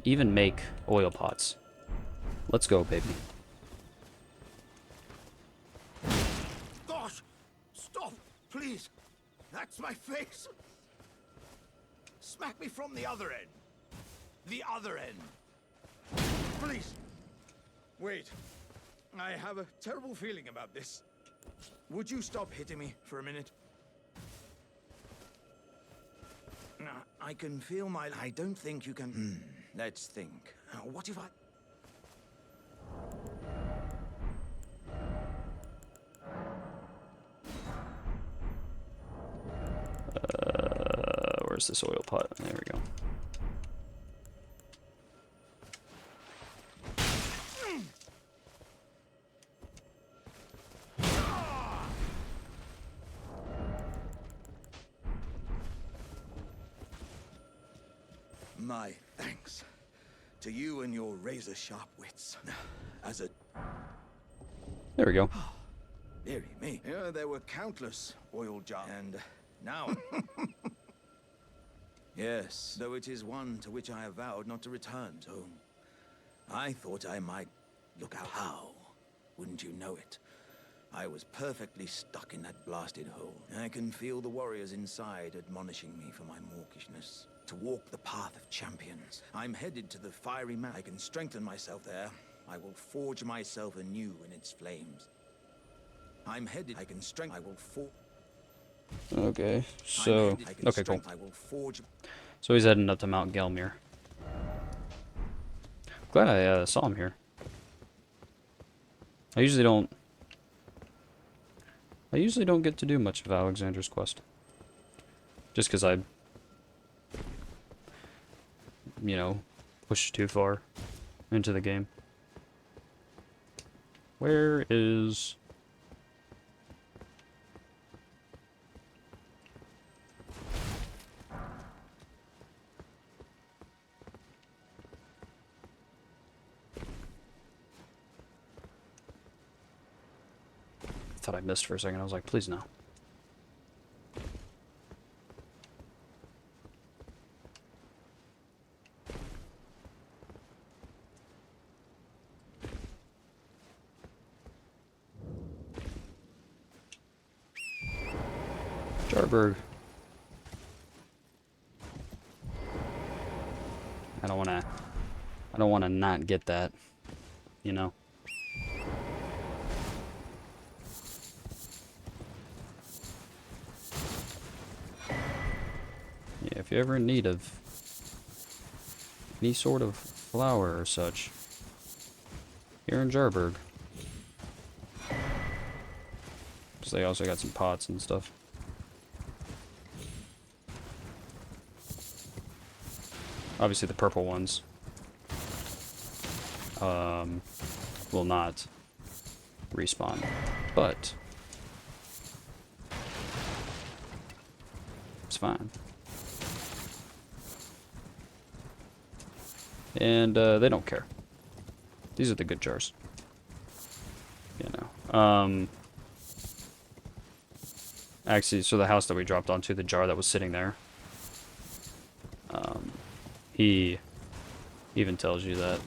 even make oil pots? Let's go, baby. Gosh! Stop! Please! That's my face! Smack me from the other end! The other end! Please! Wait. I have a terrible feeling about this. Would you stop hitting me for a minute? I can feel my... I don't think you can... let's think. What if I... Where's this oil pot? There we go. My thanks to you and your razor-sharp wits. As a... There we go. Dearie me. Yeah, there were countless oil jars, and now. Yes, though it is one to which I have vowed not to return. So, I thought I might look out. How? Wouldn't you know it? I was perfectly stuck in that blasted hole. I can feel the warriors inside admonishing me for my mawkishness. To walk the path of champions. I'm headed to the fiery mount. I can strengthen myself there. I will forge myself anew in its flames. I'm headed. I can strengthen. I will forge. Okay, so okay, cool. I will forge. So he's heading up to Mount Gelmir. Glad I saw him here. I usually don't get to do much of Alexander's quest. Just because I, you know, push too far into the game. Where is... thought I missed for a second. I was like, please no. Jarberg. I don't wanna not get that, you know. Yeah, if you're ever in need of any sort of flower or such, here in Jarberg. Because they also got some pots and stuff. Obviously the purple ones will not respawn, but it's fine. And they don't care. These are the good jars. You know. Actually, so the house that we dropped onto, the jar that was sitting there, he even tells you that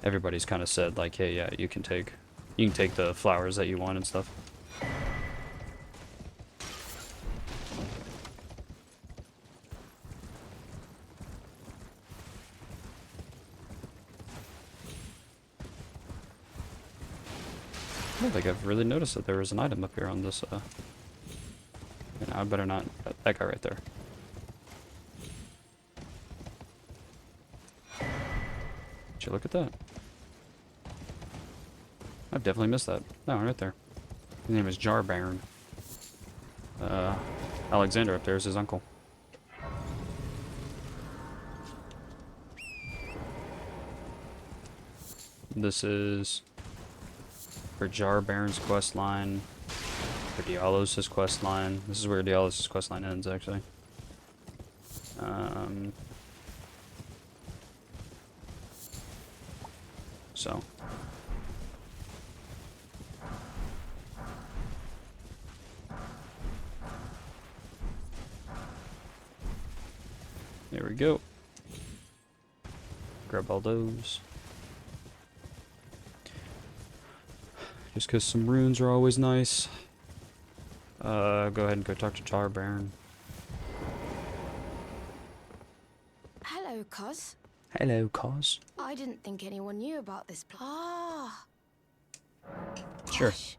everybody's kind of said, like, hey, yeah, you can take the flowers that you want and stuff. I don't think I've really noticed that there was an item up here on this, you know, I better not... That guy right there. Did you look at that? I've definitely missed that. No, right there. His name is Jar Baron. Alexander up there is his uncle. This is for Jar Baron's quest line, for Dialos' quest line. This is where Dialos' quest line ends, actually. So. There we go. Grab all those. Just because some runes are always nice. Go ahead and go talk to Jar Baron. Hello, Cos. Hello, Cos. I didn't think anyone knew about this place. Ah. Sure. Gosh.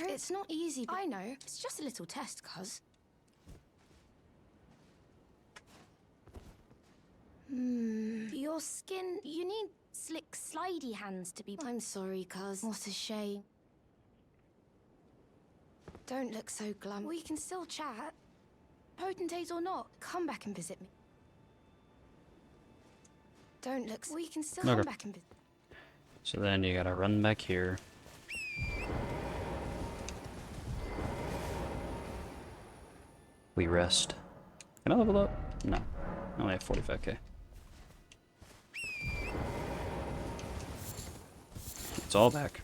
It's not easy. I know. It's just a little test, Cos. Your skin... You need slick, slidey hands to be... I'm sorry, Cos. What a shame. Don't look so glum. We can still chat. Potentate or not, come back and visit me. Don't look... We can still come back and visit. So then you gotta run back here. We rest. Can I level up? No. I only have 45k. It's all back.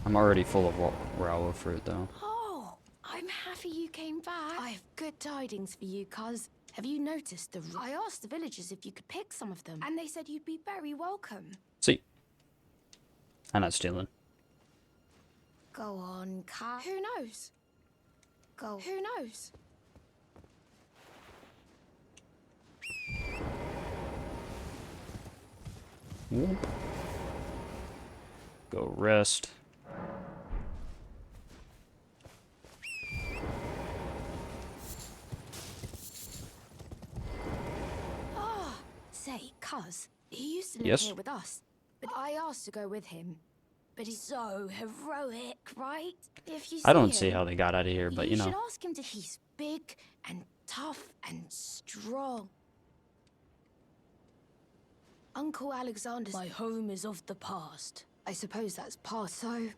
I'm already full of raw fruit, though. Oh, I'm happy you came back. I have good tidings for you, cuz. Have you noticed I asked the villagers if you could pick some of them, and they said you'd be very welcome. See? I'm not stealing. Go on, cat. Who knows? Who knows? Whoop. Go rest. Say, cuz, he used to live Yes? here with us, but I asked to go with him. But he's so heroic, right? If you see I don't see him, how they got out of here, but you know. should ask him to. He's big and tough and strong. Uncle Alexander's my home is of the past. I suppose that's past, so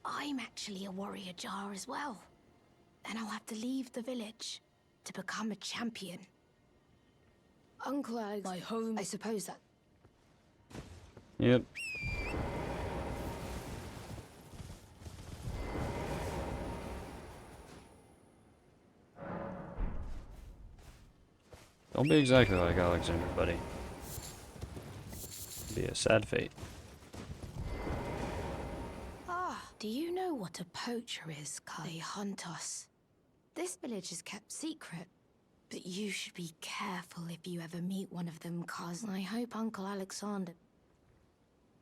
I'm actually a warrior jar as well. And I'll have to leave the village to become a champion. Uncle Alex, my home. I suppose that. Yep. Don't be exactly like Alexander, buddy. Be a sad fate. Do you know what a poacher is, cuz? They hunt us. This village is kept secret, but you should be careful if you ever meet one of them, cuz. I hope Uncle Alexander...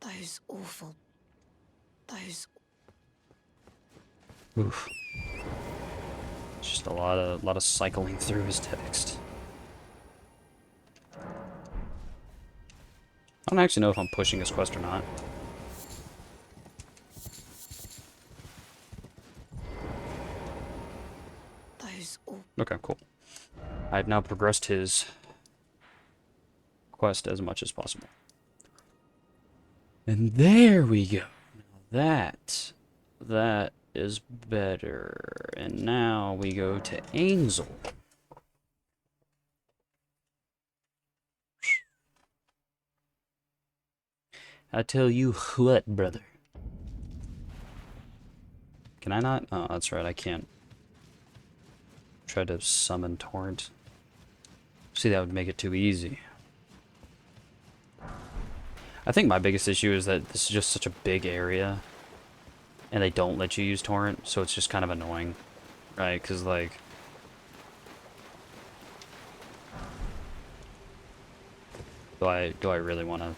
Those awful... Those... Oof. Just a lot of cycling through his text. I don't actually know if I'm pushing this quest or not. Okay, cool. I've now progressed his quest as much as possible. And there we go. Now that is better. And now we go to Ainsel. I tell you what, brother. Can I not? Oh, that's right, I can't. Try to summon Torrent. See, that would make it too easy. I think my biggest issue is that this is just such a big area, and they don't let you use Torrent, so it's just kind of annoying, right? Because, like... Do I really want to...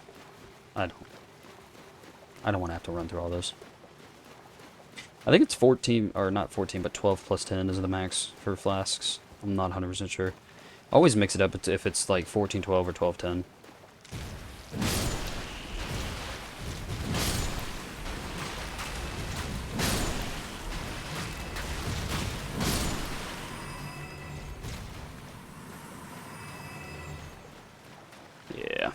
I don't want to have to run through all this. I think it's 14, or not 14, but 12 plus 10 is the max for flasks. I'm not 100% sure. Always mix it up if it's like 14, 12, or 12, 10. Yeah.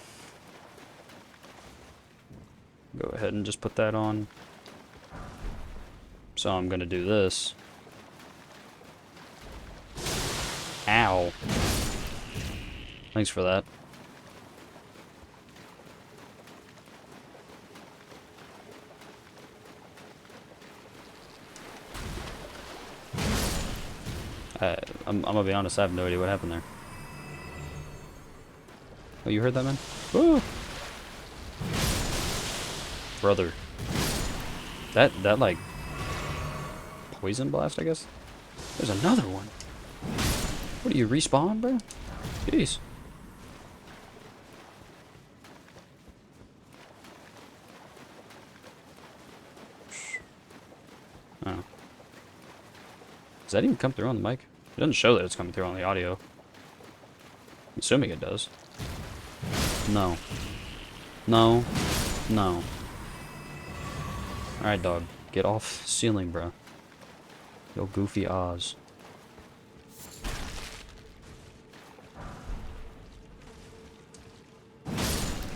Go ahead and just put that on. So I'm gonna do this. Ow. Thanks for that. I'm gonna be honest, I have no idea what happened there. Oh, you heard that, man? Woo! Brother. That like... Poison blast, I guess? There's another one. What do you respawn, bro? Jeez. Oh. Does that even come through on the mic? It doesn't show that it's coming through on the audio. I'm assuming it does. No. No. No. Alright, dog. Get off ceiling, bro. Yo, goofy Oz.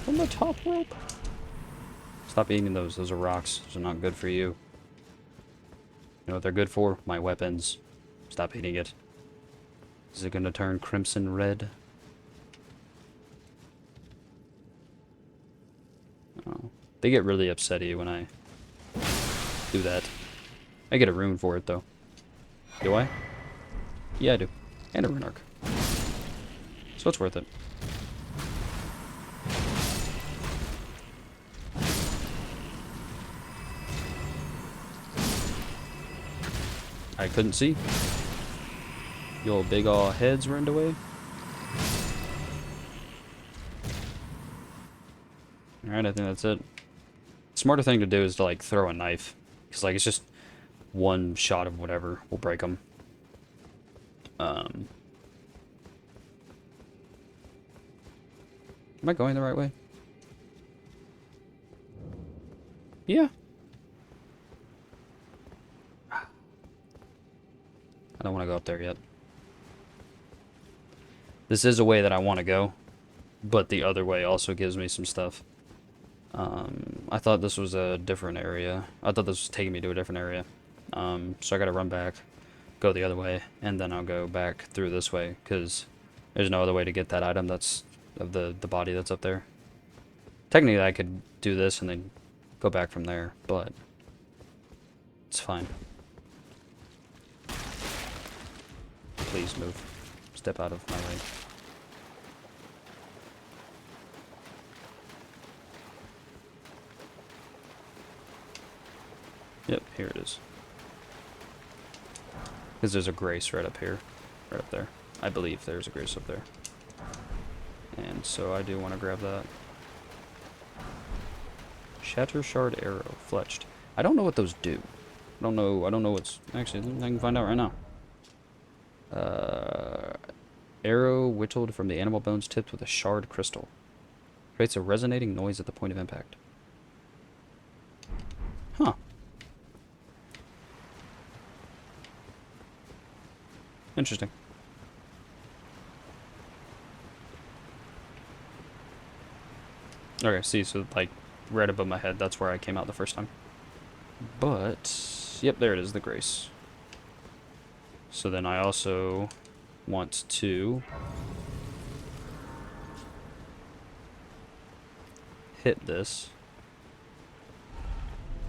From the top rope. Stop eating those. Those are rocks. Those are not good for you. You know what they're good for? My weapons. Stop eating it. Is it gonna turn crimson red? Oh. They get really upsetty when I do that. I get a rune for it, though. Do I? Yeah, I do. And a rune arc. So it's worth it. I couldn't see. Your big ol' heads runned away. Alright, I think that's it. Smarter thing to do is to, like, throw a knife. Because, like, it's just one shot of whatever will break them. Am I going the right way? Yeah. I don't want to go up there yet. This is a way that I want to go, but the other way also gives me some stuff. I thought this was a different area. I thought this was taking me to a different area. So I gotta run back, go the other way, and then I'll go back through this way, because there's no other way to get that item that's of the body that's up there. Technically, I could do this and then go back from there, but it's fine. Please move. Step out of my way. Yep, here it is. Because there's a grace right up here. Right up there. I believe there's a grace up there. And so I do want to grab that. Shatter Shard Arrow. Fletched. I don't know what those do. I don't know what's... Actually, I can find out right now. Arrow whittled from the animal bones tipped with a shard crystal. Creates a resonating noise at the point of impact. Huh. Interesting. Okay, see, so, like, right above my head, that's where I came out the first time. But, yep, there it is, the grace. So then I also want to hit this.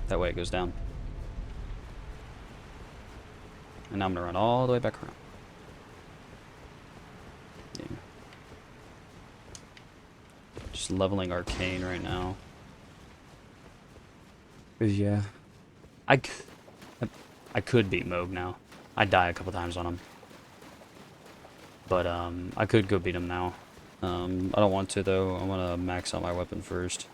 That way it goes down. And now I'm gonna run all the way back around. Yeah. Just leveling arcane right now. Yeah. I could beat Moog now. I die a couple times on him. But I could go beat him now. I don't want to though. I want to max out my weapon first.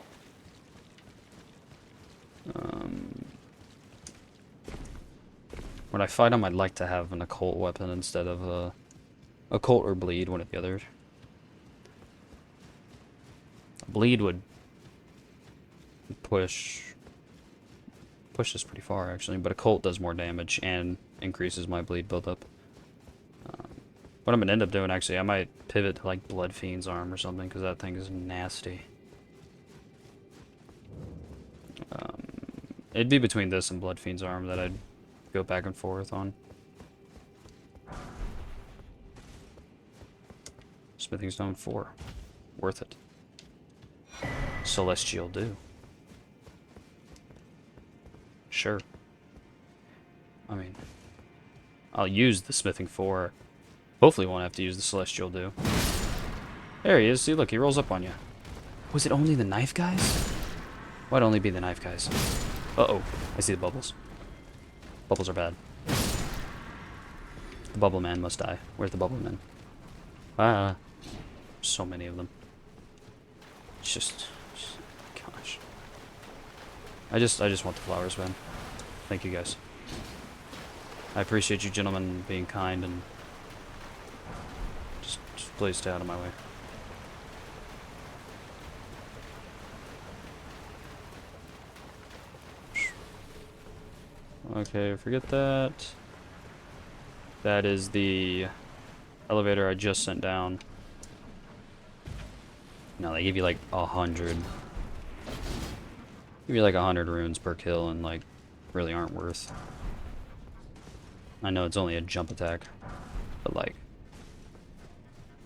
When I fight him, I'd like to have an occult weapon instead of a occult or bleed, one of the others. Bleed would push this pretty far actually, but occult does more damage and increases my bleed buildup. What I'm gonna end up doing actually, I might pivot to like Blood Fiend's arm or something because that thing is nasty. It'd be between this and Blood Fiend's arm that I'd go back and forth on. Smithing Stone 4. Worth it. Celestial Dew. Sure. I mean, I'll use the Smithing 4. Hopefully won't have to use the Celestial Dew. There he is. See, look, he rolls up on you. Was it only the knife guys? Why'd it only be the knife guys? Uh-oh. I see the bubbles. Bubbles are bad. The bubble man must die. Where's the bubble man? Ah. So many of them. It's just gosh. I just want the flowers, man. Thank you guys. I appreciate you gentlemen being kind and just please stay out of my way. Okay, forget that. That is the elevator I just sent down. No, they give you like 100. Give you like 100 runes per kill and like really aren't worth. I know it's only a jump attack, but like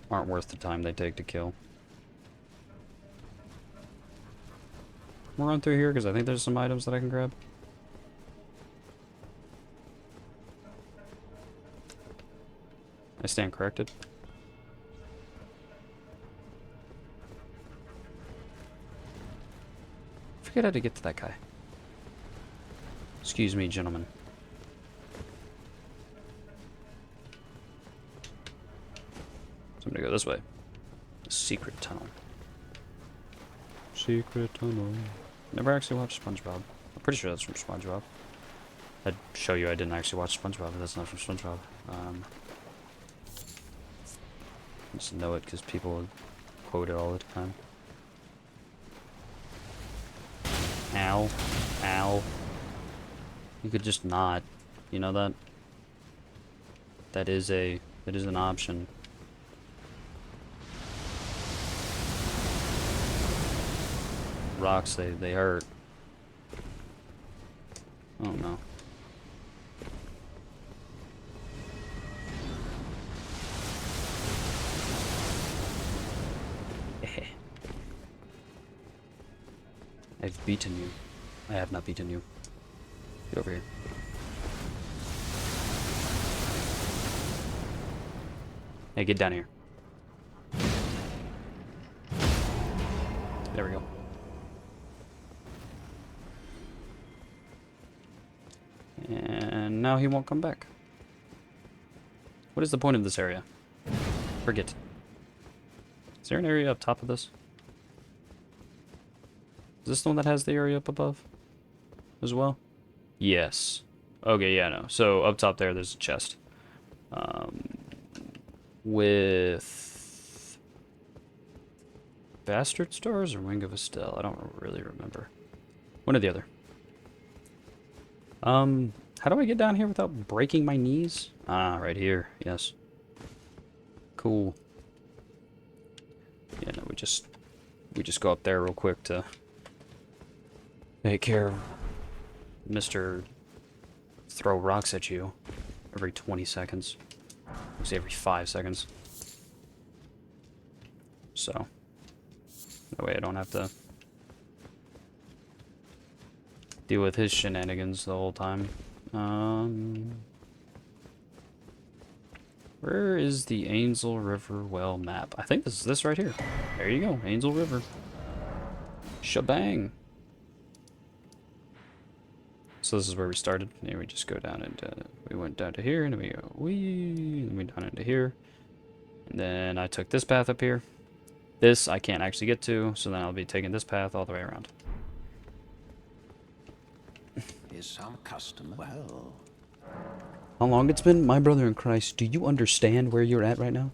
aren't worth the time they take to kill. We'll run through here because I think there's some items that I can grab. I stand corrected. Forget how to get to that guy. Excuse me, gentlemen. So I'm gonna go this way. A secret tunnel. Secret tunnel. Never actually watched SpongeBob. I'm pretty sure that's from SpongeBob. I'd show you I didn't actually watch SpongeBob, but that's not from SpongeBob. I just know it because people quote it all the time. Ow. Ow. You could just not. You know that? That is an option. Rocks, they hurt. Oh no. I've beaten you. I have not beaten you. Get over here. Hey, get down here. There we go. And now he won't come back. What is the point of this area? Forget. Is there an area up top of this? Is this the one that has the area up above as well? Yes. Okay, yeah, no. So up top there, there's a chest. With Bastard Stars or Wing of Estelle? I don't really remember. One or the other. How do I get down here without breaking my knees? Ah, right here. Yes. Cool. Yeah, no, we just go up there real quick to take care of Mr. Throw rocks at you every 20 seconds. I say every 5 seconds. So that way I don't have to deal with his shenanigans the whole time. Where is the Ainsel River well map? I think this is this right here. There you go, Ainsel River. Shebang. So this is where we started. Here we just go down and we went down to here, and then we go wee, and we down into here. And then I took this path up here. This I can't actually get to, so then I'll be taking this path all the way around. Is some customer well? How long it's been? My brother in Christ, do you understand where you're at right now?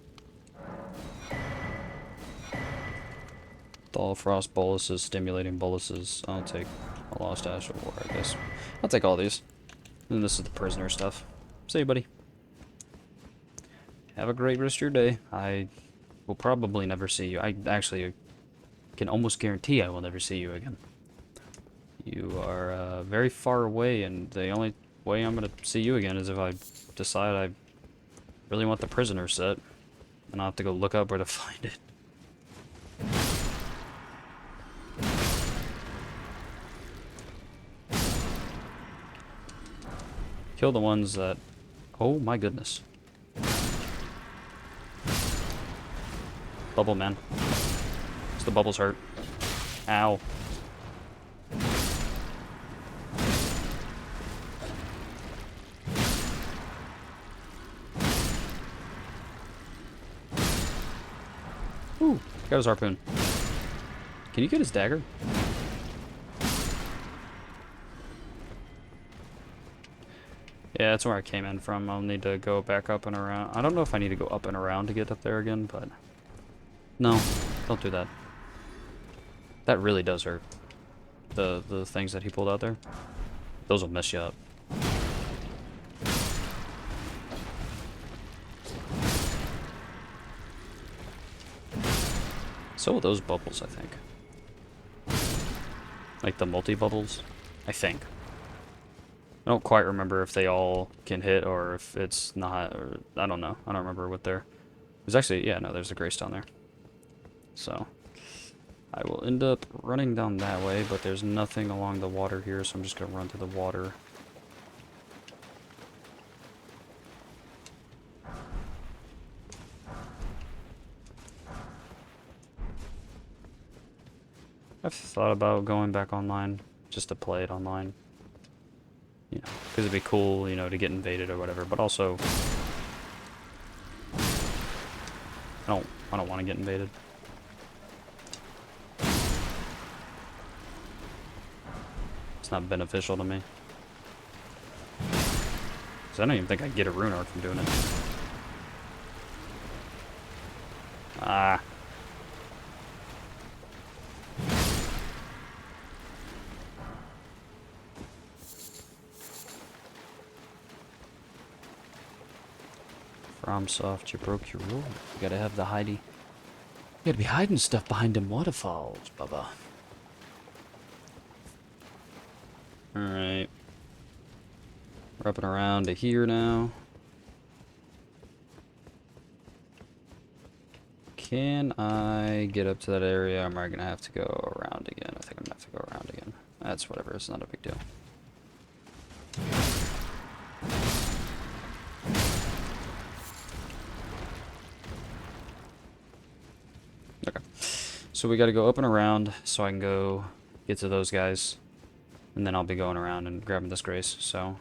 All frost boluses, stimulating boluses. I'll take a lost ash of war, I guess. I'll take all these. And this is the prisoner stuff. See you, buddy. Have a great rest of your day. I will probably never see you. I actually can almost guarantee I will never see you again. You are very far away, and the only way I'm going to see you again is if I decide I really want the prisoner set. And I'll have to go look up where to find it. Kill the ones that... Oh my goodness. Bubble man. Does the bubbles hurt? Ow. Ooh, got his harpoon. Can you get his dagger? Yeah, that's where I came in from. I'll need to go back up and around. I don't know if I need to go up and around to get up there again, but... No, don't do that. That really does hurt. The things that he pulled out there. Those will mess you up. So will those bubbles, I think. Like the multi-bubbles, I think. I don't quite remember if they all can hit or if it's not, or I don't know. I don't remember what they're... There's actually, yeah, no, there's a grace down there. So, I will end up running down that way, but there's nothing along the water here, so I'm just going to run to the water. I've thought about going back online just to play it online. You know, because it'd be cool, you know, to get invaded or whatever. But also, I don't want to get invaded. It's not beneficial to me. Because I don't even think I get a rune arc from doing it. Ah. FromSoft, you broke your rule. You gotta have the hidey. You gotta be hiding stuff behind them waterfalls, Bubba. Alright. We're up and around to here now. Can I get up to that area? Or am I gonna have to go around again? I think I'm gonna have to go around again. That's whatever, it's not a big deal. Okay. So we gotta go up and around so I can go get to those guys. And then I'll be going around and grabbing this grace, so.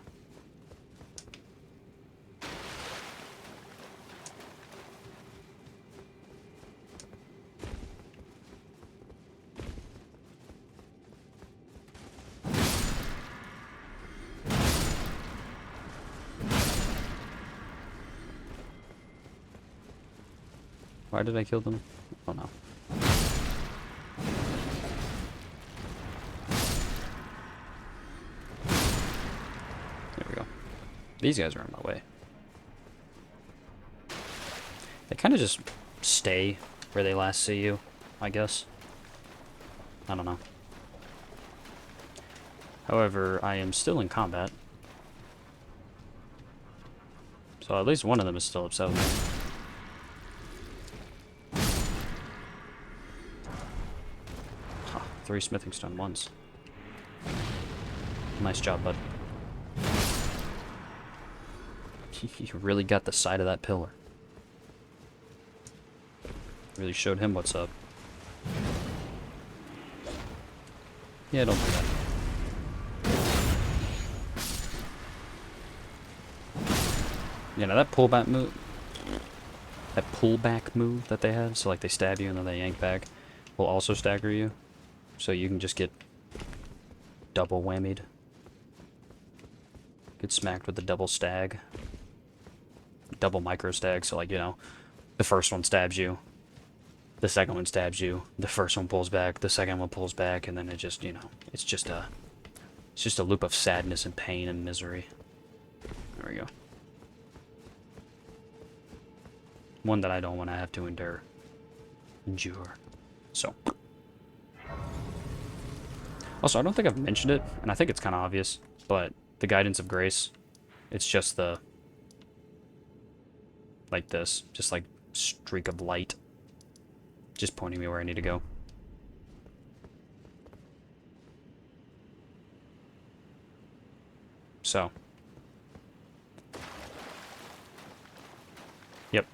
Why did I kill them? I don't know. There we go. These guys are in my way. They kind of just stay where they last see you, I guess. I don't know. However, I am still in combat. So at least one of them is still upset with me. 3 smithing stone once. Nice job, bud. You really got the side of that pillar. Really showed him what's up. Yeah, don't do that. Yeah, now that pullback move... That pullback move that they have, so like they stab you and then they yank back, will also stagger you. So you can just get double whammied. Get smacked with the double stag. Double micro stag, so like, you know, the first one stabs you. The second one stabs you. The first one pulls back. The second one pulls back, and then it just, you know, it's just a loop of sadness and pain and misery. There we go. One that I don't want to have to endure. So. Also, I don't think I've mentioned it, and I think it's kind of obvious, but the Guidance of Grace, it's just the, like this, just like streak of light, just pointing me where I need to go. So. Yep.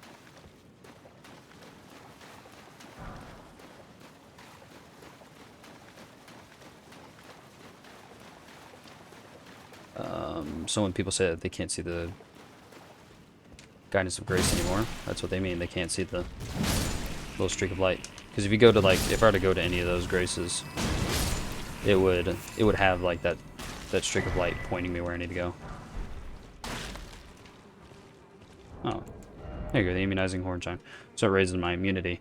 So when people say that they can't see the Guidance of Grace anymore, that's what they mean. They can't see the little streak of light. Because if you go to like, if I were to go to any of those graces, it would have like that streak of light pointing me where I need to go. Oh, there you go, the immunizing horn chime. So it raises my immunity,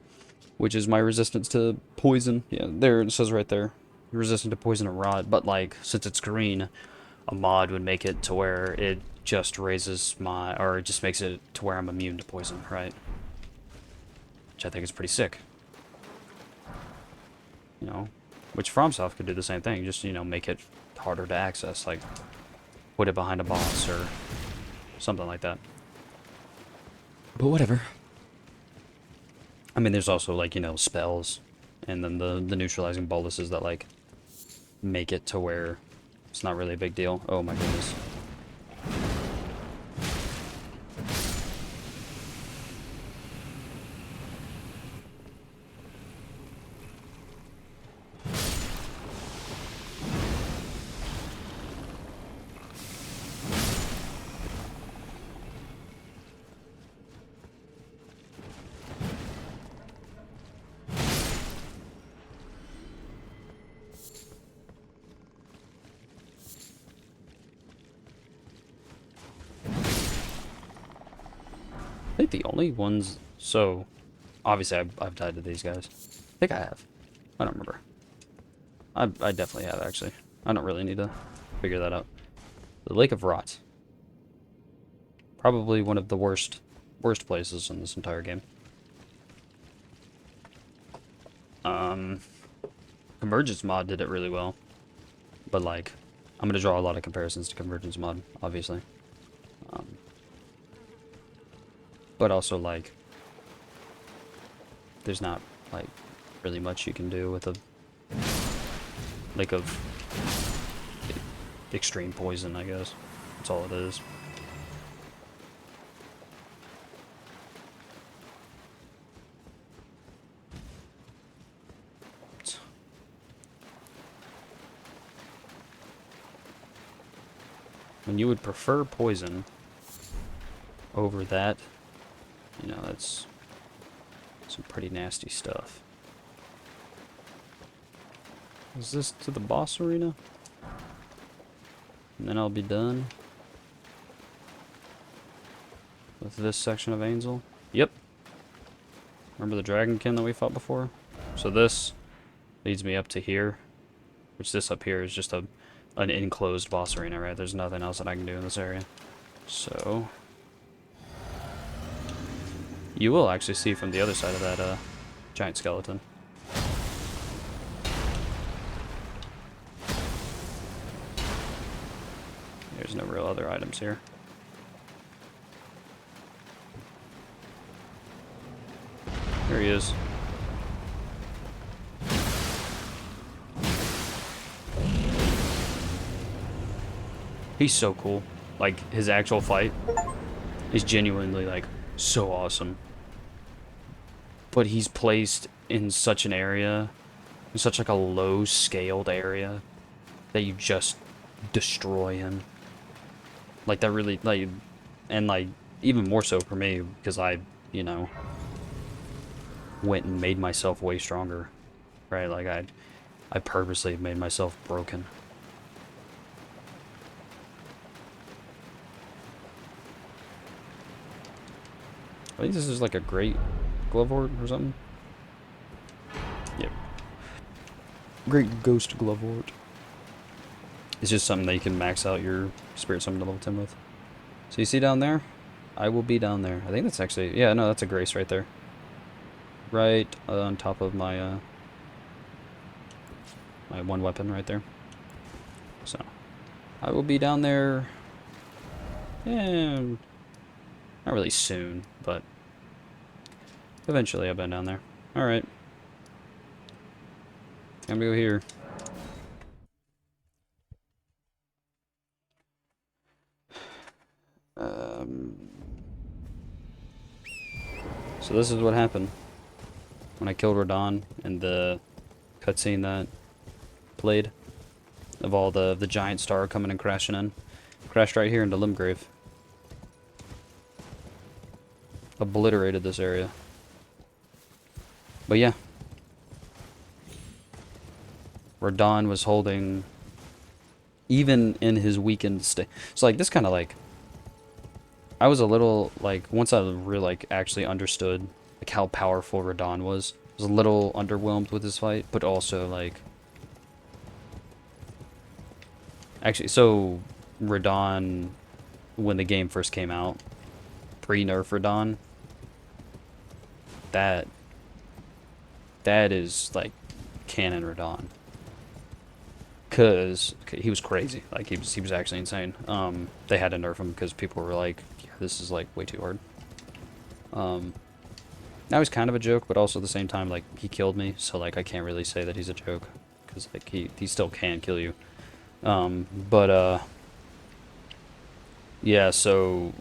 which is my resistance to poison. Yeah, there it says right there, resistant to poison and rot. But like, since it's green, a mod would make it to where it just raises my, or it just makes it to where I'm immune to poison, right? Which I think is pretty sick. You know, which FromSoft could do the same thing, just, you know, make it harder to access, like put it behind a boss or something like that. But whatever. I mean, there's also like, you know, spells and then the neutralizing boluses that like make it to where it's not really a big deal. Oh my goodness. think the only ones... So, obviously I've died to these guys. I think I have. I don't remember. I definitely have, actually. I don't really need to figure that out. The Lake of Rot. Probably one of the worst places in this entire game. Convergence mod did it really well. But, like, I'm going to draw a lot of comparisons to Convergence mod, obviously. But also, like, there's not, like, really much you can do with a Lake of extreme poison, I guess. That's all it is. When you would prefer poison over that, you know, that's some pretty nasty stuff. Is this to the boss arena? And then I'll be done with this section of Angel. Yep. Remember the dragonkin that we fought before? So this leads me up to here, which this up here is just an enclosed boss arena, right? There's nothing else that I can do in this area. So you will actually see from the other side of that giant skeleton. There's no real other items here. There he is. He's so cool. Like, his actual fight is genuinely, like, so awesome. But he's placed in such an area, in such, like, a low-scaled area, that you just destroy him. Like, that really, like, and, like, even more so for me, because I, you know, went and made myself way stronger, right? Like, I purposely made myself broken. I think this is like a great Glovewort or something. Yep. Great Ghost Glovewort. It's just something that you can max out your Spirit Summon to level 10 with. So you see down there? I will be down there. I think that's actually... Yeah, no, that's a Grace right there. Right on top of my, my one weapon right there. So, I will be down there... Yeah... Not really soon, but eventually I've been down there. Alright. Time to go here. So this is what happened when I killed Radahn in the cutscene that played of all the giant star coming and crashing in. Crashed right here into Limgrave. Obliterated this area. But yeah. Radahn was holding, even in his weakened state. So like this kind of like, I was a little like, once I really like actually understood like how powerful Radahn was, I was a little underwhelmed with his fight, but also like, actually, so Radahn, when the game first came out, pre-nerf Radahn, that is like canon Radahn, cause he was crazy. Like he was actually insane. They had to nerf him because people were like, yeah, this is like way too hard. Now he's kind of a joke, but also at the same time, like he killed me, so like I can't really say that he's a joke, cause like he still can kill you. Yeah, so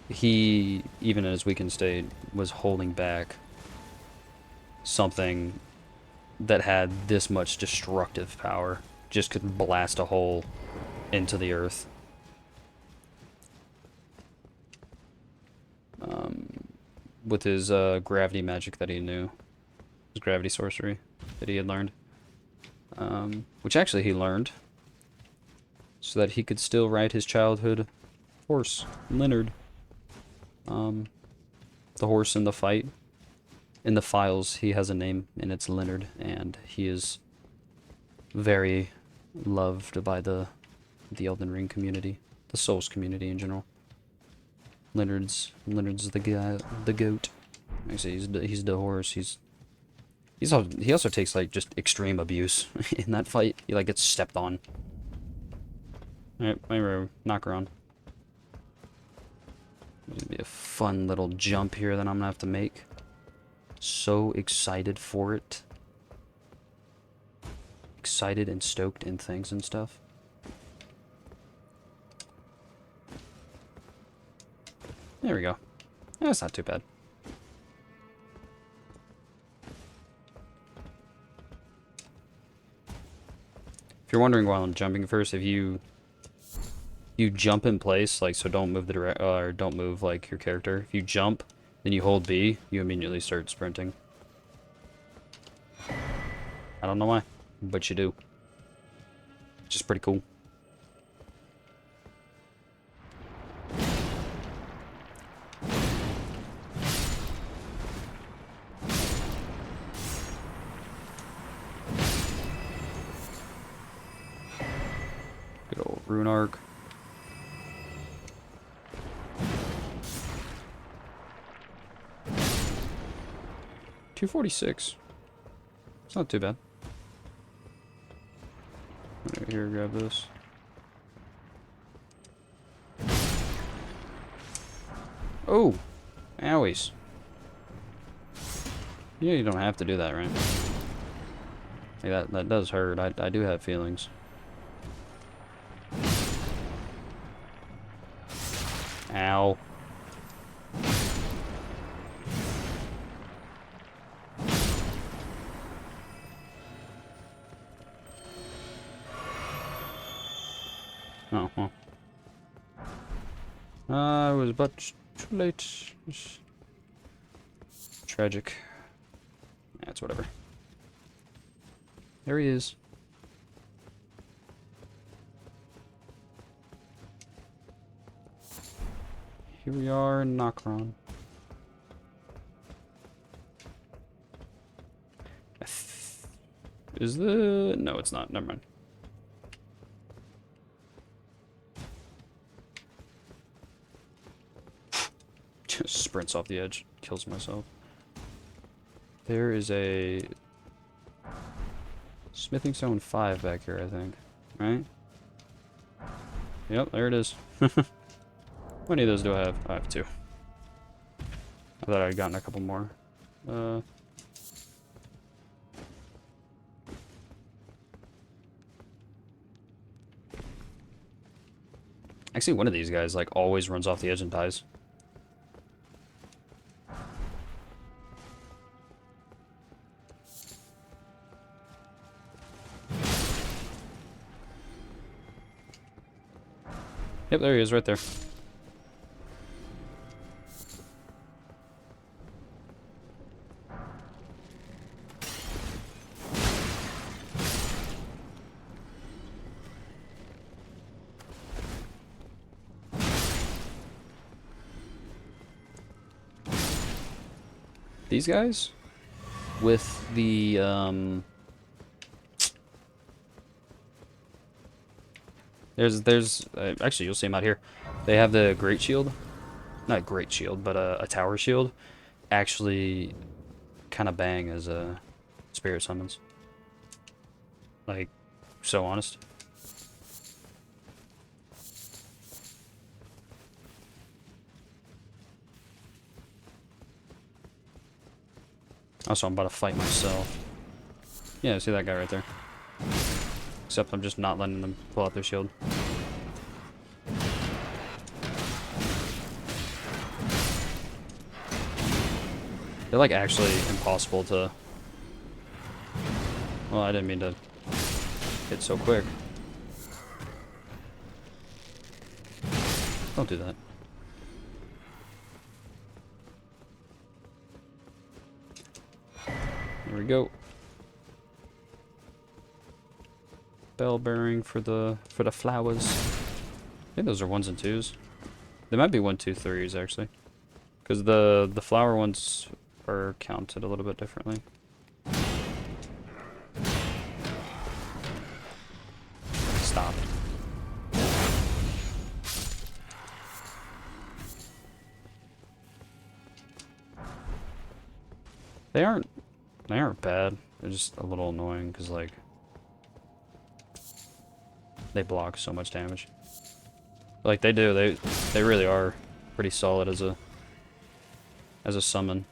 he, even in his weakened state, was holding back something that had this much destructive power. Just could blast a hole into the earth. With his gravity magic that he knew. His gravity sorcery that he had learned. Which actually he learned so that he could still ride his childhood horse, Leonard. the horse in the fight. In the files, he has a name, and it's Leonard, and he is very loved by the Elden Ring community, the Souls community in general. Leonard's the guy, the goat. Actually, he's the horse. He also takes like just extreme abuse in that fight. He like gets stepped on. Alright, anyway, knock her on. There's gonna be a fun little jump here that I'm gonna have to make. So excited for it. Excited and stoked in things and stuff. There we go. That's not too bad. If you're wondering why I'm jumping first, if you jump in place, like, so don't move or don't move like your character. If you jump, then you hold B, you immediately start sprinting. I don't know why, but you do. Which is pretty cool. Good old rune arc. $246. It's not too bad. Right here, grab this. Oh! Owies. Yeah, you don't have to do that, right? Like that does hurt. I do have feelings. Ow. Oh, well. I was but too late. Tragic. That's whatever. There he is. Here we are in Nokron. Is the... No, it's not. Never mind. Just sprints off the edge. Kills myself. There is a... Smithing Stone 5 back here, I think. Right? Yep, there it is. How many of those do I have? I have 2. I thought I'd gotten a couple more. Actually, one of these guys, like, always runs off the edge and dies. Yep, there he is, right there. These guys with the there's actually, you'll see them out here. They have the great shield, not great shield, but a tower shield. Actually, kind of bang as a spirit summons. Like, so honest. Also, I'm about to fight myself. Yeah, see that guy right there. Except I'm just not letting them pull out their shield. They're like actually impossible to... Well, I didn't mean to hit so quick. Don't do that. There we go. Bell bearing for the flowers. I think those are 1s and 2s. They might be 1, 2, 3s actually. Because the flower ones are counted a little bit differently. Stop. They aren't bad. They're just a little annoying because like they block so much damage. Like they do, they really are pretty solid as a summon.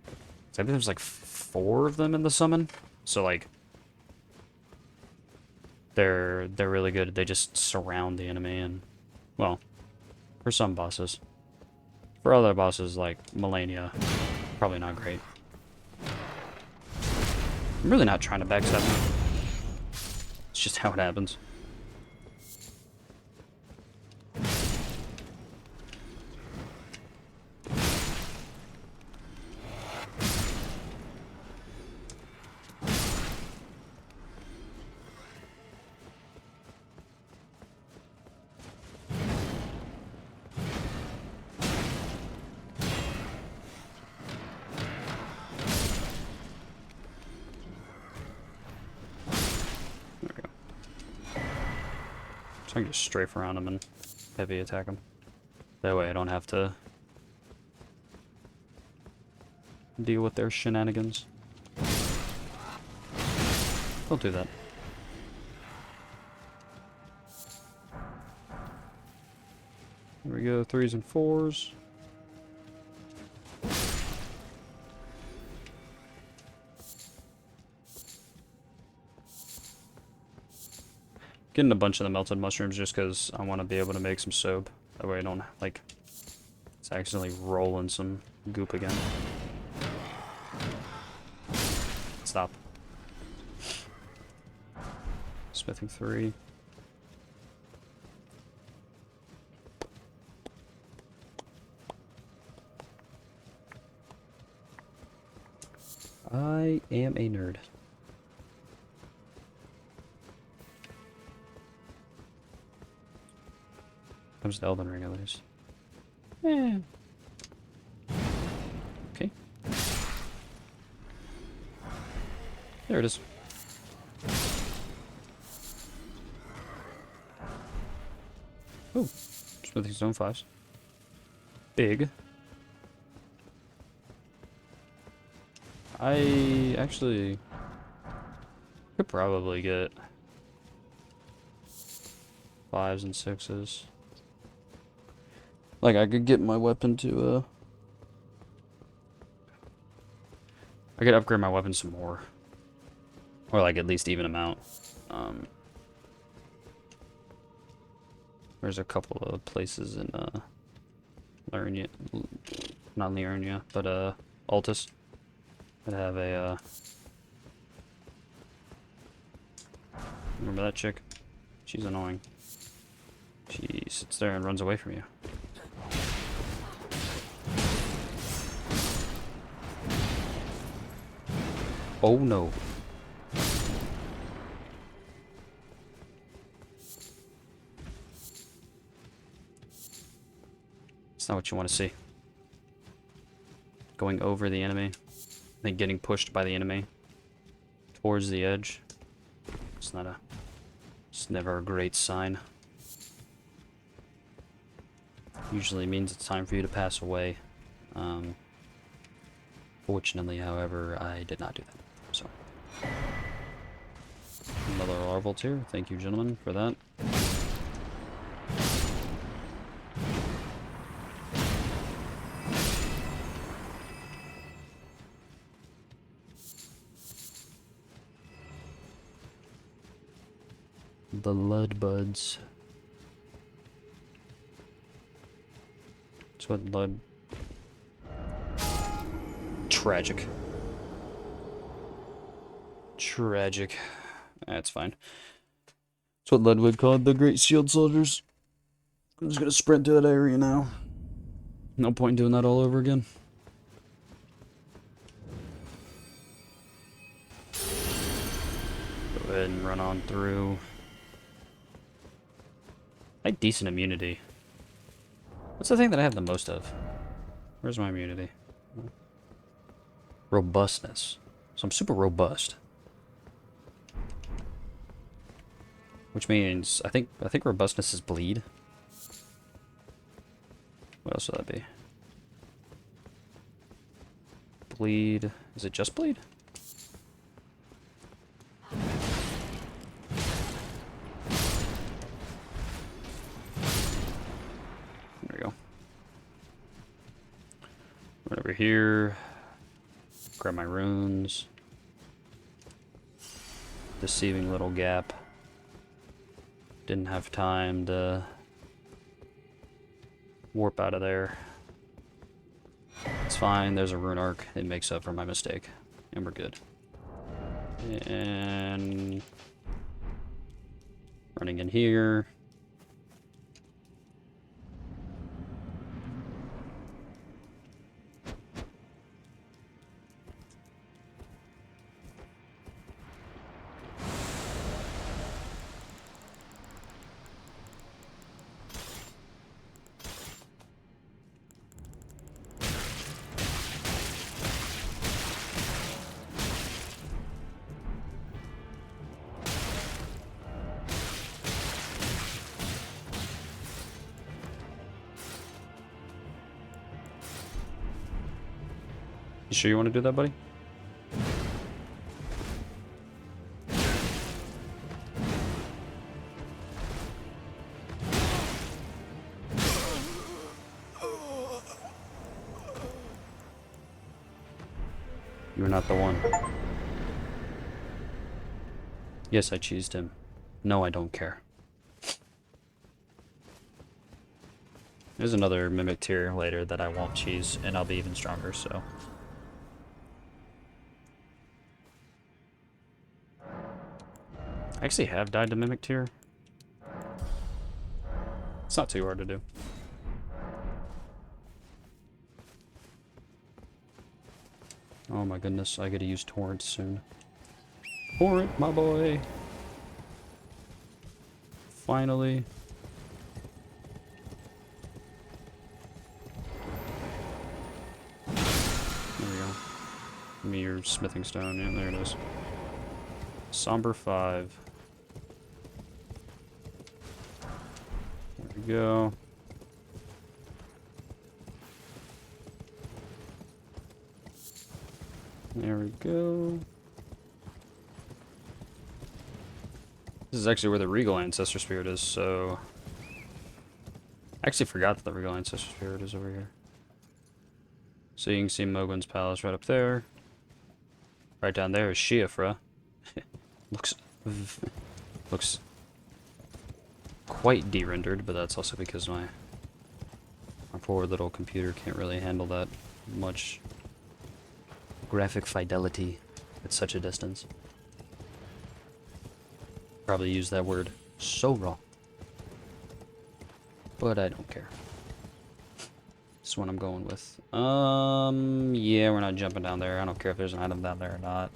I think there's like 4 of them in the summon, so like they're really good. They just surround the enemy, and well, for some bosses. For other bosses like Melania, probably not great. I'm really not trying to backstab him. It's just how it happens. So I can just strafe around him and heavy attack him. That way I don't have to deal with their shenanigans. Don't do that. Here we go, 3s and 4s. Getting a bunch of the melted mushrooms just because I want to be able to make some soap. That way I don't, like, it's accidentally rolling some goop again. Stop. Smithing 3. I am a nerd. Comes to Elden Ring at least. Eh. Okay. There it is. Oh, Smithing Stone 5s. Big. I actually could probably get 5s and 6s. Like, I could get my weapon to, I could upgrade my weapon some more. Or, like, at least even them out. There's a couple of places in, Liurnia, not Liurnia, but, Altus, that have a, remember that chick? She's annoying. She sits there and runs away from you. Oh no. It's not what you want to see. Going over the enemy, then getting pushed by the enemy towards the edge. It's never a great sign. Usually means it's time for you to pass away. Fortunately, however, I did not do that. So, another larval tier. Thank you, gentlemen, for that. The Lud Buds. That's what Lud. Tragic. Tragic. That's fine. That's what Ludwig called the Great Shield Soldiers. I'm just gonna sprint to that area now. No point in doing that all over again. Go ahead and run on through. I have decent immunity. What's the thing that I have the most of? Where's my immunity? Robustness. So I'm super robust. Which means I think robustness is bleed. What else would that be? Bleed. Is it just bleed? There we go. Run over here. Grab my runes. Deceiving little gap. Didn't have time to warp out of there. It's fine, there's a rune arc. It makes up for my mistake. And we're good. And running in here. You sure you want to do that, buddy? You're not the one. Yes, I cheesed him. No, I don't care. There's another mimic tier later that I won't cheese, and I'll be even stronger, so... I actually have died to mimic tier. It's not too hard to do. Oh my goodness, I gotta use torrent soon. Torrent, my boy! Finally. There we go. Give me your smithing stone. Yeah, there it is. Somber 5. There we go. There we go. This is actually where the Regal Ancestor Spirit is, so... I actually forgot that the Regal Ancestor Spirit is over here. So you can see Mogwin's Palace right up there. Right down there is Shiafra. Looks quite de-rendered, but that's also because my poor little computer can't really handle that much graphic fidelity at such a distance. Probably use that word so wrong, but I don't care. This is what I'm going with. Yeah, we're not jumping down there. I don't care if there's an item down there or not.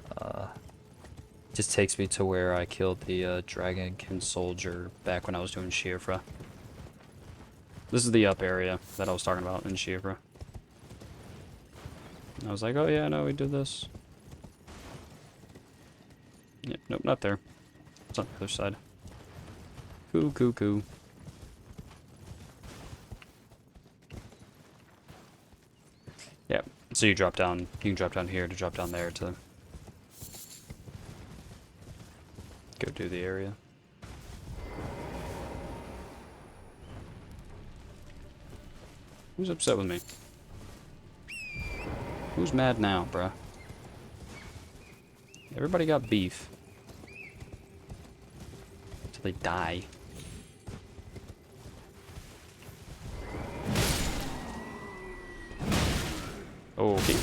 Just takes me to where I killed the Dragonkin soldier back when I was doing Shiafra. This is the up area that I was talking about in Shiafra. I was like, oh yeah, no, we did this. Yep, nope, not there. It's on the other side. Cool. Yeah, so you drop down, you can drop down here to drop down there to go do the area. Who's upset with me? Who's mad now, bruh? Everybody got beef. Till they die. Okay.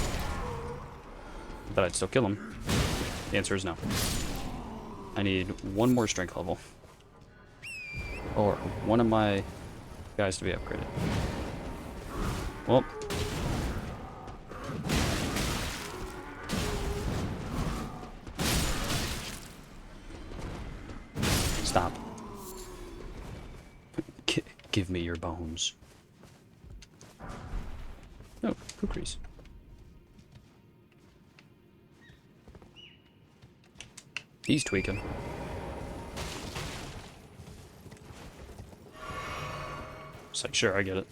But I'd still kill him. The answer is no. I need one more strength level. Or one of my guys to be upgraded. Well. Stop. Give me your bones. Oh. Kukris. He's tweaking. It's like, sure, I get it.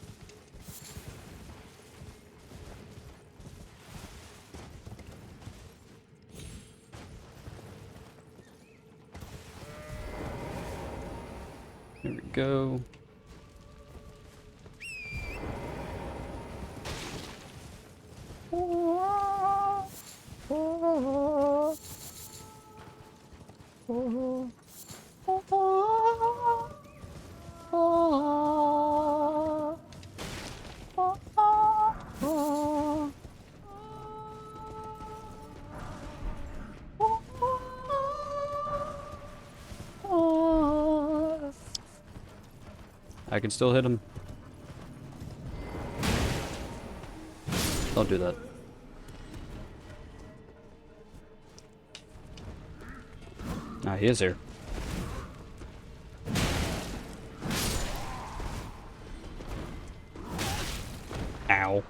Here we go. I can still hit him. Don't do that. Ah, he is here. Ow.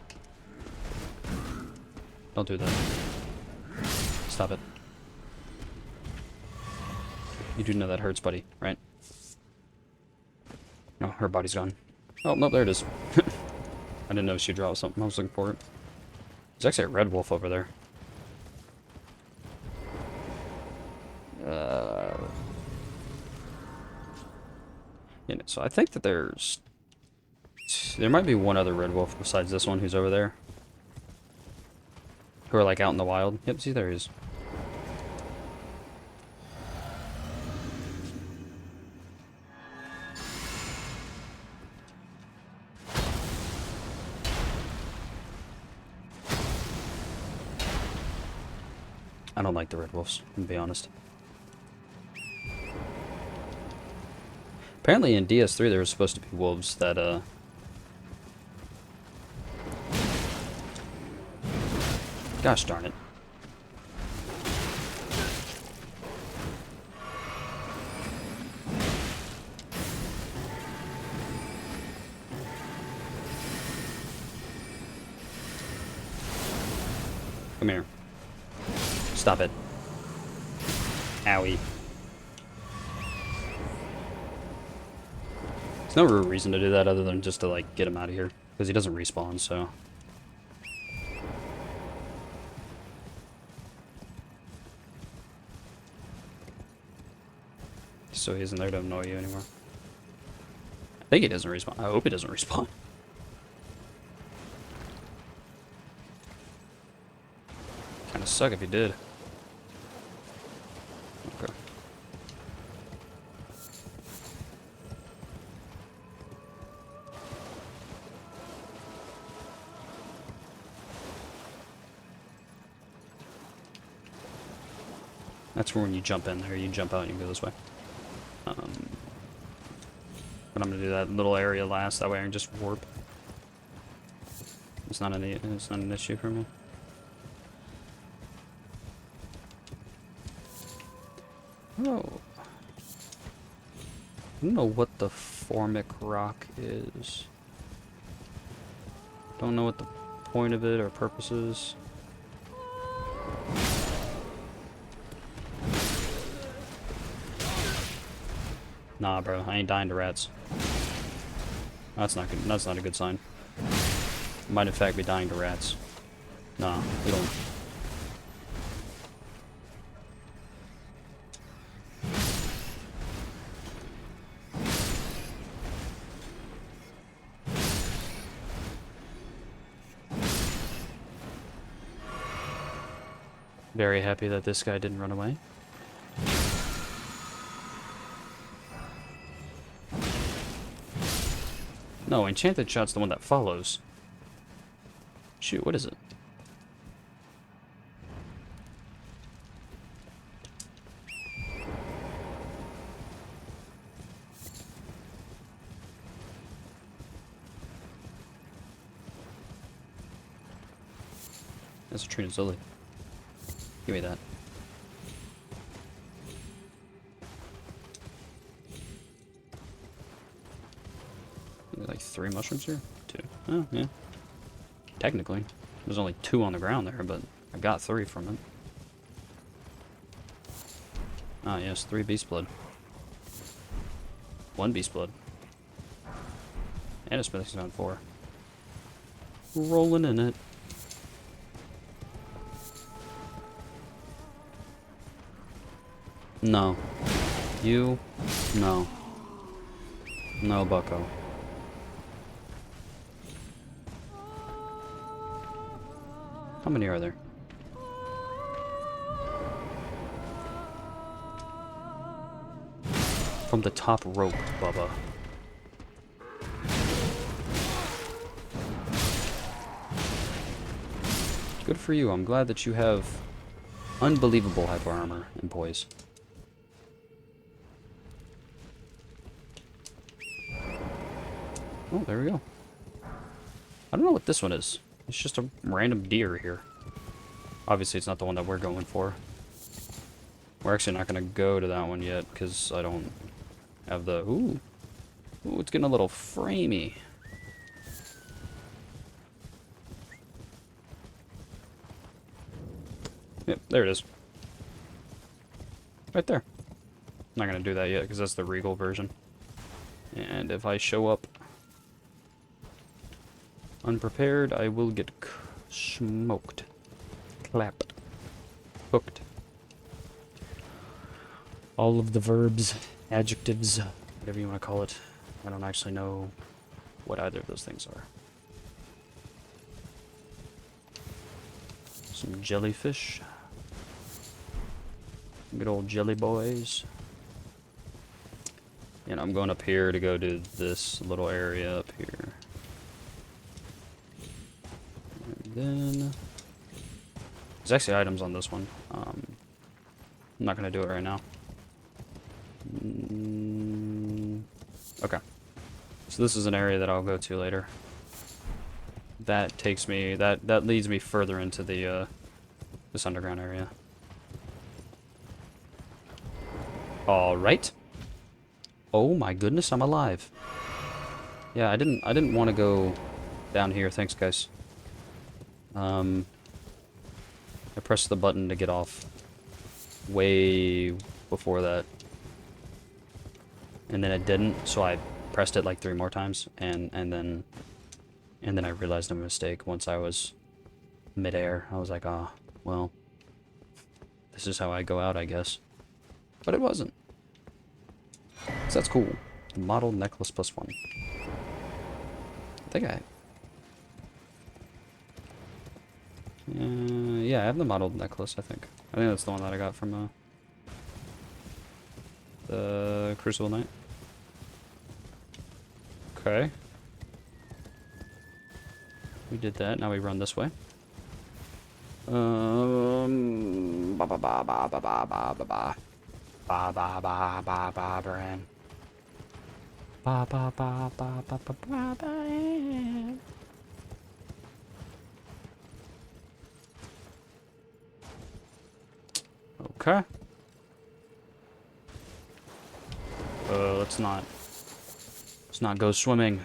Don't do that. Stop it. You do know that hurts, buddy, right? No, her body's gone. Oh, no, there it is. I didn't know she dropped something. I was looking for it. There's actually a red wolf over there. Yeah, so I think that there might be one other red wolf besides this one who's over there. Who are like out in the wild. Yep, see, there he is. I don't like the red wolves, to be honest. Apparently in DS3 there was supposed to be wolves that, gosh darn it. Come here. Stop it. Owie. There's no real reason to do that other than just to, like, get him out of here. Because he doesn't respawn, so... So he isn't there to annoy you anymore. I think he doesn't respawn. I hope he doesn't respawn. Kinda suck if he did. Okay. That's for when you jump in there. You jump out and you go this way. But I'm gonna do that little area last. That way I can just warp. It's not an issue for me. Oh. I don't know what the formic rock is. Don't know what the point of it or purpose is. Nah, bro, I ain't dying to rats. That's not good. That's not a good sign. Might in fact be dying to rats. Nah, we don't. Very happy that this guy didn't run away. No, Enchanted Shot's the one that follows. Shoot, what is it? That's a Trina Zilli. Give me that. Like 3 mushrooms here? 2. Oh, yeah. Technically. There's only 2 on the ground there, but I got 3 from it. Ah, yes, 3 beast blood. 1 beast blood. And a smithing stone 4. Rolling in it. No. You? No. No, bucko. How many are there? From the top rope, Bubba. Good for you. I'm glad that you have unbelievable hyper armor and poise. Oh, there we go. I don't know what this one is. It's just a random deer here. Obviously, it's not the one that we're going for. We're actually not going to go to that one yet, because I don't have the... Ooh. Ooh, it's getting a little framey. Yep, there it is. Right there. I'm not going to do that yet, because that's the regal version. And if I show up unprepared, I will get smoked. Clapped. Cooked. All of the verbs, adjectives, whatever you want to call it. I don't actually know what either of those things are. Some jellyfish. Good old jelly boys. And I'm going up here to go to this little area up here. And then... There's actually items on this one. I'm not going to do it right now. Okay. So this is an area that I'll go to later. That takes me... That leads me further into the, this underground area. Alright. Oh my goodness, I'm alive. Yeah, I didn't want to go down here. Thanks, guys. I pressed the button to get off way before that. And then it didn't, so I pressed it like 3 more times, and then I realized a mistake once I was midair. I was like, ah, well, this is how I go out, I guess. But it wasn't. So that's cool. The model necklace +1. I think yeah, I have the modeled necklace, I think. I think that's the one that I got from, the Crucible Knight. Okay. We did that, now we run this way. Ba ba ba ba ba ba ba ba ba. Ba ba ba ba ba Bran. Ba ba ba ba ba ba ba ba. Okay. Let's not go swimming.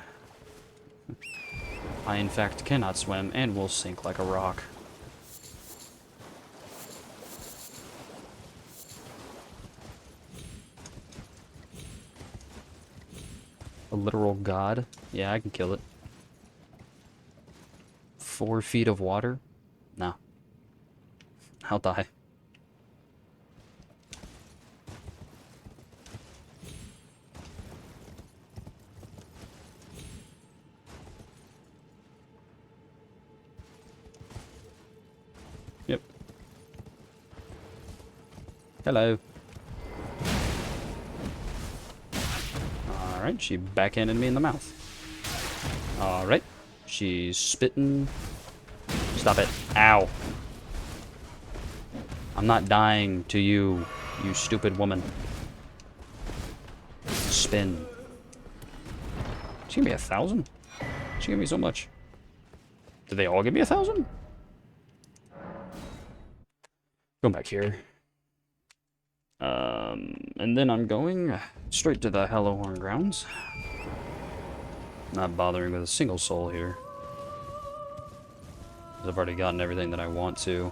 I in fact cannot swim and will sink like a rock. A literal god? Yeah, I can kill it. 4 feet of water? No. I'll die. Yep. Hello. Alright, she backhanded me in the mouth. Alright. She's spitting. Stop it. Ow. I'm not dying to you, you stupid woman. Spin. She gave me 1,000? She gave me so much. Did they all give me 1,000? Go back here. And then I'm going straight to the Hallowhorn grounds. Not bothering with a single soul here. 'Cause I've already gotten everything that I want to.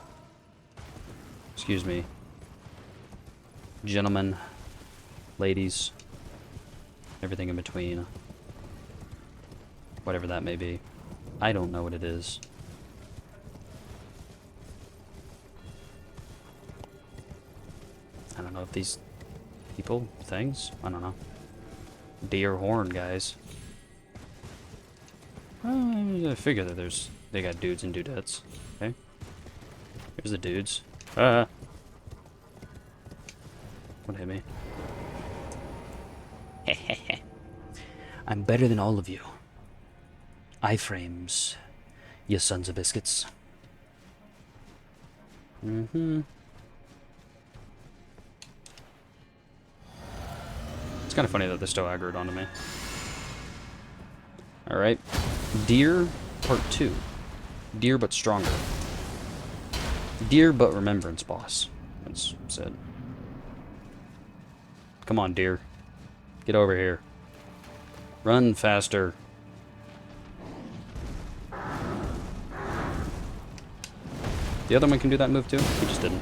Excuse me. Gentlemen, ladies, everything in between. Whatever that may be. I don't know what it is. I don't know if these people, things, I don't know. Deer horn, guys. I figure that they got dudes and dudettes. Okay. Here's the dudes. What hit me? I'm better than all of you. Iframes, you sons of biscuits. Mm-hmm. It's kind of funny that they're still aggroed onto me. Alright. Deer Part 2. Deer but stronger. Deer but remembrance boss. That's said. Come on, deer. Get over here. Run faster. The other one can do that move too? He just didn't.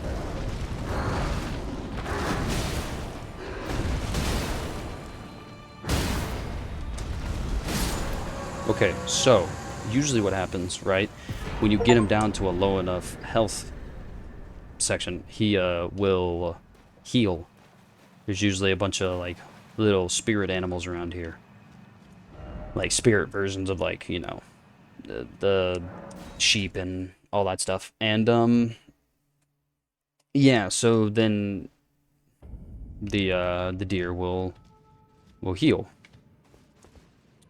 Okay, so usually what happens, right, when you get him down to a low enough health section, he will heal. There's usually a bunch of like little spirit animals around here, like spirit versions of, like, you know, the sheep and all that stuff. And yeah, so then the deer will heal,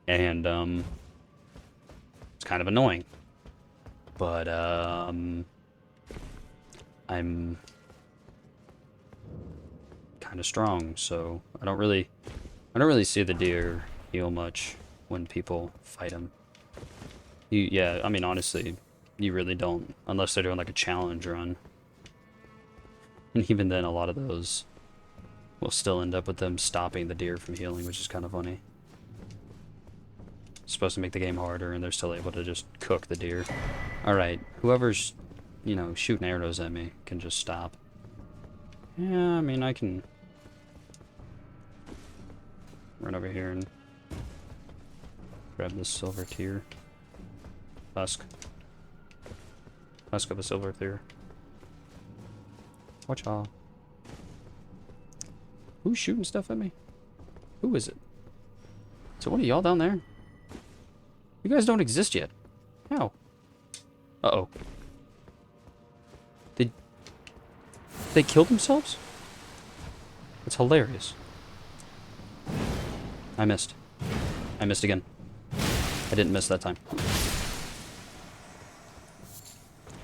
and it's kind of annoying, but I'm kind of strong, so I don't really see the deer heal much when people fight him. Yeah, I mean, honestly, you really don't, unless they're doing like a challenge run. And even then, a lot of those will still end up with them stopping the deer from healing, which is kind of funny. It's supposed to make the game harder, and they're still able to just cook the deer. Alright, whoever's, you know, shooting arrows at me can just stop. Yeah, I mean, I can run over here and grab this silver tear. Husk. Husk of a silver tear. Watch out. Who's shooting stuff at me? Who is it? Is it one of y'all down there? You guys don't exist yet. How? Uh-oh. They killed themselves? That's hilarious. I missed. I missed again. I didn't miss that time.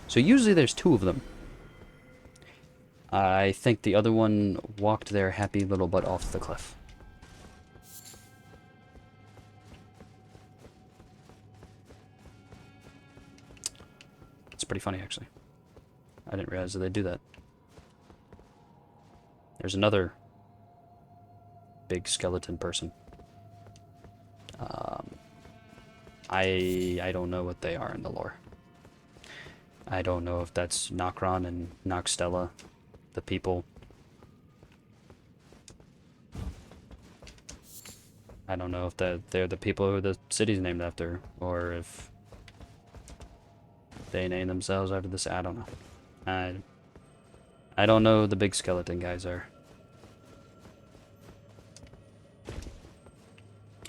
So usually there's two of them. I think the other one walked their happy little butt off the cliff. It's pretty funny, actually. I didn't realize that they'd do that. There's another big skeleton person. I don't know what they are in the lore. I don't know if that's Nokron and Nokstella, the people. I don't know if they're the people who the city's named after, or if they name themselves after this. I don't know. I don't know who the big skeleton guys are.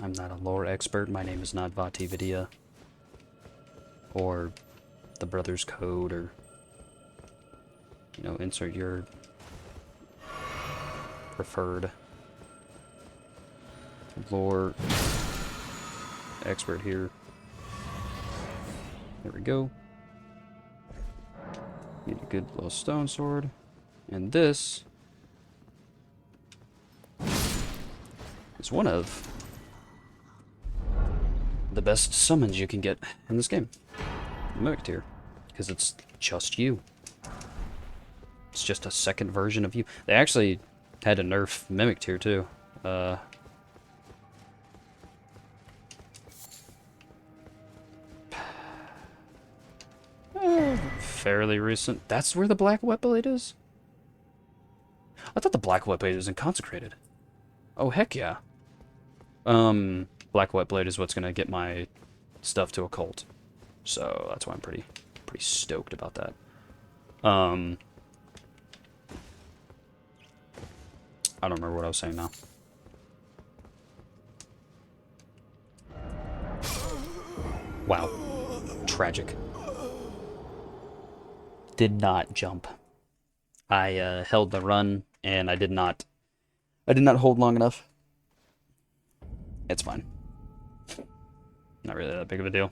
I'm not a lore expert. My name is not Vati Vidya, or the Brothers Code, or, you know, insert your preferred lore expert here. There we go. Need a good little stone sword. And this is one of the best summons you can get in this game. Mimic Tear. Because it's just you. It's just a second version of you. They actually had to nerf Mimic Tear too. fairly recent. That's where the black wet blade is? I thought the black wet blade was in consecrated. Oh, heck yeah. Black wet blade is what's gonna get my stuff to a cult. So that's why I'm pretty stoked about that. I don't remember what I was saying now. Wow. Tragic. Did not jump. I held the run and I did not hold long enough. It's fine. Not really that big of a deal.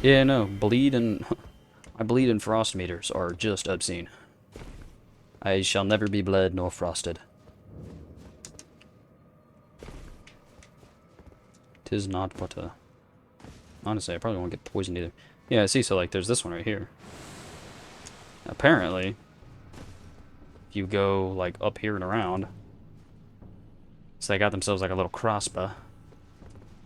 Yeah, no, bleed and my bleed and frost meters are just obscene. I shall never be bled nor frosted. 'Tis not but a... Honestly, I probably won't get poisoned either. Yeah, see, so like there's this one right here. Apparently, if you go like up here and around, so they got themselves like a little crossbow.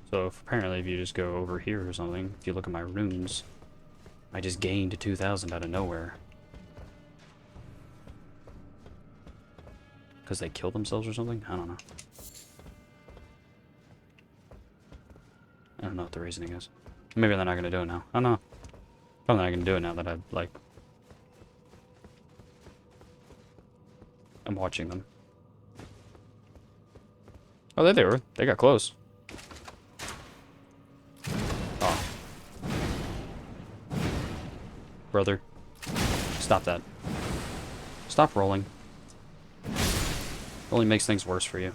So apparently if you just go over here or something, if you look at my runes, I just gained 2,000 out of nowhere. Because they killed themselves or something? I don't know. I don't know what the reasoning is. Maybe they're not going to do it now. I don't know. Probably not going to do it now that I'm watching them. Oh, there they were. They got close. Oh. Brother. Stop that. Stop rolling. It only makes things worse for you.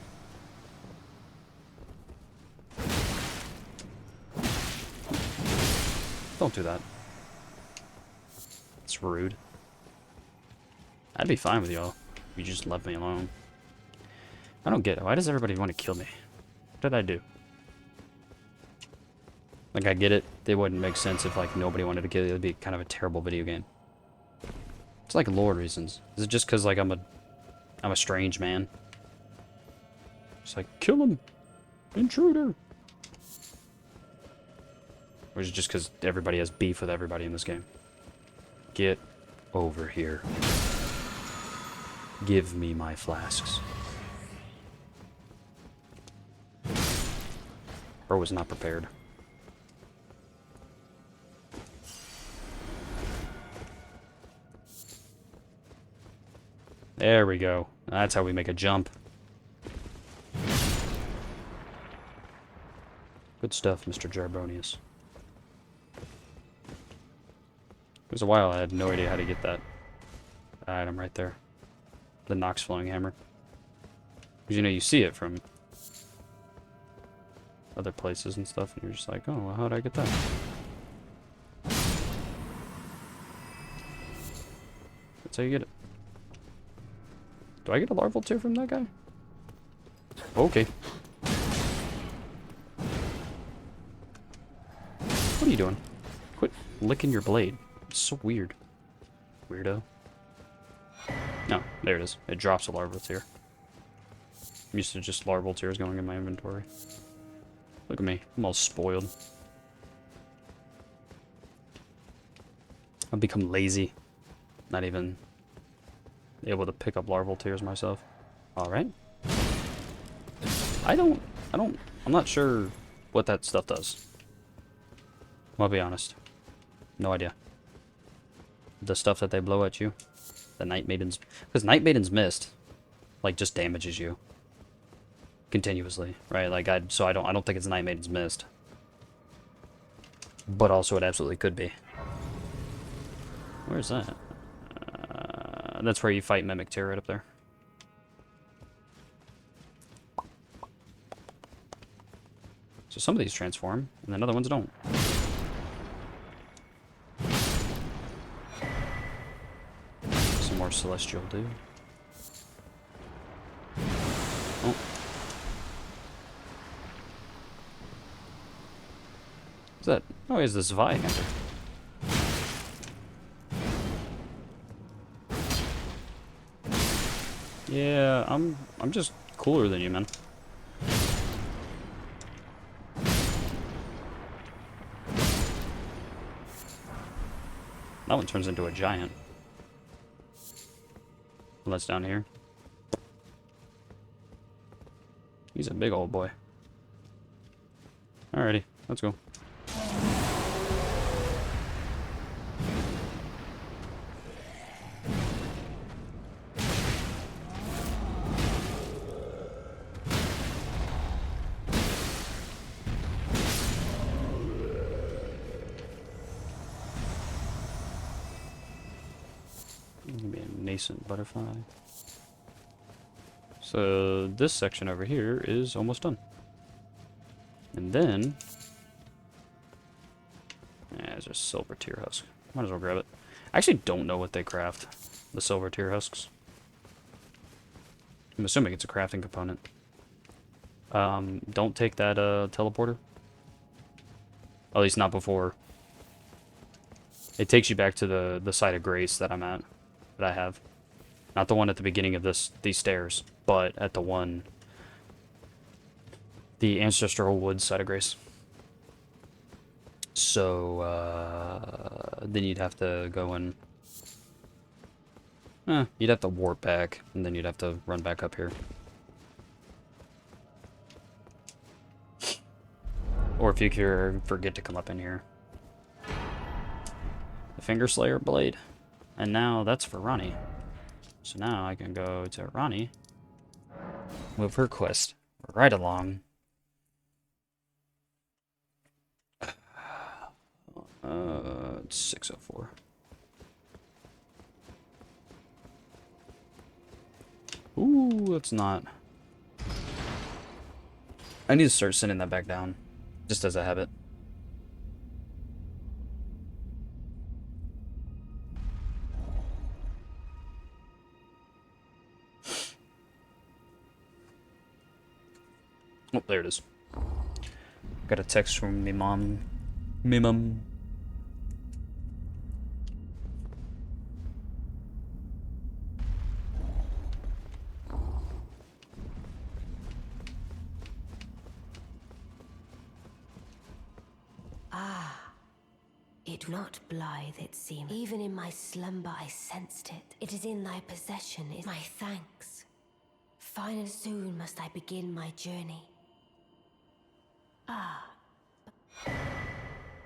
Don't do that. It's rude. I'd be fine with y'all if you just left me alone. I don't get it. Why does everybody want to kill me? What did I do? Like, I get it. It wouldn't make sense if, like, nobody wanted to kill you. It'd be kind of a terrible video game. It's like lore reasons. Is it just because, like, I'm a strange man? It's like, kill him! Intruder! Or is it just because everybody has beef with everybody in this game? Get over here. Give me my flasks. Or was not prepared. There we go. That's how we make a jump. Good stuff, Mr. Jarbonius. It was a while I had no idea how to get that item right there. The Nox Flowing Hammer. Because, you know, you see it from other places and stuff, and you're just like, oh, well, how'd I get that? That's how you get it. Do I get a larval tear from that guy? Okay. What are you doing? Quit licking your blade. It's so weird. Weirdo. No, there it is. It drops a larval tear. I'm used to just larval tears going in my inventory. Look at me. I'm all spoiled. I've become lazy. Not even able to pick up larval tears myself. Alright. I'm not sure what that stuff does. I'll be honest. No idea. The stuff that they blow at you. The Night Maiden's... Because Night Maiden's Mist, like, just damages you. Continuously, right? Like, I don't think it's Night Maiden's Mist. But also it absolutely could be. Where's that? That's where you fight Mimic Tear right up there. So some of these transform, and then other ones don't. Some more Celestial dude. Oh. What's that? Oh, he's this Vi hunter. Yeah, I'm just cooler than you, man. That one turns into a giant. Well, that's down here. He's a big old boy. Alrighty, let's go. Be a nascent butterfly. So this section over here is almost done. And then there's a silver tear husk. Might as well grab it. I actually don't know what they craft, the silver tear husks. I'm assuming it's a crafting component. Don't take that teleporter. At least not before. It takes you back to the site of grace that I'm at. That I have. Not the one at the beginning of these stairs, but at the one, the ancestral woods site of grace. So then you'd have to go and you'd have to warp back, and then you'd have to run back up here. Or if you forget to come up in here. The Finger Slayer blade. And now that's for Ranni. So now I can go to Ranni, move her quest right along. 604. Ooh, let's not. I need to start sending that back down, just as a habit. Oh, there it is. Got a text from me mom. Me mum. It not blithe, it seems. Even in my slumber I sensed it. It is in thy possession, is my thanks. Fine and soon must I begin my journey.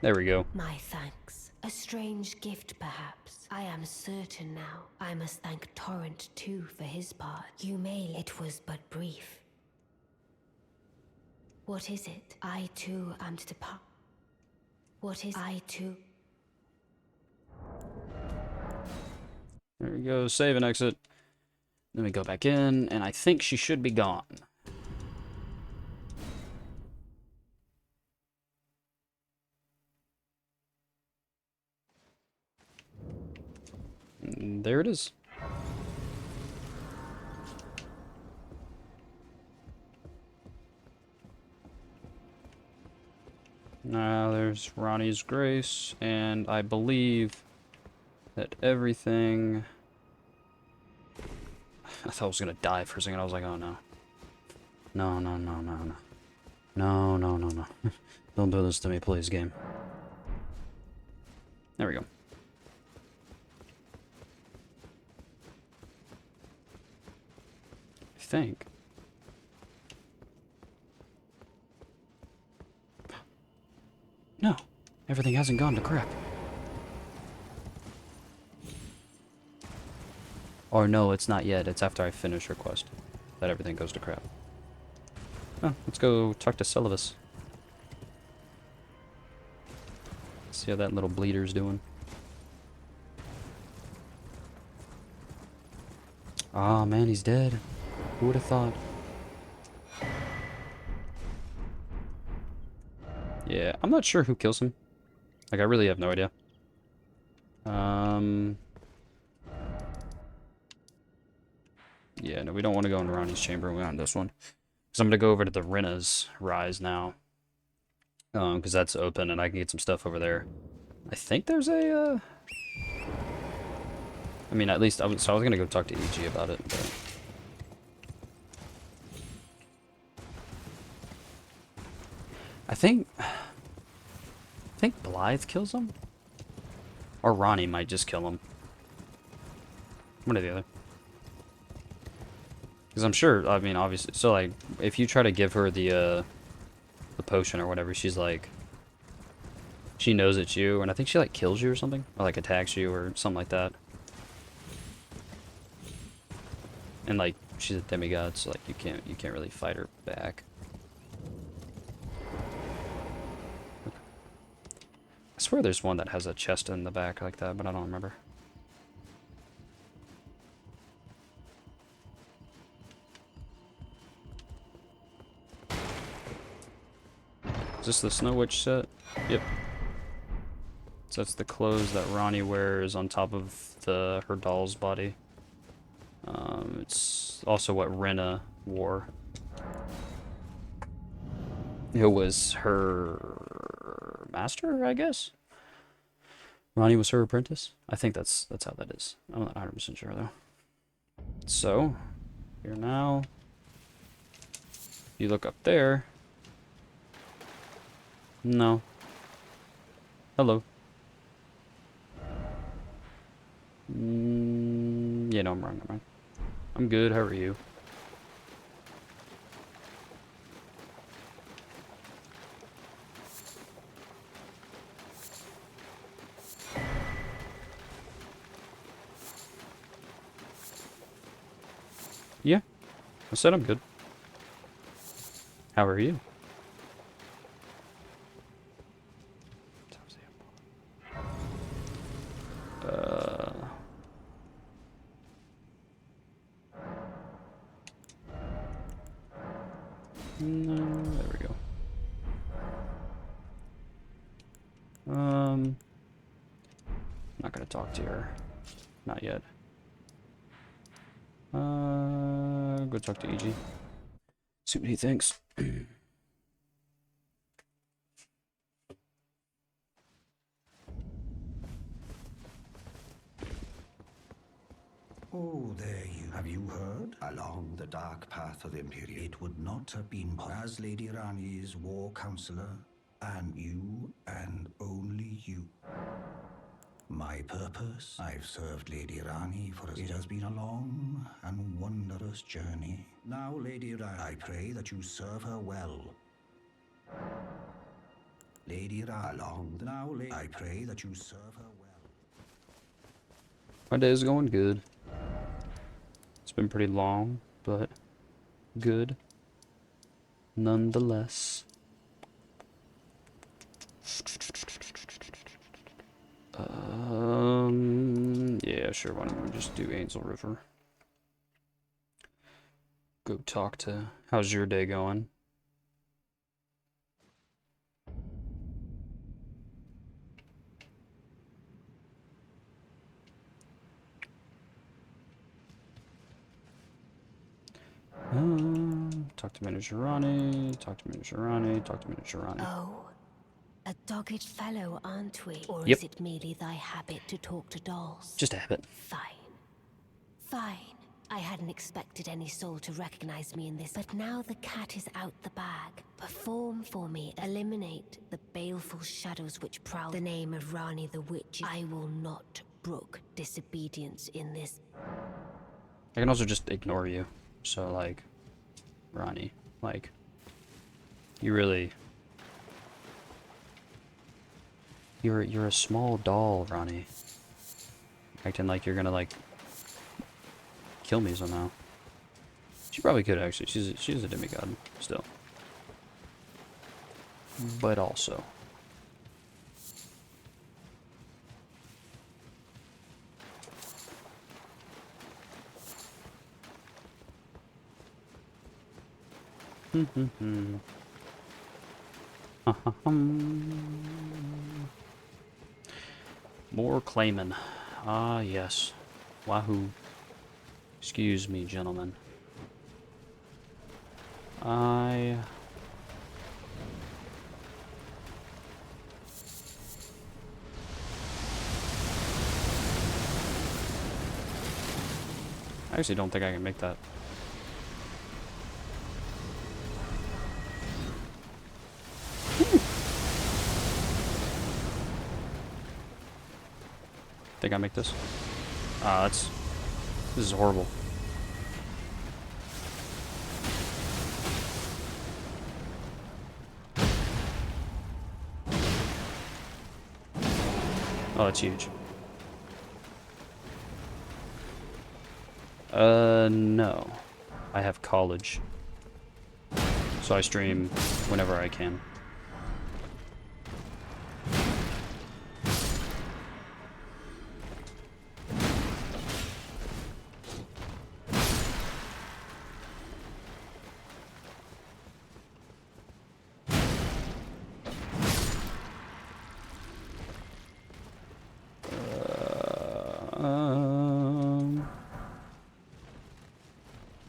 There we go. My thanks. A strange gift, perhaps. I am certain now. I must thank Torrent, too, for his part. You may, it was but brief. What is it? I, too, am to depart. What is I, too? There we go. Save and exit. Then we go back in, and I think she should be gone. And there it is. Now there's Ranni's Grace, and I believe that everything... I thought I was gonna die for a second. I was like, oh no. No, no, no, no, no. No, no, no, no. Don't do this to me, please, game. There we go. I think. No, everything hasn't gone to crap. Or no, it's not yet. It's after I finish her quest that everything goes to crap. Oh, let's go talk to Celovus. See how that little bleeder's doing. Oh man, he's dead. Who would have thought? Yeah, I'm not sure who kills him. Like, I really have no idea. Yeah, no, we don't want to go into Ranni's chamber. We want this one. Because I'm going to go over to the Rinna's Rise now. Because that's open and I can get some stuff over there. I think there's a, I mean, at least, I was going to go talk to EG about it, but... I think Blythe kills him? Or Ranni might just kill him. One or the other. Because I'm sure, I mean, obviously, so like, if you try to give her the potion or whatever, she's like, she knows it's you, and I think she like kills you or something, or like attacks you or something like that. And like, she's a demigod, so like, you can't really fight her back. I swear there's one that has a chest in the back like that, but I don't remember. Is this the Snow Witch set? Yep. So that's the clothes that Ranni wears on top of her doll's body. It's also what Renna wore. Who was her master, I guess? Ranni was her apprentice? I think that's how that is. I'm not 100% sure though. So, here now. You look up there. No. Hello. Yeah, no, I'm wrong. I'm good. How are you? Yeah. I said I'm good. How are you? No, there we go. Not gonna talk to her. Not yet. Go talk to EG. See what he thinks. Oh, there you have you heard? Along the dark path of the Imperium, it would not have been as Lady Ranni's war counselor, and you, and only you. My purpose? I've served Lady Ranni for it has been a long and wondrous journey. Now, Lady Ranni, I pray that you serve her well. Lady Ranni, now, I pray that you serve her well. My day's going good. It's been pretty long, but good. Nonetheless. Yeah, sure, why don't we just do Angel River? Go talk to... How's your day going? Talk to Manager Ranni, talk to Manager Ranni, talk to Manager Ranni. Oh, a dogged fellow, aren't we? Or Yep. is it merely thy habit to talk to dolls? Just a habit. Fine. Fine. I hadn't expected any soul to recognize me in this, but now the cat is out the bag. Perform for me, eliminate the baleful shadows which prowl the name of Ranni the Witch. I will not brook disobedience in this. I can also just ignore you. So, like, Ranni, like, you really... You're a small doll, Ranni. Acting like you're gonna, like, kill me somehow. She probably could, actually. She's a demigod, still. But also... More claiming. Ah, yes. Wahoo. Excuse me, gentlemen. I actually don't think I can make that. Think I make this? Ah, this is horrible. Oh, that's huge. No. I have college. So I stream whenever I can.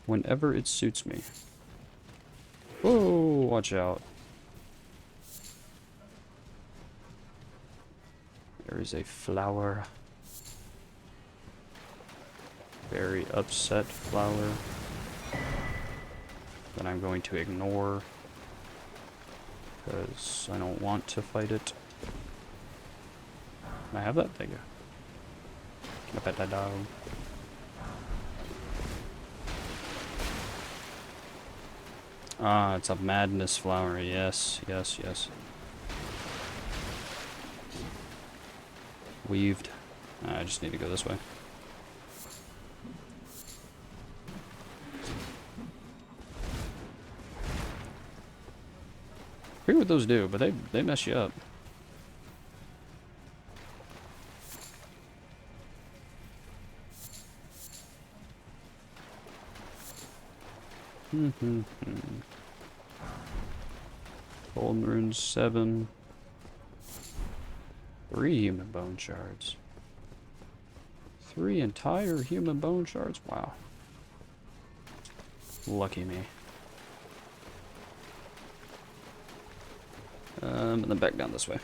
Whenever it suits me. Whoa, watch out. There is a flower. Very upset flower that I'm going to ignore because I don't want to fight it. Can I have that? There you go. Can I pet that dog? Ah, it's a madness flower. Yes, yes, yes. Weaved. I just need to go this way. I forget what those do, but they mess you up. Golden runes 7. 3 human bone shards. 3 entire human bone shards? Wow. Lucky me. And then back down this way.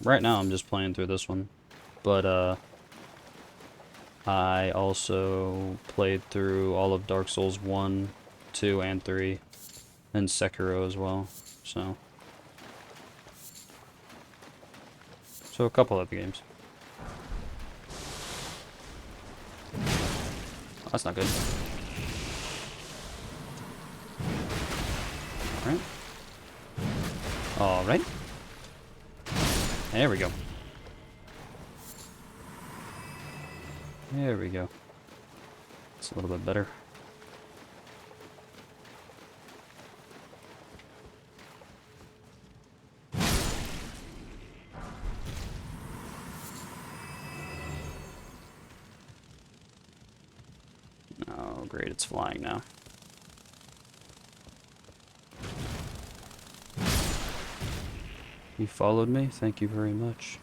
Right now I'm just playing through this one, but, I also played through all of Dark Souls 1, 2, and 3, and Sekiro as well, so a couple other games. Oh, that's not good. Alright. Alright. There we go. There we go. It's a little bit better. Oh, great, it's flying now. You followed me? Thank you very much.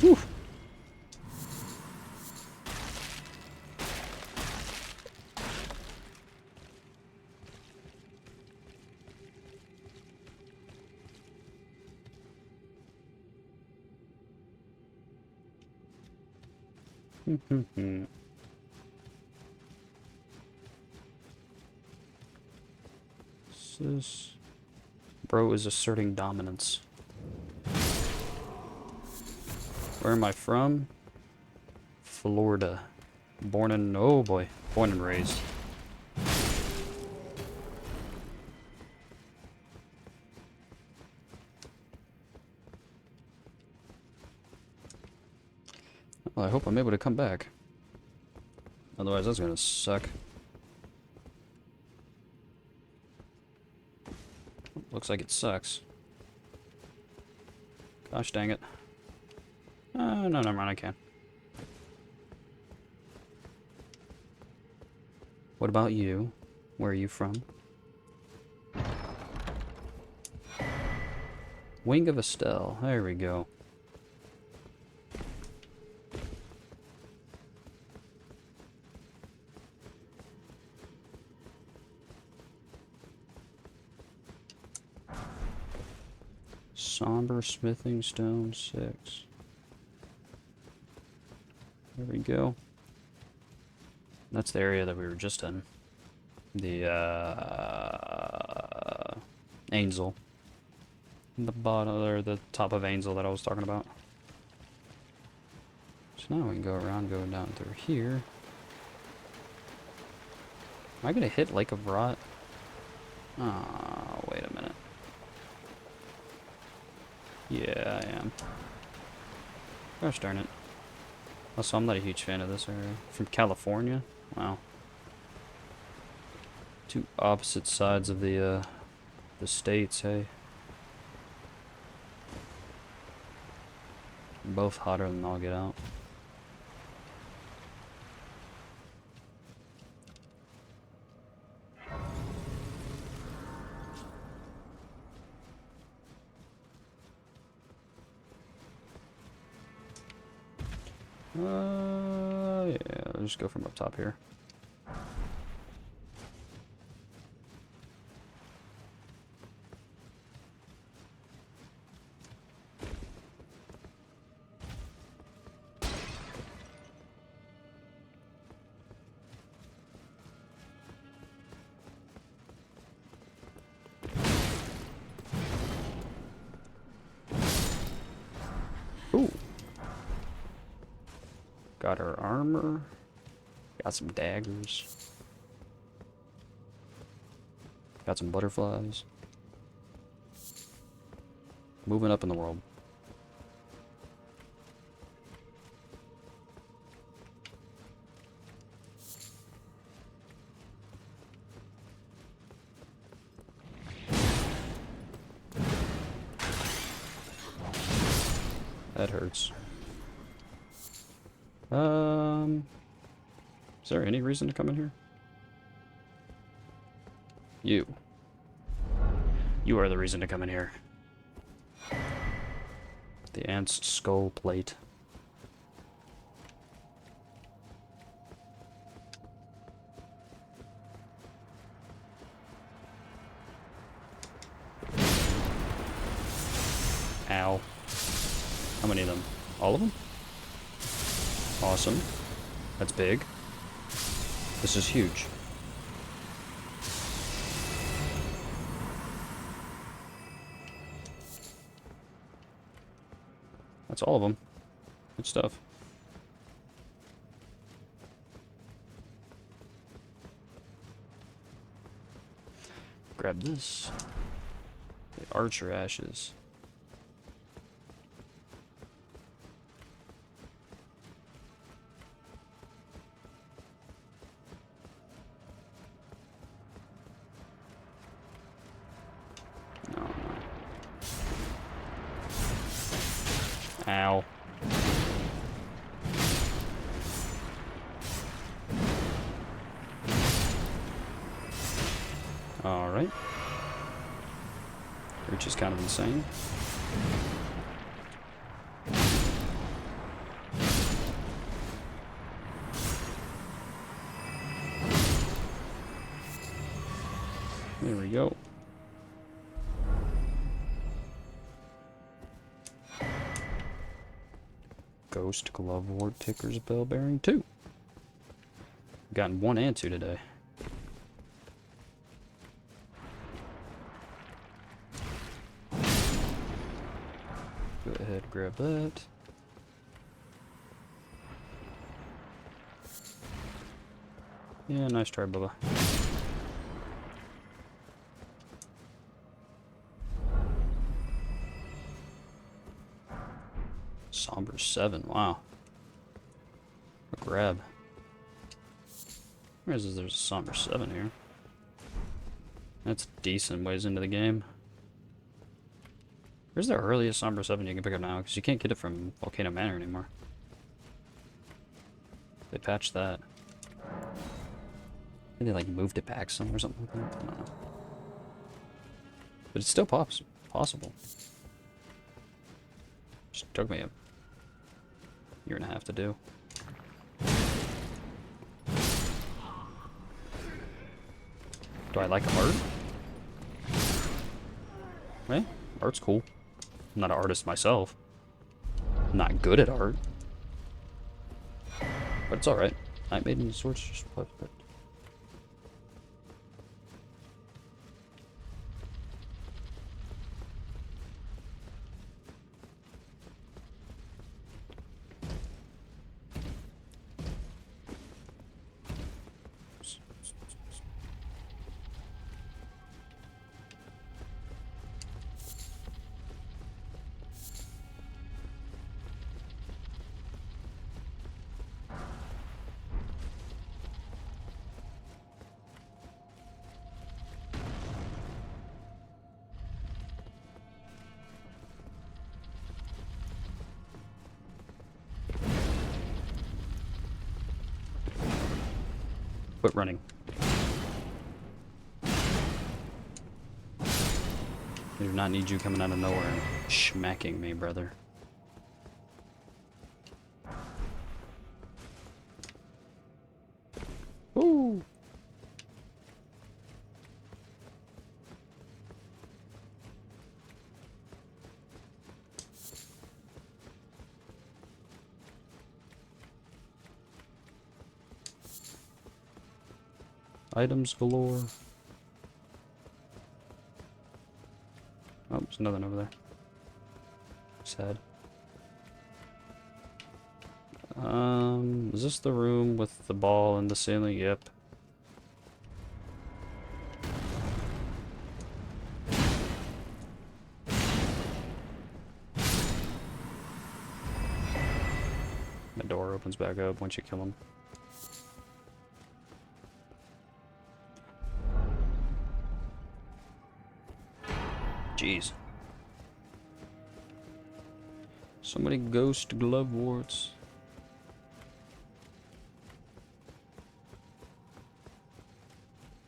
Whew. This bro is asserting dominance. Where am I from? Florida. Born and oh boy, born and raised. Well, I hope I'm able to come back. Otherwise, that's gonna suck. Looks like it sucks. Gosh dang it. No, never mind, I can. What about you? Where are you from? Wing of Estelle. There we go. Somber Smithing Stone 6. There we go. That's the area that we were just in. The, Angel. The bottom, or the top of Angel that I was talking about. So now we can go around, go down through here. Am I gonna hit Lake of Rot? Oh, wait a minute. Yeah, I am. Gosh darn it. Also, I'm not a huge fan of this area. From California? Wow. Two opposite sides of the states, hey. Both hotter than I'll get out. Yeah, I'll just go from up top here. Ooh. Got her armor. Got some daggers. Got some butterflies. Moving up in the world. That hurts. Is there any reason to come in here? You. You are the reason to come in here. The ant's skull plate. Ow. How many of them? All of them? Awesome. That's big. This is huge. That's all of them. Good stuff. Grab this. The archer ashes. Ow. Alright. Which is kind of insane. There we go. Ghost Glove Ward Ticker's Bell Bearing 2. Gotten 1 and 2 today. Go ahead, grab that. Yeah, nice try, Bubba. Somber 7, wow. A grab. There's a Somber 7 here. That's decent ways into the game. Where's the earliest Somber 7 you can pick up now? Because you can't get it from Volcano Manor anymore. They patched that. Maybe they like moved it back some or something like that. I don't know. But it's still possible. Just took me a year and a half to do. Do I like art? Eh, art's cool. I'm not an artist myself. I'm not good at art. But it's alright. I made any swords just perfect. Quit running. I do not need you coming out of nowhere and smacking me, brother. Woo! Items galore. Oh, there's another one over there. Sad. Is this the room with the ball in the ceiling? Yep. The door opens back up once you kill him. Jeez. So many ghost glove warts.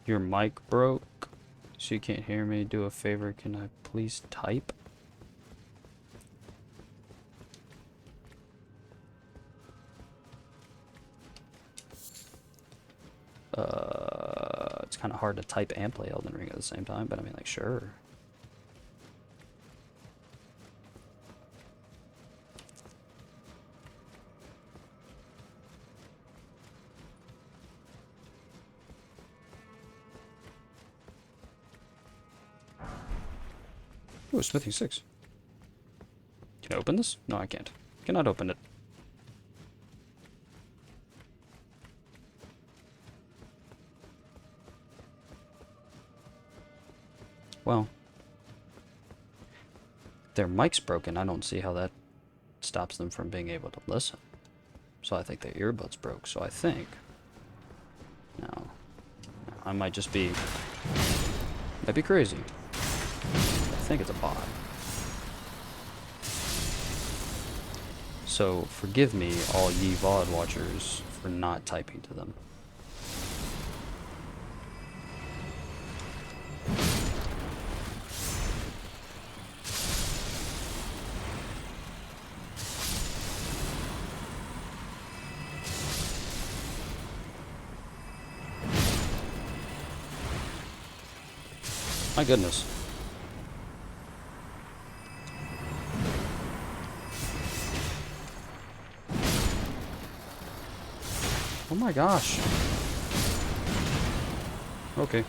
Your mic broke, so you can't hear me. Do a favor, can I please type? It's kind of hard to type and play Elden Ring at the same time, but I mean, like, sure. Ooh, smithing 6. Can I open this? No, I can't. Cannot open it. Well, their mic's broken. I don't see how that stops them from being able to listen. So I think their earbuds broke. So I think... No. I might just be... Might be crazy. I think it's a bot. So forgive me, all ye VOD watchers, for not typing to them. My goodness. Oh my gosh. Okay.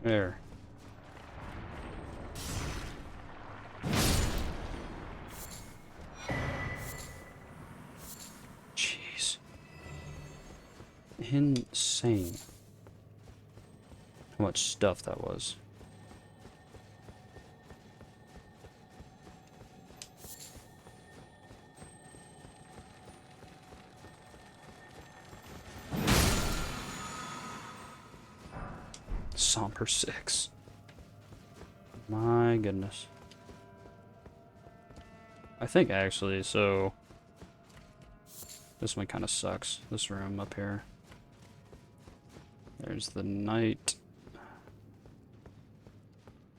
There. Jeez. Insane. How much stuff that was. Somber 6. My goodness. I think actually, so this one kind of sucks. This room up here. There's the knight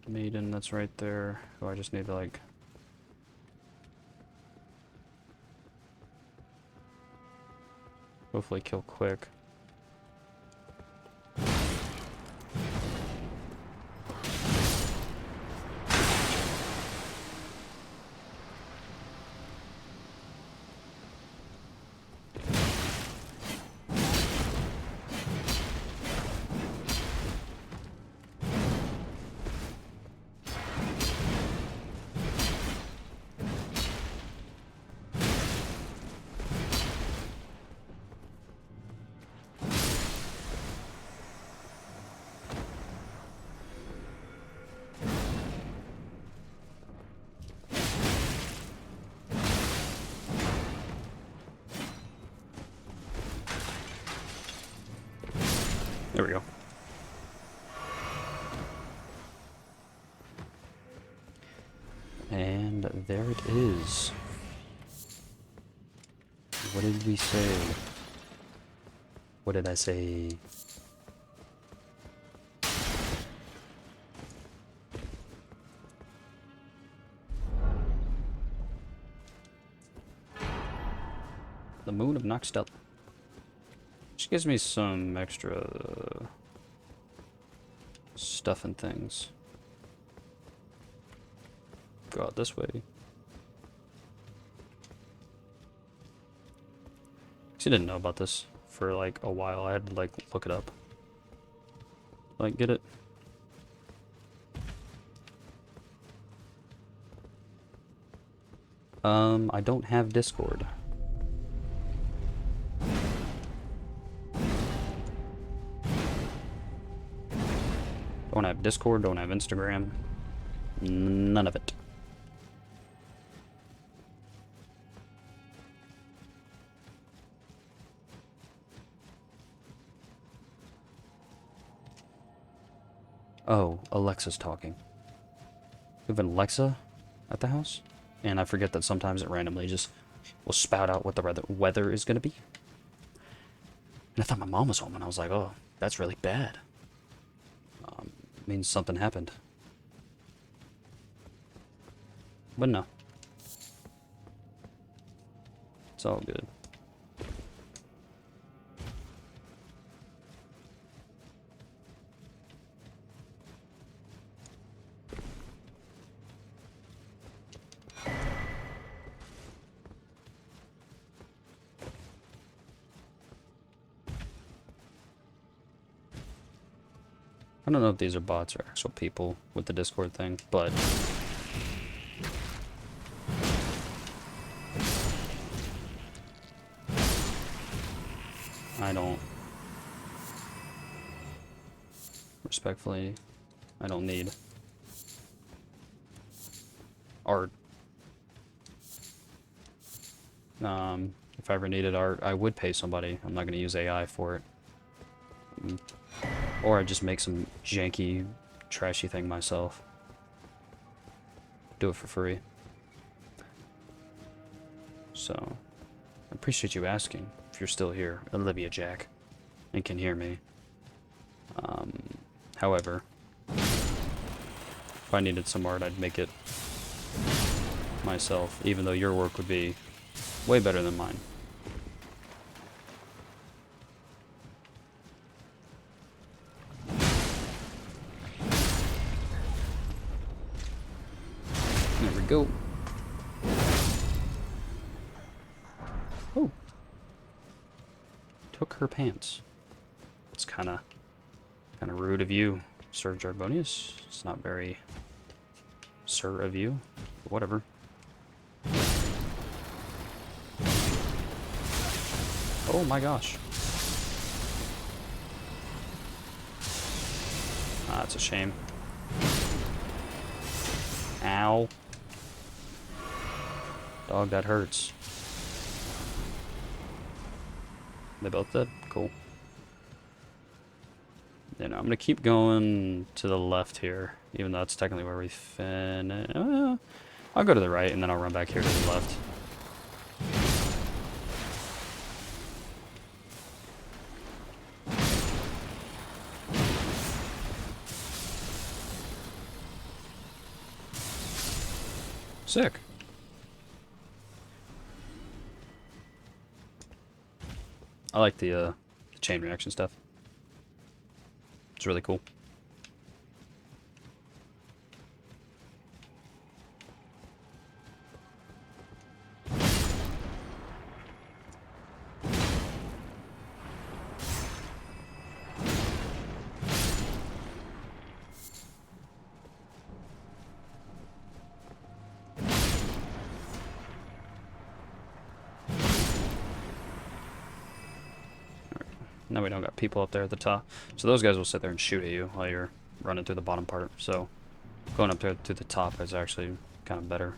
maiden that's right there. Oh, I just need to like hopefully kill quick. There we go. And there it is. What did we say? What did I say? The Moon of Noxtel. Which gives me some extra stuff and things. Go out this way. I didn't know about this for like a while. I had to like look it up. Like, get it? I don't have Discord. Don't have Discord, don't have Instagram. None of it. Oh, Alexa's talking. We have an Alexa at the house, and I forget that sometimes it randomly just will spout out what the weather is going to be. And I thought my mom was home, and I was like, oh, that's really bad. Means something happened. But no. It's all good. I don't know if these are bots or actual people with the Discord thing, but I don't, respectfully, I don't need art. If I ever needed art, I would pay somebody. I'm not going to use AI for it. Or I just make some janky, trashy thing myself. Do it for free. So, I appreciate you asking, if you're still here, Olivia Jack, and can hear me. However, if I needed some art, I'd make it myself, even though your work would be way better than mine. There we go. Oh. Took her pants. It's kind of rude of you, Sir Jargonius. It's not very sir of you, but whatever. Oh my gosh. Ah, that's a shame. Ow. Dog, that hurts. They both dead? Cool. You know, I'm gonna keep going to the left here, even though that's technically where we I'll go to the right, and then I'll run back here to the left. Sick. I like the chain reaction stuff. It's really cool. Now we don't got people up there at the top. So those guys will sit there and shoot at you while you're running through the bottom part. So going up there to the top is actually kind of better.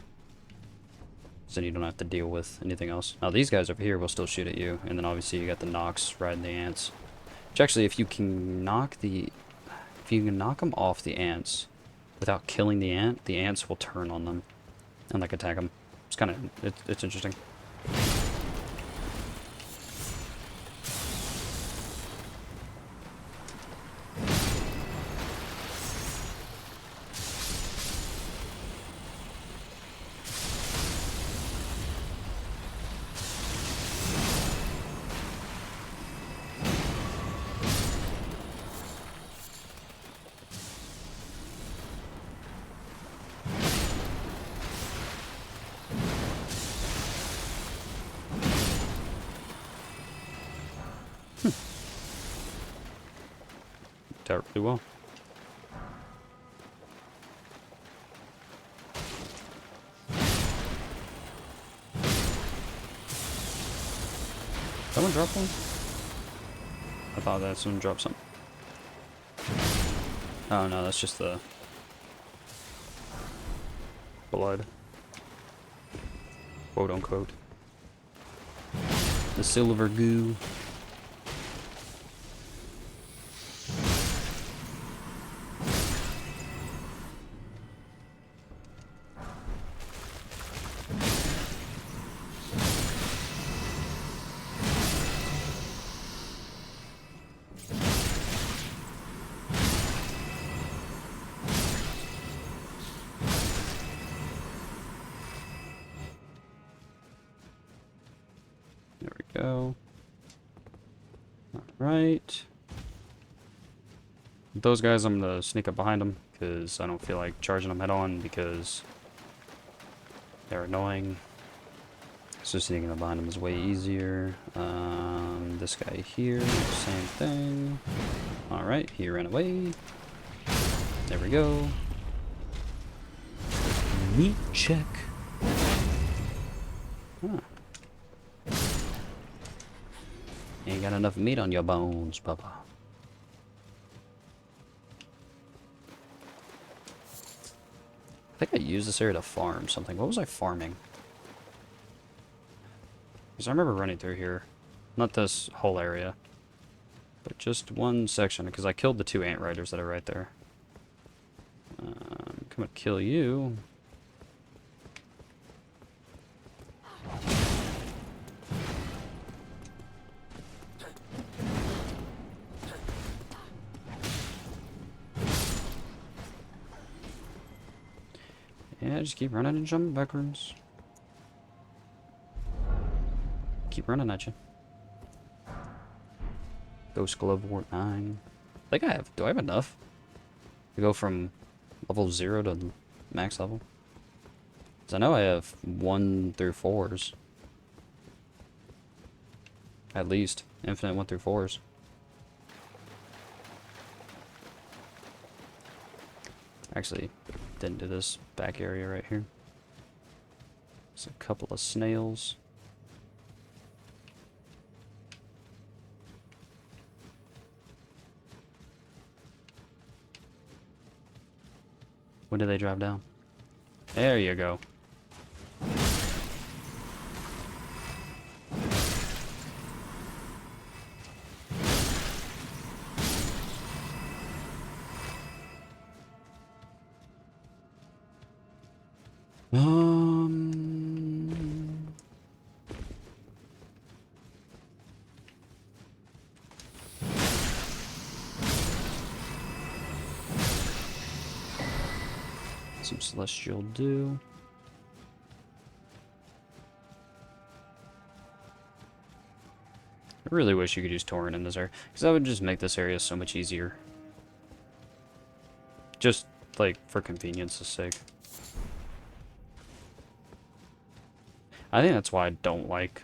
So then you don't have to deal with anything else. Now these guys over here will still shoot at you. And then obviously you got the Nox riding the ants. Which actually, if you can knock them off the ants without killing the ants will turn on them and like attack them. It's kind of, it's interesting. Out really well. Someone drop one? I thought that someone dropped something. Oh no, that's just the blood. Quote unquote. The silver goo. There we go. Alright. Those guys, I'm gonna sneak up behind them because I don't feel like charging them head on because they're annoying. So sneaking up behind them is way easier. This guy here, same thing. Alright, he ran away. There we go. Meat check. Huh. Ain't got enough meat on your bones, Papa. I think I used this area to farm something. What was I farming? Because I remember running through here. Not this whole area. But just one section. Because I killed the 2 ant riders that are right there. I'm gonna kill you. Yeah, just keep running and jumping backwards. Keep running at you. Ghost Glove Wart 9. I think I have. Do I have enough to go from level 0 to max level? Because I know I have 1 through 4s. At least. Infinite 1 through 4s. Actually, didn't do this back area right here. There's a couple of snails. When do they drive down? There you go. Some celestial dew. I really wish you could use Torrent in this area, because that would just make this area so much easier. Just, like, for convenience's sake. I think that's why I don't like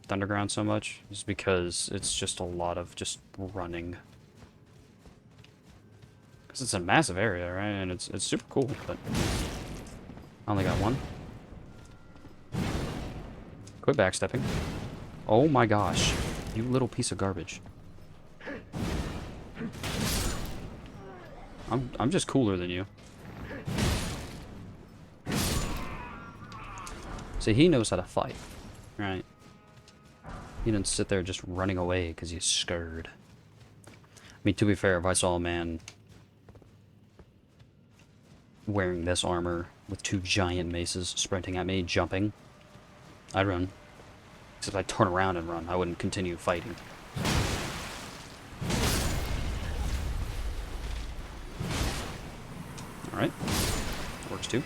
Thunderground so much, is because it's just a lot of just running. Because it's a massive area, right? And it's super cool, but I only got one. Quit backstepping. Oh my gosh. You little piece of garbage. I'm just cooler than you. See, he knows how to fight, right? He didn't sit there just running away because he's scared. I mean, to be fair, if I saw a man wearing this armor with 2 giant maces sprinting at me, jumping, I'd run. Except I'd turn around and run. I wouldn't continue fighting. Alright. Works too.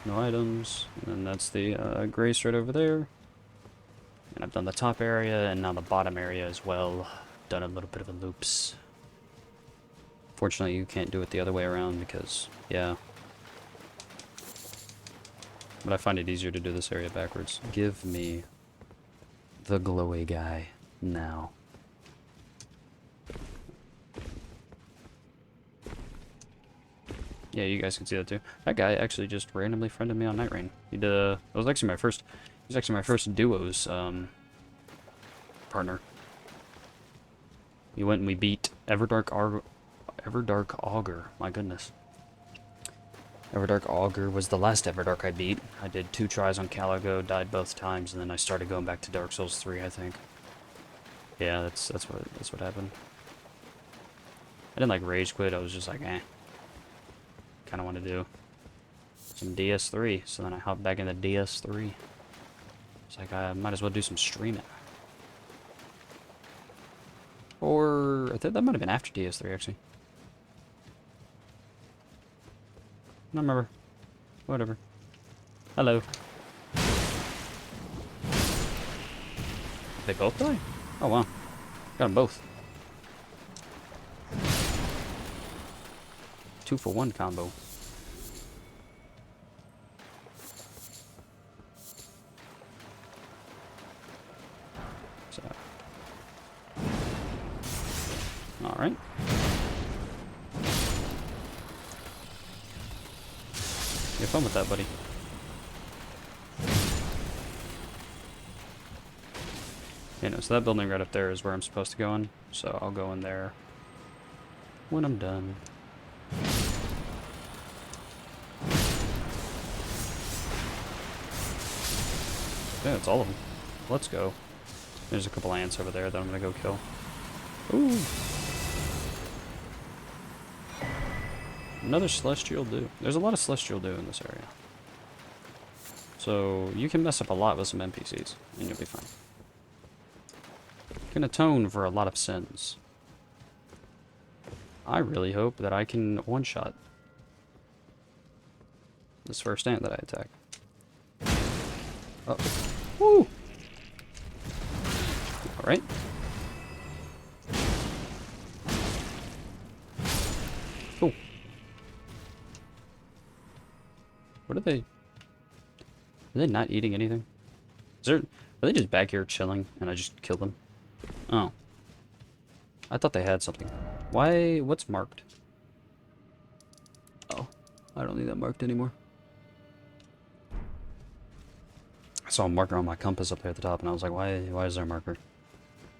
No items. And then that's the grace right over there. And I've done the top area and now the bottom area as well. Done a little bit of a loops. Fortunately, you can't do it the other way around because, yeah. But I find it easier to do this area backwards. Give me the glowy guy now. Yeah, you guys can see that too. That guy actually just randomly friended me on Night Rain. He did, it was actually my first, he was actually my first duos, partner. We went and we beat Everdark Augur. My goodness. Everdark Augur was the last Everdark I beat. I did 2 tries on Caligo, died both times, and then I started going back to Dark Souls 3, I think. Yeah, that's what happened. I didn't like rage quit. I was just like, eh. Kind of want to do some DS3, so then I hopped back into DS3. It's like I might as well do some streaming. Or I think that might have been after DS3 actually. I don't remember. Whatever. Hello. They both die? Oh wow. Got them both. 2-for-1 combo. So. Alright. Have fun with that, buddy. You know, so that building right up there is where I'm supposed to go in. So I'll go in there when I'm done. Yeah, that's all of them. Let's go. There's a couple ants over there that I'm gonna go kill. Ooh. Another celestial dew. There's a lot of celestial dew in this area. So you can mess up a lot with some NPCs, and you'll be fine. You can atone for a lot of sins. I really hope that I can one-shot this first ant that I attack. Oh. Woo! Alright. Cool. What are they? Are they not eating anything? Are they just back here chilling and I just kill them? Oh. I thought they had something. Why? What's marked? Oh. I don't need that marked anymore. I saw a marker on my compass up there at the top and I was like, why is there a marker?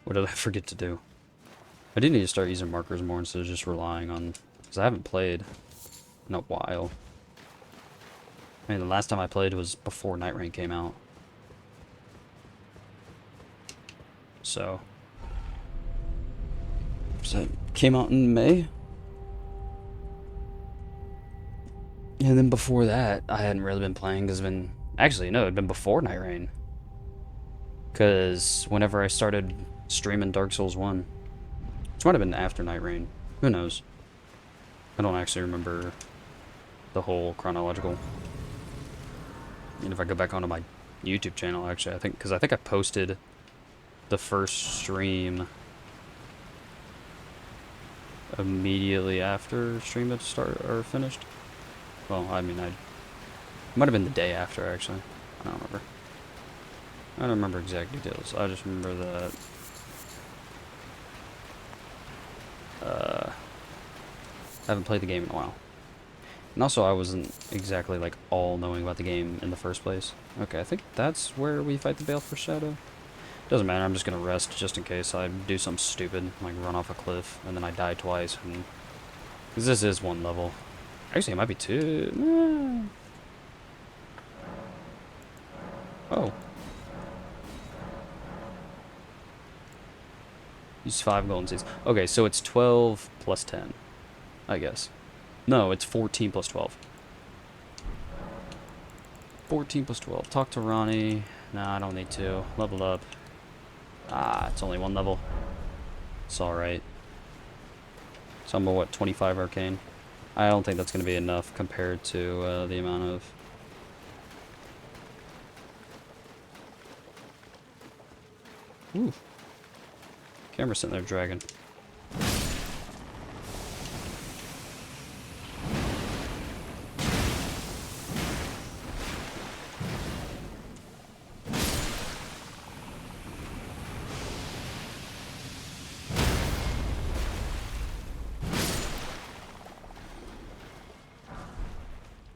What did I forget to do? I do need to start using markers more instead of just relying on... Because I haven't played in a while. I mean, the last time I played was before Night Rain came out. So, So it came out in May. And then before that, I hadn't really been playing because actually, no, it'd been before Night Rain. Because whenever I started streaming Dark Souls 1, which might have been after Night Rain. Who knows? I don't actually remember the whole chronological. And if I go back onto my YouTube channel, actually, because I think I posted the first stream immediately after stream had finished. Well, I mean, it might have been the day after, actually. I don't remember. I don't remember exact details. I just remember that I haven't played the game in a while. And also, I wasn't exactly, like, all-knowing about the game in the first place. Okay, I think that's where we fight the Baleful Shadow. Doesn't matter, I'm just gonna rest just in case I do something stupid, like run off a cliff, and then I die twice. Because this is one level. Actually, it might be two. Oh. Use 5 golden seeds. Okay, so it's 12 plus 10, I guess. No, it's 14 plus 12. 14 plus 12. Talk to Ranni. Nah, I don't need to. Level up. Ah, it's only 1 level. It's alright. So I'm at, what, 25 arcane? I don't think that's going to be enough compared to the amount of... Ooh. Camera's sitting there dragging.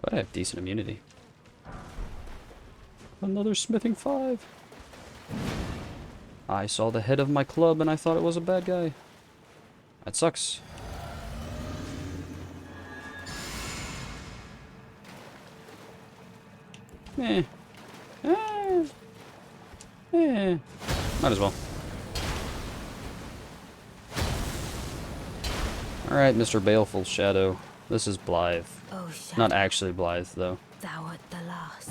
But I have decent immunity. Another smithing 5. I saw the head of my club and I thought it was a bad guy. That sucks. Eh. Might as well. Alright, Mr. Baleful Shadow. This is Blythe. Oh, Shadow, Not actually Blythe, though. thou art the last.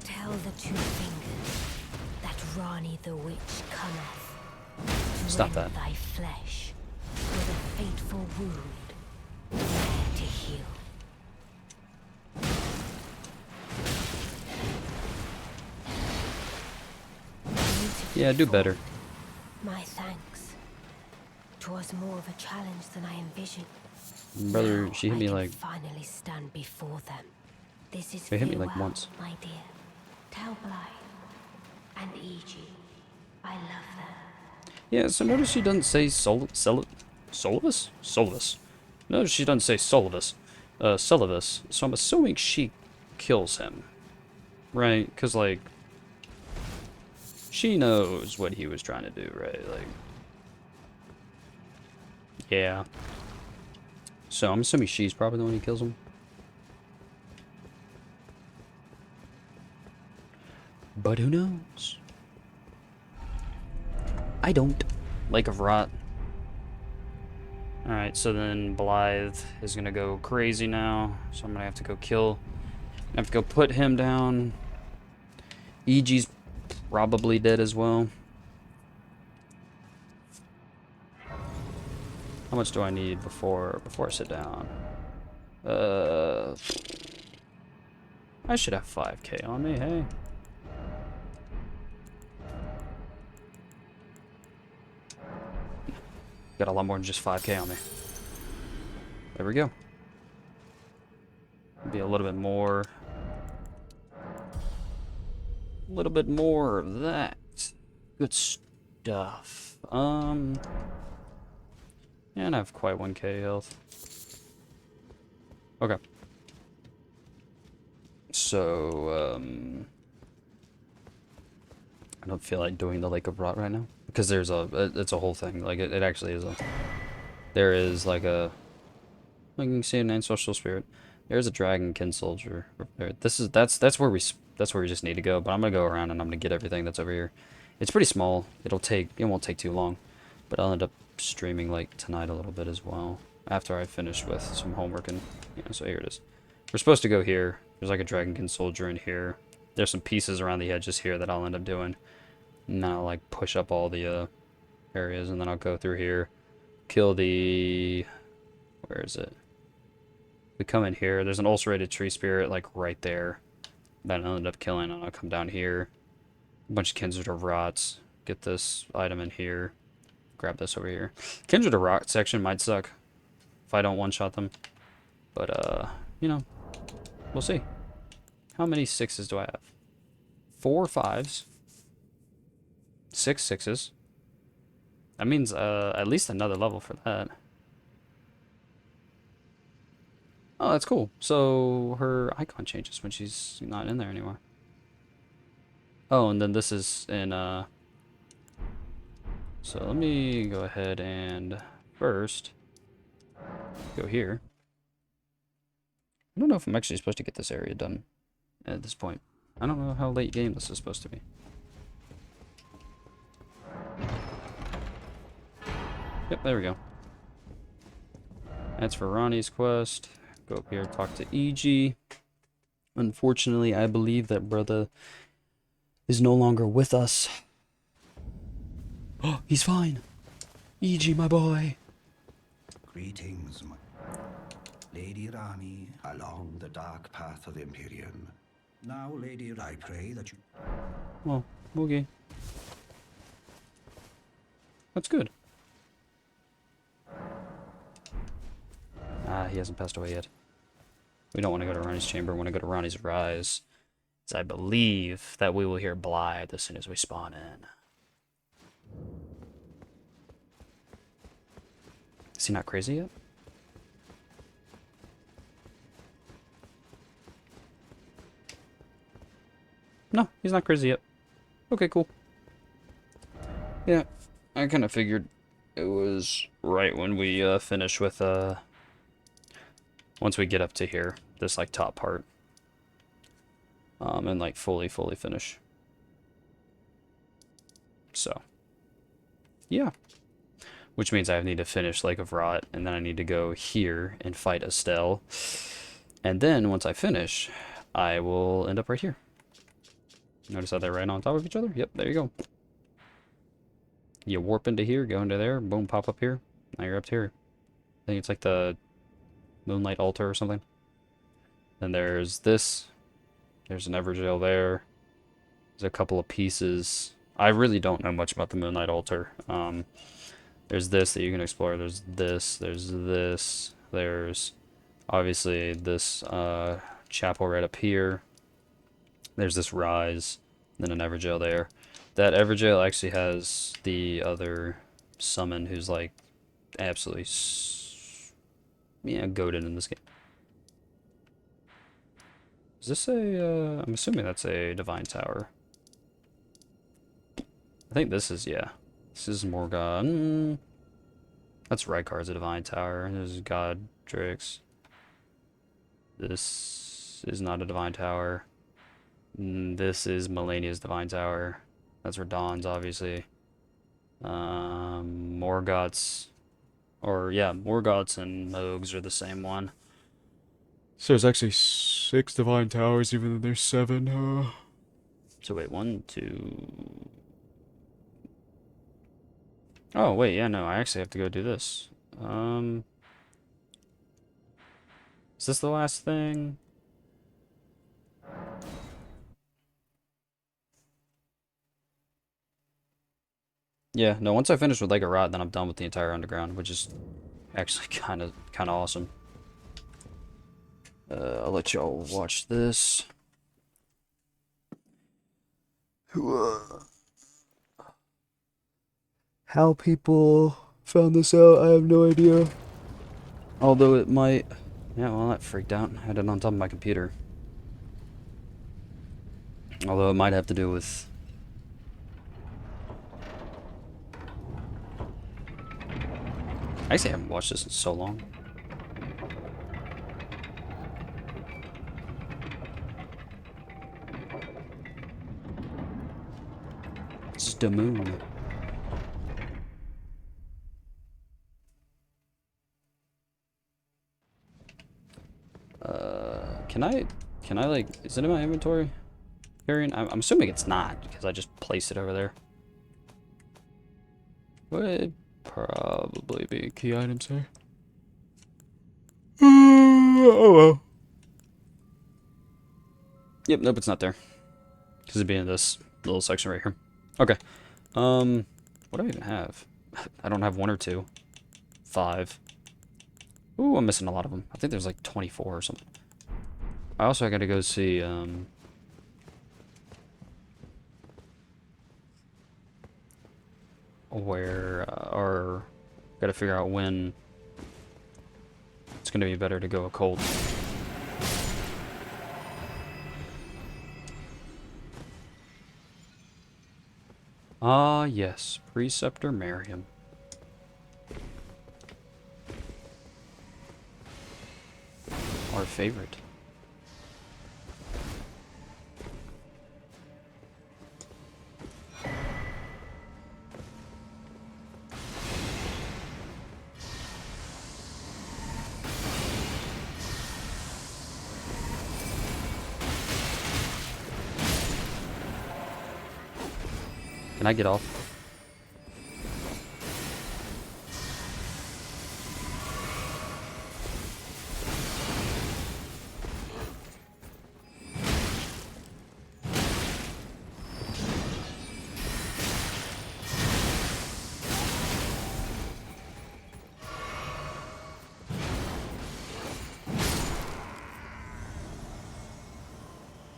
Tell the two fingers that Ranni the witch cometh. To Stop rend that. thy flesh with a fateful wound, there to heal. Yeah, do better. My thanks. 'Twas more of a challenge than I envisioned. Brother, Now she hit I me can like... finally stand before them. This is They hit me like farewell, once. my dear. Tell Blythe and Iji I love them. Yeah, so notice she doesn't say Solivus? Solivus. Notice she doesn't say Solivus. Solivus. So I'm assuming she kills him. Right? Because, like... She knows what he was trying to do, right? Like... Yeah. So I'm assuming she's probably the one who kills him. But who knows? I don't. Lake of Rot. Alright, so then Blythe is gonna go crazy now. So I'm gonna have to go kill. I have to go put him down. Iji's probably dead as well. How much do I need before I sit down? I should have 5k on me, hey. Got a lot more than just 5k on me. There we go. Be a little bit more. A little bit more of that. Good stuff. And I have quite 1k health. Okay. So, I don't feel like doing the Lake of Rot right now. Because there's it's a whole thing. Like, it actually is there is, like, like you can see an ancestral spirit. There's a dragonkin soldier over there. That's where we just need to go. But I'm gonna go around and I'm gonna get everything that's over here. It's pretty small. It won't take too long. But I'll end up streaming like tonight a little bit as well, after I finish with some homework. And so here it is. We're supposed to go here. There's like a Dragonkin soldier in here. There's some pieces around the edges here that I'll end up doing. And then I'll like push up all the areas, and then I'll go through here, kill the... where is it? We come in here. There's an ulcerated tree spirit like right there. Then I'll end up killing, and I'll come down here. A bunch of Kindred of Rots. Get this item in here. Grab this over here. Kindred of Rot section might suck if I don't one-shot them. But, you know, we'll see. How many 6s do I have? 4 5s. 6 6s. That means, at least another level for that. Oh, that's cool. So her icon changes when she's not in there anymore. Oh, and then this is in, so let me go ahead and first go here. I don't know if I'm actually supposed to get this area done at this point. I don't know how late game this is supposed to be. Yep, there we go. That's for Ranni's quest. Go up here, talk to EG. Unfortunately, I believe that brother is no longer with us. Oh, he's fine. EG, my boy. Greetings, Lady Ranni, along the dark path of the Empyrean. Now, Lady, I pray that you... Oh, okay. That's good. Ah, he hasn't passed away yet. We don't want to go to Ranni's chamber. We want to go to Ranni's rise. As I believe that we will hear Blythe as soon as we spawn in. Is he not crazy yet? No, he's not crazy yet. Okay, cool. Yeah, I kind of figured it was right when we finish with, once we get up to here, this, like, top part. And, like, fully finish. So. Yeah. Which means I need to finish Lake of Rot, and then I need to go here and fight Estelle. And then, once I finish, I will end up right here. Notice how they're right on top of each other? Yep, there you go. You warp into here, go into there, boom, pop up here. Now you're up here. I think it's like the Moonlight Altar or something. Then there's this. There's an Everjail there. There's a couple of pieces. I really don't know much about the Moonlight Altar. There's this that you can explore. There's this. There's this. There's obviously this chapel right up here. There's this rise. Then an Everjail there. That Everjail actually has the other summon who's like absolutely goated in this game. Is this a, I'm assuming that's a Divine Tower. I think this is, yeah. This is Morgana. That's Rykar's a Divine Tower. This is Godric's. This is not a Divine Tower. This is Melania's Divine Tower. That's Radahn's, obviously. Morgoth's. Or, yeah, Morgoth's and Mohg's are the same one. So there's actually 6 Divine Towers, even though there's 7. So wait, 1, 2... Oh, wait, yeah, no, I actually have to go do this. Is this the last thing? Yeah, no, once I finish with Lake of Rot, then I'm done with the entire underground, which is actually kind of awesome. I'll let y'all watch this. How people found this out, I have no idea. Although it might... Yeah, well, that freaked out. I had it on top of my computer. Although it might have to do with... I actually haven't watched this in so long. It's the moon. Can I like, is it in my inventory? Carrying? I'm assuming it's not, because I just placed it over there. Would probably be key items here. Oh well. Yep, nope, it's not there. Because it'd be in this little section right here. Okay. What do I even have? I don't have 1 or 2. 5. Ooh, I'm missing a lot of them. I think there's like 24 or something. I also gotta go see, where, or gotta figure out when it's gonna be better to go a cold. Ah, yes, Preceptor Mariam. Our favorite. Can I get off?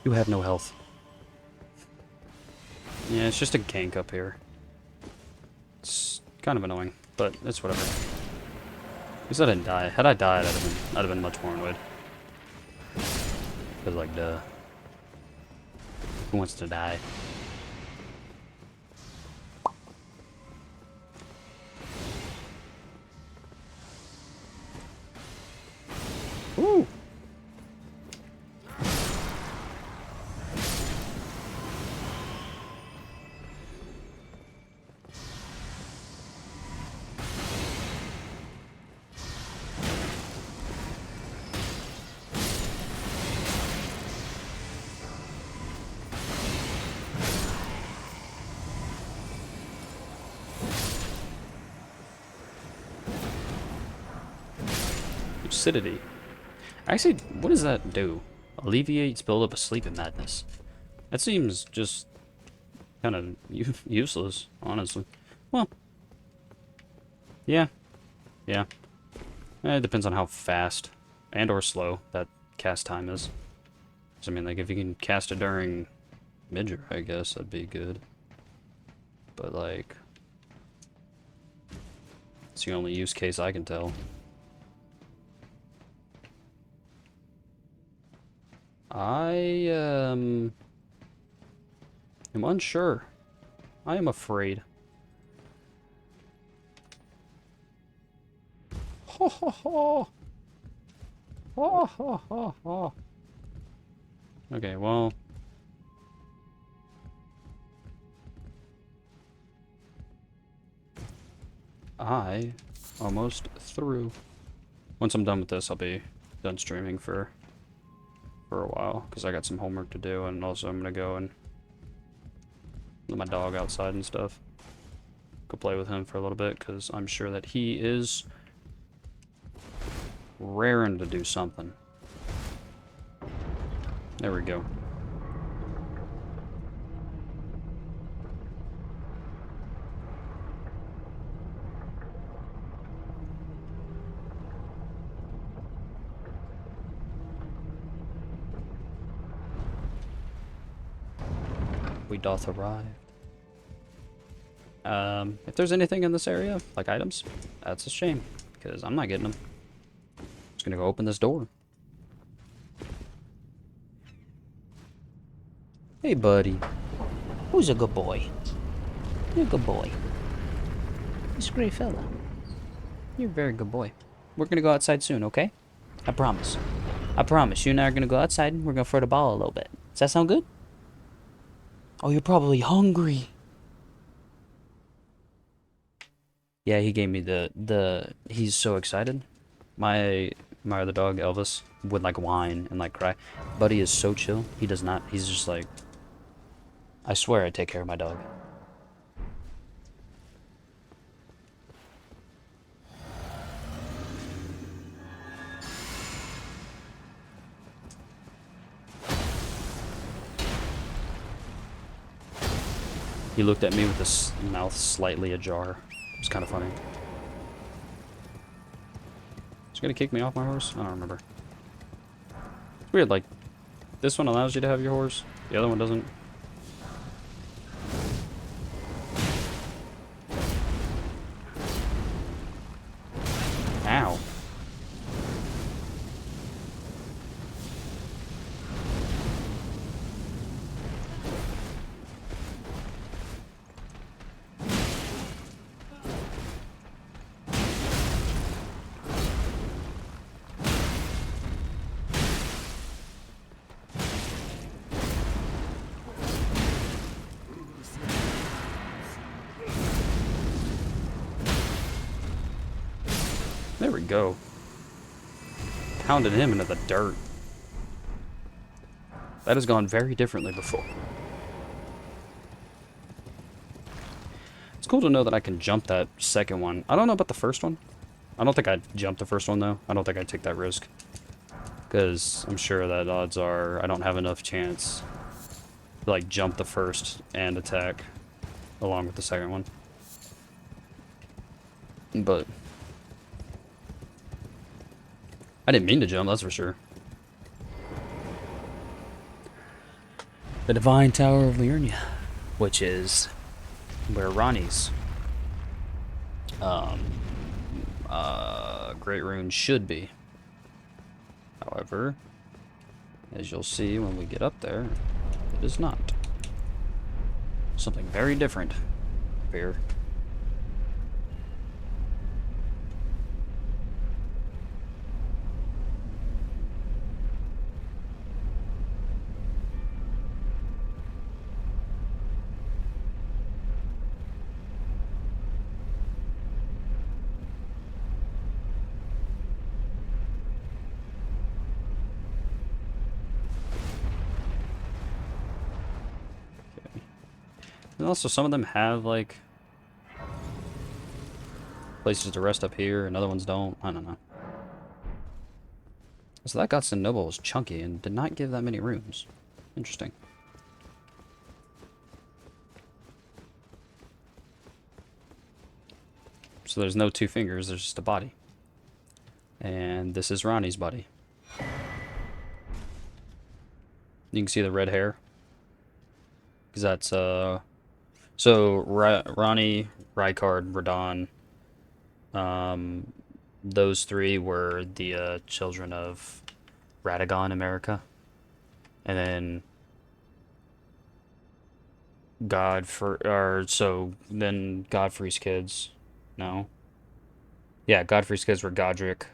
You have no health. Yeah, it's just a gank up here. It's kind of annoying, but it's whatever. At least I didn't die. Had I died, I'd have been much more annoyed. Cause like, duh. Who wants to die? Woo! Lucidity. Actually, what does that do? Alleviates buildup of sleep and madness. That seems just kind of useless, honestly. Well, yeah. Yeah. It depends on how fast and or slow that cast time is. So, I mean, like, if you can cast it during Midger, I guess that'd be good. But, like, it's the only use case I can tell. I am unsure. I am afraid. Ho ho ho! Ho ho ho ho! Okay, well. I almost through. Once I'm done with this, I'll be done streaming for a while, because I got some homework to do, and also I'm gonna go and let my dog outside and stuff. Go play with him for a little bit, because I'm sure that he is raring to do something. There we go. We doth arrive. If there's anything in this area, like items, that's a shame, because I'm not getting them. Just gonna go open this door. Hey, buddy. Who's a good boy? You're a good boy. He's a great fella. You're a very good boy. We're gonna go outside soon, okay? I promise. I promise. You and I are gonna go outside and we're gonna throw the ball a little bit. Does that sound good? Oh, you're probably hungry. Yeah, he gave me the he's so excited. My My other dog, Elvis, would like whine and like cry. Buddy is so chill. He does not. He's just like, I swear I take care of my dog. He looked at me with his mouth slightly ajar. It's kind of funny. He's gonna kick me off my horse? I don't remember. It's weird, like, this one allows you to have your horse, the other one doesn't. Ow. There we go. Pounded him into the dirt. That has gone very differently before. It's cool to know that I can jump that second one. I don't know about the first one. I don't think I'd jump the first one, though. I don't think I'd take that risk. Because I'm sure that odds are I don't have enough chance to, like, jump the first and attack along with the second one. But I didn't mean to jump, that's for sure. The Divine Tower of Liurnia, which is where Ranni's Great Rune should be. However, as you'll see when we get up there, it is not. Something very different here. And also, some of them have, like, places to rest up here, and other ones don't. I don't know. So that Godson Noble was chunky and did not give that many runes. Interesting. So there's no two fingers, there's just a body. And this is Ranni's body. You can see the red hair. Because that's, so, Ranni, Rykard, Radahn, those three were the children of Radagon, America. And then then Godfrey's kids. No. Yeah, Godfrey's kids were Godric.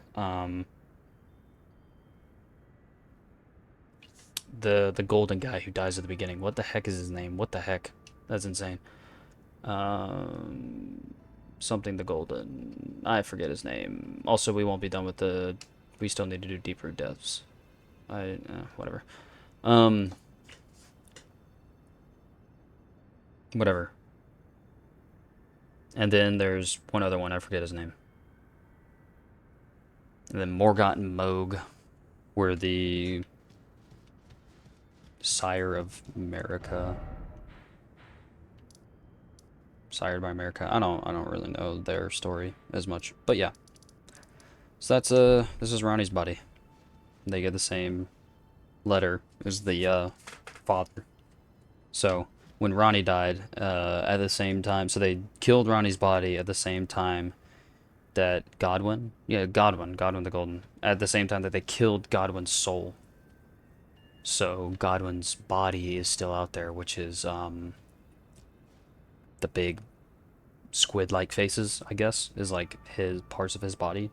The golden guy who dies at the beginning. What the heck is his name? What the heck? That's insane. Something the golden. I forget his name. Also, we won't be done with the. We still need to do deep root deaths. Whatever. Whatever. And then there's one other one. I forget his name. And then Morgott and Moog were the sire of America. Sired by America. I don't really know their story as much, but yeah. So that's this is Ranni's body. They get the same letter as the father. So when Ranni died, at the same time, so they killed Ranni's body at the same time that Godwyn the Golden, at the same time that they killed Godwyn's soul. So Godwyn's body is still out there, which is the big squid-like faces, I guess, is like his parts of his body.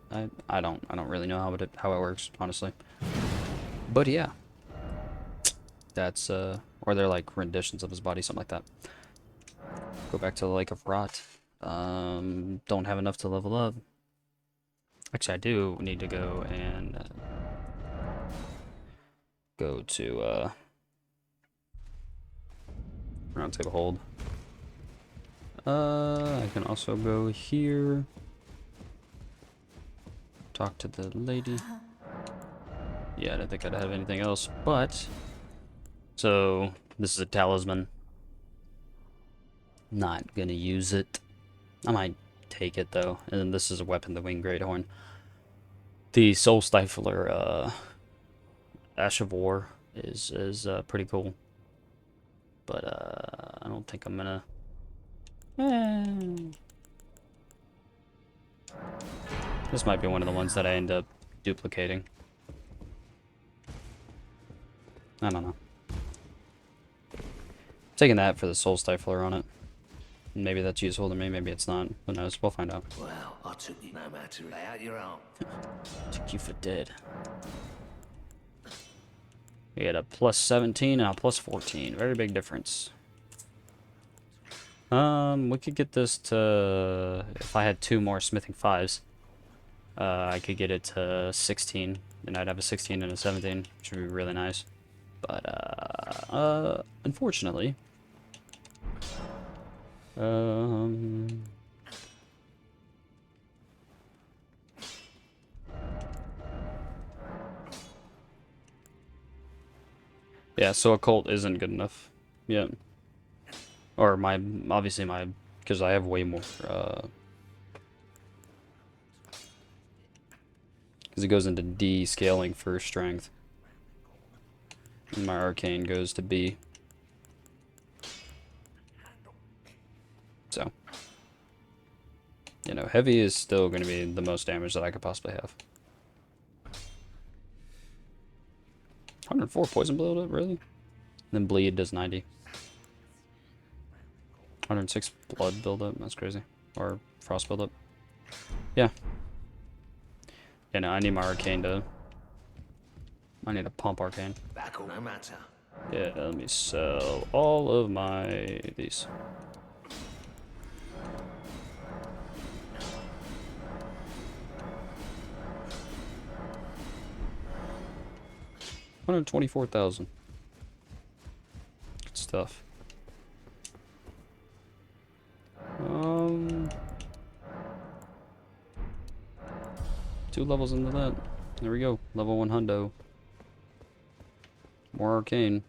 I don't really know how it works, honestly. But yeah, that's or they're like renditions of his body, something like that. Go back to the Lake of Rot. Don't have enough to level up. Actually, I do need to go and go to round table hold. I can also go here. Talk to the lady. Yeah, I didn't think I'd have anything else, but... So, this is a talisman. Not gonna use it. I might take it, though. And then this is a weapon, the Winged Greathorn. The Soul Stifler, Ash of War is pretty cool. But, I don't think I'm gonna... This might be one of the ones that I end up duplicating. I don't know. Taking that for the Soul Stifler on it. Maybe that's useful to me, maybe it's not. Who knows? We'll find out. Well, I took you no matter. Lay out your arm. Took you for dead. We had a plus 17 and a plus 14. Very big difference. We could get this to... If I had 2 more smithing 5s, I could get it to 16. And I'd have a 16 and a 17, which would be really nice. But, unfortunately... Yeah, so occult isn't good enough. Yeah. Or obviously because I have way more, because it goes into D scaling for strength. And my arcane goes to B. So, you know, heavy is still going to be the most damage that I could possibly have. 104 poison buildup, really? And then bleed does 90. 106 blood buildup, that's crazy. Or frost buildup. Yeah. Yeah, no, I need my arcane to... I need a pump arcane. No matter. Yeah, let me sell all of these. $124,000. Good stuff. 2 levels into that. There we go. Level 1 hundo. More arcane.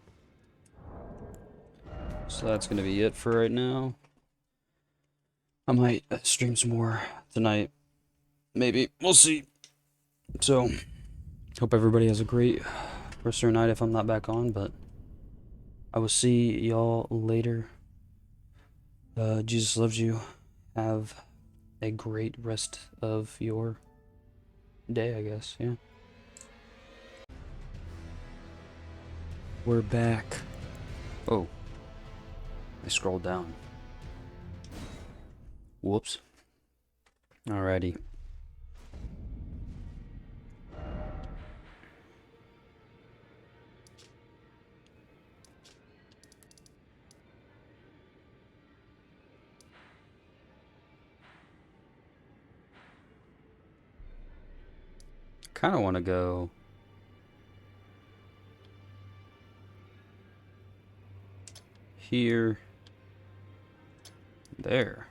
So that's gonna be it for right now. I might stream some more tonight. Maybe. We'll see. So, hope everybody has a great rest of their night if I'm not back on, but I will see y'all later. Jesus loves you. Have a great rest of your day, I guess, yeah. We're back. Oh. I scrolled down. Whoops. Alrighty. Kind of want to go here, there.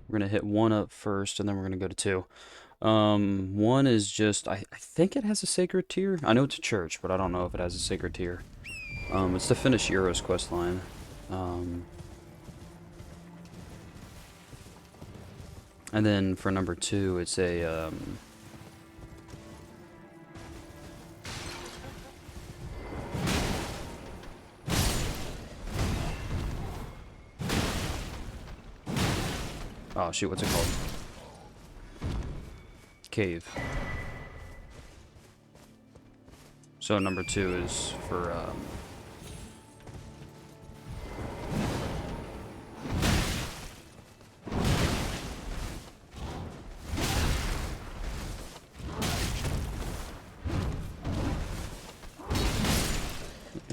We're gonna hit 1 up first, and then we're gonna go to 2. 1 is just, I think it has a sacred tier. I know it's a church, but I don't know if it has a sacred tier. It's to finish Euro's questline. And then for number 2, it's a, oh shoot, what's it called? Cave. So number 2 is for, a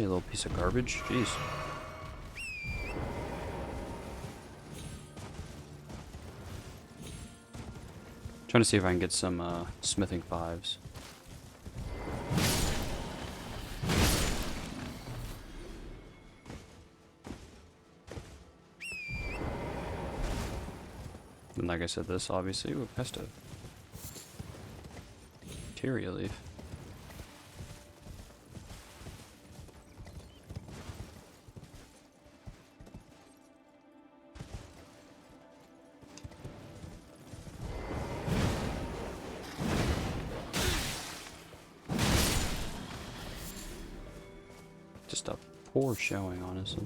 little piece of garbage. Jeez. Trying to see if I can get some smithing fives. And like I said, this obviously has to carry a leaf. Just a poor showing, honestly.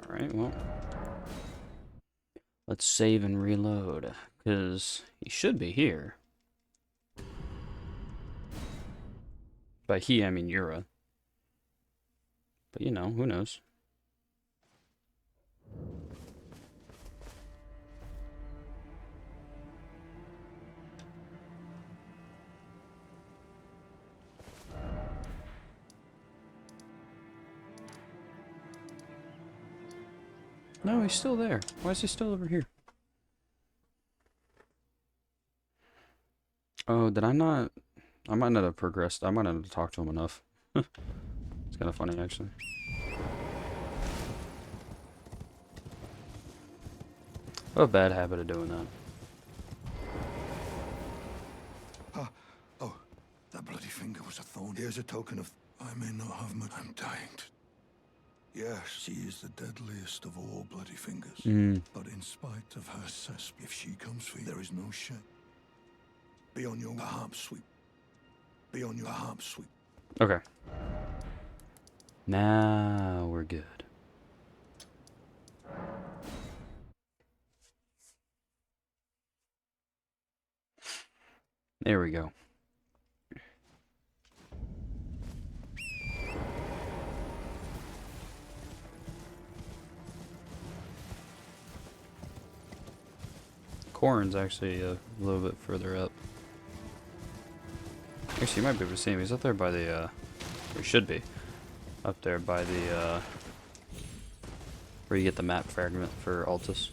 Alright, well. Let's save and reload, because he should be here. By he, I mean Yura. But you know, who knows? No, he's still there. Why is he still over here? Oh, did I not? I might not have progressed. I might not have talked to him enough. It's kind of funny, actually. I have a bad habit of doing that. Oh, that bloody finger was a thorn. Here's a token of... I may not have much... I'm dying to... Yes, she is the deadliest of all bloody fingers. But in spite of her cess, if she comes for you, there is no shame. Be on your perhaps sweet. Be on your perhaps sweet. Okay. Now we're good. There we go. Corrin's actually a little bit further up. Actually, you might be able to see him. He's up there by the, or he should be. Up there by the, where you get the map fragment for Altus.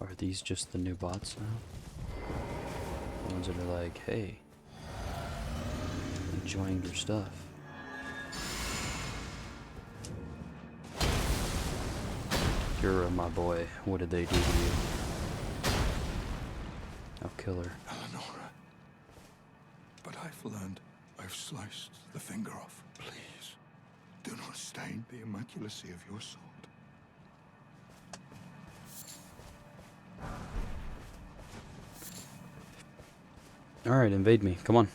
Are these just the new bots now? The ones that are like, hey, enjoying your stuff. You're my boy. What did they do to you? I'll kill her. Eleonora. But I've learned I've sliced the finger off. Please, do not stain the immaculacy of your sword. Alright, invade me. Come on.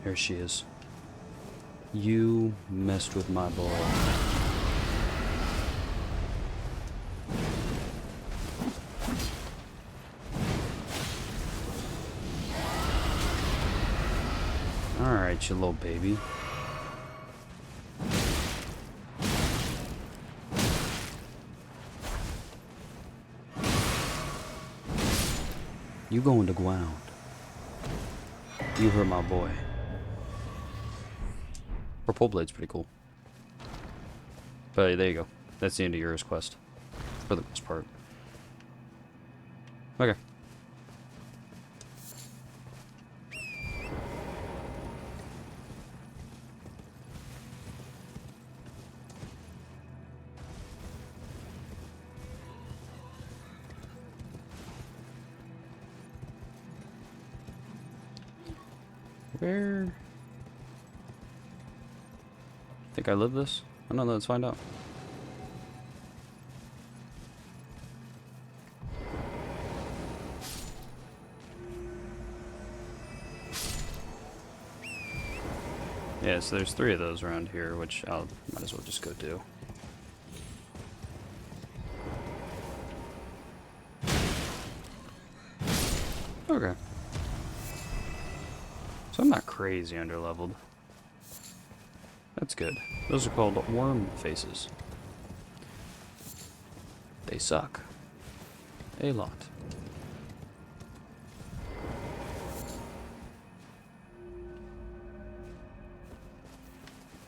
There she is. You messed with my boy. Alright, you little baby. You going to ground. You hurt my boy. Her pole blade's pretty cool. But there you go. That's the end of Yura's quest. For the most part. Okay. Where Think I live this? I don't know, let's find out. Yeah, so there's 3 of those around here, which I'll might as well just go do. Okay. So I'm not crazy underleveled. That's good. Those are called worm faces. They suck. A lot.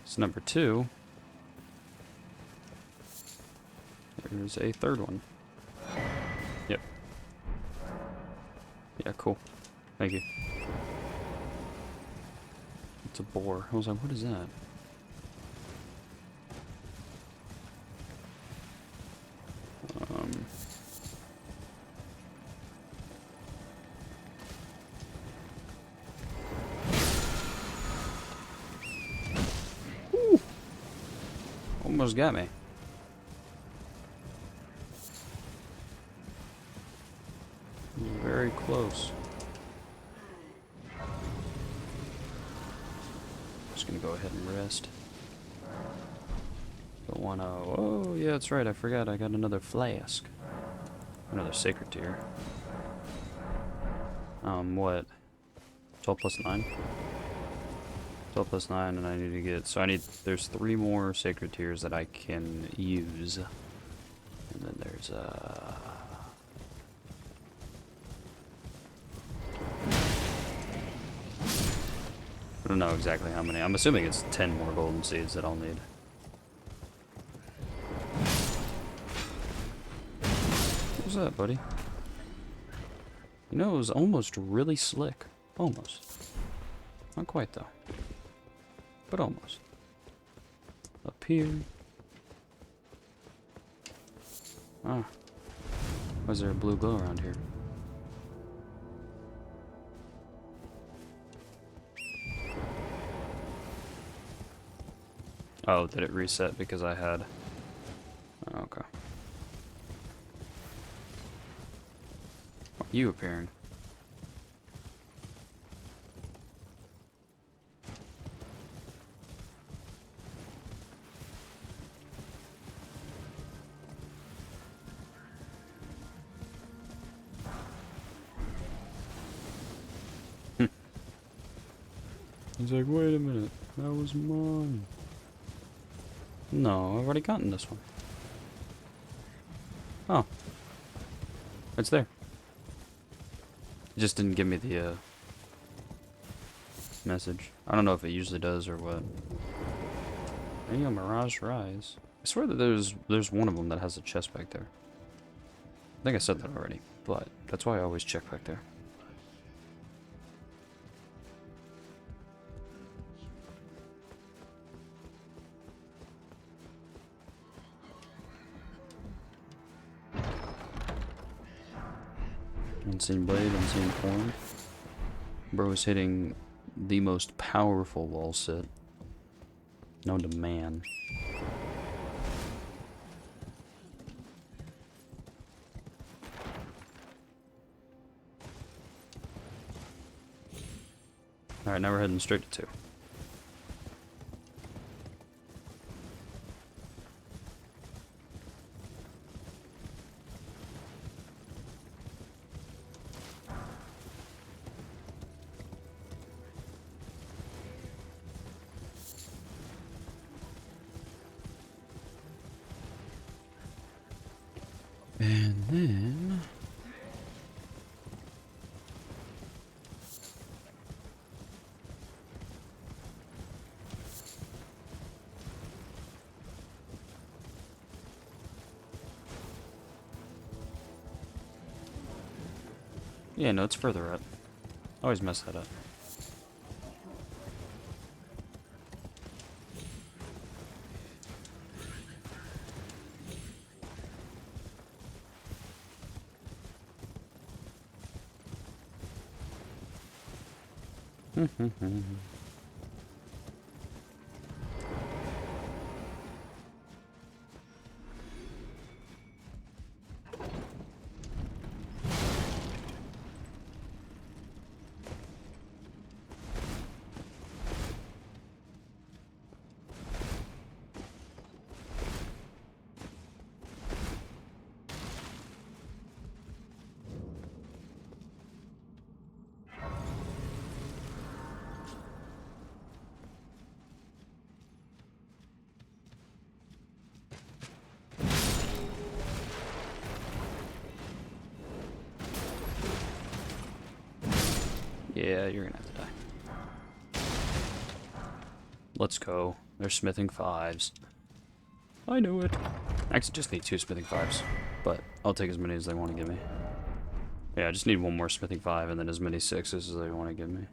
So number 2. There's a 3rd one. Yep. Yeah, cool. Thank you. It's a boar. I was like, what is that? Ooh. Almost got me. Very close. Just gonna go ahead and rest. Don't wanna. Oh, yeah, that's right. I forgot. I got another flask. Another sacred tier. What? 12 plus 9? 12 plus 9, and I need to get. So I need. There's 3 more sacred tiers that I can use. And then there's, I don't know exactly how many. I'm assuming it's 10 more golden seeds that I'll need. What was that, buddy? You know, it was almost really slick. Almost. Not quite, though. But almost. Up here. Ah. Why is there a blue glow around here? Oh, did it reset because I had... Oh, okay. Why are you appearing? He's like, wait a minute, that was mine. No, I've already gotten this one. Oh. It's there. It just didn't give me the, message. I don't know if it usually does or what. Maybe a Mirage Rise. I swear that there's one of them that has a chest back there. I think I said that already, but that's why I always check back there. Unseen blade, unseen form. Bro is hitting the most powerful wall sit known to man. Alright, now we're heading straight to 2. And then... Yeah, no, it's further up. I always mess that up. Yeah, you're gonna have to die. Let's go. They're smithing 5s. I knew it. I actually just need 2 smithing 5s, but I'll take as many as they want to give me. Yeah, I just need 1 more smithing 5 and then as many 6s as they want to give me.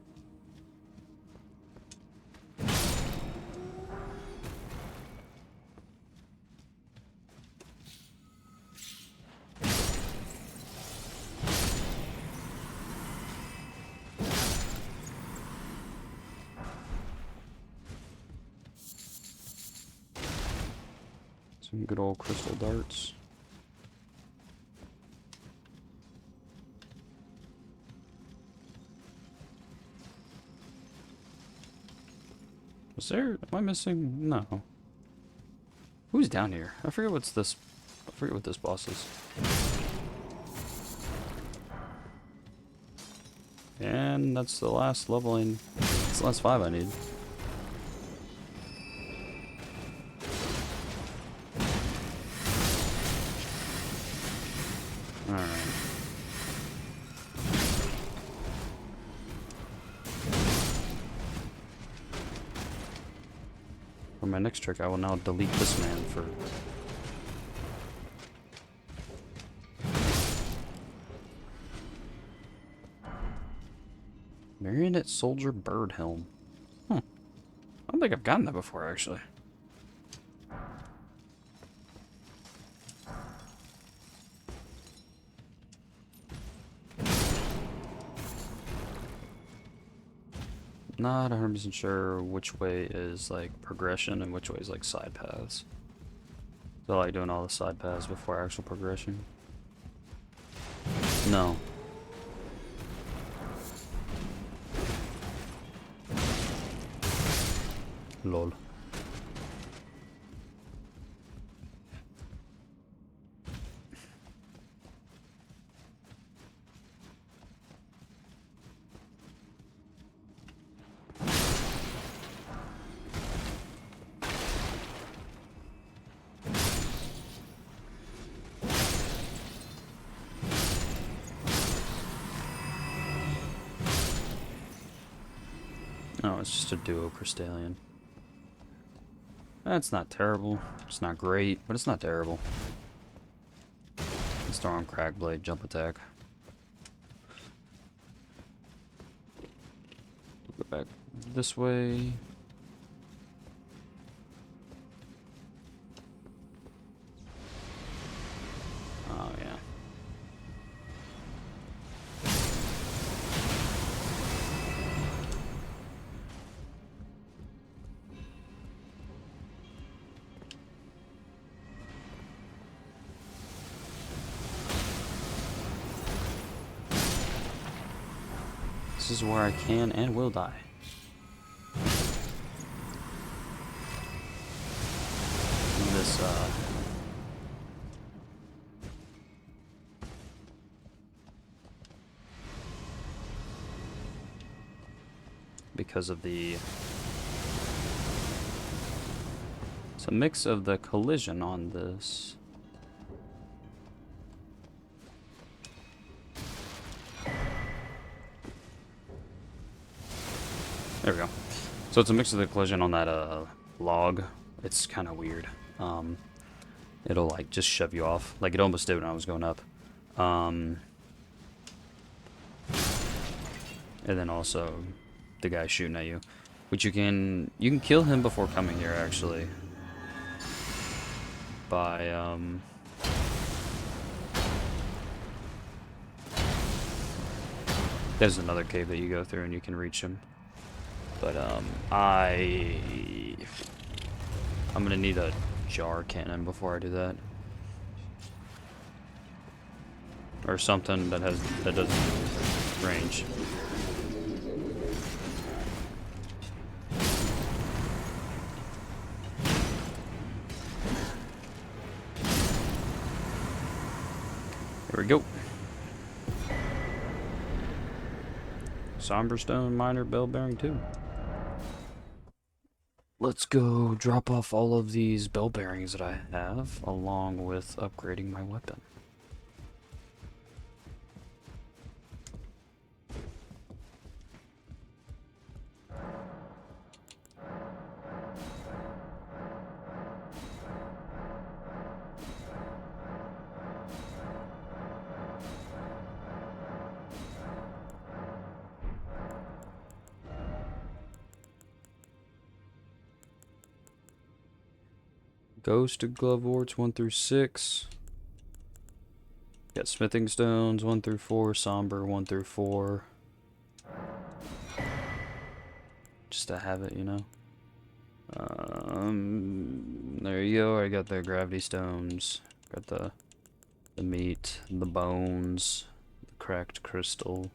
Some good old crystal darts. Was there? Am I missing? No. Who's down here? I forget what's this. I forget what this boss is. And that's the last leveling. It's the last 5 I need. Alright. For my next trick, I will now delete this man for... Marionette Soldier Bird Helm. I don't think I've gotten that before, actually. Not 100% sure which way is like progression and which way is like side paths. So I like doing all the side paths before actual progression. No. Lol. Oh, it's just a duo crystallian. That's not terrible. It's not great, but it's not terrible. Storm, Crack Blade, Jump Attack. Go back this way. Oh, yeah. This is where I can and will die. In this, because of the... It's a mix of the collision on this. There we go. So it's a mix of the collision on that log. It's kind of weird. It'll like just shove you off. Like it almost did when I was going up. And then also the guy shooting at you, which you can kill him before coming here actually. By there's another cave that you go through and you can reach him. But I'm gonna need a jar cannon before I do that, or something that does range. Here we go. Somberstone Minor Bell Bearing 2. Let's go drop off all of these bell bearings that I have, along with upgrading my weapon. Ghosted Gloveworts 1 through 6. Got Smithing Stones 1 through 4. Somber 1 through 4. Just to have it, you know. There you go. I got the Gravity Stones. Got the meat, the bones, the cracked crystal,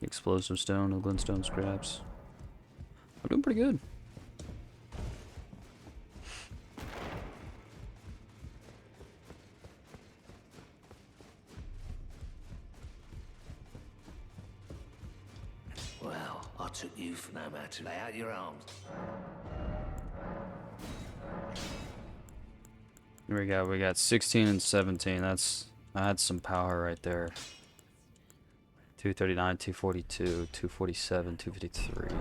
the explosive stone, the glintstone scraps. I'm doing pretty good. Well, I took you for no man to lay out your arms. Here we go. We got 16 and 17. I had some power right there. 239, 242, 247, 253.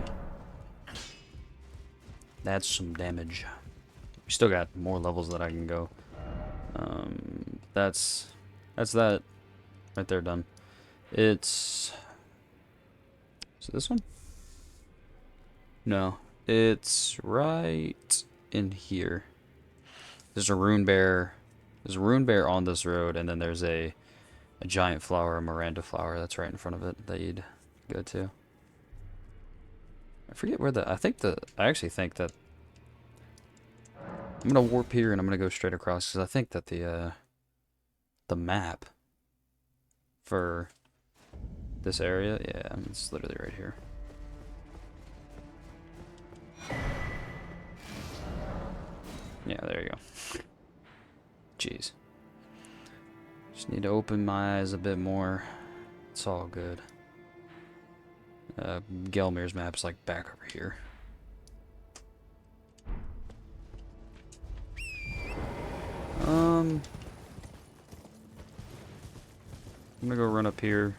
That's some damage. We still got more levels that I can go. That's that right there done. Is it this one? No, it's right in here. There's a rune bear. There's a rune bear on this road, and then there's a giant flower, a Miranda flower, that's right in front of it that you'd go to. I forget where I actually think that I'm gonna warp here and I'm gonna go straight across because I think that the map for this area, yeah, it's literally right here. Yeah, there you go. Jeez. Just need to open my eyes a bit more. It's all good. Gelmir's map's like back over here. I'm gonna go run up here,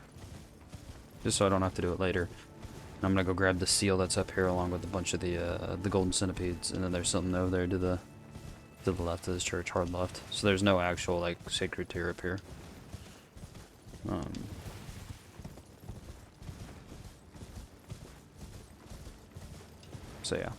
just so I don't have to do it later. And I'm gonna go grab the seal that's up here along with a bunch of the golden centipedes, and then there's something over there to the left of this church, hard left. So there's no actual like sacred tier up here. So yeah.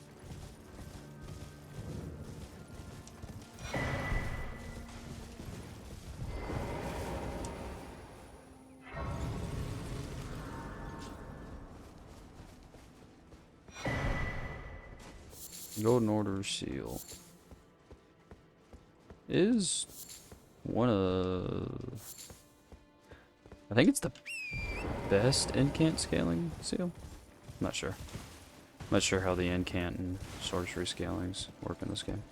Golden Order seal is one of, I think it's the best incant scaling seal. I'm not sure. I'm not sure how the incant and sorcery scalings work in this game,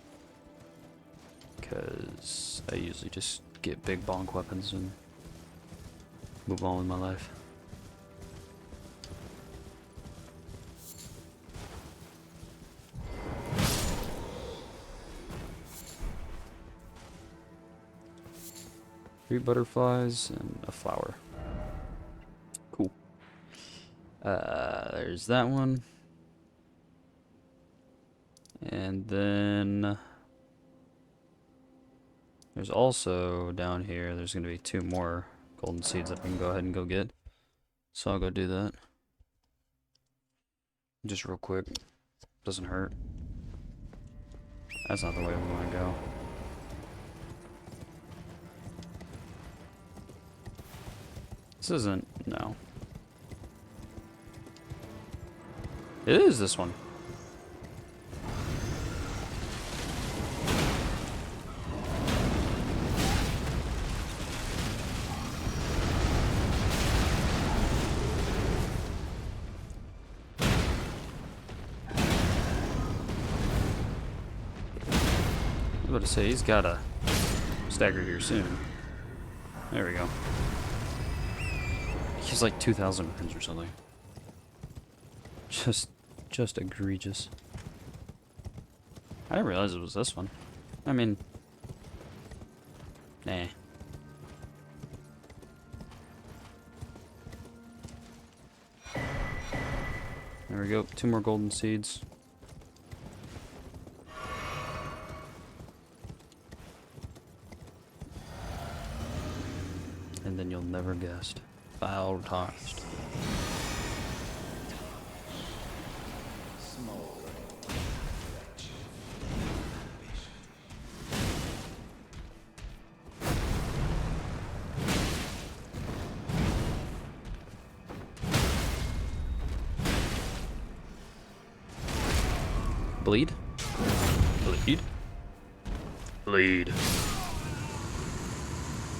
because I usually just get big bonk weapons and move on with my life. Three butterflies and a flower. Cool. There's that one. And then there's also down here, there's going to be 2 more golden seeds that we can go ahead and go get. So I'll go do that. Just real quick. Doesn't hurt. That's not the way we want to go. This isn't, no. It is this one. I was about to say, he's got a stagger here soon. There we go. He's like 2,000 runes or something. Just egregious. I didn't realize it was this one. I mean, nah. There we go. 2 more golden seeds. And then you'll never guessed. Foul tossed. Bleed? Bleed? Bleed.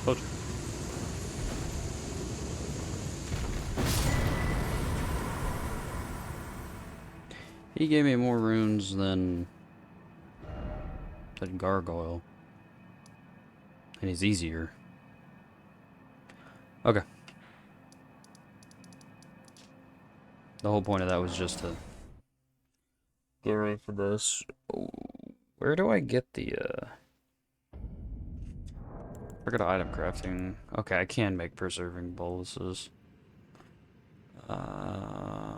Told you. He gave me more runes than Gargoyle. And he's easier. Okay. The whole point of that was just to get ready for this. Oh, where do I get the, I got item crafting. Okay, I can make preserving boluses. I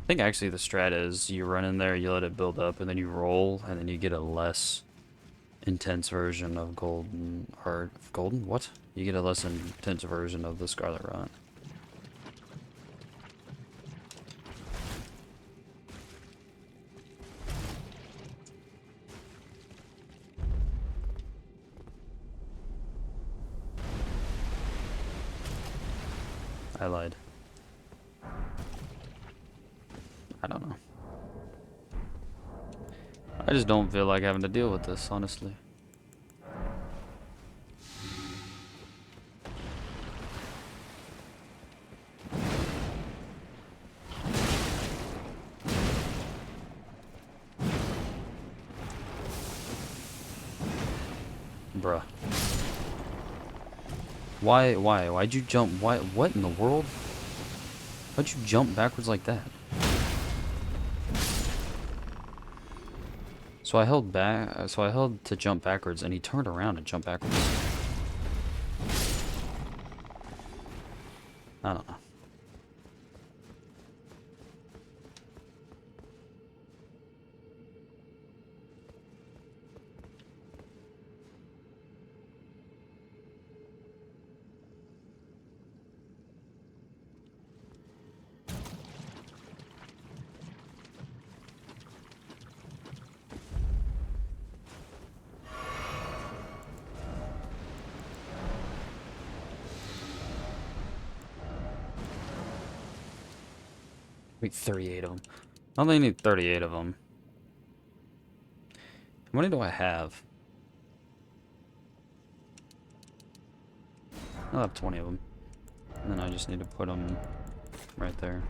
think actually the strat is you run in there, you let it build up, and then you roll, and then you get a less intense version of golden, or golden? What? You get a less intense version of the Scarlet Rot. I lied. I don't know. I just don't feel like having to deal with this, honestly. Bruh. Why'd you jump? What in the world? Why'd you jump backwards like that? So I held back, so I held to jump backwards, and he turned around and jumped backwards. I don't know. Wait, 38 of them. I only need 38 of them. How many do I have? I'll have 20 of them. And then I just need to put them right there.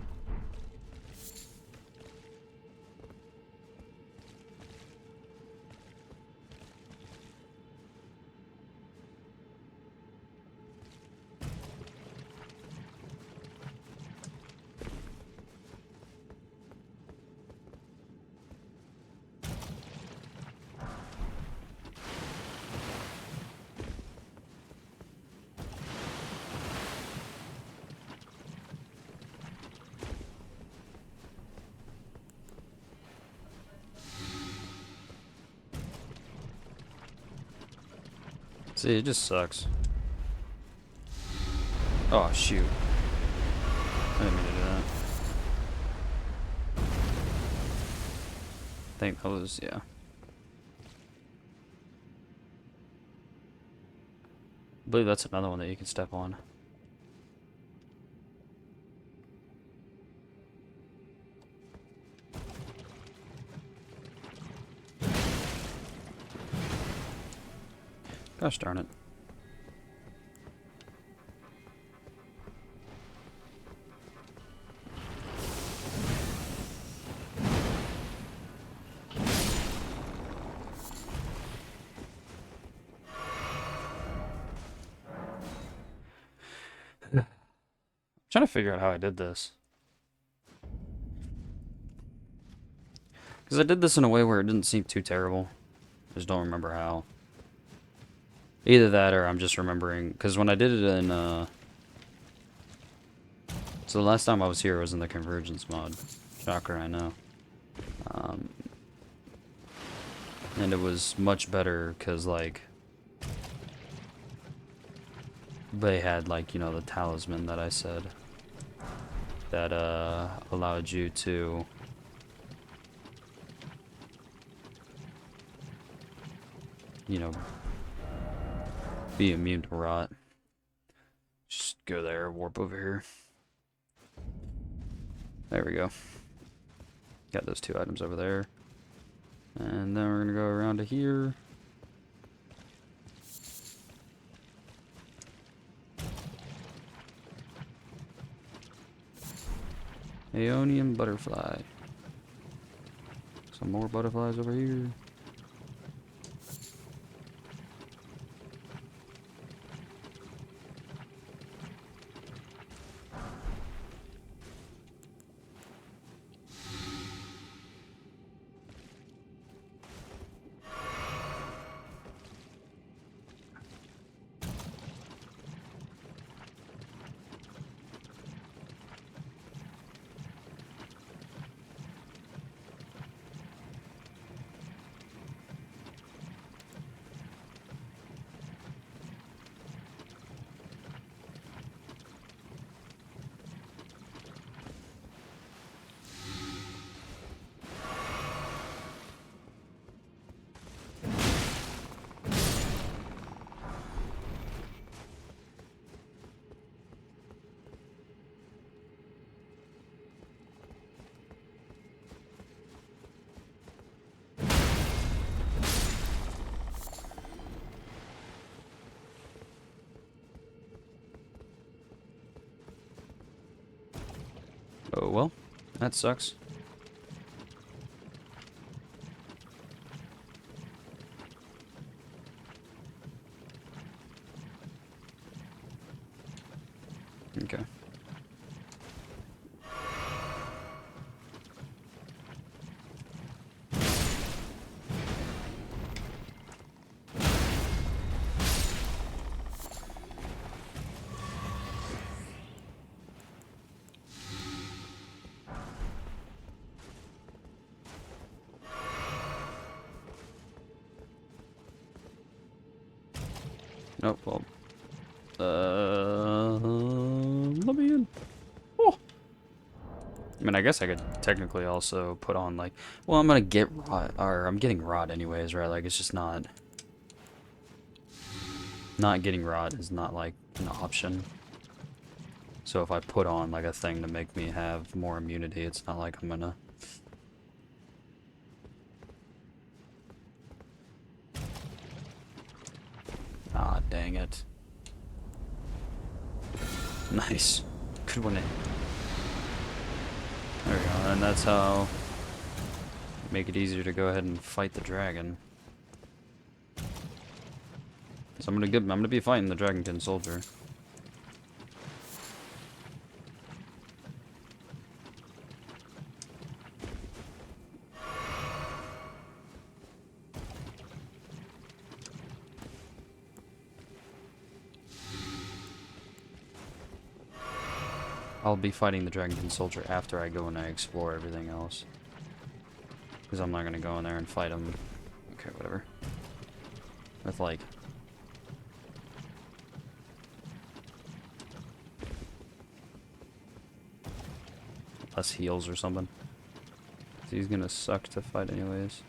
See, it just sucks. Oh, shoot. I didn't mean to do that. I think that was, yeah. I believe that's another one that you can step on. Gosh darn it. I'm trying to figure out how I did this. Because I did this in a way where it didn't seem too terrible. I just don't remember how. Either that or I'm just remembering, because when I did it in, so the last time I was here was in the Convergence mod. Shocker, I know. And it was much better, because, like, they had, like, you know, the talisman that I said. That, allowed you to... you know... be immune to rot. Just go there, warp over here. There we go. Got those two items over there. And then we're gonna go around to here. Aeonian butterfly. Some more butterflies over here. Oh well, that sucks. Okay. Nope, well. Let me in. Oh. I mean, I guess I could technically also put on, like, well, I'm gonna get rot, or I'm getting rot anyways, right? Like, it's just not getting rot is not, like, an option. So if I put on, like, a thing to make me have more immunity, it's not like I'm gonna... Ah, dang it. Nice. Good one. There we go, and that's how make it easier to go ahead and fight the dragon. So I'm gonna be fighting the Dragonkin soldier. I'll be fighting the Dragonkin soldier after I go and I explore everything else. Because I'm not gonna go in there and fight him. Okay, whatever. With like... less heals or something. He's gonna suck to fight anyways.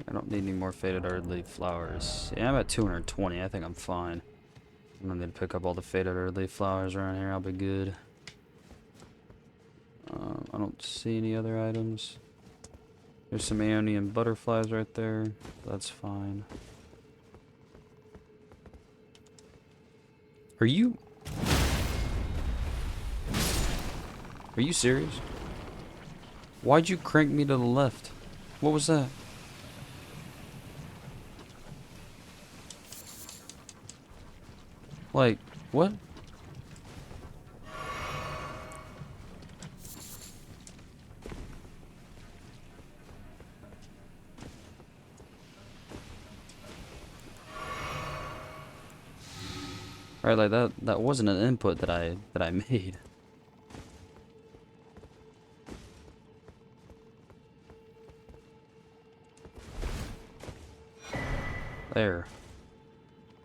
I don't need any more faded earthly flowers. Yeah, I'm at 220. I think I'm fine. I don't need to pick up all the faded earthly flowers around here. I'll be good. I don't see any other items. There's some Aeonian butterflies right there. That's fine. Are you serious? Why'd you crank me to the left? What was that? Like, what? Right, like that wasn't an input that I made. There.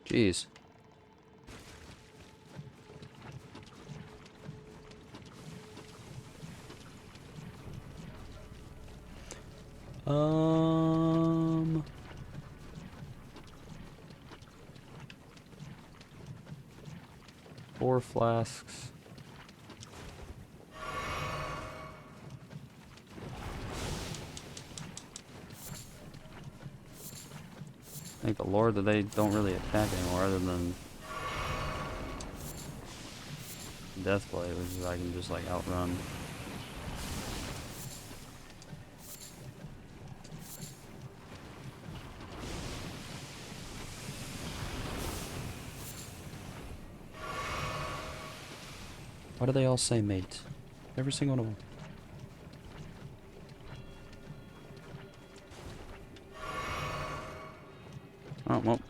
Jeez. Four flasks. Thank the Lord that they don't really attack anymore other than Deathblade, which is I can just like outrun. Why do they all say mate? Every single one of them. Oh, well.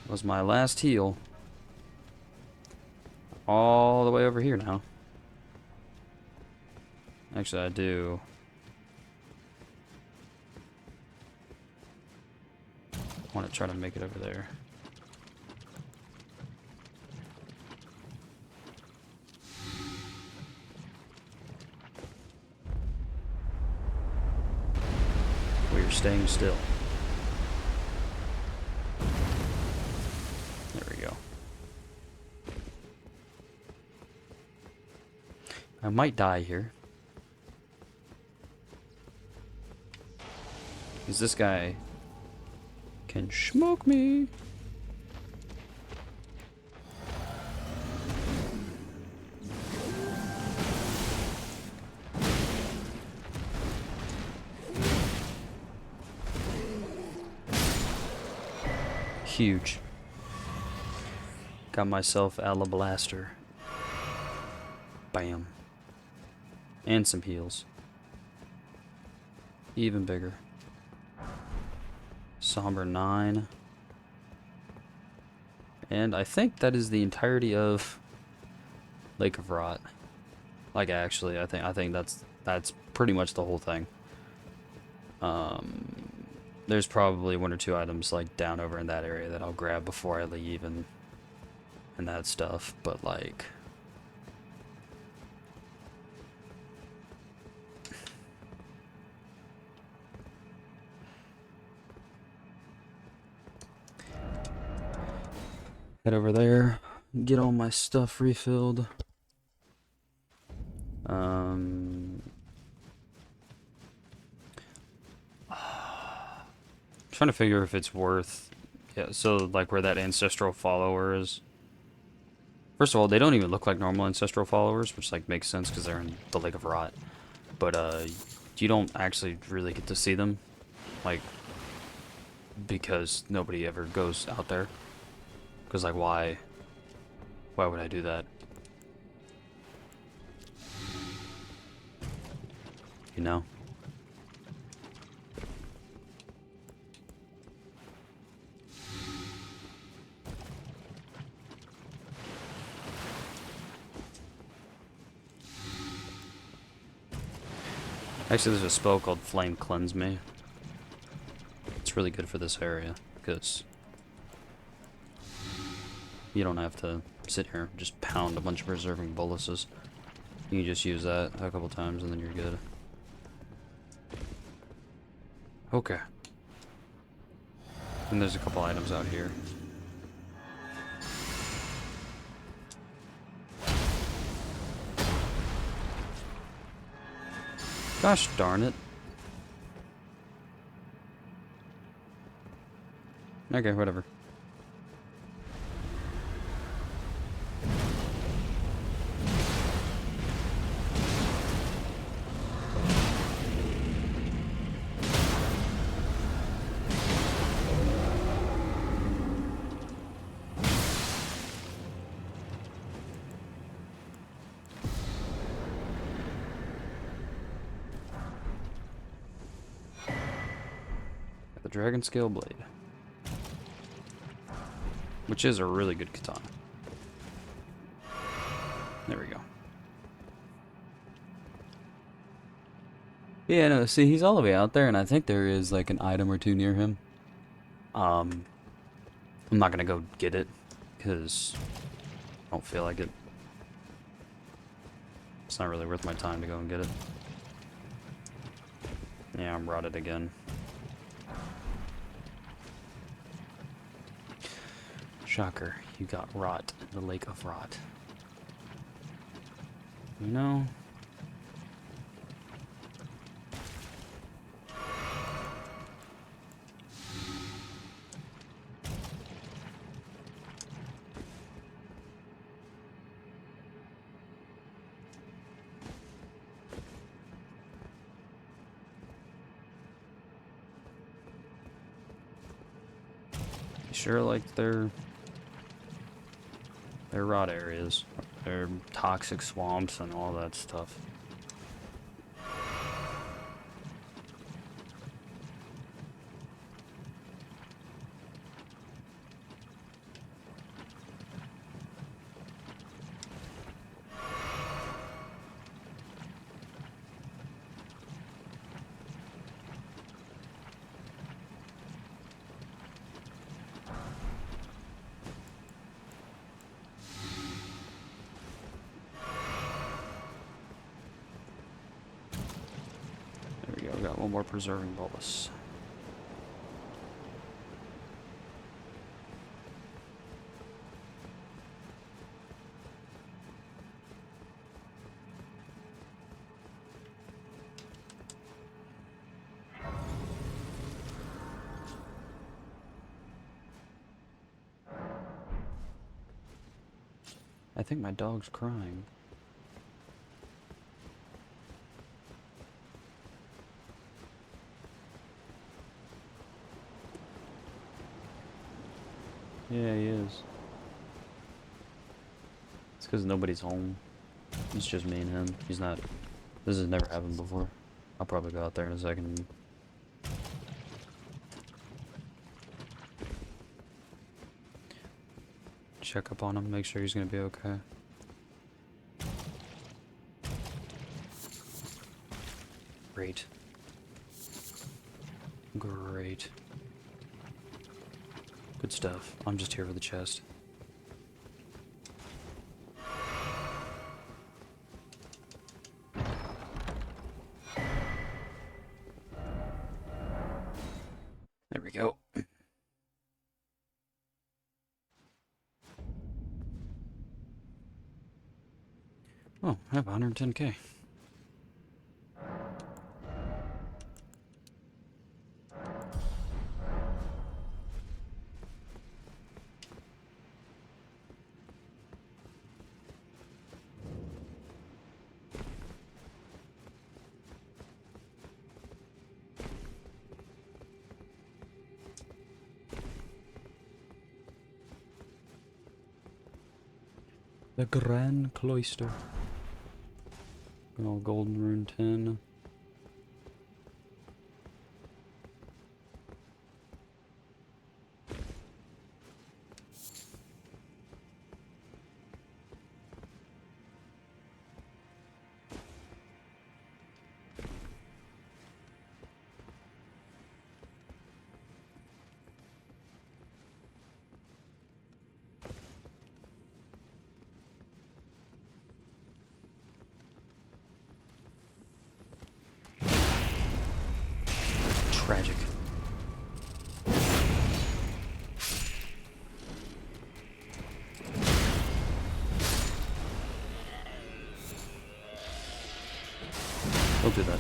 Was my last heal. All the way over here now. Actually, I do. Want to try to make it over there. We're staying still. There we go. I might die here. Because this guy can smoke me. Huge. Got myself a blaster. Bam. And some heals. Even bigger. Somber 9. And I think that is the entirety of Lake of Rot. Like actually, I think that's pretty much the whole thing. There's probably one or two items like down over in that area that I'll grab before I leave and that stuff, but like head over there, get all my stuff refilled. Trying to figure if it's worth. Yeah, so like where that ancestral follower is. First of all, they don't even look like normal ancestral followers, which like makes sense because they're in the Lake of Rot. But you don't actually really get to see them, like, because nobody ever goes out there. Because like why would I do that? You know? Actually, there's a spell called Flame Cleanse Me. It's really good for this area, because you don't have to sit here and just pound a bunch of preserving boluses. You can just use that a couple times and then you're good. Okay. And there's a couple items out here. Gosh darn it. Okay, whatever. The Dragon Scale Blade. Which is a really good katana. There we go. Yeah, no, see, he's all the way out there, and I think there is like an item or two near him. I'm not gonna go get it, because I don't feel like it. It's not really worth my time to go and get it. Yeah, I'm rotted again. Shocker, you got rot in the lake of rot. You know? Sure, like their rot areas, their toxic swamps and all that stuff. Got one more preserving bolus. I think my dog's crying. Yeah, he is. It's because nobody's home. It's just me and him. He's not... This has never happened before. I'll probably go out there in a second. Check up on him, make sure he's gonna be okay. Great. Great. Good stuff. I'm just here for the chest. There we go. Oh, I have 110k. The Grand Cloister. Good old golden rune 10. Tragic. Don't do that.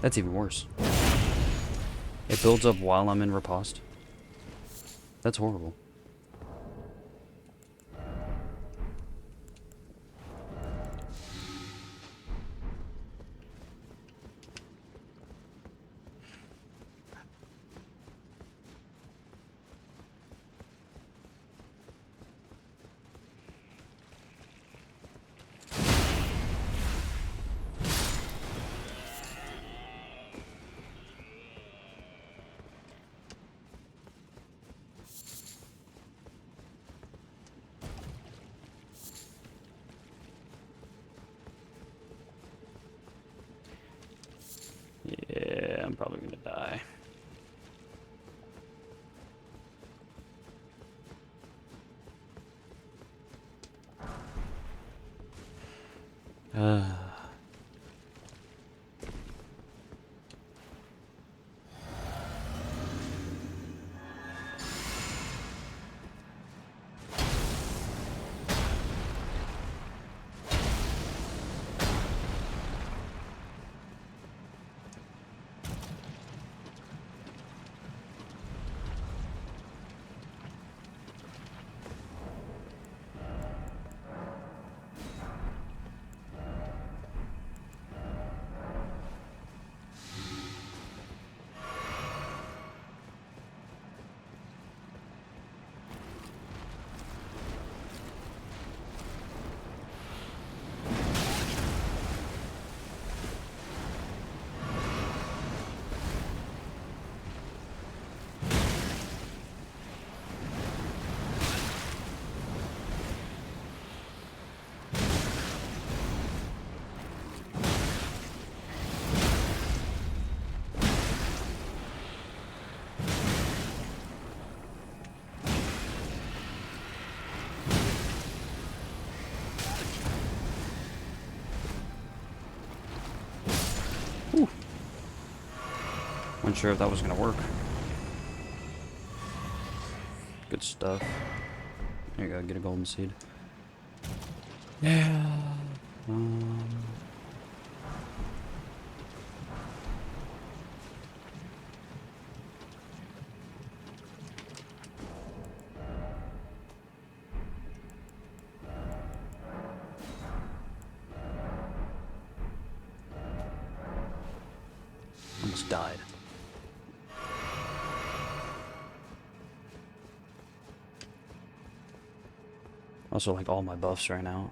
That's even worse. It builds up while I'm in riposte. That's horrible. Yeah, I'm probably gonna die. Wasn't sure if that was gonna work. Good stuff. There you go, get a golden seed. Yeah. Almost died. Also like all my buffs right now.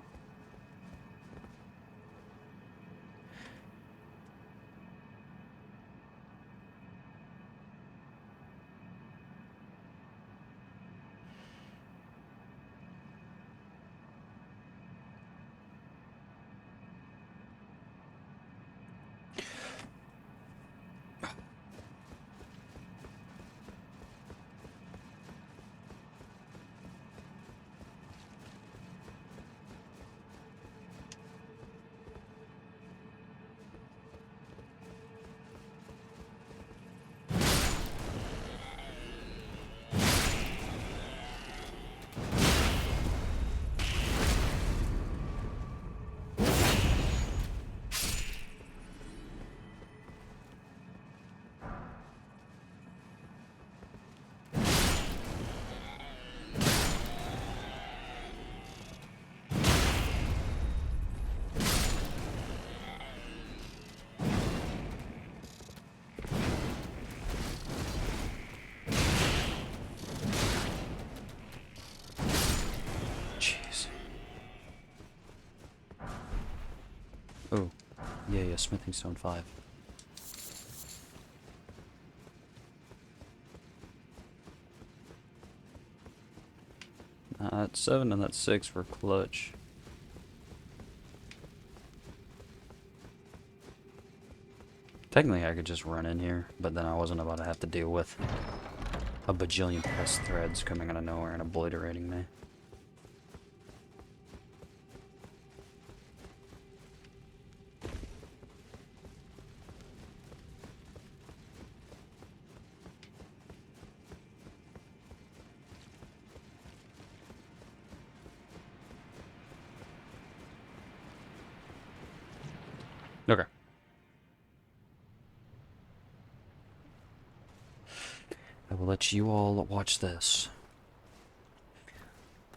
Oh, yeah, smithing stone 5. That's 7 and that's 6 for clutch. Technically I could just run in here, but then I wasn't about to have to deal with a bajillion pest threads coming out of nowhere and obliterating me. Okay. I will let you all watch this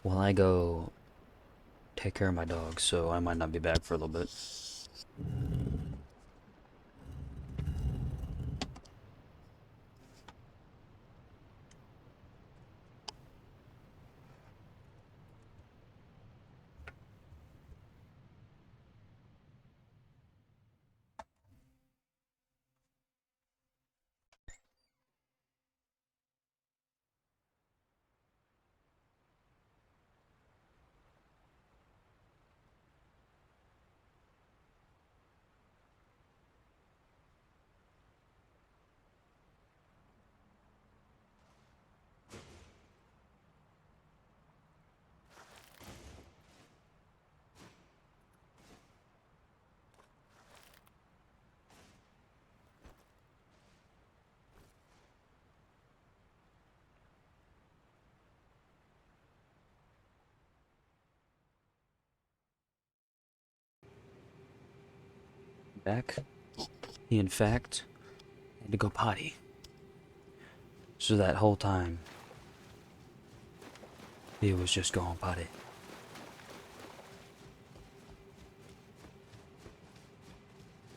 while I go take care of my dog, so I might not be back for a little bit. back, he in fact had to go potty. So that whole time, he was just going potty.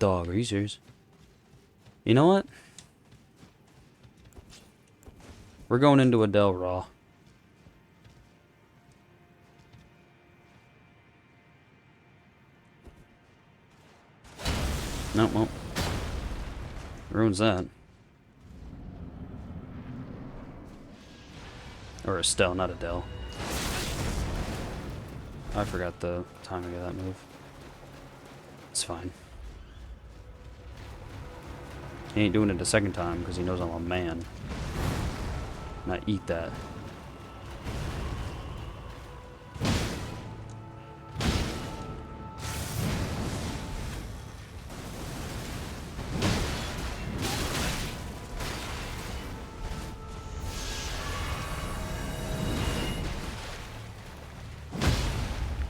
Dog, are you serious? You know what? We're going into Adele raw. Nope, well. Ruins that. Or Estelle, not Adele. I forgot the timing of that move. It's fine. He ain't doing it the second time because he knows I'm a man. And I eat that.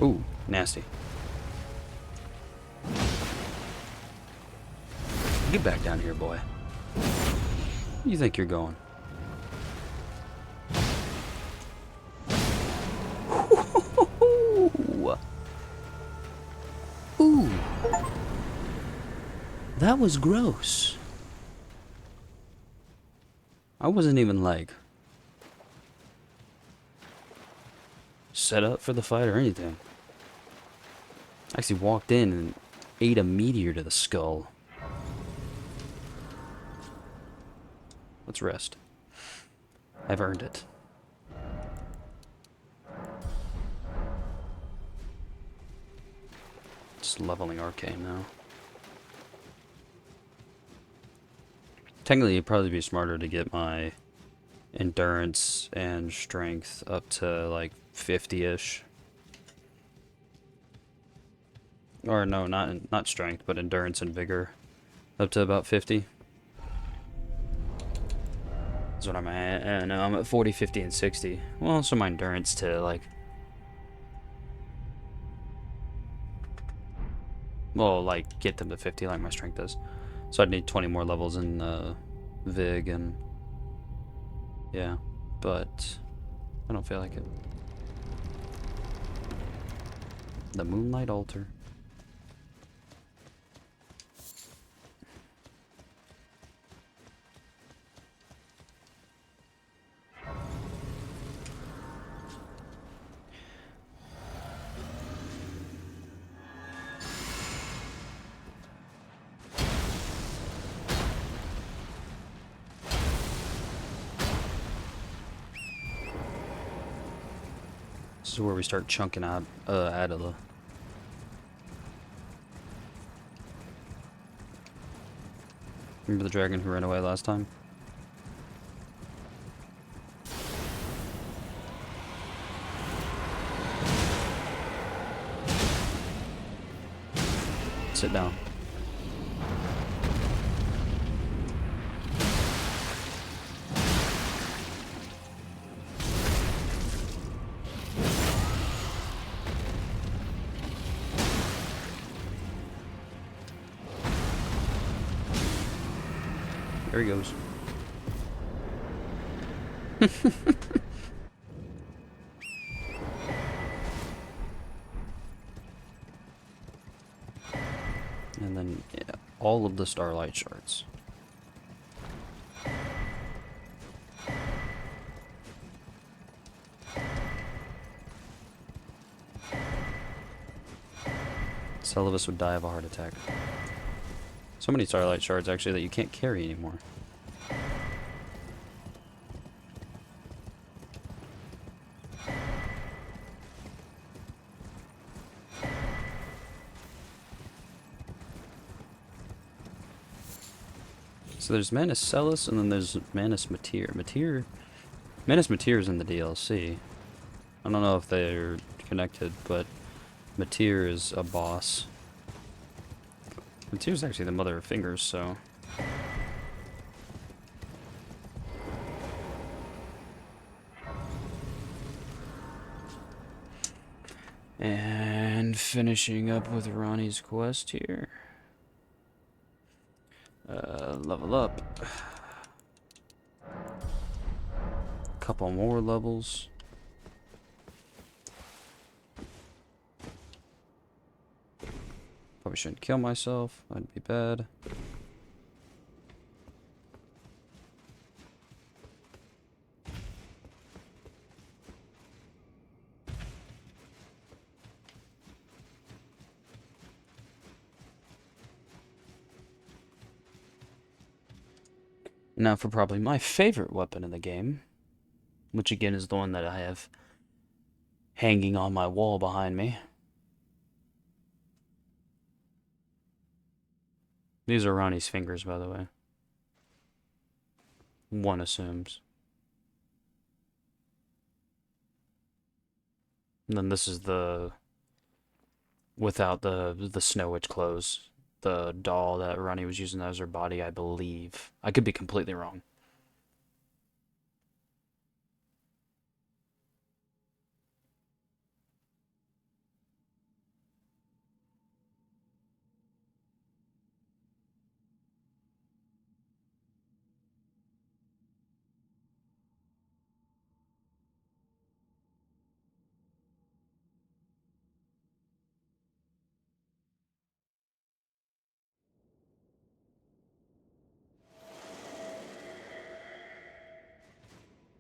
Ooh, nasty. Get back down here, boy. Where you think you're going? Ooh. That was gross. I wasn't even like set up for the fight or anything. I actually walked in and ate a meteor to the skull. Let's rest. I've earned it. Just leveling arcane now. Technically, it'd probably be smarter to get my endurance and strength up to like 50-ish. Or no, not strength, but endurance and vigor. Up to about 50. That's what I'm at. No, I'm at 40, 50, and 60. Well, so my endurance to like... Well, like, get them to 50 like my strength does. So I'd need 20 more levels in Vig and... Yeah, but... I don't feel like it. The Moonlight Altar. This is where we start chunking out Adela. Remember the dragon who ran away last time? Sit down. There he goes. And then yeah, all of the starlight shards. Some of us would die of a heart attack. So many starlight shards actually that you can't carry anymore. So there's Manus Celis and then there's Manus Matir. Manus Matir is in the DLC. I don't know if they're connected, but Matir is a boss. Matir is actually the mother of fingers, so... And finishing up with Ranni's quest here. Level up. Couple more levels. Probably shouldn't kill myself. That'd be bad. Now for probably my favorite weapon in the game, which again is the one that I have hanging on my wall behind me. These are Ranni's fingers, by the way. One assumes. And then this is the without the Snow Witch clothes. The doll that Ranni was using as her body, I believe. I could be completely wrong.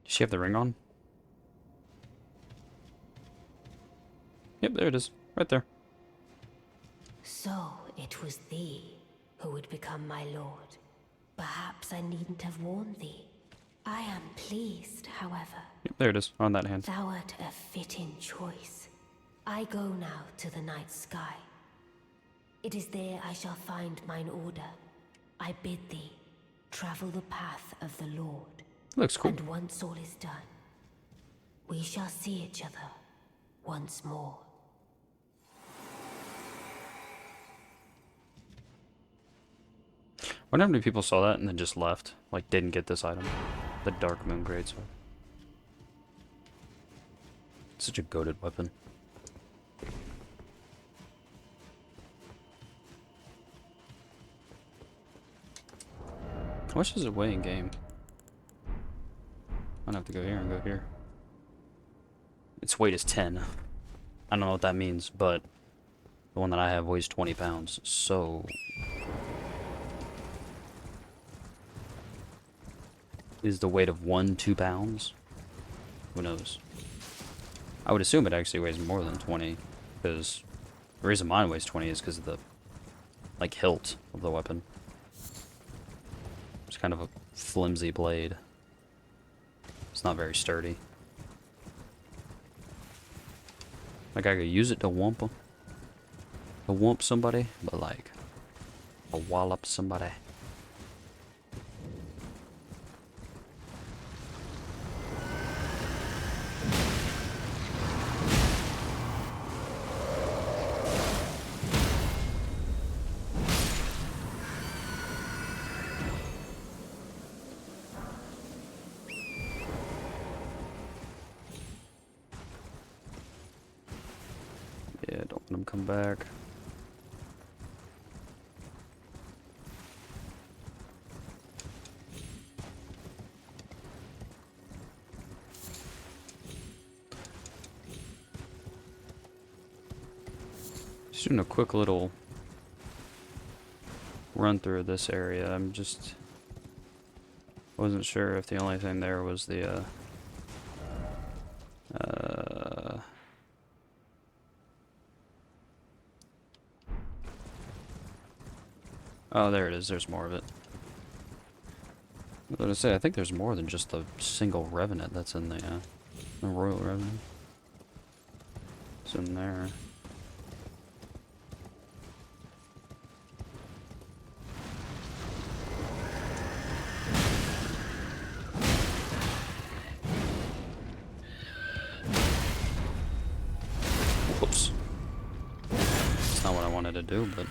Does she have the ring on? Yep, there it is. Right there. So it was thee who would become my lord. Perhaps I needn't have warned thee. I am pleased, however. Yep, there it is. On that hand. Thou art a fitting choice. I go now to the night sky. It is there I shall find mine order. I bid thee travel the path of the Lord. Looks cool. And once all is done, we shall see each other once more. I wonder how many people saw that and then just left. Like, didn't get this item. The Dark Moon Greatsword. Such a goated weapon. How much does it weigh in game? I don't have to go here and go here. Its weight is 10. I don't know what that means, but the one that I have weighs 20 pounds, so... Is the weight of 1 2 pounds? Who knows? I would assume it actually weighs more than 20, because the reason mine weighs 20 is because of the, like, hilt of the weapon. It's kind of a flimsy blade. It's not very sturdy. Like, I could use it to whomp somebody, but like, a wallop somebody. Yeah, don't let them come back. Just doing a quick little run through this area. I'm just wasn't sure if the only thing there was the oh, there it is. There's more of it. I was gonna say, I think there's more than just the single Revenant that's in the Royal Revenant. It's in there. Whoops. That's not what I wanted to do, but...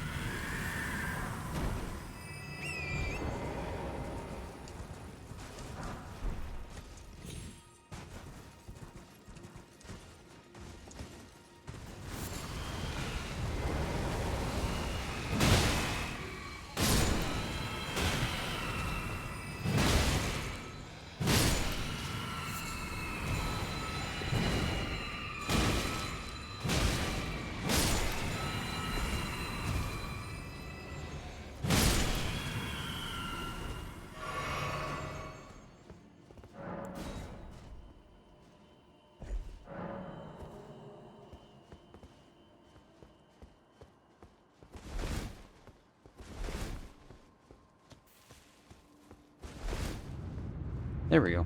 There we go.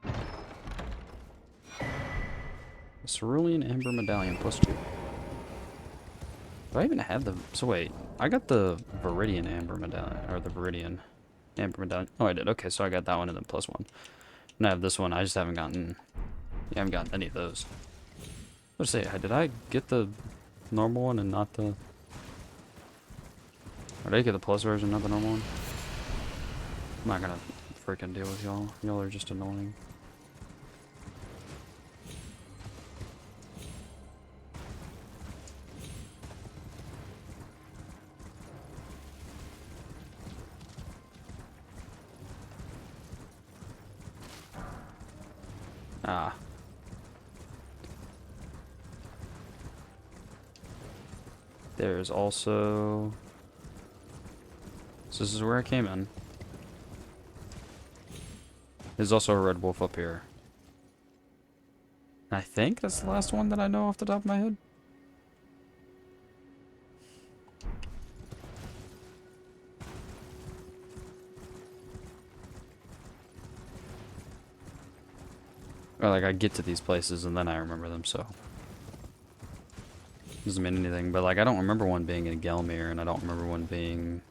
The Cerulean Amber Medallion +2. Do I even have the... So wait, I got the Viridian Amber Medallion, or the Viridian Amber Medallion. Oh, I did. Okay, so I got that one and then +1. And I have this one. I just haven't gotten... Yeah, I haven't gotten any of those. Let's say, did I get the normal one and not the... Or did I get the plus version, not the normal one? I'm not gonna freaking deal with y'all. Y'all are just annoying. Ah. There's also... So this is where I came in. There's also a red wolf up here. I think that's the last one that I know off the top of my head. Or like I get to these places and then I remember them, so doesn't mean anything. But like I don't remember one being in Gelmir, and I don't remember one being.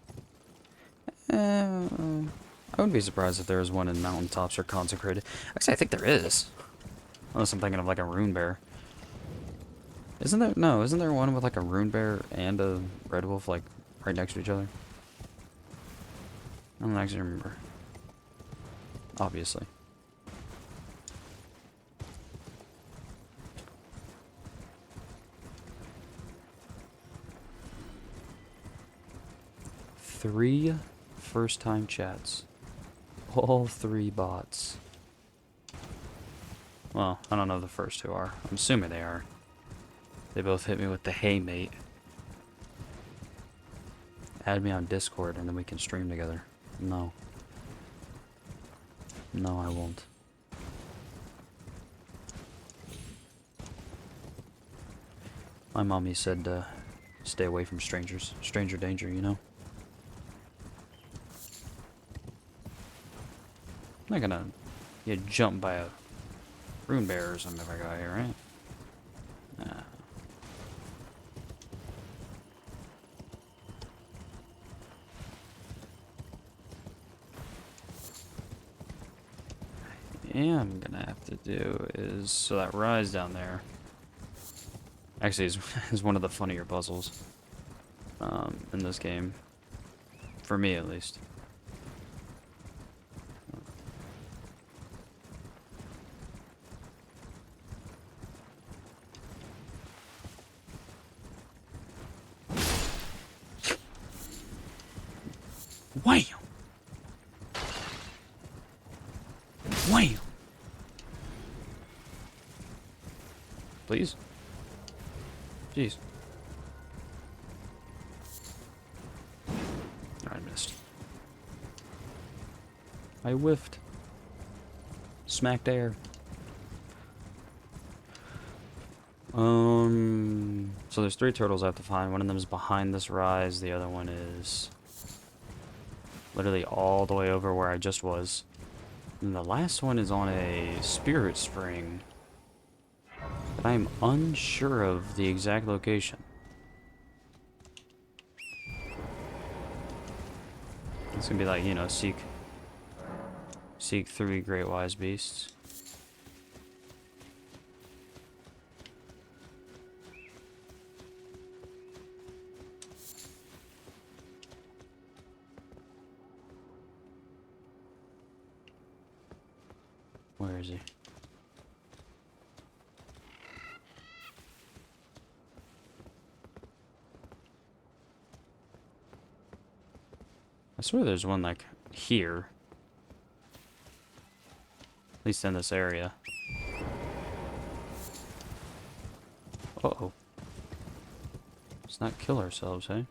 I wouldn't be surprised if there was one in Mountaintops or Consecrated. Actually, I think there is. Unless I'm thinking of like a rune bear. Isn't there? No, isn't there one with like a rune bear and a red wolf like right next to each other? I don't actually remember. Obviously. Three first-time chats. All 3 bots. Well, I don't know if the first 2 are. I'm assuming they are. They both hit me with the hey mate. Add me on Discord and then we can stream together. No. No, I won't. My mommy said stay away from strangers. Stranger danger, you know? I'm not gonna get jumped by a rune bear or something if I go out here, right? Nah. What I am gonna have to do is... So that rise down there... Actually, is one of the funnier puzzles in this game. For me, at least. Wham! Wham! Please? Jeez. I missed. I whiffed. Smacked air. So there's 3 turtles I have to find. One of them is behind this rise. The other one is literally all the way over where I just was. And the last one is on a spirit spring. But I am unsure of the exact location. It's gonna be like, you know, seek 3 great wise beasts. Where is he? I swear there's one like here. At least in this area. Uh-oh. Let's not kill ourselves, hey?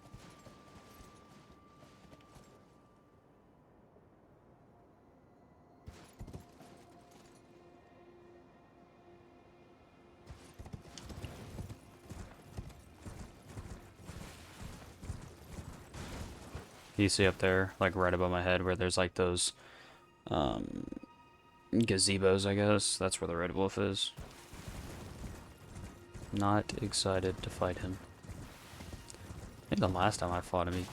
You see up there, like right above my head, where there's like those gazebos, I guess. That's where the red wolf is. Not excited to fight him. I think the last time I fought him, he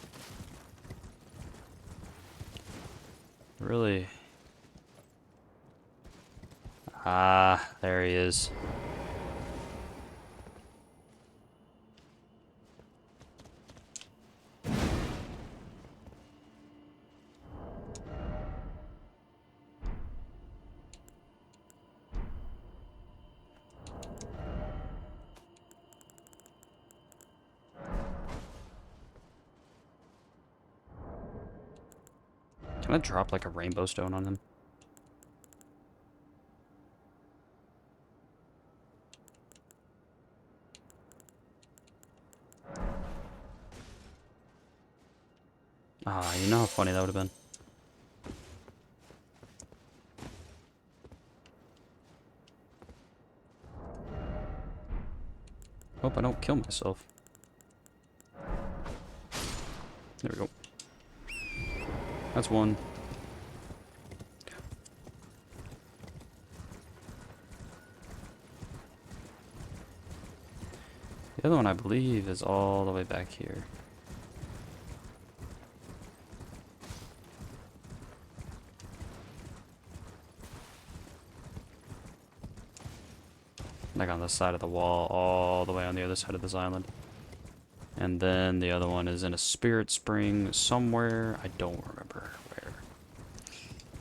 really... Ah, there he is. Can I drop like a rainbow stone on him? Ah, you know how funny that would have been. Hope I don't kill myself. There we go. That's one. The other one, I believe, is all the way back here. Like on the side of the wall, all the way on the other side of this island. And then the other one is in a spirit spring somewhere. I don't remember where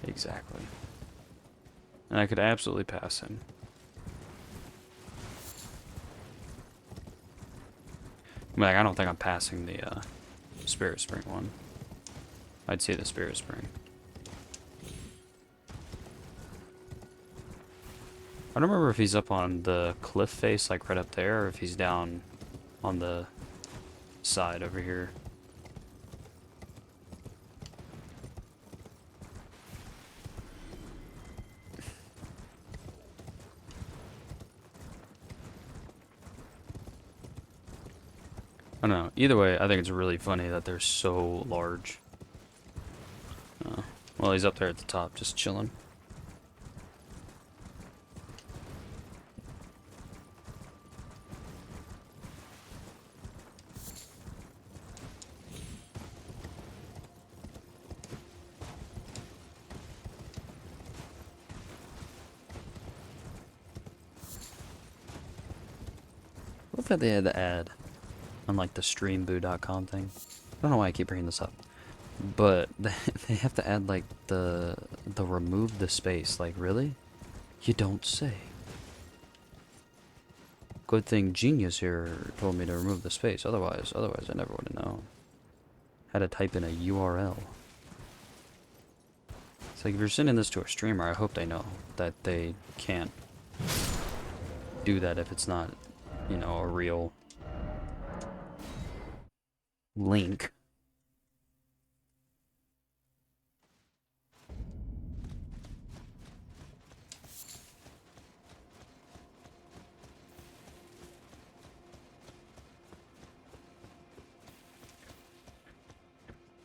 exactly. And I could absolutely pass him. Like, I don't think I'm passing the spirit spring one. I'd see the spirit spring. I don't remember if he's up on the cliff face, like right up there, or if he's down on the side over here. I don't know. Either way, I think it's really funny that they're so large. Well, he's up there at the top, just chilling. I love that they had the ad on like the streamboo.com thing. I don't know why I keep bringing this up, but they have to add like the remove the space. Like, really? You don't say. Good thing Genius here told me to remove the space. Otherwise I never would have known. Had to type in a URL. It's like, if you're sending this to a streamer, I hope they know that they can't do that if it's not, you know, a real link.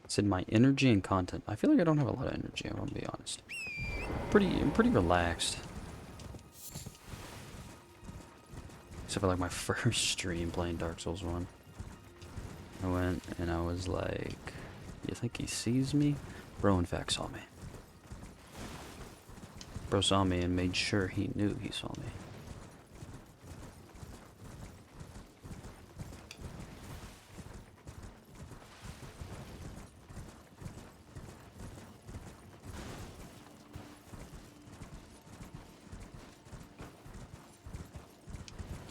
It's in my energy and content. I feel like I don't have a lot of energy, I'm gonna be honest. I'm pretty relaxed. Except for like my first stream playing Dark Souls 1. I went and I was like, you think he sees me? Bro in fact saw me. Bro saw me and made sure he knew he saw me.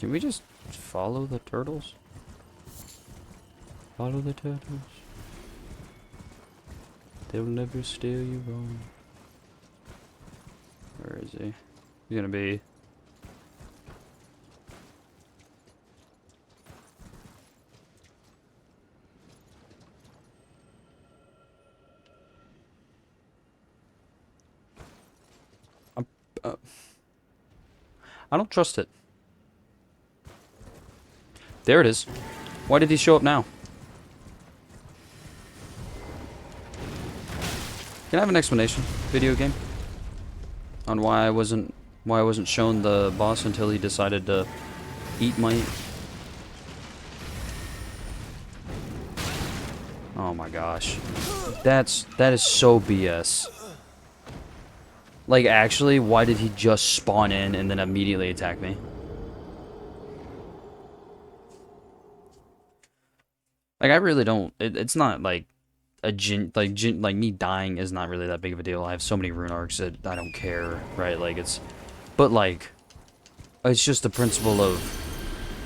Can we just follow the turtles? Follow the turtles. They'll never steer you wrong. Where is he? He's gonna be... I don't trust it. There it is. Why did he show up now? Can I have an explanation video game on why I wasn't shown the boss until he decided to eat my... Oh my gosh. That is so BS. Like, actually, why did he just spawn in and then immediately attack me? Like, I really don't... It's not, like, like, me dying is not really that big of a deal. I have so many rune arcs that I don't care, right? Like, it's... But, like, it's just the principle of...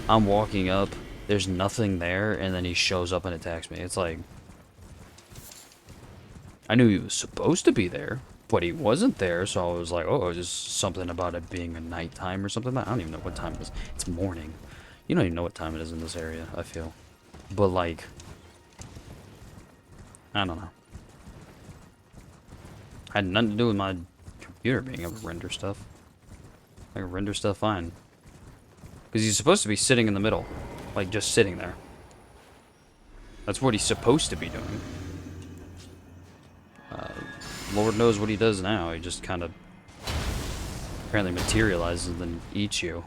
I'm walking up, there's nothing there, and then he shows up and attacks me. It's like... I knew he was supposed to be there, but he wasn't there, so I was like, oh, it's just something about it being a nighttime or something. I don't even know what time it is. It's morning. You don't even know what time it is in this area, I feel. But, like... I don't know. Had nothing to do with my computer being able to render stuff. I can render stuff fine. Because he's supposed to be sitting in the middle. Like, just sitting there. That's what he's supposed to be doing. Lord knows what he does now. He just kind of apparently materializes and then eats you.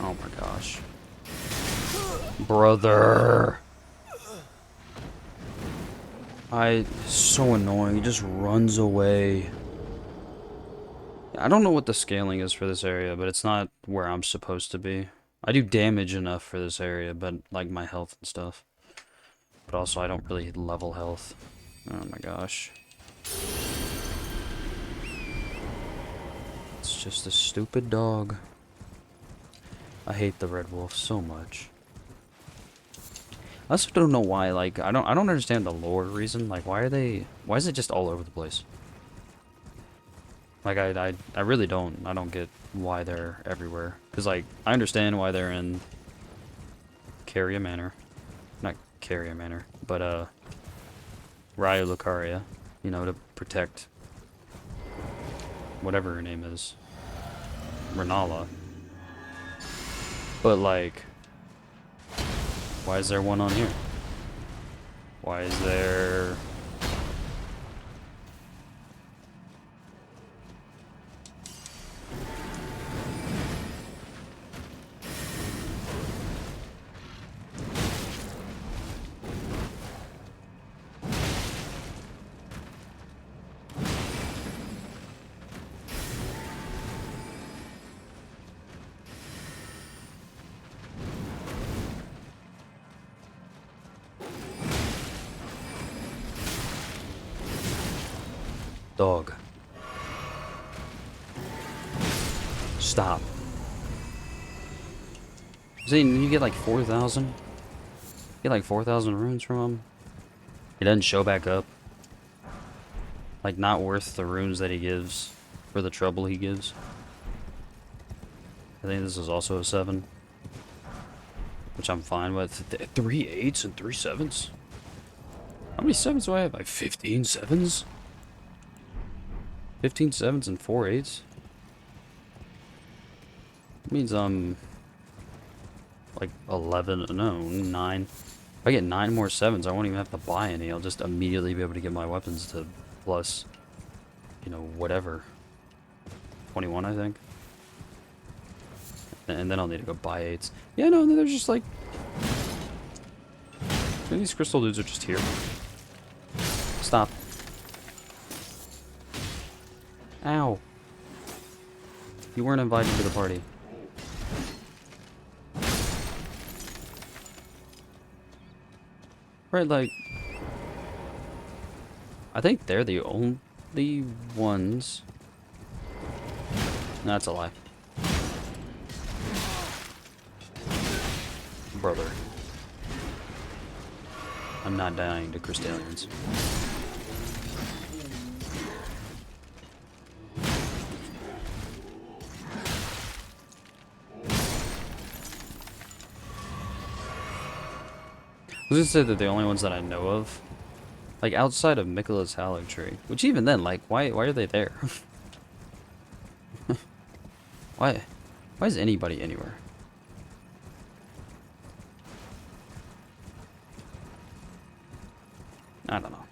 Oh my gosh. Brother. So annoying. He just runs away. I don't know what the scaling is for this area, but it's not where I'm supposed to be. I do damage enough for this area, but like my health and stuff. But also I don't really level health. Oh my gosh. It's just a stupid dog. I hate the red wolf so much. I also don't know why, like, I don't understand the lore reason. Like, why is it just all over the place? Like, I really don't. I don't get why they're everywhere. Because, like, I understand why they're in Caria Manor. Not Caria Manor, but, Raya Lucaria. You know, to protect whatever her name is. Renala. But, like, why is there one on here? Why is there... Dog. Stop. See, you get like 4,000? Get like 4,000 runes from him? He doesn't show back up. Like, not worth the runes that he gives for the trouble he gives. I think this is also a 7. Which I'm fine with. 3 8s and 3 7s? How many 7s do I have? Like 15 7s? 15 7s and 4 8s? That means I'm like 11, no, 9. If I get 9 more 7s, I won't even have to buy any. I'll just immediately be able to get my weapons to plus, you know, whatever. 21, I think. And then I'll need to go buy 8s. Yeah, no, they're just like... And these crystal dudes are just here. Stop. Ow. You weren't invited to the party. Right, like... I think they're the only ones... No, that's a lie. Brother. I'm not dying to Crystallians. was gonna say that the only ones that I know of, like outside of Michaela's Haligtree, which even then, like, why are they there? Why is anybody anywhere? I don't know.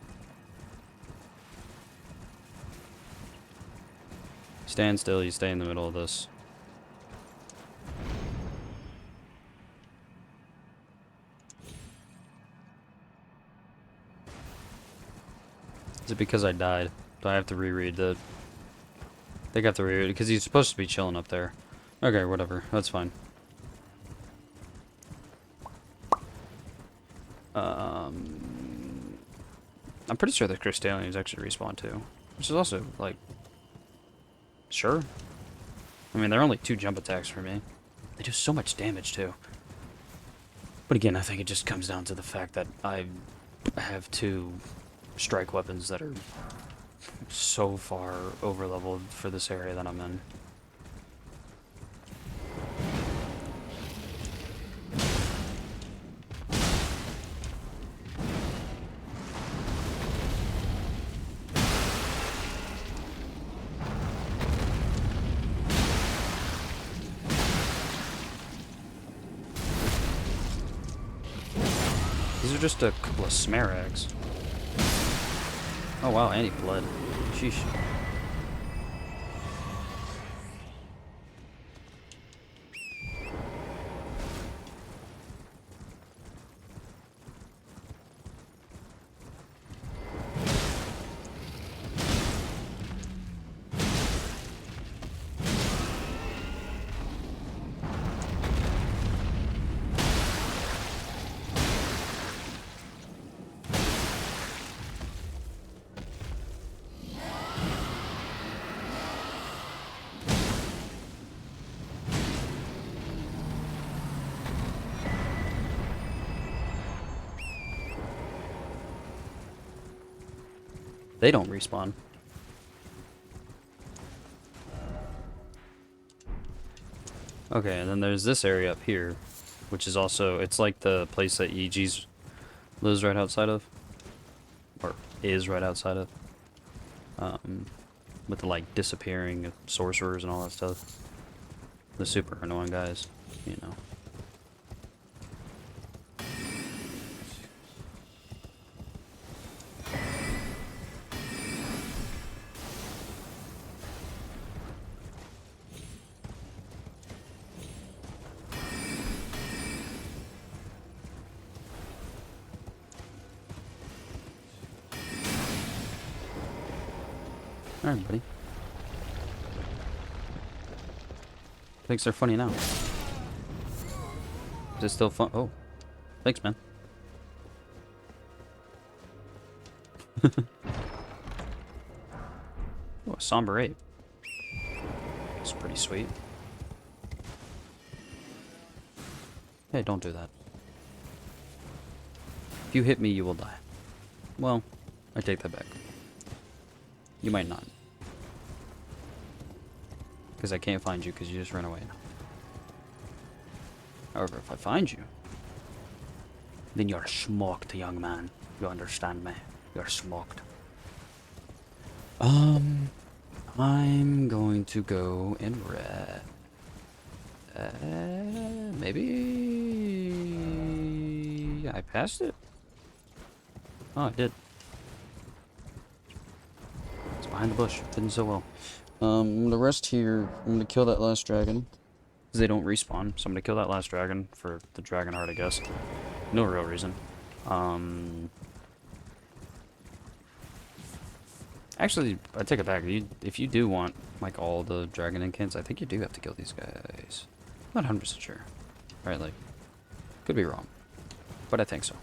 Stand still, you stay in the middle of this. Is it because I died? Do I have to reread that? I think I have to reread it because he's supposed to be chilling up there. Okay, whatever. That's fine. I'm pretty sure the Crystallians actually respawn too. Which is also, like... Sure. I mean, they're only 2 jump attacks for me. They do so much damage too. But again, I think it just comes down to the fact that I have 2 strike weapons that are so far over-leveled for this area that I'm in. These are just a couple of smaragds. Oh wow, and he bled. Sheesh. They don't respawn. Okay, and then there's this area up here, which is also, it's like the place that EG's lives right outside of, or is right outside of, with the like disappearing sorcerers and all that stuff. The super annoying guys, you know. Alright, buddy. Thinks they're funny now. Is it still fun? Oh. Thanks, man. Oh, a somber ape. It's pretty sweet. Hey, don't do that. If you hit me, you will die. Well, I take that back. You might not. Because I can't find you because you just ran away. However, if I find you, then you're smoked, young man. You understand me? You're smoked. I'm going to go and maybe I passed it? Oh, I did. It's behind the bush. Didn't so well. I'm gonna rest here. I'm gonna kill that last dragon. Because they don't respawn. So I'm gonna kill that last dragon for the dragon heart, I guess. No real reason. Actually, I take it back. If you do want, like, all the dragon incants, I think you do have to kill these guys. I'm not 100% sure. Right, like, could be wrong. But I think so.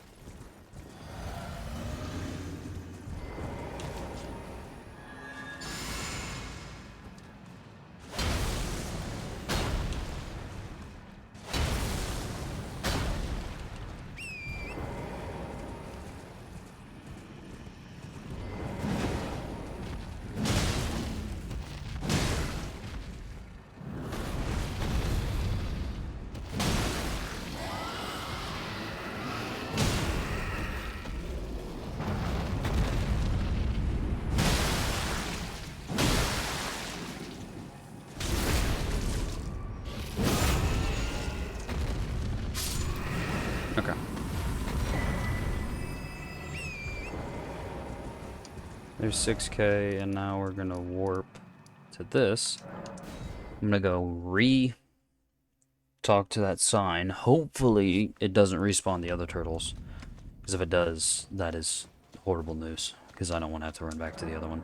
There's 6K, and now we're gonna warp to this. I'm gonna go talk to that sign. Hopefully it doesn't respawn the other turtles. Because if it does, that is horrible news. Because I don't want to have to run back to the other one.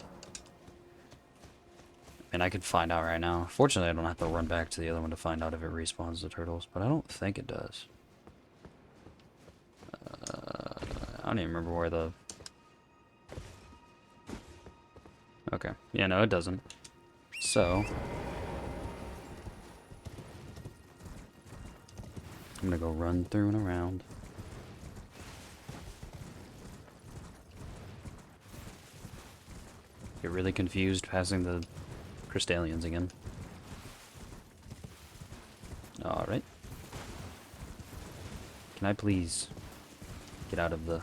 And I could find out right now. Fortunately, I don't have to run back to the other one to find out if it respawns the turtles. But I don't think it does. I don't even remember where the... Okay. Yeah, no, it doesn't. So... I'm gonna go run through and around. Get really confused passing the Crystallians again. Alright. Can I please get out of the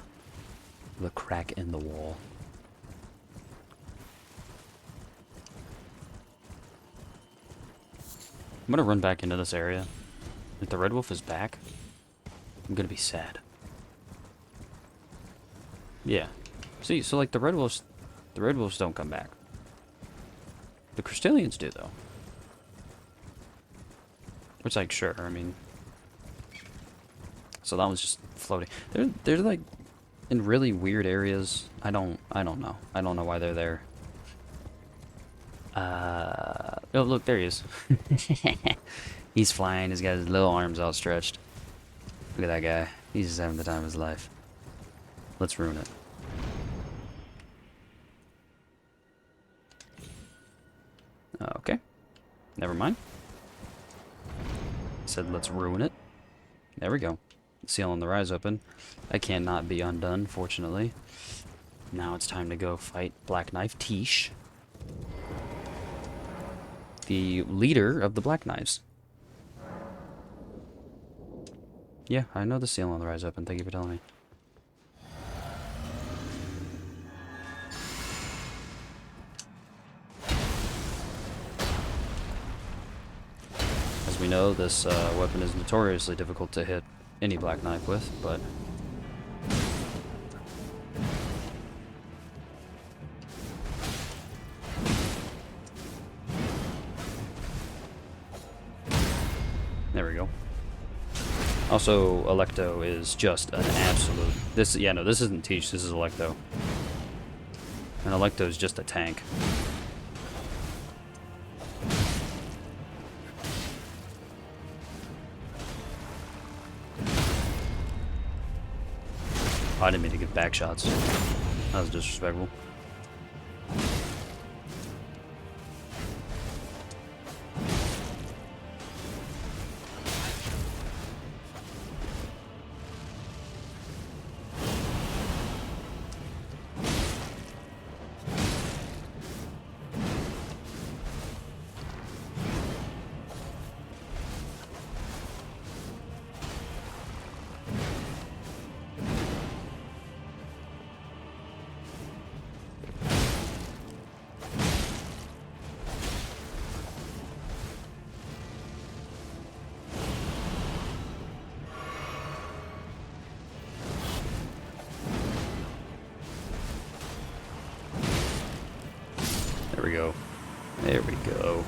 crack in the wall? I'm gonna run back into this area. If the Red Wolf is back, I'm gonna be sad. Yeah. See, so like the Red Wolves don't come back. The Crystallians do, though. Which, like, sure, I mean... So that one's just floating. They're like, in really weird areas. I don't know. I don't know why they're there. Oh, look, there he is. He's flying. He's got his little arms outstretched. Look at that guy. He's just having the time of his life. Let's ruin it. Okay. Never mind. Said let's ruin it. There we go. Seal on the rise open. I cannot be undone, fortunately. Now it's time to go fight Black Knife Tish, the leader of the Black Knives. Yeah, I know the seal on the rise open. Thank you for telling me. As we know, this weapon is notoriously difficult to hit any Black Knife with, but... There we go. Also, Electo is just an absolute... This isn't Tish, this is Electo. And Electo is just a tank. I didn't mean to give back shots. That was disrespectful. There we go. There we go.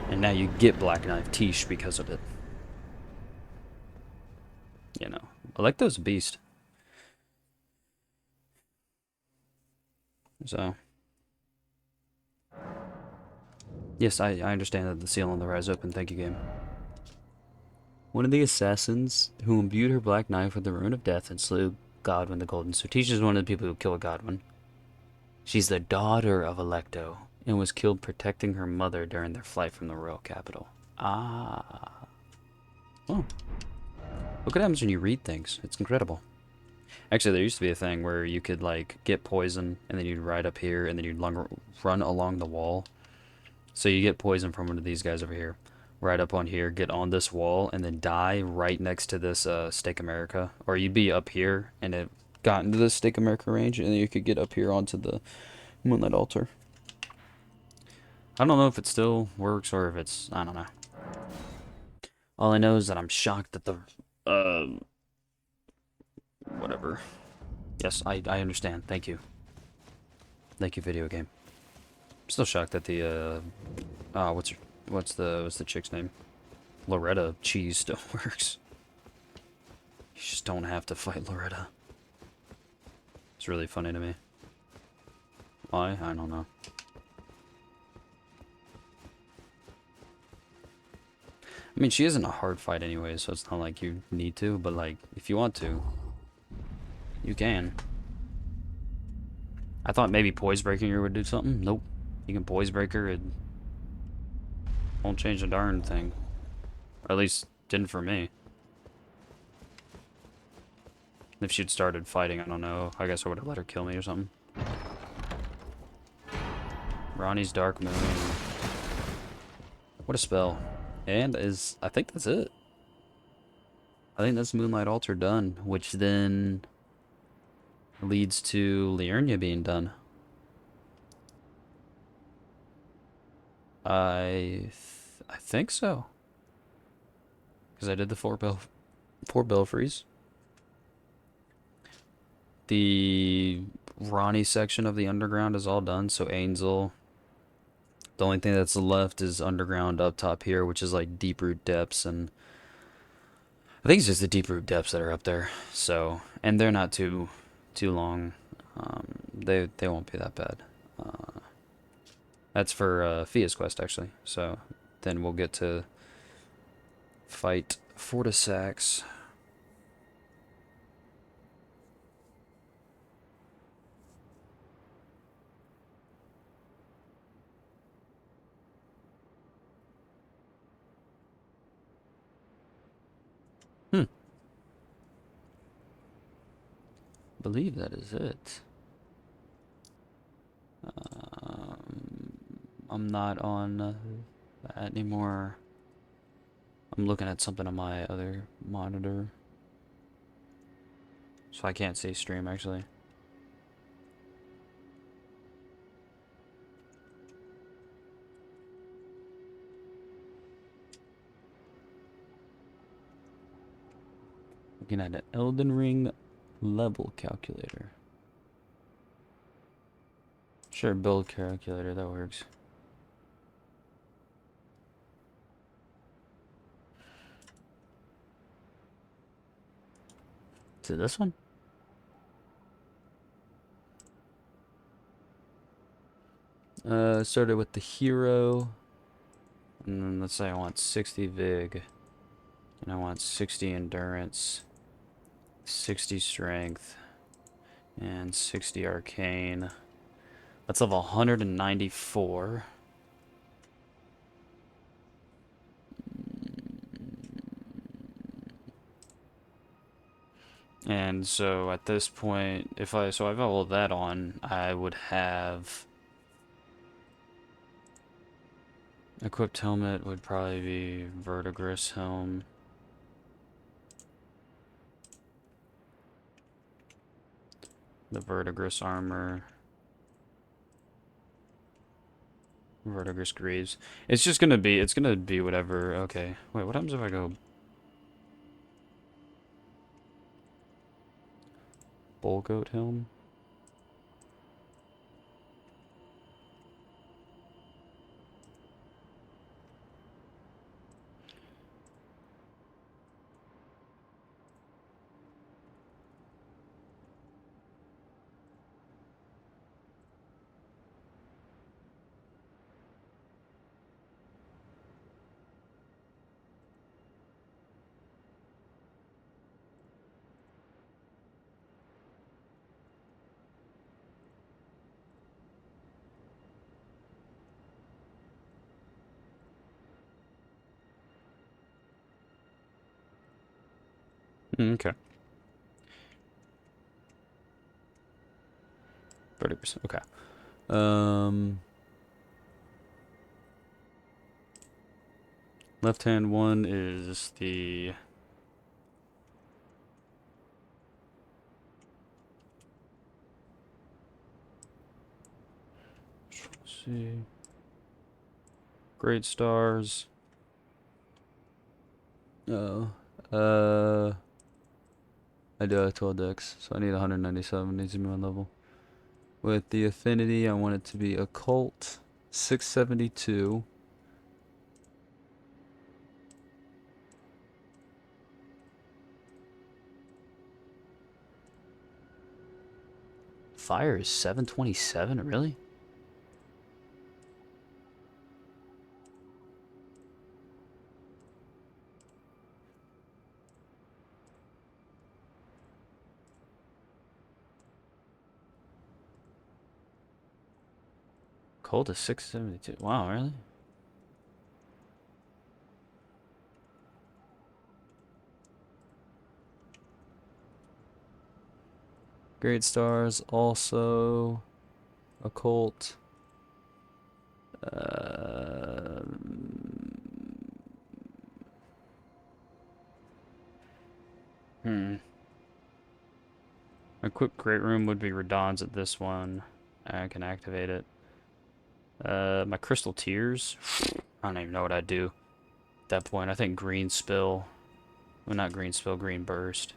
And now you get Black Knife Tish because of it. You know, Electo's a beast. So. Yes, I understand that the seal on the rise open. Thank you, game. One of the assassins who imbued her black knife with the rune of death and slew Godwin the Golden. So Tish is one of the people who killed Godwin. She's the daughter of Electo and was killed protecting her mother during their flight from the royal capital. Ah. Oh. Look what happens when you read things. It's incredible. Actually, there used to be a thing where you could, like, get poison, and then you'd ride up here, and then you'd run along the wall. So you get poison from one of these guys over here. Ride up on here, get on this wall, and then die right next to this Stake America. Or you'd be up here, and it got into the Stake America range, and then you could get up here onto the Moonlight Altar. I don't know if it still works, or if it's... I don't know. All I know is that I'm shocked that the... whatever. Yes, I understand. Thank you. Thank you, video game. I'm still shocked that the what's the chick's name? Loretta cheese still works. You just don't have to fight Loretta. It's really funny to me. Why? I don't know. I mean, she isn't a hard fight anyway, so it's not like you need to, but like, if you want to, you can. I thought maybe poise breaking her would do something. Nope. You can poise break her, it won't change a darn thing. Or at least, didn't for me. If she'd started fighting, I don't know. I guess I would have let her kill me or something. Ranni's Dark Moon. What a spell. And I think that's it. I think that's Moonlight Altar done, which then leads to Liurnia being done. I think so. Because I did the four belfries. The Ranni section of the underground is all done, so Ainzel. The only thing that's left is underground up top here, which is like deep root depths, and I think it's just the deep root depths that are up there. So, and they're not too long. They won't be that bad. That's for Fia's quest actually. So then we'll get to fight Fortisax. Believe that is it. I'm not on that anymore. I'm looking at something on my other monitor, so I can't see stream actually. Looking at an Elden Ring level calculator. Sure, build calculator, that works. Is it this one? Started with the hero. And then let's say I want 60 Vig. And I want 60 endurance. 60 strength. And 60 arcane. That's level 194. And so at this point, if I leveled that on, I would have equipped helmet would probably be Verdigris helm. The Verdigris armor. Verdigris greaves. It's gonna be whatever. Okay. Wait, what happens if I go Bull Goat helm? Okay. Verdigris. Okay. Left hand one is the let's see. Great stars. Oh. I do have 12 decks, so I need 197. Needs to be my level. With the affinity, I want it to be occult 672. Fire is 727, really? Cold is 672. Wow, really? Great stars also occult. A quick great room would be Radon's at this one. I can activate it. My crystal tears. I don't even know what I'd do at that point. I think green spill. Well, not green spill, green burst.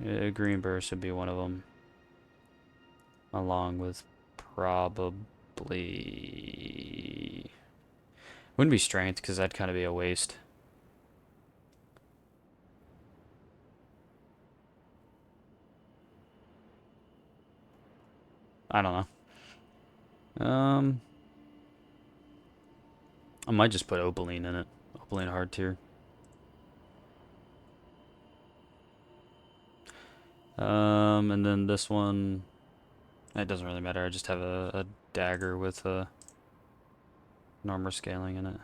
Yeah, green burst would be one of them. Along with probably... Wouldn't be strength, because that'd kind of be a waste. I don't know. I might just put Opaline in it. Opaline hard tier. And then this one... It doesn't really matter. I just have a dagger with a normal scaling in it.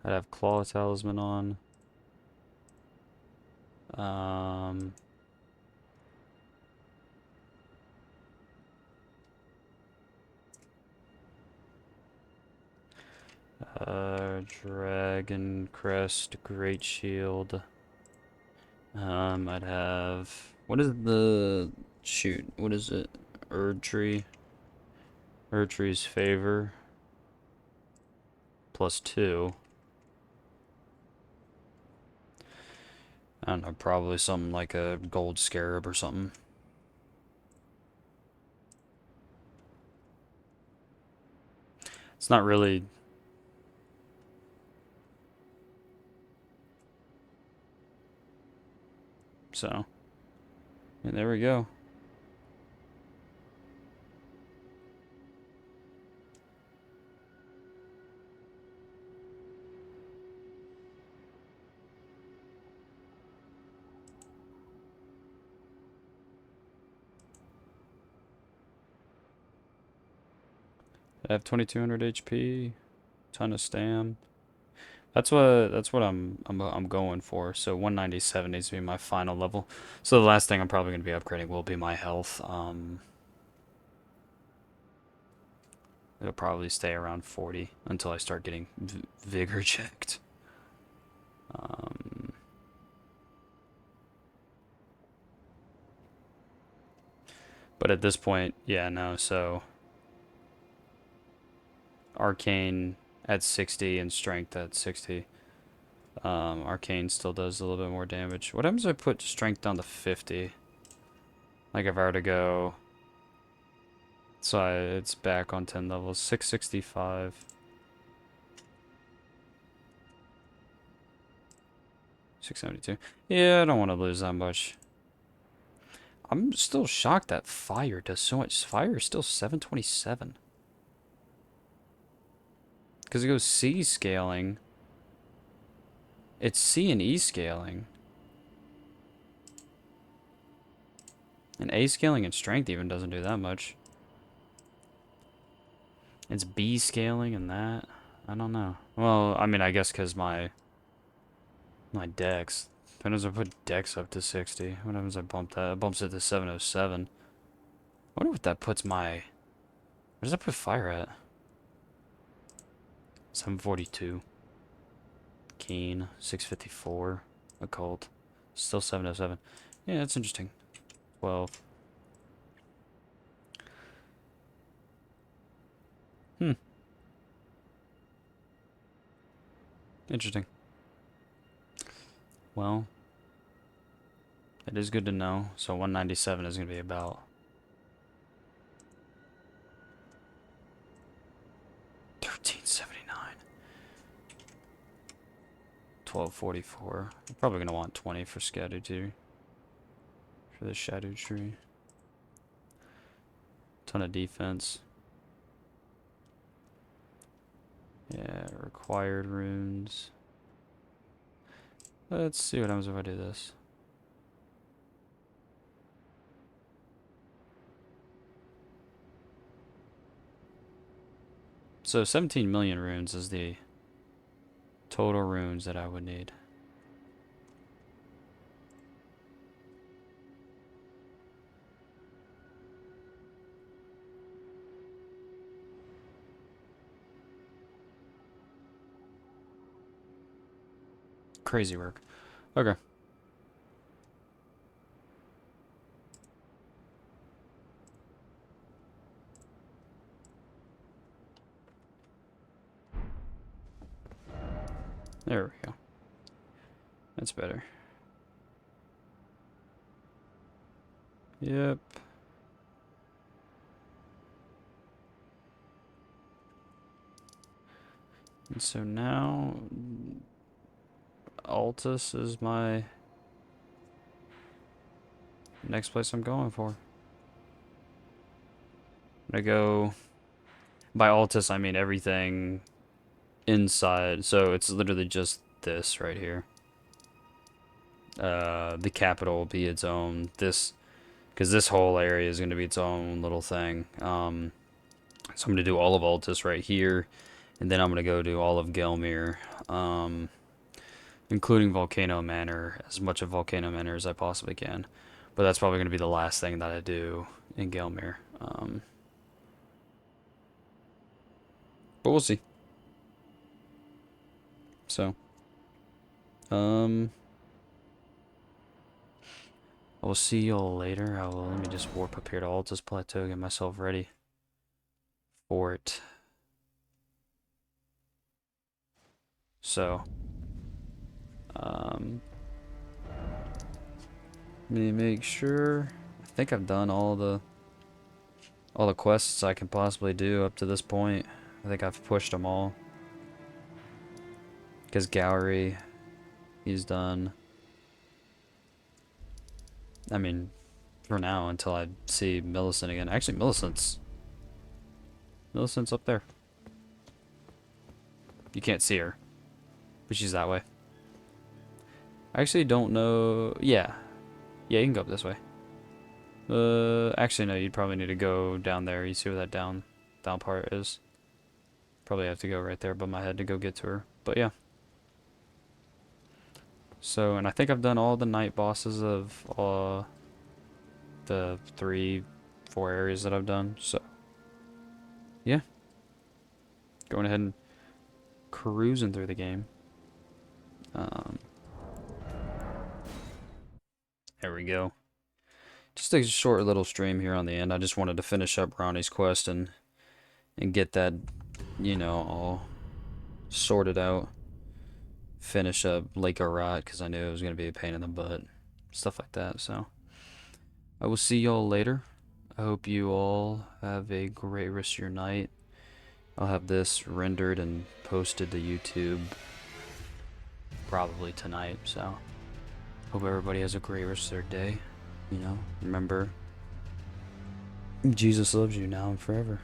I'd have Claw Talisman on. Dragon Crest, Great Shield. I'd have... What is the... Shoot, what is it? Erdtree. Erdtree's Favor. +2. I don't know, probably something like a Gold Scarab or something. It's not really... So... And there we go. I have 2200 HP, ton of stam. That's what I'm going for. So 197 needs to be my final level. So the last thing I'm probably going to be upgrading will be my health. It'll probably stay around 40 until I start getting vigor checked. But at this point, yeah, no, so Arcane at 60 and Strength at 60. Arcane still does a little bit more damage. What happens if I put Strength down to 50? Like if I were to go... So it's back on 10 levels. 665. 672. Yeah, I don't want to lose that much. I'm still shocked that fire does so much. Fire is still 727. Because it goes C scaling. It's C and E scaling. And A scaling and strength even doesn't do that much. It's B scaling and that. I don't know. Well, I mean, I guess because my dex. What happens if I put dex up to 60? What happens if I bump that? It bumps it to 707. I wonder what that puts my... Where does that put fire at? 742. Keen. 654. Occult. Still 707. Yeah, that's interesting. 12. Interesting. Well, it is good to know. So 197 is going to be about 1379. 1244. I'm probably going to want 20 for Shadow Tree. For the Shadow Tree. Ton of defense. Yeah, required runes. Let's see what happens if I do this. So 17 million runes is the total runes that I would need. Crazy work. Okay. There we go. That's better. Yep. And so now Altus is my next place I'm going for. I'm gonna go by Altus I mean everything inside. So it's literally just this right here. The capital will be its own because this whole area is gonna be its own little thing. So I'm gonna do all of Altus right here, and then I'm gonna go do all of Gelmir. Including Volcano Manor, as much of Volcano Manor as I possibly can. But that's probably going to be the last thing that I do in Gelmir. But we'll see. So, I will see y'all later. Let me just warp up here to Altus Plateau, get myself ready for it. So, let me make sure. I think I've done all the quests I can possibly do up to this point. I think I've pushed them all. Because Gowry, he's done. I mean, for now, until I see Millicent again. Actually, Millicent's up there. You can't see her, but she's that way. I actually don't know. Yeah, you can go up this way. Actually, no, you'd probably need to go down there. You see where that down part is? Probably have to go right there above my head to go get to her. But yeah. So, and I think I've done all the night bosses of the 3-4 areas that I've done. So, yeah. Going ahead and cruising through the game. There we go. Just a short little stream here on the end. I just wanted to finish up Ranni's quest and get that, you know, all sorted out. Finish up Lake Arat because I knew it was going to be a pain in the butt. Stuff like that, so. I will see y'all later. I hope you all have a great rest of your night. I'll have this rendered and posted to YouTube probably tonight, so. Hope everybody has a great rest of their day. You know, remember, Jesus loves you now and forever.